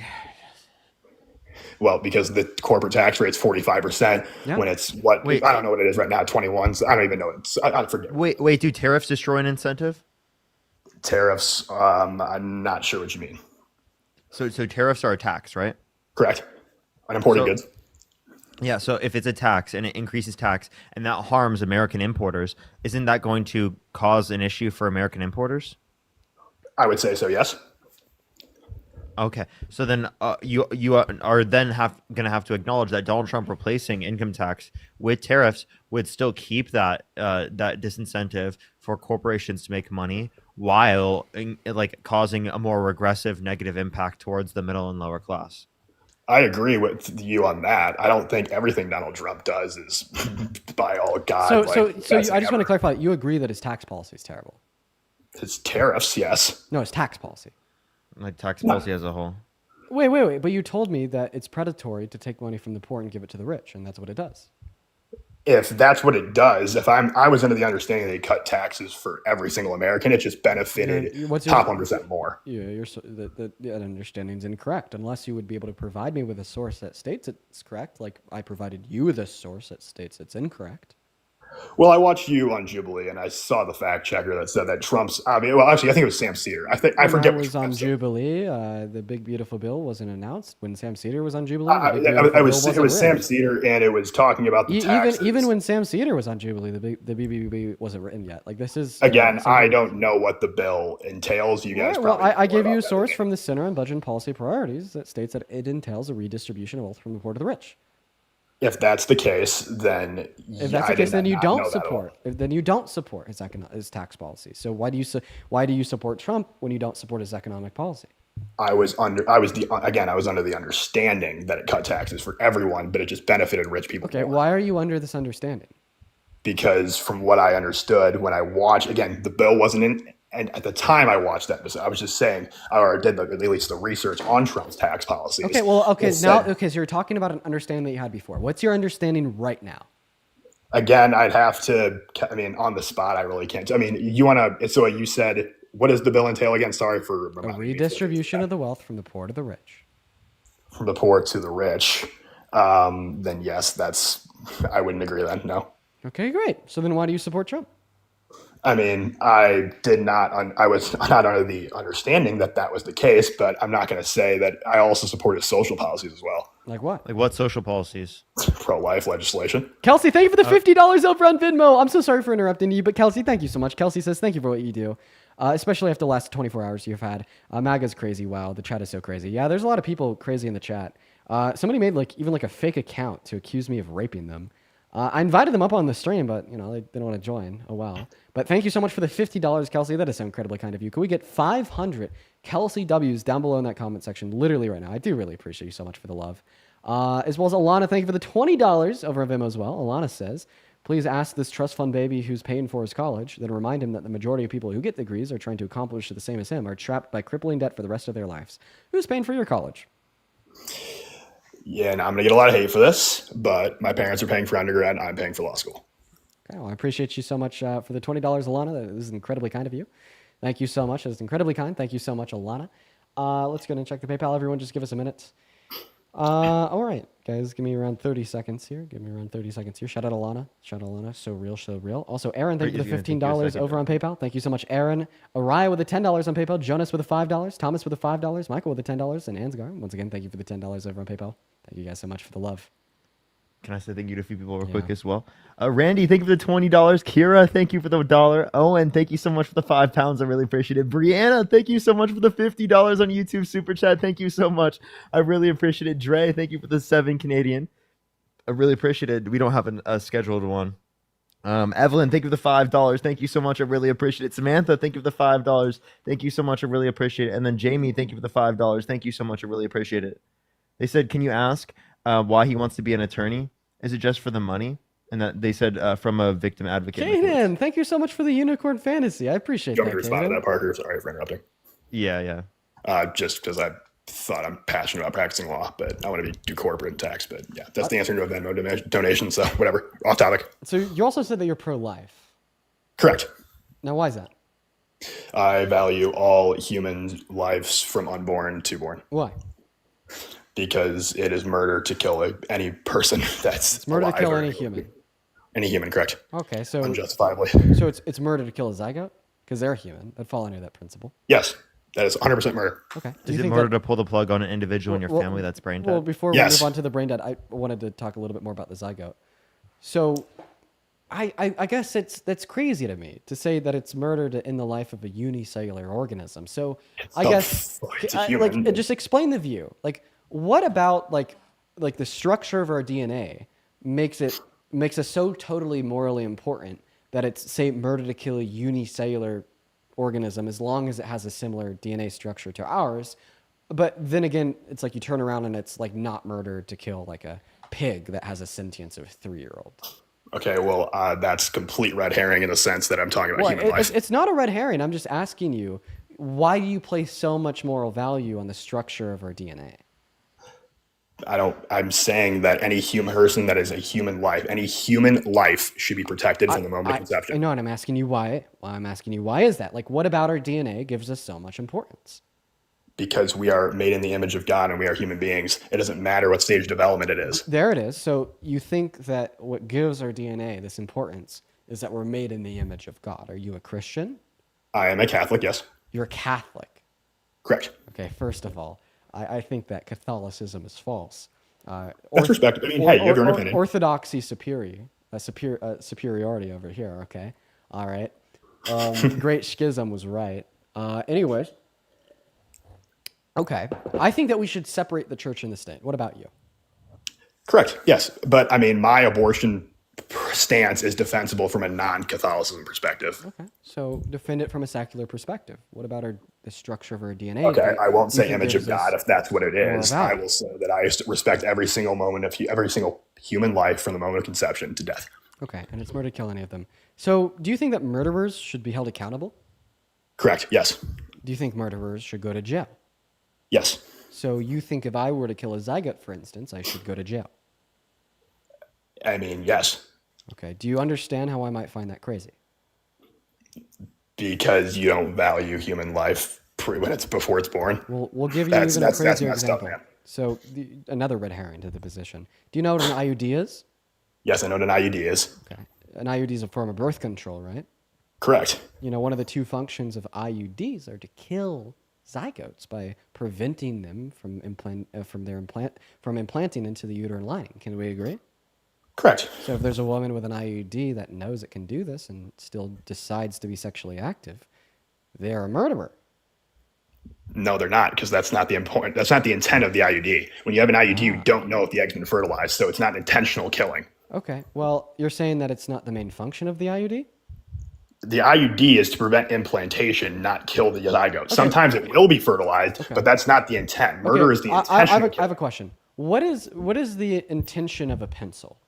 Well, because the corporate tax rate's 45% when it's I don't know what it is right now, 21. So I don't even know. I forget. Wait, do tariffs destroy an incentive? Tariffs, I'm not sure what you mean. So tariffs are a tax, right? Correct. On imported goods. Yeah, so if it's a tax and it increases tax and that harms American importers, isn't that going to cause an issue for American importers? I would say so, yes. Okay, so then you are then going to have to acknowledge that Donald Trump replacing income tax with tariffs would still keep that disincentive for corporations to make money while causing a more regressive negative impact towards the middle and lower class. I agree with you on that. I don't think everything Donald Trump does is by all God. So I just want to clarify. You agree that his tax policy is terrible? His tariffs, yes. No, his tax policy. Like tax policy as a whole. Wait. But you told me that it's predatory to take money from the poor and give it to the rich, and that's what it does. if that's what it does, I was under the understanding they cut taxes for every single American, it just benefited top 1% more. Yeah, that understanding's incorrect unless you would be able to provide me with a source that states it's correct. Like I provided you with a source that states it's incorrect. Well, I watched you on Jubilee, and I saw the fact checker that said that Trump's. Actually, I think it was Sam Cedar. I forget. When I was on Jubilee, the big beautiful bill wasn't announced. When Sam Cedar was on Jubilee, it was Sam Cedar, and it was talking about the taxes. Even when Sam Cedar was on Jubilee, the BBB wasn't written yet. Like this is again, I don't know what the bill entails. You guys, I gave you a source from the Center on Budget and Policy Priorities that states that it entails a redistribution of wealth from the poor to the rich. If that's the case, then then you don't support. Then you don't support his tax policy. So why do you support Trump when you don't support his economic policy? I was under the understanding that it cut taxes for everyone, but it just benefited rich people. Okay, why are you under this understanding? Because from what I understood when I watched, again, the bill wasn't in. And at the time I watched that, I was just saying, or did at least the research on Trump's tax policies. So you're talking about an understanding that you had before. What's your understanding right now? Again, I'd have to, on the spot, I really can't. So you said, what does the bill entail again? Sorry for a redistribution of the wealth from the poor to the rich. From the poor to the rich. Then yes, I wouldn't agree then, no. Okay, great. So then why do you support Trump? I was not under the understanding that was the case, but I'm not going to say that I also support his social policies as well. Like what? Like what social policies? Pro-life legislation. Kelsey, thank you for the $50 over on Venmo. I'm so sorry for interrupting you, but Kelsey, thank you so much. Kelsey says, thank you for what you do, especially after the last 24 hours you've had. MAGA's crazy. Wow, the chat is so crazy. Yeah, there's a lot of people crazy in the chat. Somebody made even a fake account to accuse me of raping them. I invited them up on the stream, but they didn't want to join. Oh, wow. But thank you so much for the $50, Kelsey. That is so incredibly kind of you. Could we get 500 Kelsey W's down below in that comment section, literally right now? I do really appreciate you so much for the love. As well as Alana, thank you for the $20 over on Venmo as well. Alana says, please ask this trust fund baby who's paying for his college, then remind him that the majority of people who get degrees are trying to accomplish the same as him are trapped by crippling debt for the rest of their lives. Who's paying for your college? Yeah, and I'm going to get a lot of hate for this, but my parents are paying for undergrad and I'm paying for law school. Okay, well, I appreciate you so much for the $20, Alana. This is incredibly kind of you. Thank you so much. That is incredibly kind. Thank you so much, Alana. Let's go ahead and check the PayPal. Everyone, just give us a minute. All right, guys, give me around 30 seconds here. Shout out Alana. So real, so real. Also, Aaron, thank you for the $15 over on PayPal. Thank you so much, Aaron. Araya with the $10 on PayPal. Jonas with the $5. Thomas with the $5. Michael with the $10. And Ansgar, once again, thank you for the $10 over on PayPal. Thank you guys so much for the love. Can I say thank you to a few people real quick as well? Randy, thank you for the $20. Kira, thank you for the $1. Owen, thank you so much for the £5. I really appreciate it. Brianna, thank you so much for the $50 on YouTube Super Chat. Thank you so much. I really appreciate it. Dre, thank you for the 7 Canadian. I really appreciate it. We don't have a scheduled one. Evelyn, thank you for the $5. Thank you so much. I really appreciate it. Samantha, thank you for the $5. Thank you so much. I really appreciate it. And then Jamie, thank you for the $5. Thank you so much. I really appreciate it. They said, can you ask why he wants to be an attorney? Is it just for the money? And that they said from a victim advocate. Kaden, thank you so much for the unicorn fantasy. I appreciate that. You want me to respond to that, Parker? Sorry for interrupting. Yeah. Just because I thought I'm passionate about practicing law, but I want to do corporate tax. But yeah, that's the answer to a Venmo donation. So whatever, off topic. So you also said that you're pro-life. Correct. Now, why is that? I value all human lives from unborn to born. Why? Because it is murder to kill any person that's it's murder alive to kill any human. Any human, correct? Okay, so unjustifiably. So it's murder to kill a zygote because they're human. That fall under that principle. Yes, that is 100% murder. Okay. Is it murder to pull the plug on an individual in your family that's brain dead? Well, before we move on to the brain dead, I wanted to talk a little bit more about the zygote. So, I guess that's crazy to me to say that it's murder to end the life of a unicellular organism. So just explain the view. What about like the structure of our DNA makes us so totally morally important that it's, say, murder to kill a unicellular organism as long as it has a similar DNA structure to ours? But then again, it's like you turn around and it's like not murder to kill like a pig that has a sentience of a 3-year-old. Okay, well, that's complete red herring in the sense that I'm talking about human life. It's not a red herring. I'm just asking you, why do you place so much moral value on the structure of our DNA? I'm saying that any human person that is a human life, any human life should be protected from the moment of conception. I know, and I'm asking you why. I'm asking you why is that? Like, what about our DNA gives us so much importance? Because we are made in the image of God and we are human beings. It doesn't matter what stage of development it is. There it is. So you think that what gives our DNA this importance is that we're made in the image of God. Are you a Christian? I am a Catholic, yes. You're a Catholic. Correct. Okay, first of all, I think that Catholicism is false. That's respectable. I mean, hey, you have your own opinion. Orthodoxy superiority over here, okay? All right. Great Schism was right. Anyway, okay. I think that we should separate the church and the state. What about you? Correct, yes. But I mean, my abortion stance is defensible from a non-Catholicism perspective. Okay, so defend it from a secular perspective. What about the structure of our DNA? Okay, I won't say image of God if that's what it is. I will say that I respect every single moment of every single human life from the moment of conception to death. Okay, and it's murder to kill any of them. So do you think that murderers should be held accountable? Correct, yes. Do you think murderers should go to jail? Yes. So you think if I were to kill a zygote, for instance, I should go to jail? I mean, yes. Okay. Do you understand how I might find that crazy? Because you don't value human life when it's before it's born. We'll give you even a crazier example. So another red herring to the position. Do you know what an IUD is? Yes, I know what an IUD is. Okay. An IUD is a form of birth control, right? Correct. You know, one of the two functions of IUDs are to kill zygotes by preventing them from implanting into the uterine lining. Can we agree? Correct. So if there's a woman with an IUD that knows it can do this and still decides to be sexually active, they're a murderer. No, they're not, because that's not the important. That's not the intent of the IUD. When you have an IUD, you don't know if the egg's been fertilized, so it's not intentional killing. Okay. Well, you're saying that it's not the main function of the IUD? The IUD is to prevent implantation, not kill the zygote. Okay. Sometimes it will be fertilized, but that's not the intent. Murder is the intention. I have a question. What is the intention of a pencil?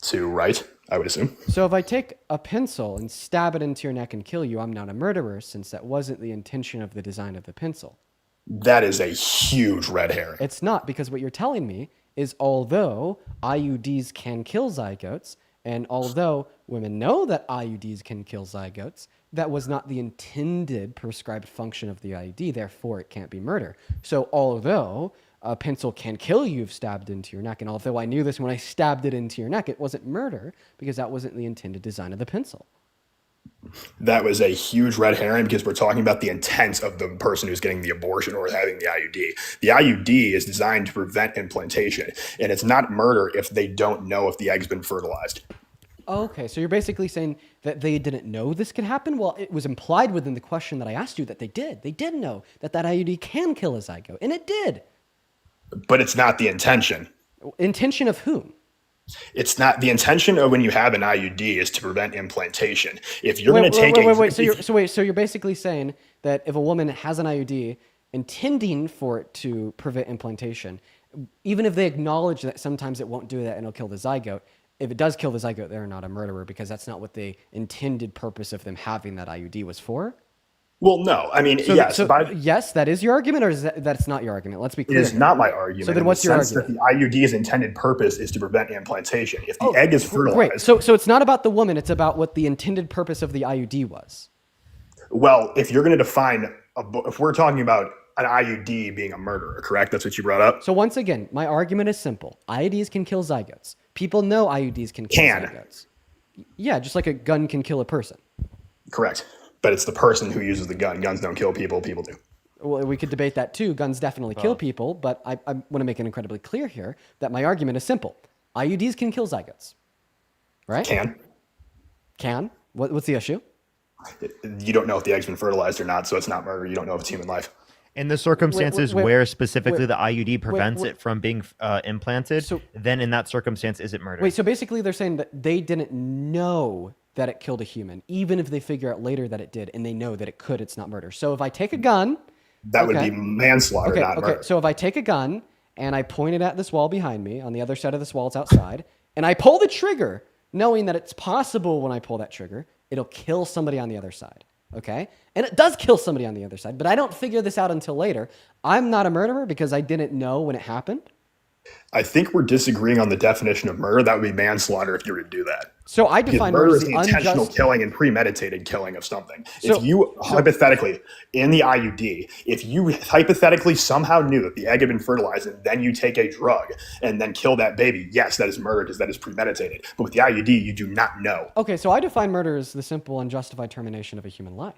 To write, I would assume. So if I take a pencil and stab it into your neck and kill you, I'm not a murderer, since that wasn't the intention of the design of the pencil. That is a huge red herring. It's not, because what you're telling me is although IUDs can kill zygotes, and although women know that IUDs can kill zygotes, that was not the intended prescribed function of the IUD, therefore it can't be murder. So although a pencil can kill you if stabbed into your neck, and although I knew this when I stabbed it into your neck, it wasn't murder because that wasn't the intended design of the pencil. That was a huge red herring because we're talking about the intent of the person who's getting the abortion or having the IUD. The IUD is designed to prevent implantation, and it's not murder if they don't know if the egg's been fertilized. Okay, so you're basically saying that they didn't know this could happen? Well, it was implied within the question that I asked you that they did. They did know that IUD can kill a zygote, and it did. But it's not the intention. Intention of whom? It's not the intention of when you have an IUD is to prevent implantation. If you're going to take So you're basically saying that if a woman has an IUD intending for it to prevent implantation, even if they acknowledge that sometimes it won't do that and it'll kill the zygote, if it does kill the zygote, they're not a murderer because that's not what the intended purpose of them having that IUD was for? Well, no. I mean, yes. Yes, that is your argument, or is that's not your argument? Let's be clear. It is not my argument. So then what's your argument? That the IUD's intended purpose is to prevent implantation. If the egg is fertilized... Great. So it's not about the woman. It's about what the intended purpose of the IUD was. Well, if you're going to define... if we're talking about an IUD being a murderer, correct? That's what you brought up? So once again, my argument is simple. IUDs can kill zygotes. People know IUDs can kill zygotes. Yeah, just like a gun can kill a person. Correct. But it's the person who uses the gun. Guns don't kill people. People do. Well, we could debate that too. Guns definitely kill people, but I want to make it incredibly clear here that my argument is simple. IUDs can kill zygotes. Right? Can? What's the issue? You don't know if the egg's been fertilized or not, so it's not murder. You don't know if it's human life. In the circumstances where specifically the IUD prevents it from being implanted, then in that circumstance, is it murder? Wait, so basically they're saying that they didn't know that it killed a human, even if they figure out later that it did, and they know that it could, it's not murder. So if I take a gun... That would be manslaughter, not murder. So if I take a gun, and I point it at this wall behind me, on the other side of this wall, it's outside, and I pull the trigger, knowing that it's possible when I pull that trigger, it'll kill somebody on the other side, okay? And it does kill somebody on the other side, but I don't figure this out until later. I'm not a murderer because I didn't know when it happened, I think we're disagreeing on the definition of murder. That would be manslaughter if you were to do that. So I define murder as is the the intentional unjust killing and premeditated killing of something. So- If you hypothetically, in the IUD, if you hypothetically somehow knew that the egg had been fertilized and then you take a drug and then kill that baby, yes, that is murder because that is premeditated. But with the IUD, you do not know. Okay, so I define murder as the simple unjustified termination of a human life.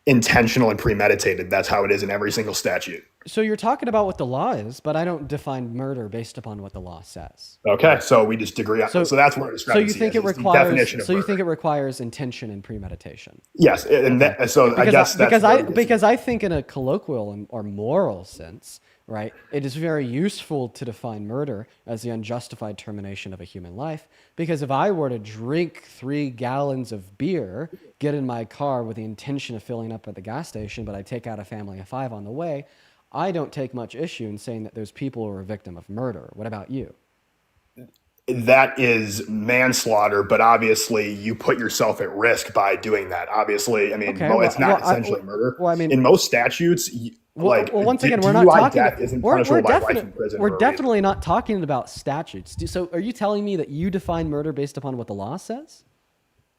Intentional and premeditated. That's how it is in every single statute. So you're talking about what the law is, but I don't define murder based upon what the law says. Okay, so we just agree on. So that's where discrepancy So you think is, it is the requires? definition of So you murder. think it requires intention and premeditation? Yes, and that, so Because I guess that's because I think in a colloquial or moral sense, right, it is very useful to define murder as the unjustified termination of a human life. Because if I were to drink 3 gallons of beer, get in my car with the intention of filling up at the gas station, but I take out a family of 5 on the way, I don't take much issue in saying that those people are a victim of murder. What about you? that is manslaughter, but obviously you put yourself at risk by doing that. Obviously, I mean, it's not essentially murder. Well, I mean, in most statutes, once again, we're not DUI talking. death isn't punishable by life in prison. We're definitely not talking about statutes. So, are you telling me that you define murder based upon what the law says?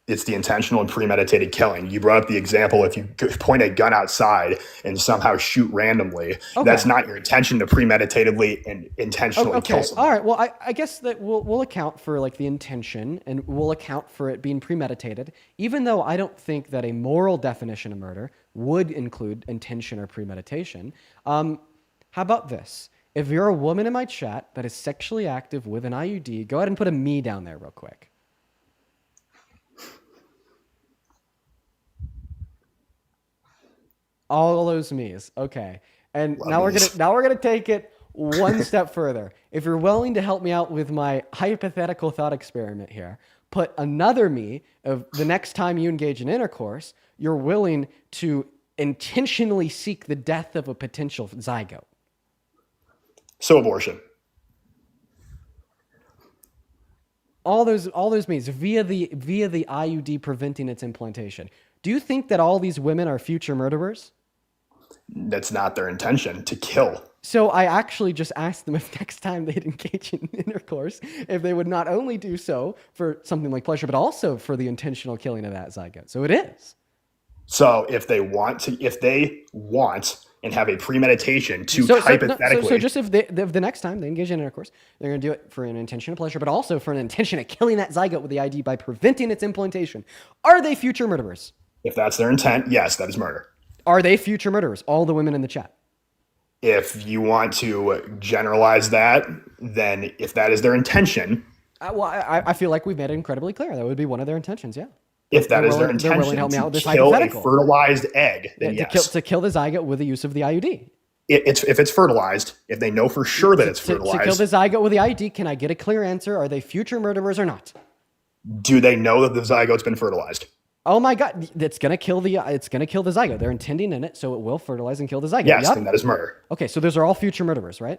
It's the intentional and premeditated killing. You brought up the example, if you point a gun outside and somehow shoot randomly, that's not your intention to premeditatedly and intentionally kill someone. All right. Well, I guess that we'll account for like the intention and we'll account for it being premeditated, even though I don't think that a moral definition of murder would include intention or premeditation. How about this? If you're a woman in my chat that is sexually active with an IUD, go ahead and put a me down there real quick. All those me's. Okay. And now we're gonna take it one step further. If you're willing to help me out with my hypothetical thought experiment here, put another me of the next time you engage in intercourse, you're willing to intentionally seek the death of a potential zygote. So abortion. All those means via the IUD preventing its implantation. Do you think that all these women are future murderers? That's not their intention, to kill. So I actually just asked them if next time they'd engage in intercourse, if they would not only do so for something like pleasure, but also for the intentional killing of that zygote. So it is. So if they want and have a premeditation to hypothetically. So just if the next time they engage in intercourse, they're going to do it for an intention of pleasure, but also for an intention of killing that zygote with the ID by preventing its implantation. Are they future murderers? If that's their intent, yes, that is murder. Are they future murderers? All the women in the chat. If you want to generalize that, then if that is their intention. I feel like we've made it incredibly clear. That would be one of their intentions, yeah. If that is their intention to kill a fertilized egg, then yes. To kill the zygote with the use of the IUD. If it's fertilized, if they know for sure that it's fertilized. To kill the zygote with the IUD, can I get a clear answer? Are they future murderers or not? Do they know that the zygote's been fertilized? Oh my God, it's gonna kill the zygote. They're intending in it, so it will fertilize and kill the zygote. Yes, then that is murder. Okay, so those are all future murderers, right?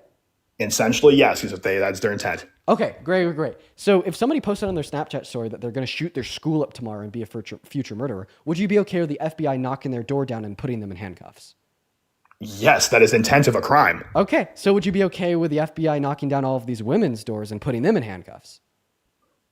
Essentially, yes, because that's their intent. Okay, great. So if somebody posted on their Snapchat story that they're gonna shoot their school up tomorrow and be a future murderer, would you be okay with the FBI knocking their door down and putting them in handcuffs? Yes, that is intent of a crime. Okay, so would you be okay with the FBI knocking down all of these women's doors and putting them in handcuffs?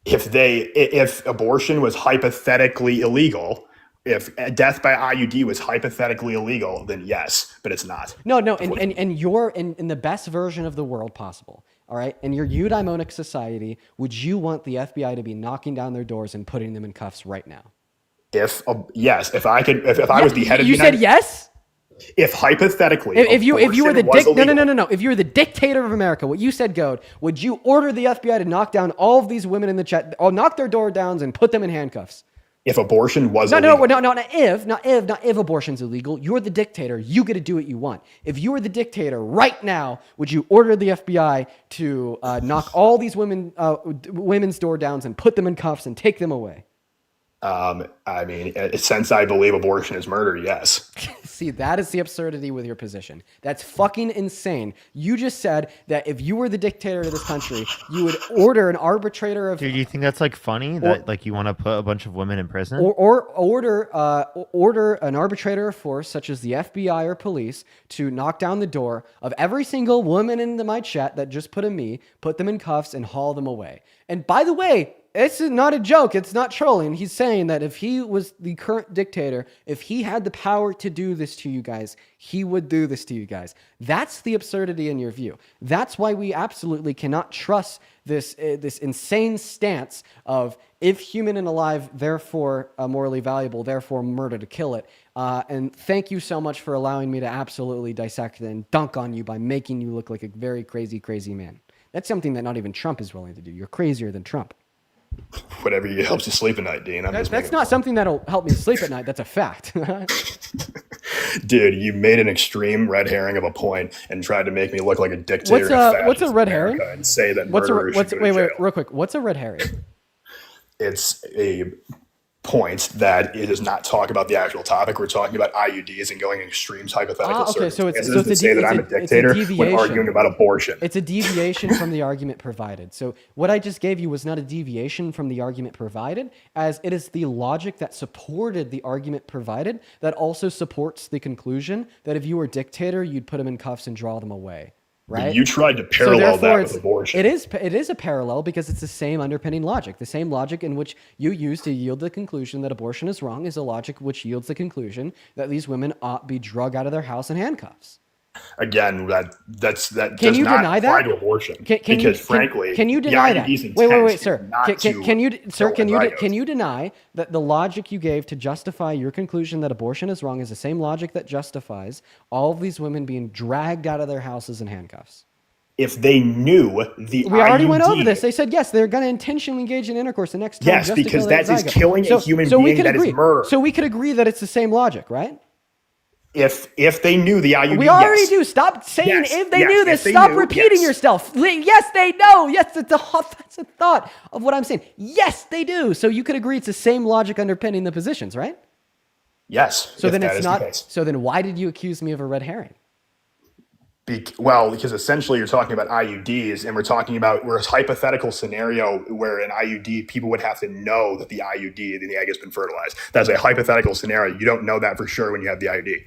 If abortion was hypothetically illegal, if death by IUD was hypothetically illegal, then yes, but it's not. No, and you're in the best version of the world possible. All right, in your eudaimonic society, would you want the FBI to be knocking down their doors and putting them in cuffs right now? Yes, if I was the head of the United... You said yes? If hypothetically, if you were the no. If you were the dictator of America, what you said, Goad, would you order the FBI to knock down all of these women in the chat, or knock their door down and put them in handcuffs? If abortion was illegal. Not if abortion's illegal. You're the dictator. You get to do what you want. If you were the dictator right now, would you order the FBI to knock all these women's door downs and put them in cuffs and take them away? I mean, since I believe abortion is murder, yes. See, that is the absurdity with your position. That's fucking insane. You just said that if you were the dictator of this country, you would order an arbitrator of... Dude, you think that's like funny that like you want to put a bunch of women in prison? Or order an arbitrator of force, such as the FBI or police, to knock down the door of every single woman in my chat that just put them in cuffs and haul them away. And by the way, it's not a joke. It's not trolling. He's saying that if he was the current dictator, if he had the power to do this to you guys, he would do this to you guys. That's the absurdity in your view. That's why we absolutely cannot trust this insane stance of if human and alive, therefore morally valuable, therefore murder to kill it. And thank you so much for allowing me to absolutely dissect and dunk on you by making you look like a very crazy, crazy man. That's something that not even Trump is willing to do. You're crazier than Trump. Whatever helps you sleep at night, Dean. That's not something that'll help me sleep at night. That's a fact. Dude, you made an extreme red herring of a point and tried to make me look like a dictator. What's a red herring? And say that murderers should go to jail. Wait, real quick. What's a red herring? It's a point that it does not talk about the actual topic. We're talking about IUDs and going extremes hypothetical circumstances to say that I'm a dictator when arguing about abortion. It's a deviation from the argument provided. So what I just gave you was not a deviation from the argument provided, as it is the logic that supported the argument provided that also supports the conclusion that if you were a dictator, you'd put them in cuffs and draw them away. Right? You tried to parallel that with abortion. It is a parallel because it's the same underpinning logic. The same logic in which you use to yield the conclusion that abortion is wrong is a logic which yields the conclusion that these women ought be drug out of their house in handcuffs. Again, that does not deny apply to abortion. Frankly, can you deny that? Wait, sir. Can you deny that the logic you gave to justify your conclusion that abortion is wrong is the same logic that justifies all of these women being dragged out of their houses in handcuffs? If they knew the we already went over this. They said yes, they're going to intentionally engage in intercourse the next time. Yes, because that is killing a human being. That is murder. So we could agree that it's the same logic, right? If they knew the IUD, we already do. Stop saying if they knew this. Stop repeating yourself. Yes, they know. Yes, that's a thought of what I'm saying. Yes, they do. So you could agree it's the same logic underpinning the positions, right? Yes. So then it's not. So then why did you accuse me of a red herring? Because essentially you're talking about IUDs, and we're a hypothetical scenario where an IUD, people would have to know that the IUD, the egg has been fertilized. That's a hypothetical scenario. You don't know that for sure when you have the IUD.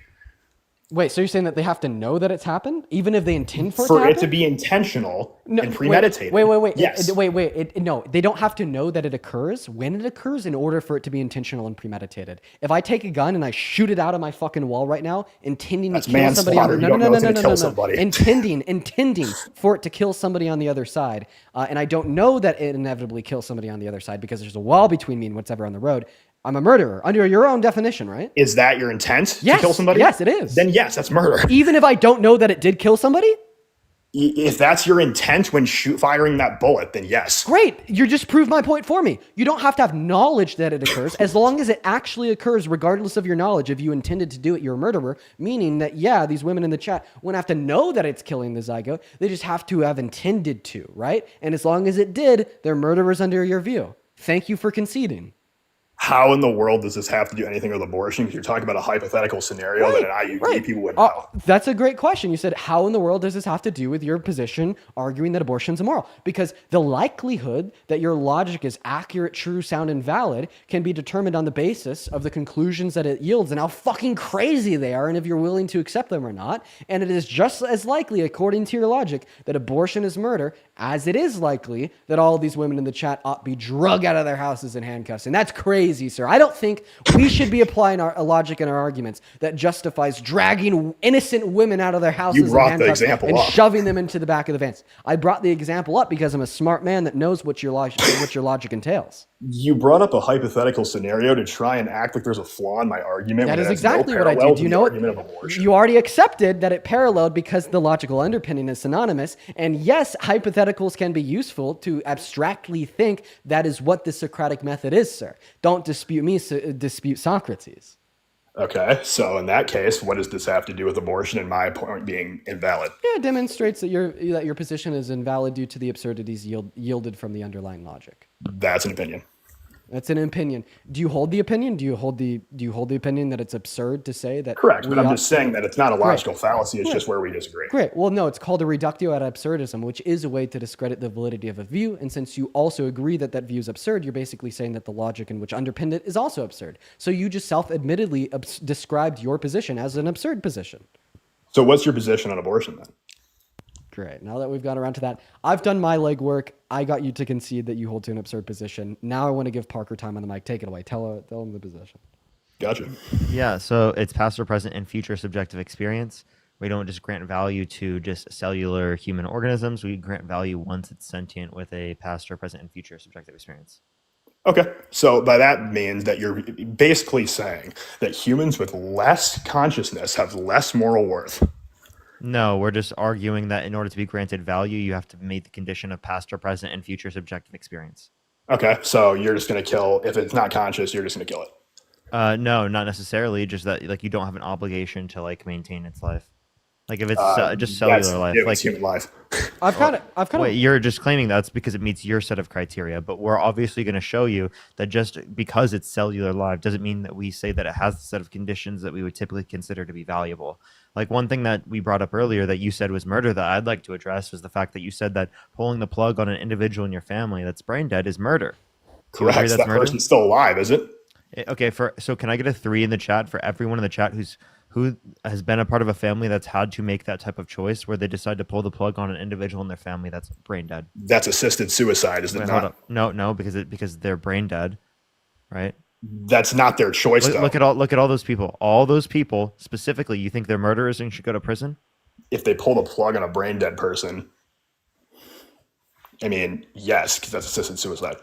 Wait, so you're saying that they have to know that it's happened, even if they intend for it to happen? For it to be intentional and premeditated. Wait. Yes. No, they don't have to know that it occurs when it occurs in order for it to be intentional and premeditated. If I take a gun and I shoot it out of my fucking wall right now, intending to kill somebody on intending for it to kill somebody on the other side, and I don't know that it inevitably kills somebody on the other side because there's a wall between me and what's ever on the road, I'm a murderer under your own definition, right? Is that your intent to kill somebody? Yes, it is. Then yes, that's murder. Even if I don't know that it did kill somebody? If that's your intent when firing that bullet, then yes. Great. You just proved my point for me. You don't have to have knowledge that it occurs. As long as it actually occurs, regardless of your knowledge, if you intended to do it, you're a murderer. Meaning that, yeah, these women in the chat wouldn't have to know that it's killing the zygote. They just have to have intended to, right? And as long as it did, they're murderers under your view. Thank you for conceding. How in the world does this have to do anything with abortion? Because you're talking about a hypothetical scenario that an IUD people would know. That's a great question. You said, how in the world does this have to do with your position arguing that abortion is immoral? Because the likelihood that your logic is accurate, true, sound, and valid can be determined on the basis of the conclusions that it yields and how fucking crazy they are and if you're willing to accept them or not. And it is just as likely, according to your logic, that abortion is murder as it is likely that all of these women in the chat ought to be drugged out of their houses in handcuffs. And that's crazy, sir. I don't think we should be applying a logic in our arguments that justifies dragging innocent women out of their houses in handcuffs and shoving them into the back of the vans. I brought the example up because I'm a smart man that knows what your logic entails. You brought up a hypothetical scenario to try and act like there's a flaw in my argument. That is exactly what I do. Do you know it? You already accepted that it paralleled because the logical underpinning is synonymous. And yes, hypotheticals can be useful to abstractly think that is what the Socratic method is, sir. Don't dispute me, dispute Socrates. Okay, so in that case, what does this have to do with abortion and my point being invalid? Yeah, it demonstrates that your position is invalid due to the absurdities yielded from the underlying logic. That's an opinion. That's an opinion. Do you hold the opinion? Do you hold the opinion that it's absurd to say that? Correct, but I'm just saying that it's not a logical fallacy. It's Great. just where we disagree. Great. Well, no, it's called a reductio ad absurdism, which is a way to discredit the validity of a view. And since you also agree that that view is absurd, you're basically saying that the logic in which underpinned it is also absurd. So you just self-admittedly described your position as an absurd position. So what's your position on abortion then? Great. Now that we've got around to that, I've done my legwork. I got you to concede that you hold to an absurd position. Now I want to give Parker time on the mic. Take it away. Tell him the position. Gotcha. Yeah, so it's past or present and future subjective experience. We don't just grant value to just cellular human organisms. We grant value once it's sentient with a past or present and future subjective experience. Okay, so by that means that you're basically saying that humans with less consciousness have less moral worth. No, we're just arguing that in order to be granted value, you have to meet the condition of past or present and future subjective experience. Okay, so you're just going to kill, if it's not conscious, you're just going to kill it. No, not necessarily. Just that, like, you don't have an obligation to like maintain its life. Like if it's just cellular life, like human life. I've kind of. Wait, you're just claiming that's because it meets your set of criteria, but we're obviously going to show you that just because it's cellular life doesn't mean that we say that it has the set of conditions that we would typically consider to be valuable. Like one thing that we brought up earlier that you said was murder that I'd like to address was the fact that you said that pulling the plug on an individual in your family that's brain dead is murder. Correct. That person's still alive, is it? Okay. So can I get a 3 in the chat for everyone in the chat who has been a part of a family that's had to make that type of choice where they decide to pull the plug on an individual in their family that's brain dead? That's assisted suicide, is it not? No, because they're brain dead, right? That's not their choice, though. Look at all those people. All those people specifically. You think they're murderers and should go to prison? If they pull the plug on a brain dead person, I mean, yes, because that's assisted suicide.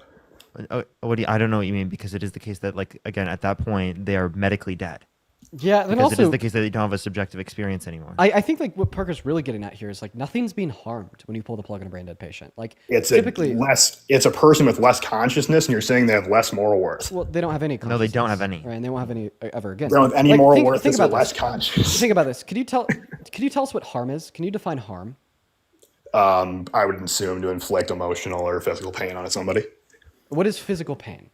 I don't know what you mean, because it is the case that, like, again, at that point they are medically dead. Yeah, then because also it is the case that they don't have a subjective experience anymore. I think like what Parker's really getting at here is like nothing's being harmed when you pull the plug on a brain dead patient. Like it's typically it's a person with less consciousness, and you're saying they have less moral worth. Well, they don't have any. No, they don't have any. Right, and they won't have any ever again. They don't have any moral worth. Think about less conscious. Think about this. Could you tell us what harm is? Can you define harm? I would assume to inflict emotional or physical pain on somebody. What is physical pain?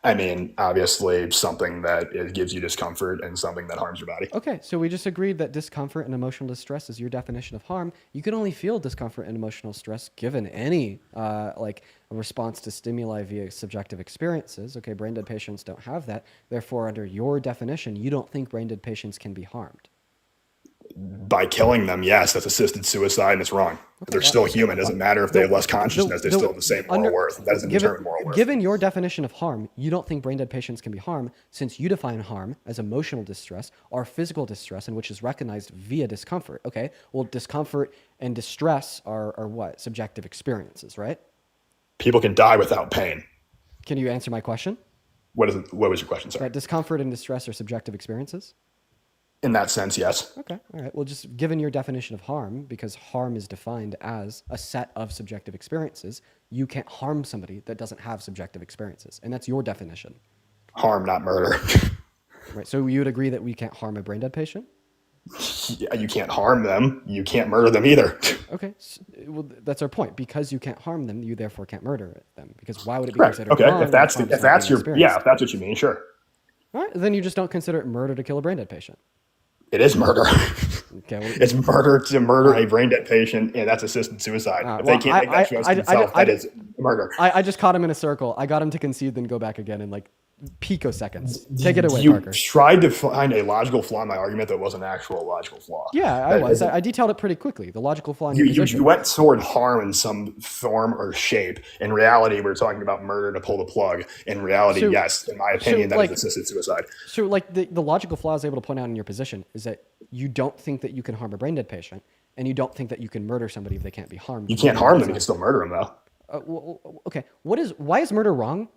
I mean, obviously something that gives you discomfort and something that harms your body. Okay, so we just agreed that discomfort and emotional distress is your definition of harm. You can only feel discomfort and emotional stress given any like a response to stimuli via subjective experiences. Okay, brain dead patients don't have that. Therefore, under your definition, you don't think brain dead patients can be harmed. By killing them, yes, that's assisted suicide, and it's wrong. Okay, they're still human. It doesn't matter if they have less consciousness. They still have the same moral worth. That doesn't determine moral worth. Given your definition of harm, you don't think brain dead patients can be harmed, since you define harm as emotional distress or physical distress, and which is recognized via discomfort. Okay, well, discomfort and distress are what? Subjective experiences, right? People can die without pain. Can you answer my question? What was your question, sorry? That discomfort and distress are subjective experiences? In that sense, yes. Okay, all right. Well, just given your definition of harm, because harm is defined as a set of subjective experiences, you can't harm somebody that doesn't have subjective experiences. And that's your definition. Harm, not murder. Right, so you would agree that we can't harm a brain dead patient? Yeah, you can't harm them. You can't murder them either. Okay, so, well, that's our point. Because you can't harm them, you therefore can't murder them. Because why would it be Correct. considered Okay, harm? if that's what you mean, sure. All right, then you just don't consider it murder to kill a brain dead patient. It is murder. Okay, well, it's murder to murder a brain dead patient, and that's assisted suicide. If they can't make that choice themselves, that is murder. I just caught him in a circle. I got him to concede, then go back again in like picoseconds. Take it away, you Parker. Tried to find a logical flaw in my argument that was an actual logical flaw. Yeah, I was. I detailed it pretty quickly. The logical flaw in your position. You went toward harm in some form or shape. In reality, we're talking about murder to pull the plug. In reality, yes, in my opinion, that is assisted suicide. So, like, the logical flaw I was able to point out in your position is that you don't think that you can harm a brain dead patient, and you don't think that you can murder somebody if they can't be harmed. You can't harm them. You can still murder them, though. Okay. Why is murder wrong?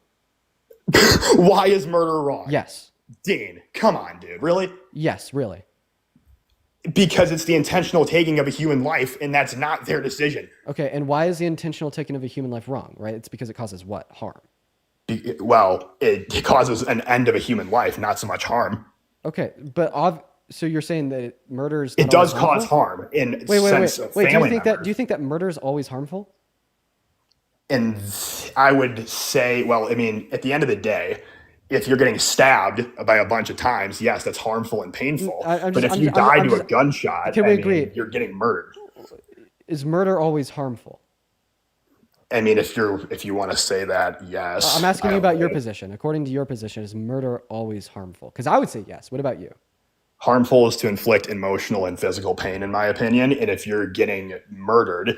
Why is murder wrong? Yes. Dean, come on, dude. Really? Yes, really. Because it's the intentional taking of a human life, and that's not their decision. Okay, and why is the intentional taking of a human life wrong, right? It's because it causes what? Harm. Well, it causes an end of a human life, not so much harm. Okay, but so you're saying that murder is it does cause harm in sense of family members. Do you think that murder is always harmful? And I would say, well, I mean, at the end of the day, if you're getting stabbed by a bunch of times, yes, that's harmful and painful. But if you die to a gunshot, can we agree? You're getting murdered. Is murder always harmful? I mean, if you want to say that, yes. I'm asking you about your position. According to your position, is murder always harmful? Because I would say yes. What about you? Harmful is to inflict emotional and physical pain, in my opinion. And if you're getting murdered,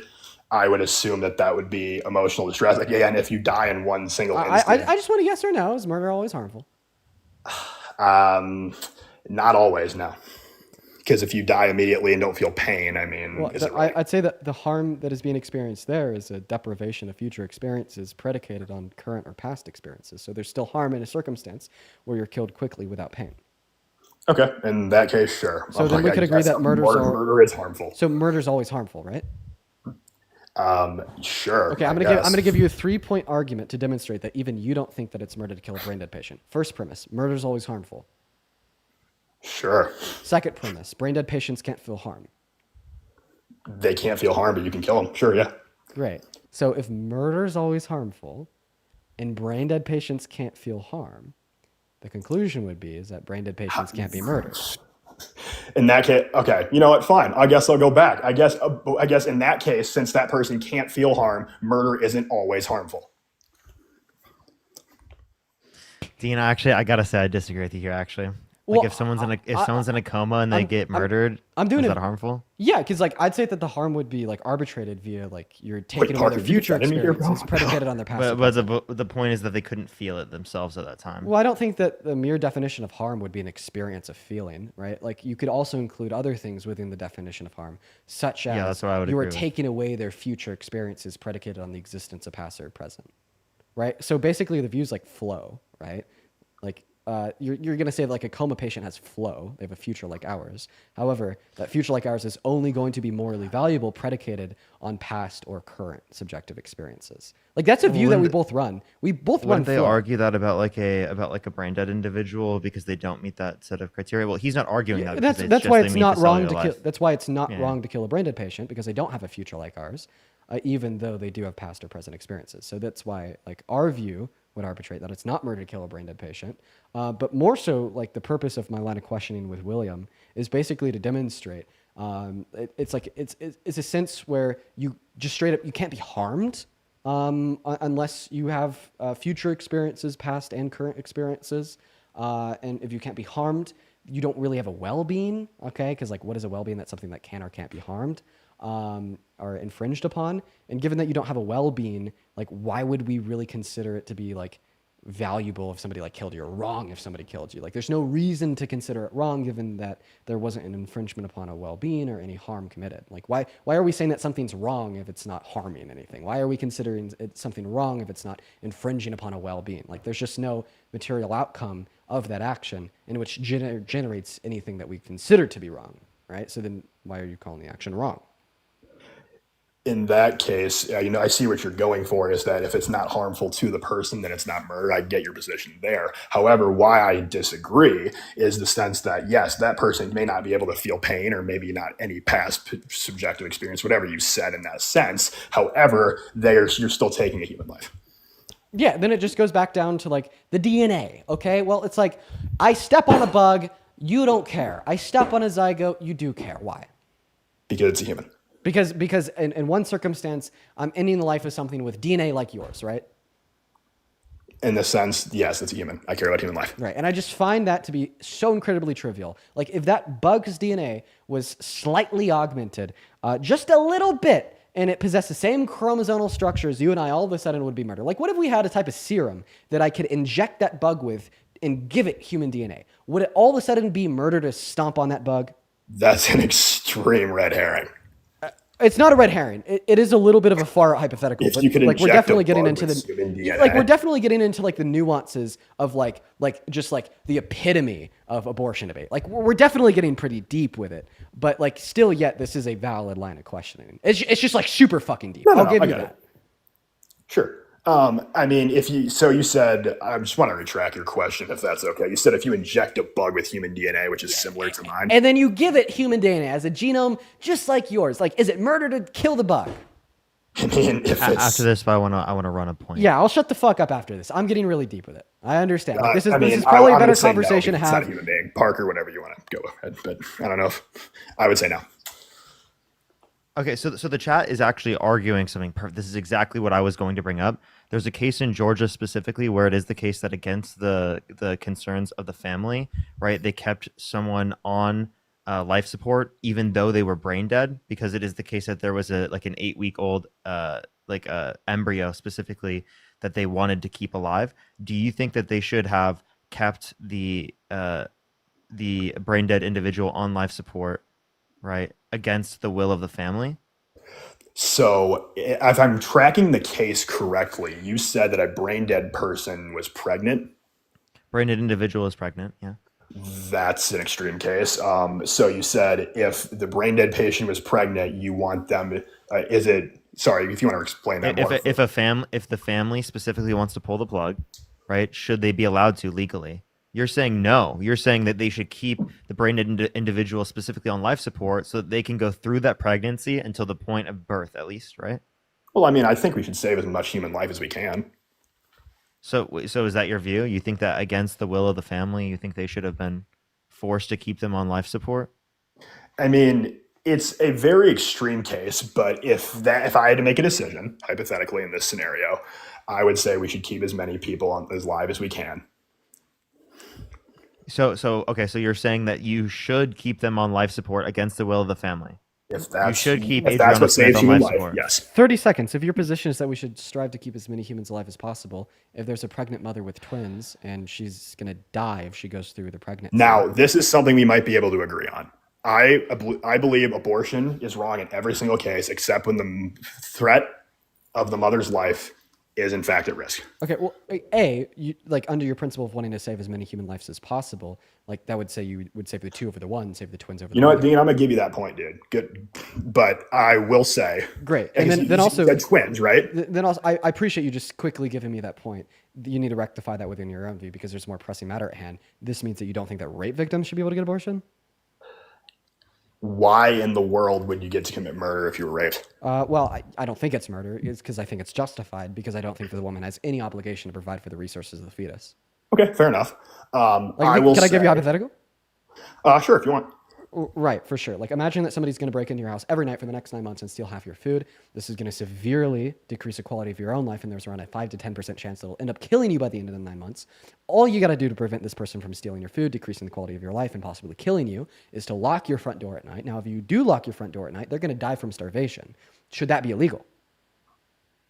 I would assume that would be emotional distress. Like, again, if you die in one single instant. I just want a yes or no. Is murder always harmful? Not always, no. Because if you die immediately and don't feel pain, I mean, well, I'd say that the harm that is being experienced there is a deprivation of future experiences predicated on current or past experiences. So there's still harm in a circumstance where you're killed quickly without pain. Okay, in that case, sure. So then we could agree that murder is harmful. So murder's always harmful, right? Sure. Okay, I'm gonna give you a 3-point argument to demonstrate that even you don't think that it's murder to kill a brain dead patient. First premise: murder's always harmful. Sure. Second premise: brain dead patients can't feel harm. They can't feel harm, but you can kill them. Sure, yeah. Great. So if murder's always harmful, and brain dead patients can't feel harm, the conclusion would be is that brain dead patients can't be murdered. In that case, okay, you know what? Fine. I guess I'll go back. I guess in that case, since that person can't feel harm, murder isn't always harmful. Dean, actually, I gotta say, I disagree with you here. Actually, well, if someone's in a coma and they get murdered, is that harmful? Yeah, because I'd say that the harm would be arbitrated via you're taking away their future experiences predicated on their past. But the point is that they couldn't feel it themselves at that time. Well, I don't think that the mere definition of harm would be an experience of feeling, right? You could also include other things within the definition of harm, such as that's what I would you are agree with. taking away their future experiences predicated on the existence of past or present, right? So basically, the views flow, right? You're going to say a coma patient has flow. They have a future like ours. However, that future like ours is only going to be morally valuable predicated on past or current subjective experiences. That's a view that we both run. We both run. Wouldn't they argue that about a brain dead individual because they don't meet that set of criteria? Well, he's not arguing that. That's why it's not wrong to kill. That's why it's not wrong to kill a brain dead patient because they don't have a future like ours, even though they do have past or present experiences. So that's why our view would arbitrate that it's not murder to kill a brain dead patient. But more so, the purpose of my line of questioning with William is basically to demonstrate it's a sense where you just straight up you can't be harmed unless you have future experiences, past and current experiences, and if you can't be harmed, you don't really have a well-being. Okay, because what is a well-being? That's something that can or can't be harmed. Or infringed upon. And given that you don't have a well-being, why would we really consider it to be valuable if somebody killed you, or wrong if somebody killed you? There's no reason to consider it wrong given that there wasn't an infringement upon a well-being or any harm committed. Why are we saying that something's wrong if it's not harming anything? Why are we considering it something wrong if it's not infringing upon a well-being? There's just no material outcome of that action in which generates anything that we consider to be wrong, right? So then why are you calling the action wrong? In that case, I see what you're going for is that if it's not harmful to the person, then it's not murder. I get your position there. However, why I disagree is the sense that, yes, that person may not be able to feel pain or maybe not any past subjective experience, whatever you said in that sense. However, you're still taking a human life. Yeah, then it just goes back down to the DNA, okay? Well, it's I step on a bug, you don't care. I step on a zygote, you do care. Why? Because it's a human. Because in one circumstance, I'm ending the life of something with DNA like yours, right? In the sense, yes, it's a human. I care about human life. Right, and I just find that to be so incredibly trivial. If that bug's DNA was slightly augmented, just a little bit, and it possessed the same chromosomal structure as you and I, all of a sudden would be murder. What if we had a type of serum that I could inject that bug with and give it human DNA? Would it all of a sudden be murder to stomp on that bug? That's an extreme red herring. It's not a red herring. It is a little bit of a far hypothetical. If you could inject we're definitely getting into we're definitely getting into the nuances of the epitome of abortion debate. We're definitely getting pretty deep with it, but still yet this is a valid line of questioning. It's just super fucking deep. I'll give you that. Sure. You said, I just want to retract your question if that's okay. You said if you inject a bug with human DNA, which is similar to mine. And then you give it human DNA as a genome just like yours. Is it murder to kill the bug? I mean, if After this, but I want to run a point. Yeah, I'll shut the fuck up after this. I'm getting really deep with it. I understand. Like, this is I probably a I'm better gonna say no conversation to because it's not have. a human being. Parker, whatever you want to go ahead, but I don't know if I would say no. Okay, so the chat is actually arguing something. This is exactly what I was going to bring up. There's a case in Georgia specifically where it is the case that against the concerns of the family, right? They kept someone on life support even though they were brain dead, because it is the case that there was an 8-week-old embryo specifically that they wanted to keep alive. Do you think that they should have kept the brain dead individual on life support, right, against the will of the family? So, if I'm tracking the case correctly, you said that a brain dead person was pregnant. Brain dead individual is pregnant, yeah. That's an extreme case. So you said if the brain dead patient was pregnant, you want them to, sorry, if you want to explain that more. If the family specifically wants to pull the plug, right, should they be allowed to legally? You're saying no. You're saying that they should keep the brain dead individual specifically on life support so that they can go through that pregnancy until the point of birth, at least, right? Well, I mean, I think we should save as much human life as we can. So is that your view? You think that against the will of the family, you think they should have been forced to keep them on life support? I mean, it's a very extreme case, but if I had to make a decision, hypothetically in this scenario, I would say we should keep as many people as alive as we can. So you're saying that you should keep them on life support against the will of the family. If that's, you should keep if that's Adriana what Smith saves on human life life, support. yes. 30 seconds. If your position is that we should strive to keep as many humans alive as possible, if there's a pregnant mother with twins and she's going to die if she goes through the pregnancy. Now, this is something we might be able to agree on. I believe abortion is wrong in every single case except when the threat of the mother's life is in fact at risk. Okay, well, under your principle of wanting to save as many human lives as possible, like that would say you would save the two over the one, save the twins over the one. You know what, Dean? I'm gonna give you that point, dude. Good, but I will say, great. And then also you said twins, right? Then also, I appreciate you just quickly giving me that point. You need to rectify that within your own view because there's more pressing matter at hand. This means that you don't think that rape victims should be able to get abortion? Why in the world would you get to commit murder if you were raped? Well, I don't think it's murder. It's because I think it's justified because I don't think that the woman has any obligation to provide for the resources of the fetus. Okay, fair enough. Can I give you a hypothetical? Sure, if you want. Right, for sure. Like imagine that somebody's going to break into your house every night for the next 9 months and steal half your food. This is going to severely decrease the quality of your own life, and there's around a 5 to 10% chance that it'll end up killing you by the end of the 9 months. All you got to do to prevent this person from stealing your food, decreasing the quality of your life, and possibly killing you is to lock your front door at night. Now, if you do lock your front door at night, they're going to die from starvation. Should that be illegal?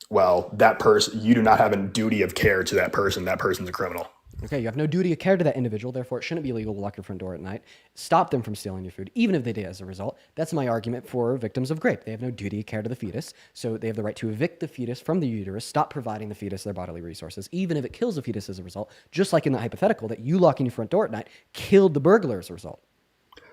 Well, that person, you do not have a duty of care to that person. That person's a criminal. Okay, you have no duty of care to that individual, therefore it shouldn't be illegal to lock your front door at night, stop them from stealing your food, even if they did as a result. That's my argument for victims of rape. They have no duty of care to the fetus, so they have the right to evict the fetus from the uterus, stop providing the fetus their bodily resources, even if it kills the fetus as a result, just like in the hypothetical that you locking your front door at night killed the burglar as a result.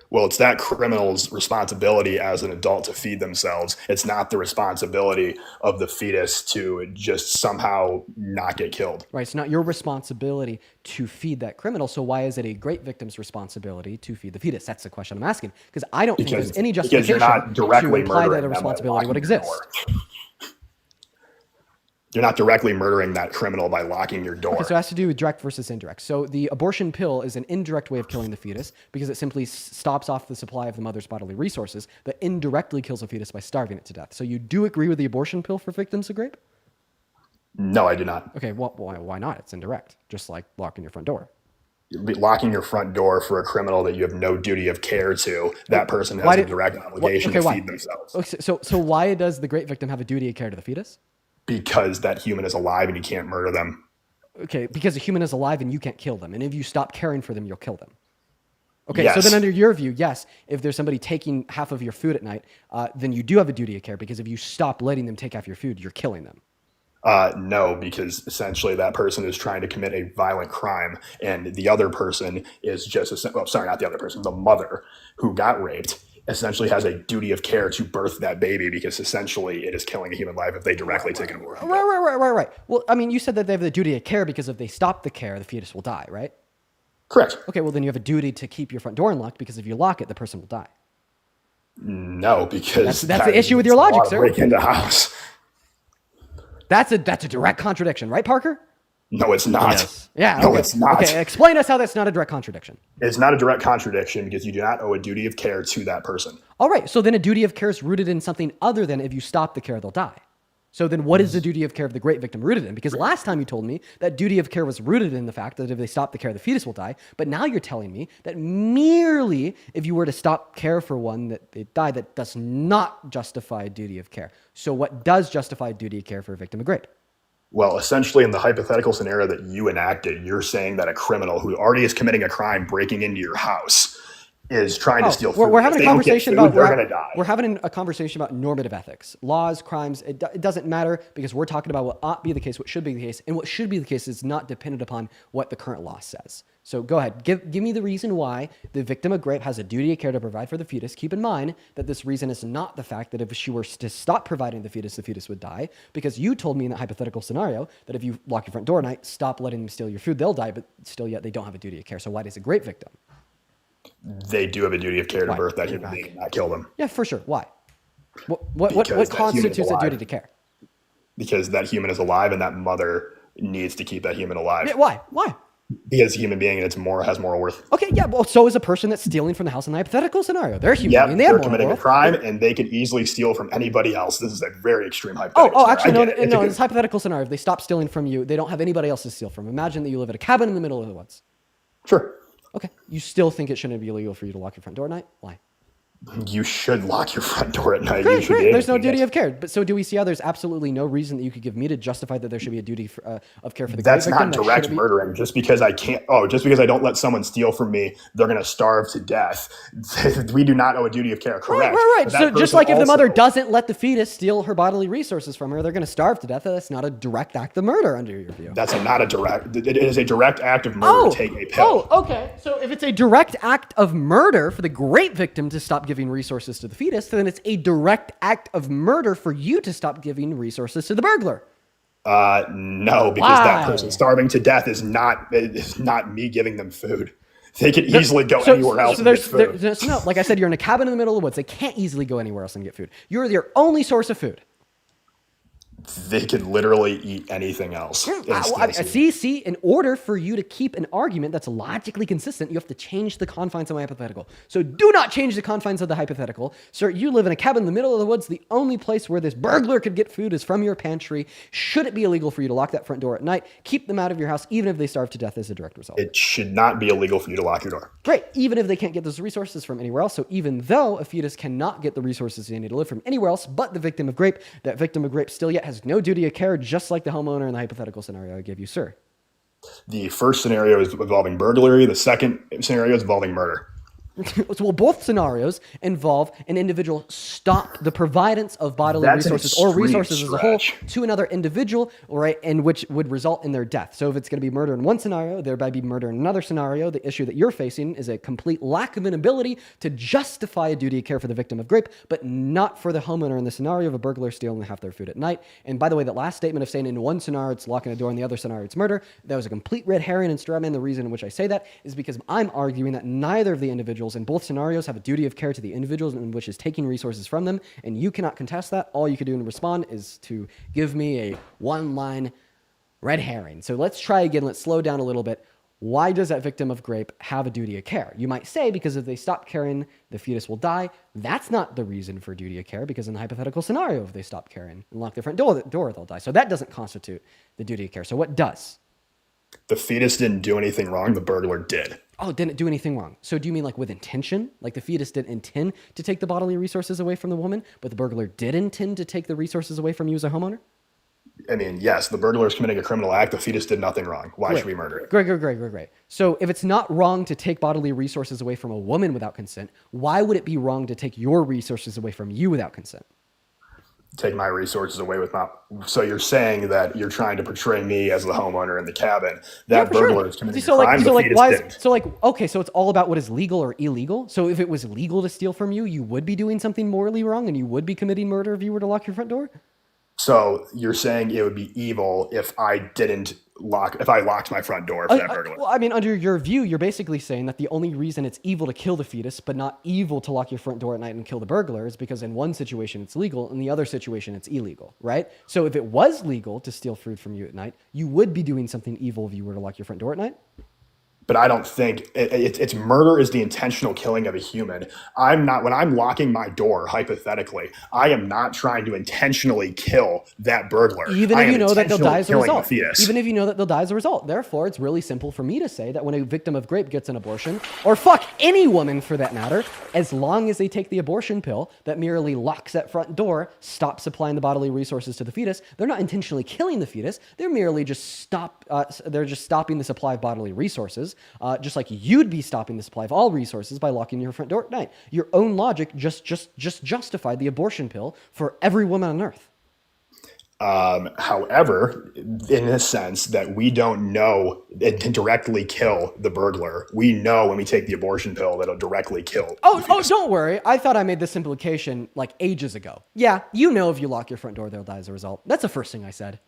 Well, it's that criminal's responsibility as an adult to feed themselves. It's not the responsibility of the fetus to just somehow not get killed. Right. It's not your responsibility to feed that criminal. So why is it a great victim's responsibility to feed the fetus? That's the question I'm asking. Because I don't think there's any justification to imply that a responsibility would exist. You're not directly murdering that criminal by locking your door. Okay, so it has to do with direct versus indirect. So the abortion pill is an indirect way of killing the fetus because it simply stops off the supply of the mother's bodily resources that indirectly kills the fetus by starving it to death. So you do agree with the abortion pill for victims of rape? No, I do not. Okay, well, why not? It's indirect, just like locking your front door. Locking your front door for a criminal that you have no duty of care to, that person has a direct obligation to feed themselves. Okay, so why does the great victim have a duty of care to the fetus? Because that human is alive and you can't murder them. Okay, because a human is alive and you can't kill them. And if you stop caring for them, you'll kill them. Okay, yes. So then under your view, yes, if there's somebody taking half of your food at night, then you do have a duty of care because if you stop letting them take half your food, you're killing them. No, because essentially that person is trying to commit a violent crime and the other person is just, not the other person, the mother who got raped essentially has a duty of care to birth that baby because essentially it is killing a human life if they directly take an abortion. Right. Well, I mean, you said that they have the duty of care because if they stop the care, the fetus will die, right? Correct. Okay, well then you have a duty to keep your front door unlocked because if you lock it, the person will die. No, because that's the issue with your logic, sir. Break into house. That's a direct contradiction, right, Parker? No, it's not. Yes. Yeah. No, okay. it's not. Okay, explain us how that's not a direct contradiction. It's not a direct contradiction because you do not owe a duty of care to that person. All right. So then a duty of care is rooted in something other than if you stop the care, they'll die. So then what is the duty of care of the great victim rooted in? Because last time you told me that duty of care was rooted in the fact that if they stop the care, the fetus will die. But now you're telling me that merely if you were to stop care for one, that they die, that does not justify duty of care. So what does justify duty of care for a victim of rape? Well, essentially in the hypothetical scenario that you enacted, you're saying that a criminal who already is committing a crime breaking into your house is trying to steal food. We're having a conversation about they're going to die. We're having a conversation about normative ethics, laws, crimes. It doesn't matter because we're talking about what ought be the case, what should be the case, and what should be the case is not dependent upon what the current law says. So go ahead, give me the reason why the victim of rape has a duty of care to provide for the fetus. Keep in mind that this reason is not the fact that if she were to stop providing the fetus would die, because you told me in that hypothetical scenario that if you lock your front door at night, stop letting them steal your food, they'll die, but still yet they don't have a duty of care. So why does a rape victim? They do have a duty of care to birth that human being and not kill them. Yeah, for sure. Why? What constitutes a duty to care? Because that human is alive and that mother needs to keep that human alive. Yeah, why? Why? Because a human being has moral worth. Okay, yeah, well, so is a person that's stealing from the house in the hypothetical scenario. They're human. Yeah, being. they're committing a crime and they can easily steal from anybody else. This is a very extreme hypothetical actually, no, in this hypothetical scenario, if they stop stealing from you, they don't have anybody else to steal from. Imagine that you live at a cabin in the middle of the woods. Sure. Okay, you still think it shouldn't be illegal for you to lock your front door at night? Why? You should lock your front door at night. Great. There's no duty of care. But so do we see how there's absolutely no reason that you could give me to justify that there should be a duty of care for the That's victim? not direct murdering. Just because I don't let someone steal from me, they're going to starve to death. We do not owe a duty of care. Correct. Right. So just like if the mother doesn't let the fetus steal her bodily resources from her, they're going to starve to death. That's not a direct act of murder under your view. That's not a direct. It is a direct act of murder to take a pill. Okay. So if it's a direct act of murder for the great victim to stop giving resources to the fetus, then it's a direct act of murder for you to stop giving resources to the burglar. No, because that person starving to death is not me giving them food. They could easily go anywhere else and get food. No, like I said, you're in a cabin in the middle of the woods. They can't easily go anywhere else and get food. You're their only source of food. They could literally eat anything else. See, in order for you to keep an argument that's logically consistent, you have to change the confines of my hypothetical. So do not change the confines of the hypothetical. Sir, you live in a cabin in the middle of the woods. The only place where this burglar could get food is from your pantry. Should it be illegal for you to lock that front door at night? Keep them out of your house, even if they starve to death as a direct result. It should not be illegal for you to lock your door. Great. Even if they can't get those resources from anywhere else. So even though a fetus cannot get the resources they need to live from anywhere else but the victim of rape, that victim of rape still yet has no duty of care, just like the homeowner in the hypothetical scenario I gave you, sir. The first scenario is involving burglary. The second scenario is involving murder. Well, both scenarios involve an individual stop the providence of bodily resources or resources as a whole to another individual, right, and which would result in their death. So if it's going to be murder in one scenario, thereby be murder in another scenario, the issue that you're facing is a complete lack of an ability to justify a duty of care for the victim of rape, but not for the homeowner in the scenario of a burglar stealing half their food at night. And by the way, that last statement of saying in one scenario it's locking a door, in the other scenario it's murder, that was a complete red herring and straw man. The reason in which I say that is because I'm arguing that neither of the individuals in both scenarios have a duty of care to the individuals in which is taking resources from them, and you cannot contest that. All you can do to respond is to give me a one-line red herring. So let's try again. Let's slow down a little bit. Why does that victim of rape have a duty of care? You might say because if they stop caring, the fetus will die. That's not the reason for duty of care, because in the hypothetical scenario, if they stop caring and lock their front door, they'll die. So that doesn't constitute the duty of care. So what does? The fetus didn't do anything wrong. The burglar did. Oh, didn't do anything wrong. So do you mean like with intention? Like the fetus didn't intend to take the bodily resources away from the woman, but the burglar did intend to take the resources away from you as a homeowner? I mean, yes, the burglar is committing a criminal act. The fetus did nothing wrong. Why should we murder it? Great. So if it's not wrong to take bodily resources away from a woman without consent, why would it be wrong to take your resources away from you without consent? Take my resources away with my... So you're saying that you're trying to portray me as the homeowner in the cabin. That burglar is committing a crime. The fetus didn't. Okay, so it's all about what is legal or illegal. So if it was legal to steal from you, you would be doing something morally wrong and you would be committing murder if you were to lock your front door? So you're saying it would be evil if I didn't locked my front door for that burglar. Well, I mean, under your view, you're basically saying that the only reason it's evil to kill the fetus, but not evil to lock your front door at night and kill the burglar, is because in one situation it's legal, in the other situation it's illegal, right? So if it was legal to steal food from you at night, you would be doing something evil if you were to lock your front door at night? But I don't think it's murder is the intentional killing of a human. When I'm locking my door, hypothetically, I am not trying to intentionally kill that burglar. Even if you know that they'll die as a result. The fetus. Even if you know that they'll die as a result. Therefore, it's really simple for me to say that when a victim of rape gets an abortion, or fuck any woman for that matter, as long as they take the abortion pill that merely locks that front door, stops supplying the bodily resources to the fetus, they're not intentionally killing the fetus. They're merely just stopping the supply of bodily resources. Just like you'd be stopping the supply of all resources by locking your front door at night. Your own logic just justified the abortion pill for every woman on earth. However, in the sense that we don't know it can directly kill the burglar, we know when we take the abortion pill that it'll directly kill. Oh, don't worry. I thought I made this implication like ages ago. Yeah, you know if you lock your front door, they'll die as a result. That's the first thing I said.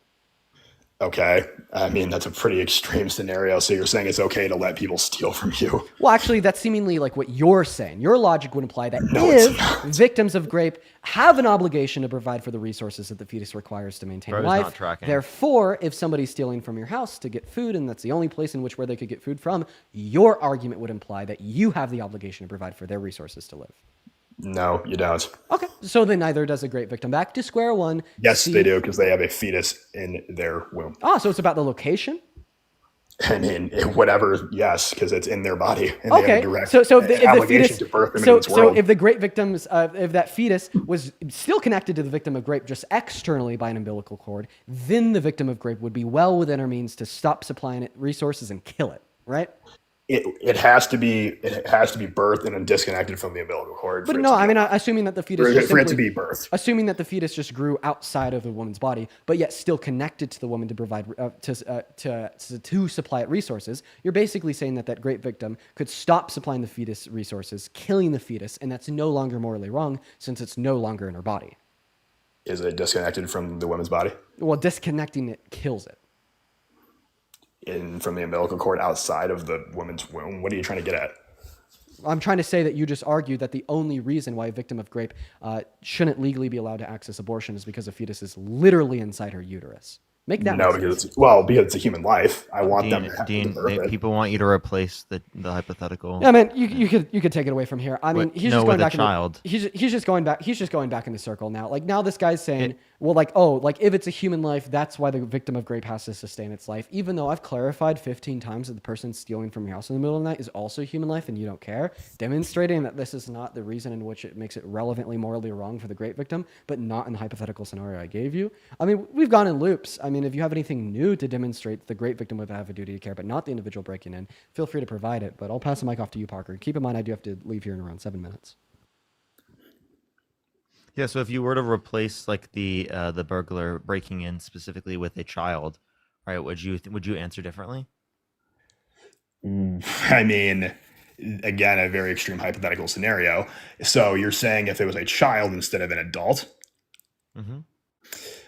Okay. I mean, that's a pretty extreme scenario. So you're saying it's okay to let people steal from you? Well, actually, that's seemingly like what you're saying. Your logic would imply that if victims of rape have an obligation to provide for the resources that the fetus requires to maintain life, therefore, if somebody's stealing from your house to get food, and that's the only place in which where they could get food from, your argument would imply that you have the obligation to provide for their resources to live. No, you don't. Okay, so then neither does a great victim. Back to square one. Yes, they do, because they have a fetus in their womb. Ah, so it's about the location? I mean, whatever, yes, because it's in their body. And okay, they have a direct so if the fetus, to birth them into this world. So if the great victims, if that fetus was still connected to the victim of rape just externally by an umbilical cord, then the victim of rape would be well within her means to stop supplying it resources and kill it, right? It has to be birthed and then disconnected from the umbilical cord. But no, I mean, assuming that the fetus for it to be birthed. Assuming that the fetus just grew outside of the woman's body, but yet still connected to the woman to provide to supply it resources, you're basically saying that great victim could stop supplying the fetus resources, killing the fetus, and that's no longer morally wrong since it's no longer in her body. Is it disconnected from the woman's body? Well, disconnecting it kills it. From the umbilical cord outside of the woman's womb? What are you trying to get at? I'm trying to say that you just argued that the only reason why a victim of rape shouldn't legally be allowed to access abortion is because a fetus is literally inside her uterus. Make that because it's a human life. I want them to birth it. People want you to replace the hypothetical. Yeah, man, you could take it away from here. I mean, he's just going back. He's just going back. He's just going back in the circle now. Like now, this guy's saying, if it's a human life, that's why the victim of rape has to sustain its life. Even though I've clarified 15 times that the person stealing from your house in the middle of the night is also a human life, and you don't care, demonstrating that this is not the reason in which it makes it relevantly morally wrong for the great victim, but not in the hypothetical scenario I gave you. I mean, we've gone in loops. I mean, if you have anything new to demonstrate that the great victim would have a duty to care, but not the individual breaking in, feel free to provide it. But I'll pass the mic off to you, Parker. Keep in mind, I do have to leave here in around 7 minutes. Yeah, so if you were to replace like the burglar breaking in specifically with a child, right? Would you answer differently? I mean, again, a very extreme hypothetical scenario. So you're saying if it was a child instead of an adult? Mm-hmm.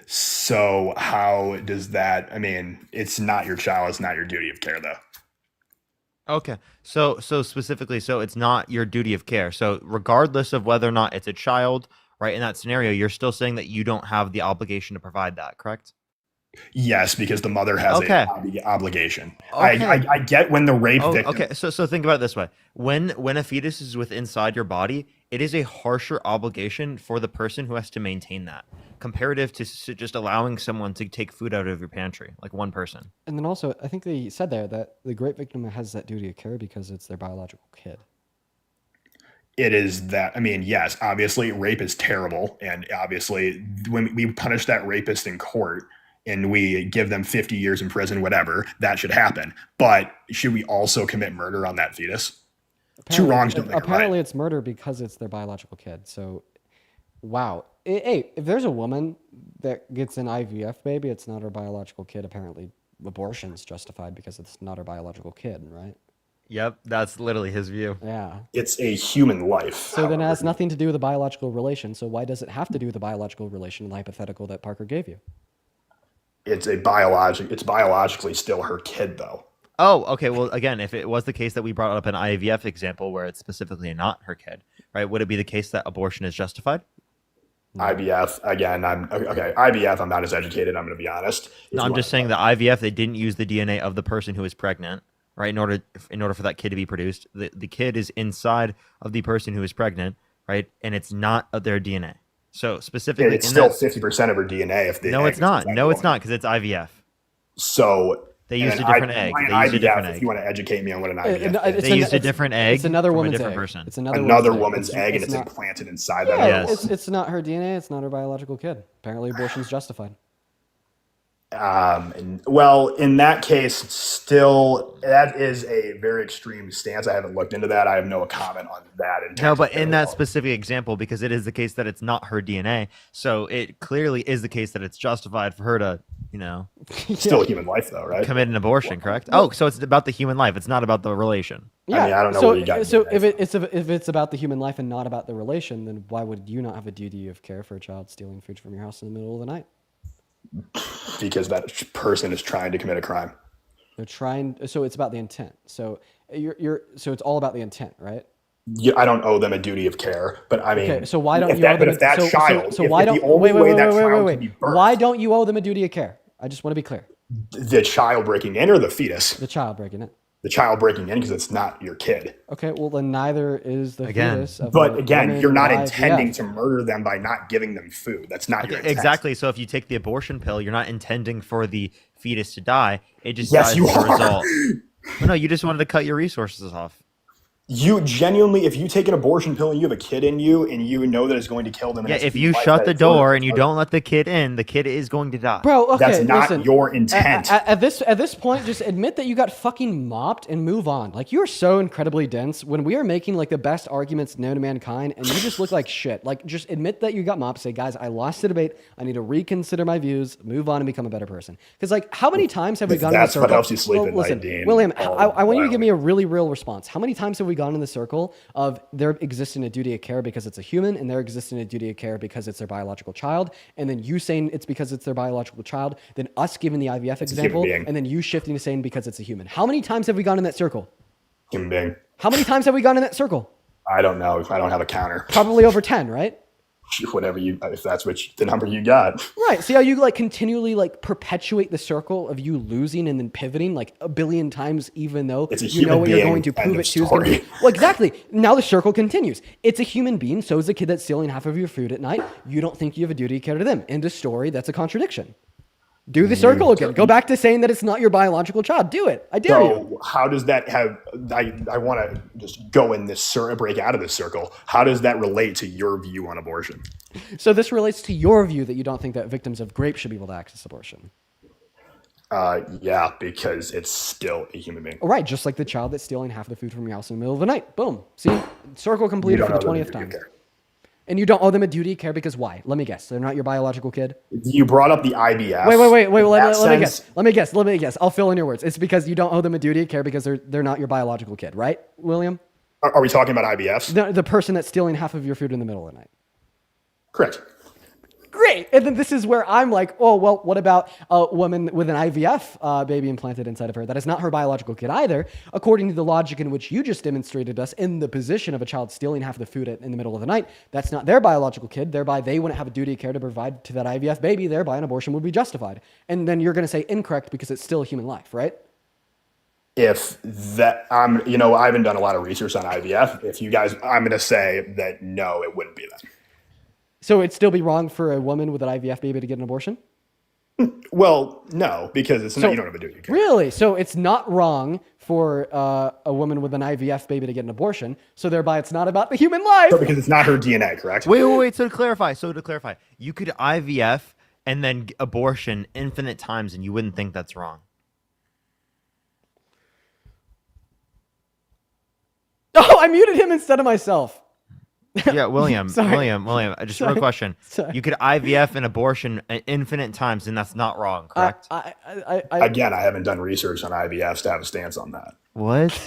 So how does that? I mean, it's not your child. It's not your duty of care, though. Okay, so specifically, so it's not your duty of care. So regardless of whether or not it's a child, right, in that scenario, you're still saying that you don't have the obligation to provide that, correct? Yes, because the mother has an obligation. Okay. I get when the rape victim. Okay, so think about it this way: when a fetus is inside your body, it is a harsher obligation for the person who has to maintain that, comparative to just allowing someone to take food out of your pantry, like one person. And then also, I think they said there that the great victim has that duty of care because it's their biological kid. It is that, I mean, yes, obviously rape is terrible. And obviously when we punish that rapist in court and we give them 50 years in prison, whatever, that should happen. But should we also commit murder on that fetus? Two wrongs don't make a right. Apparently it's murder because it's their biological kid. So, wow. Hey, if there's a woman that gets an IVF baby, it's not her biological kid. Apparently abortion's justified because it's not her biological kid, right? Yep, that's literally his view. Yeah. It's a human life. So then it has nothing to do with the biological relation. So why does it have to do with the biological relation in the hypothetical that Parker gave you? it's biologically still her kid though. Oh, okay. Well, again, if it was the case that we brought up an IVF example where it's specifically not her kid, right? Would it be the case that abortion is justified? IVF, again, IVF, I'm not as educated, I'm going to be honest. No, I'm just saying the IVF, they didn't use the DNA of the person who is pregnant, right? In order for that kid to be produced, the kid is inside of the person who is pregnant, right? And it's not their DNA. So specifically, it's still 50% of her DNA. If no, it's not. No, it's not because it's IVF. So they used a different egg. They used a different egg. If you want to educate me on what an IVF is, they used a different egg. It's another from woman's a different egg. person. It's another woman's egg, and it's not, implanted inside yeah, that. Yes. It's not her DNA. It's not her biological kid. Apparently, abortion's justified. Well, in that case, still, that is a very extreme stance. I haven't looked into that. I have no comment on that. No, but in that specific example, because it is the case that it's not her DNA, so it clearly is the case that it's justified for her to, still a human life, though, right? Commit an abortion, correct? Oh, so it's about the human life. It's not about the relation. Yeah. I mean, I don't know so, where you got so if it's about the human life and not about the relation, then why would you not have a duty of care for a child stealing food from your house in the middle of the night? Because that person is trying to commit a crime. They're trying. So it's about the intent. So so it's all about the intent, right? Yeah, I don't owe them a duty of care, but I mean, okay, so why don't if you that, owe them? but if that so, child, so if why the don't only way that child can be birthed, why don't you owe them a duty of care? I just want to be clear. The child breaking in or the fetus? The child breaking in. The child breaking in because it's not your kid. Okay, well then neither is the fetus. But again, you're not intending to murder them by not giving them food. That's not your intent. Exactly. So if you take the abortion pill, you're not intending for the fetus to die. It just yes, dies you as a are. result. No, you just wanted to cut your resources off. You genuinely, if you take an abortion pill and you have a kid in you and you know that it's going to kill them. Yeah, if you shut the door and you don't let the kid in, the kid is going to die. Bro, okay, that's not listen, your intent. At this point, just admit that you got fucking mopped and move on. Like, you're so incredibly dense when we are making like the best arguments known to mankind and you just look like shit. Like, just admit that you got mopped. Say, guys, I lost the debate. I need to reconsider my views, move on and become a better person. Because like, how many times have we gone in the circle? That's what helps you sleep at listen, night, Dean. William, I want you to give me a really real response. How many times have we gone in the circle of there existing a duty of care because it's a human and there existing a duty of care because it's their biological child, and then you saying it's because it's their biological child, then us giving the IVF example, and then you shifting to saying because it's a human. How many times have we gone in that circle? Human being. How many times have we gone in that circle? I don't know. I don't have a counter. Probably over 10, right? Whatever if that's the number you got. Right. See how you like continually like perpetuate the circle of you losing and then pivoting like a billion times, even though you know what you're going to prove it to is going to be. Well, exactly. Now the circle continues. It's a human being. So is the kid that's stealing half of your food at night. You don't think you have a duty of care to them. End of story. That's a contradiction. Do the circle again. Go back to saying that it's not your biological child. Do it. I dare you. How does that have? I want to just go in this break out of this circle. How does that relate to your view on abortion? So this relates to your view that you don't think that victims of rape should be able to access abortion. Yeah, because it's still a human being. Right, just like the child that's stealing half the food from your house in the middle of the night. Boom. See, circle completed for the 20th time. And you don't owe them a duty of care because why? Let me guess. They're not your biological kid? You brought up the IVF. Wait. Let me guess. I'll fill in your words. It's because you don't owe them a duty of care because they're not your biological kid, right, William? Are we talking about IVFs? The person that's stealing half of your food in the middle of the night. Correct. Great. And then this is where I'm like, oh, well, what about a woman with an IVF baby implanted inside of her? That is not her biological kid either, according to the logic in which you just demonstrated us in the position of a child stealing half of the food in the middle of the night. That's not their biological kid. Thereby, they wouldn't have a duty of care to provide to that IVF baby. Thereby, an abortion would be justified. And then you're going to say incorrect because it's still a human life, right? If that, I haven't done a lot of research on IVF. If you guys, I'm going to say that no, it wouldn't be that. So it'd still be wrong for a woman with an IVF baby to get an abortion? Well, no, because you don't have a duty of care. Really? So it's not wrong for a woman with an IVF baby to get an abortion. So thereby it's not about the human life. So because it's not her DNA, correct? Wait. So to clarify, you could IVF and then abortion infinite times and you wouldn't think that's wrong. Oh, I muted him instead of myself. Yeah, William. Just a real question. Sorry. You could IVF and abortion infinite times, and that's not wrong, correct? Again, I haven't done research on IVFs to have a stance on that. What?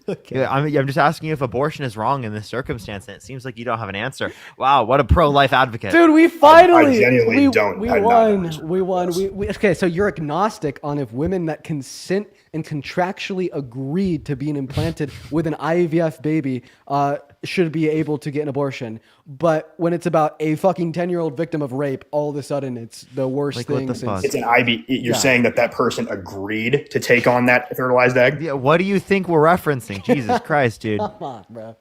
Okay. Yeah, I'm just asking you if abortion is wrong in this circumstance, and it seems like you don't have an answer. Wow, what a pro-life advocate. Dude, we finally I genuinely don't. we I'm not won. understanding We won. Okay, so you're agnostic on if women that consent and contractually agreed to being implanted with an IVF baby should be able to get an abortion. But when it's about a fucking 10-year-old victim of rape, all of a sudden it's the worst Like, what thing the since. fuck? It's an IB. You're saying that person agreed to take on that fertilized egg? Yeah, what do you think we're referencing? Jesus Christ, dude. Come on, bro.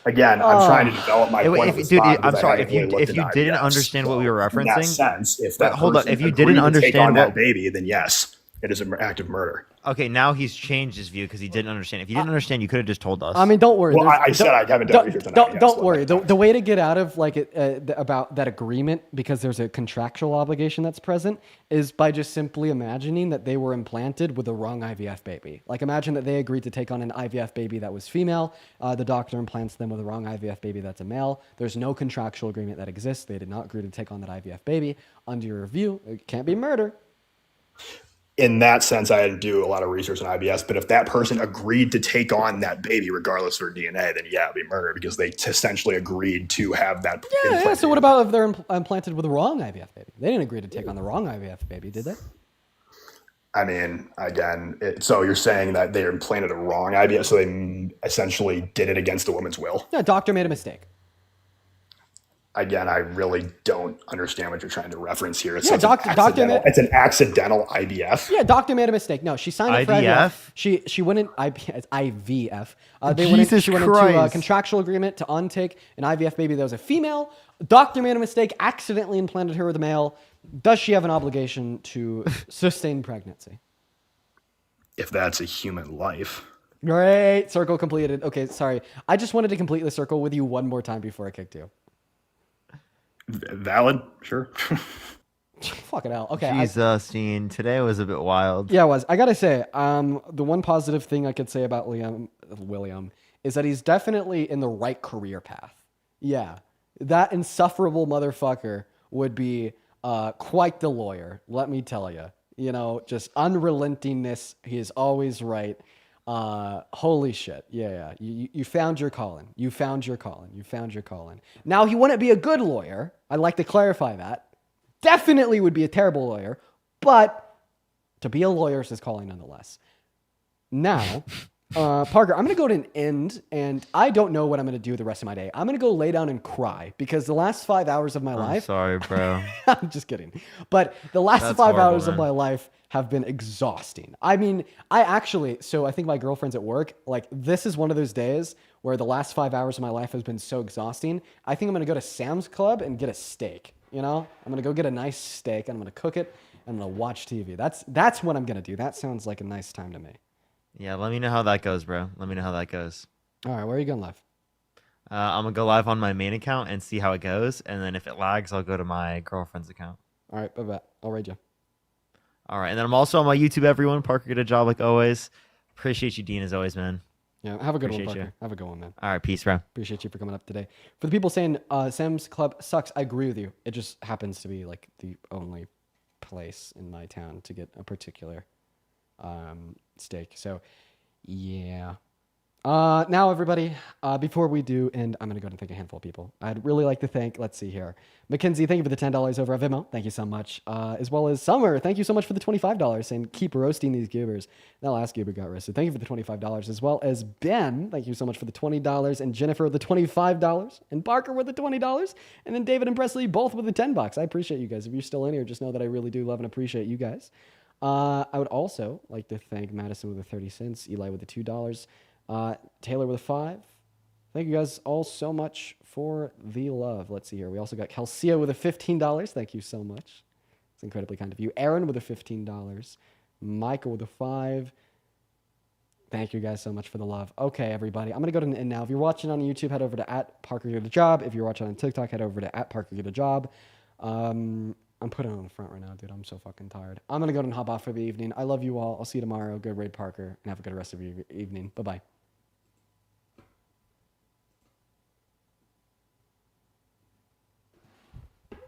Again, I'm trying to develop my point on the Dude, spot I'm because I sorry. haven't really looked If you into didn't IVFs. understand what we were referencing, In that sense, if that hold up, person if you agreed didn't to take on understand that what, baby, then yes, it is an act of murder. okay, now he's changed his view because he didn't understand. If you didn't understand, you could have just told us. I mean, don't worry. Well, I said I haven't done research on IVFs. Don't worry. The way to get out of like about that agreement, because there's a contractual obligation that's present, is by just simply imagining that they were implanted with the wrong IVF baby. Like imagine that they agreed to take on an IVF baby that was female. The doctor implants them with a wrong IVF baby that's a male. There's no contractual agreement that exists. They did not agree to take on that IVF baby. Under your review, it can't be murder. In that sense, I didn't do a lot of research on IBS, but if that person agreed to take on that baby, regardless of their DNA, then yeah, it'd be murder because they essentially agreed to have that. Yeah. So what about if they're implanted with the wrong IVF baby? They didn't agree to take on the wrong IVF baby, did they? I mean, again, so you're saying that they implanted a wrong IVF, so they essentially did it against the woman's will? Yeah, doctor made a mistake. Again, I really don't understand what you're trying to reference here. It's, Yeah, it's an accidental IVF. Yeah, doctor made a mistake. No, she signed up for IVF. She went in it's IVF. She went into a contractual agreement to untake an IVF baby that was a female. Doctor made a mistake, accidentally implanted her with a male. Does she have an obligation to sustain pregnancy? If that's a human life. Great, circle completed. Okay, sorry. I just wanted to complete the circle with you one more time before I kicked you. Valid, sure. Fucking hell. Okay. Jesus, Dean, today was a bit wild. Yeah, it was. I gotta say, the one positive thing I could say about William is that he's definitely in the right career path. Yeah, that insufferable motherfucker would be quite the lawyer. Let me tell you. You know, just unrelentingness. He is always right. Holy shit. Yeah. You found your calling. You found your calling. Now, he wouldn't be a good lawyer. I'd like to clarify that. Definitely would be a terrible lawyer, but to be a lawyer is his calling nonetheless. Now, Parker, I'm going to go to an end, and I don't know what I'm going to do the rest of my day. I'm going to go lay down and cry because the last 5 hours of my life. Sorry, bro. I'm just kidding. But the last That's 5 horrible, hours of man. my life have been exhausting. I mean, I think my girlfriend's at work. Like, this is one of those days where the last 5 hours of my life has been so exhausting. I think I'm going to go to Sam's Club and get a steak. You know, I'm going to go get a nice steak. And I'm going to cook it. And I'm going to watch TV. That's what I'm going to do. That sounds like a nice time to me. Yeah, let me know how that goes, bro. Let me know how that goes. All right, where are you going live? I'm going to go live on my main account and see how it goes. And then if it lags, I'll go to my girlfriend's account. All right, bye-bye. I'll raid you. All right, and then I'm also on my YouTube, everyone. Parker, get a job like always. Appreciate you, Dean, as always, man. Yeah, have a good Appreciate one, Parker. you. Have a good one, man. All right, peace, bro. Appreciate you for coming up today. For the people saying Sam's Club sucks, I agree with you. It just happens to be like the only place in my town to get a particular steak. So, yeah. Now, everybody, before we do, and I'm going to go ahead and thank a handful of people. I'd really like to thank, let's see here, Mackenzie, thank you for the $10 over at Vimeo. Thank you so much. As well as Summer, thank you so much for the $25 and keep roasting these goobers. That last goober got roasted. Thank you for the $25. As well as Ben, thank you so much for the $20, and Jennifer with the $25, and Parker with the $20, and then David and Presley both with the $10. I appreciate you guys. If you're still in here, just know that I really do love and appreciate you guys. I would also like to thank Madison with the 30 cents, Eli with the $2, Taylor with a 5. Thank you guys all so much for the love. Let's see here. We also got Calcia with a $15. Thank you so much. It's incredibly kind of you. Aaron with a $15. Michael with a 5. Thank you guys so much for the love. Okay, everybody. I'm going to go to an end now. If you're watching on YouTube, head over to @ParkerGetAJob. If you're watching on TikTok, head over to @ParkerGetAJob. I'm putting it on the front right now, dude. I'm so fucking tired. I'm going to go and hop off for the evening. I love you all. I'll see you tomorrow. Good raid, Parker, and have a good rest of your evening. Bye-bye.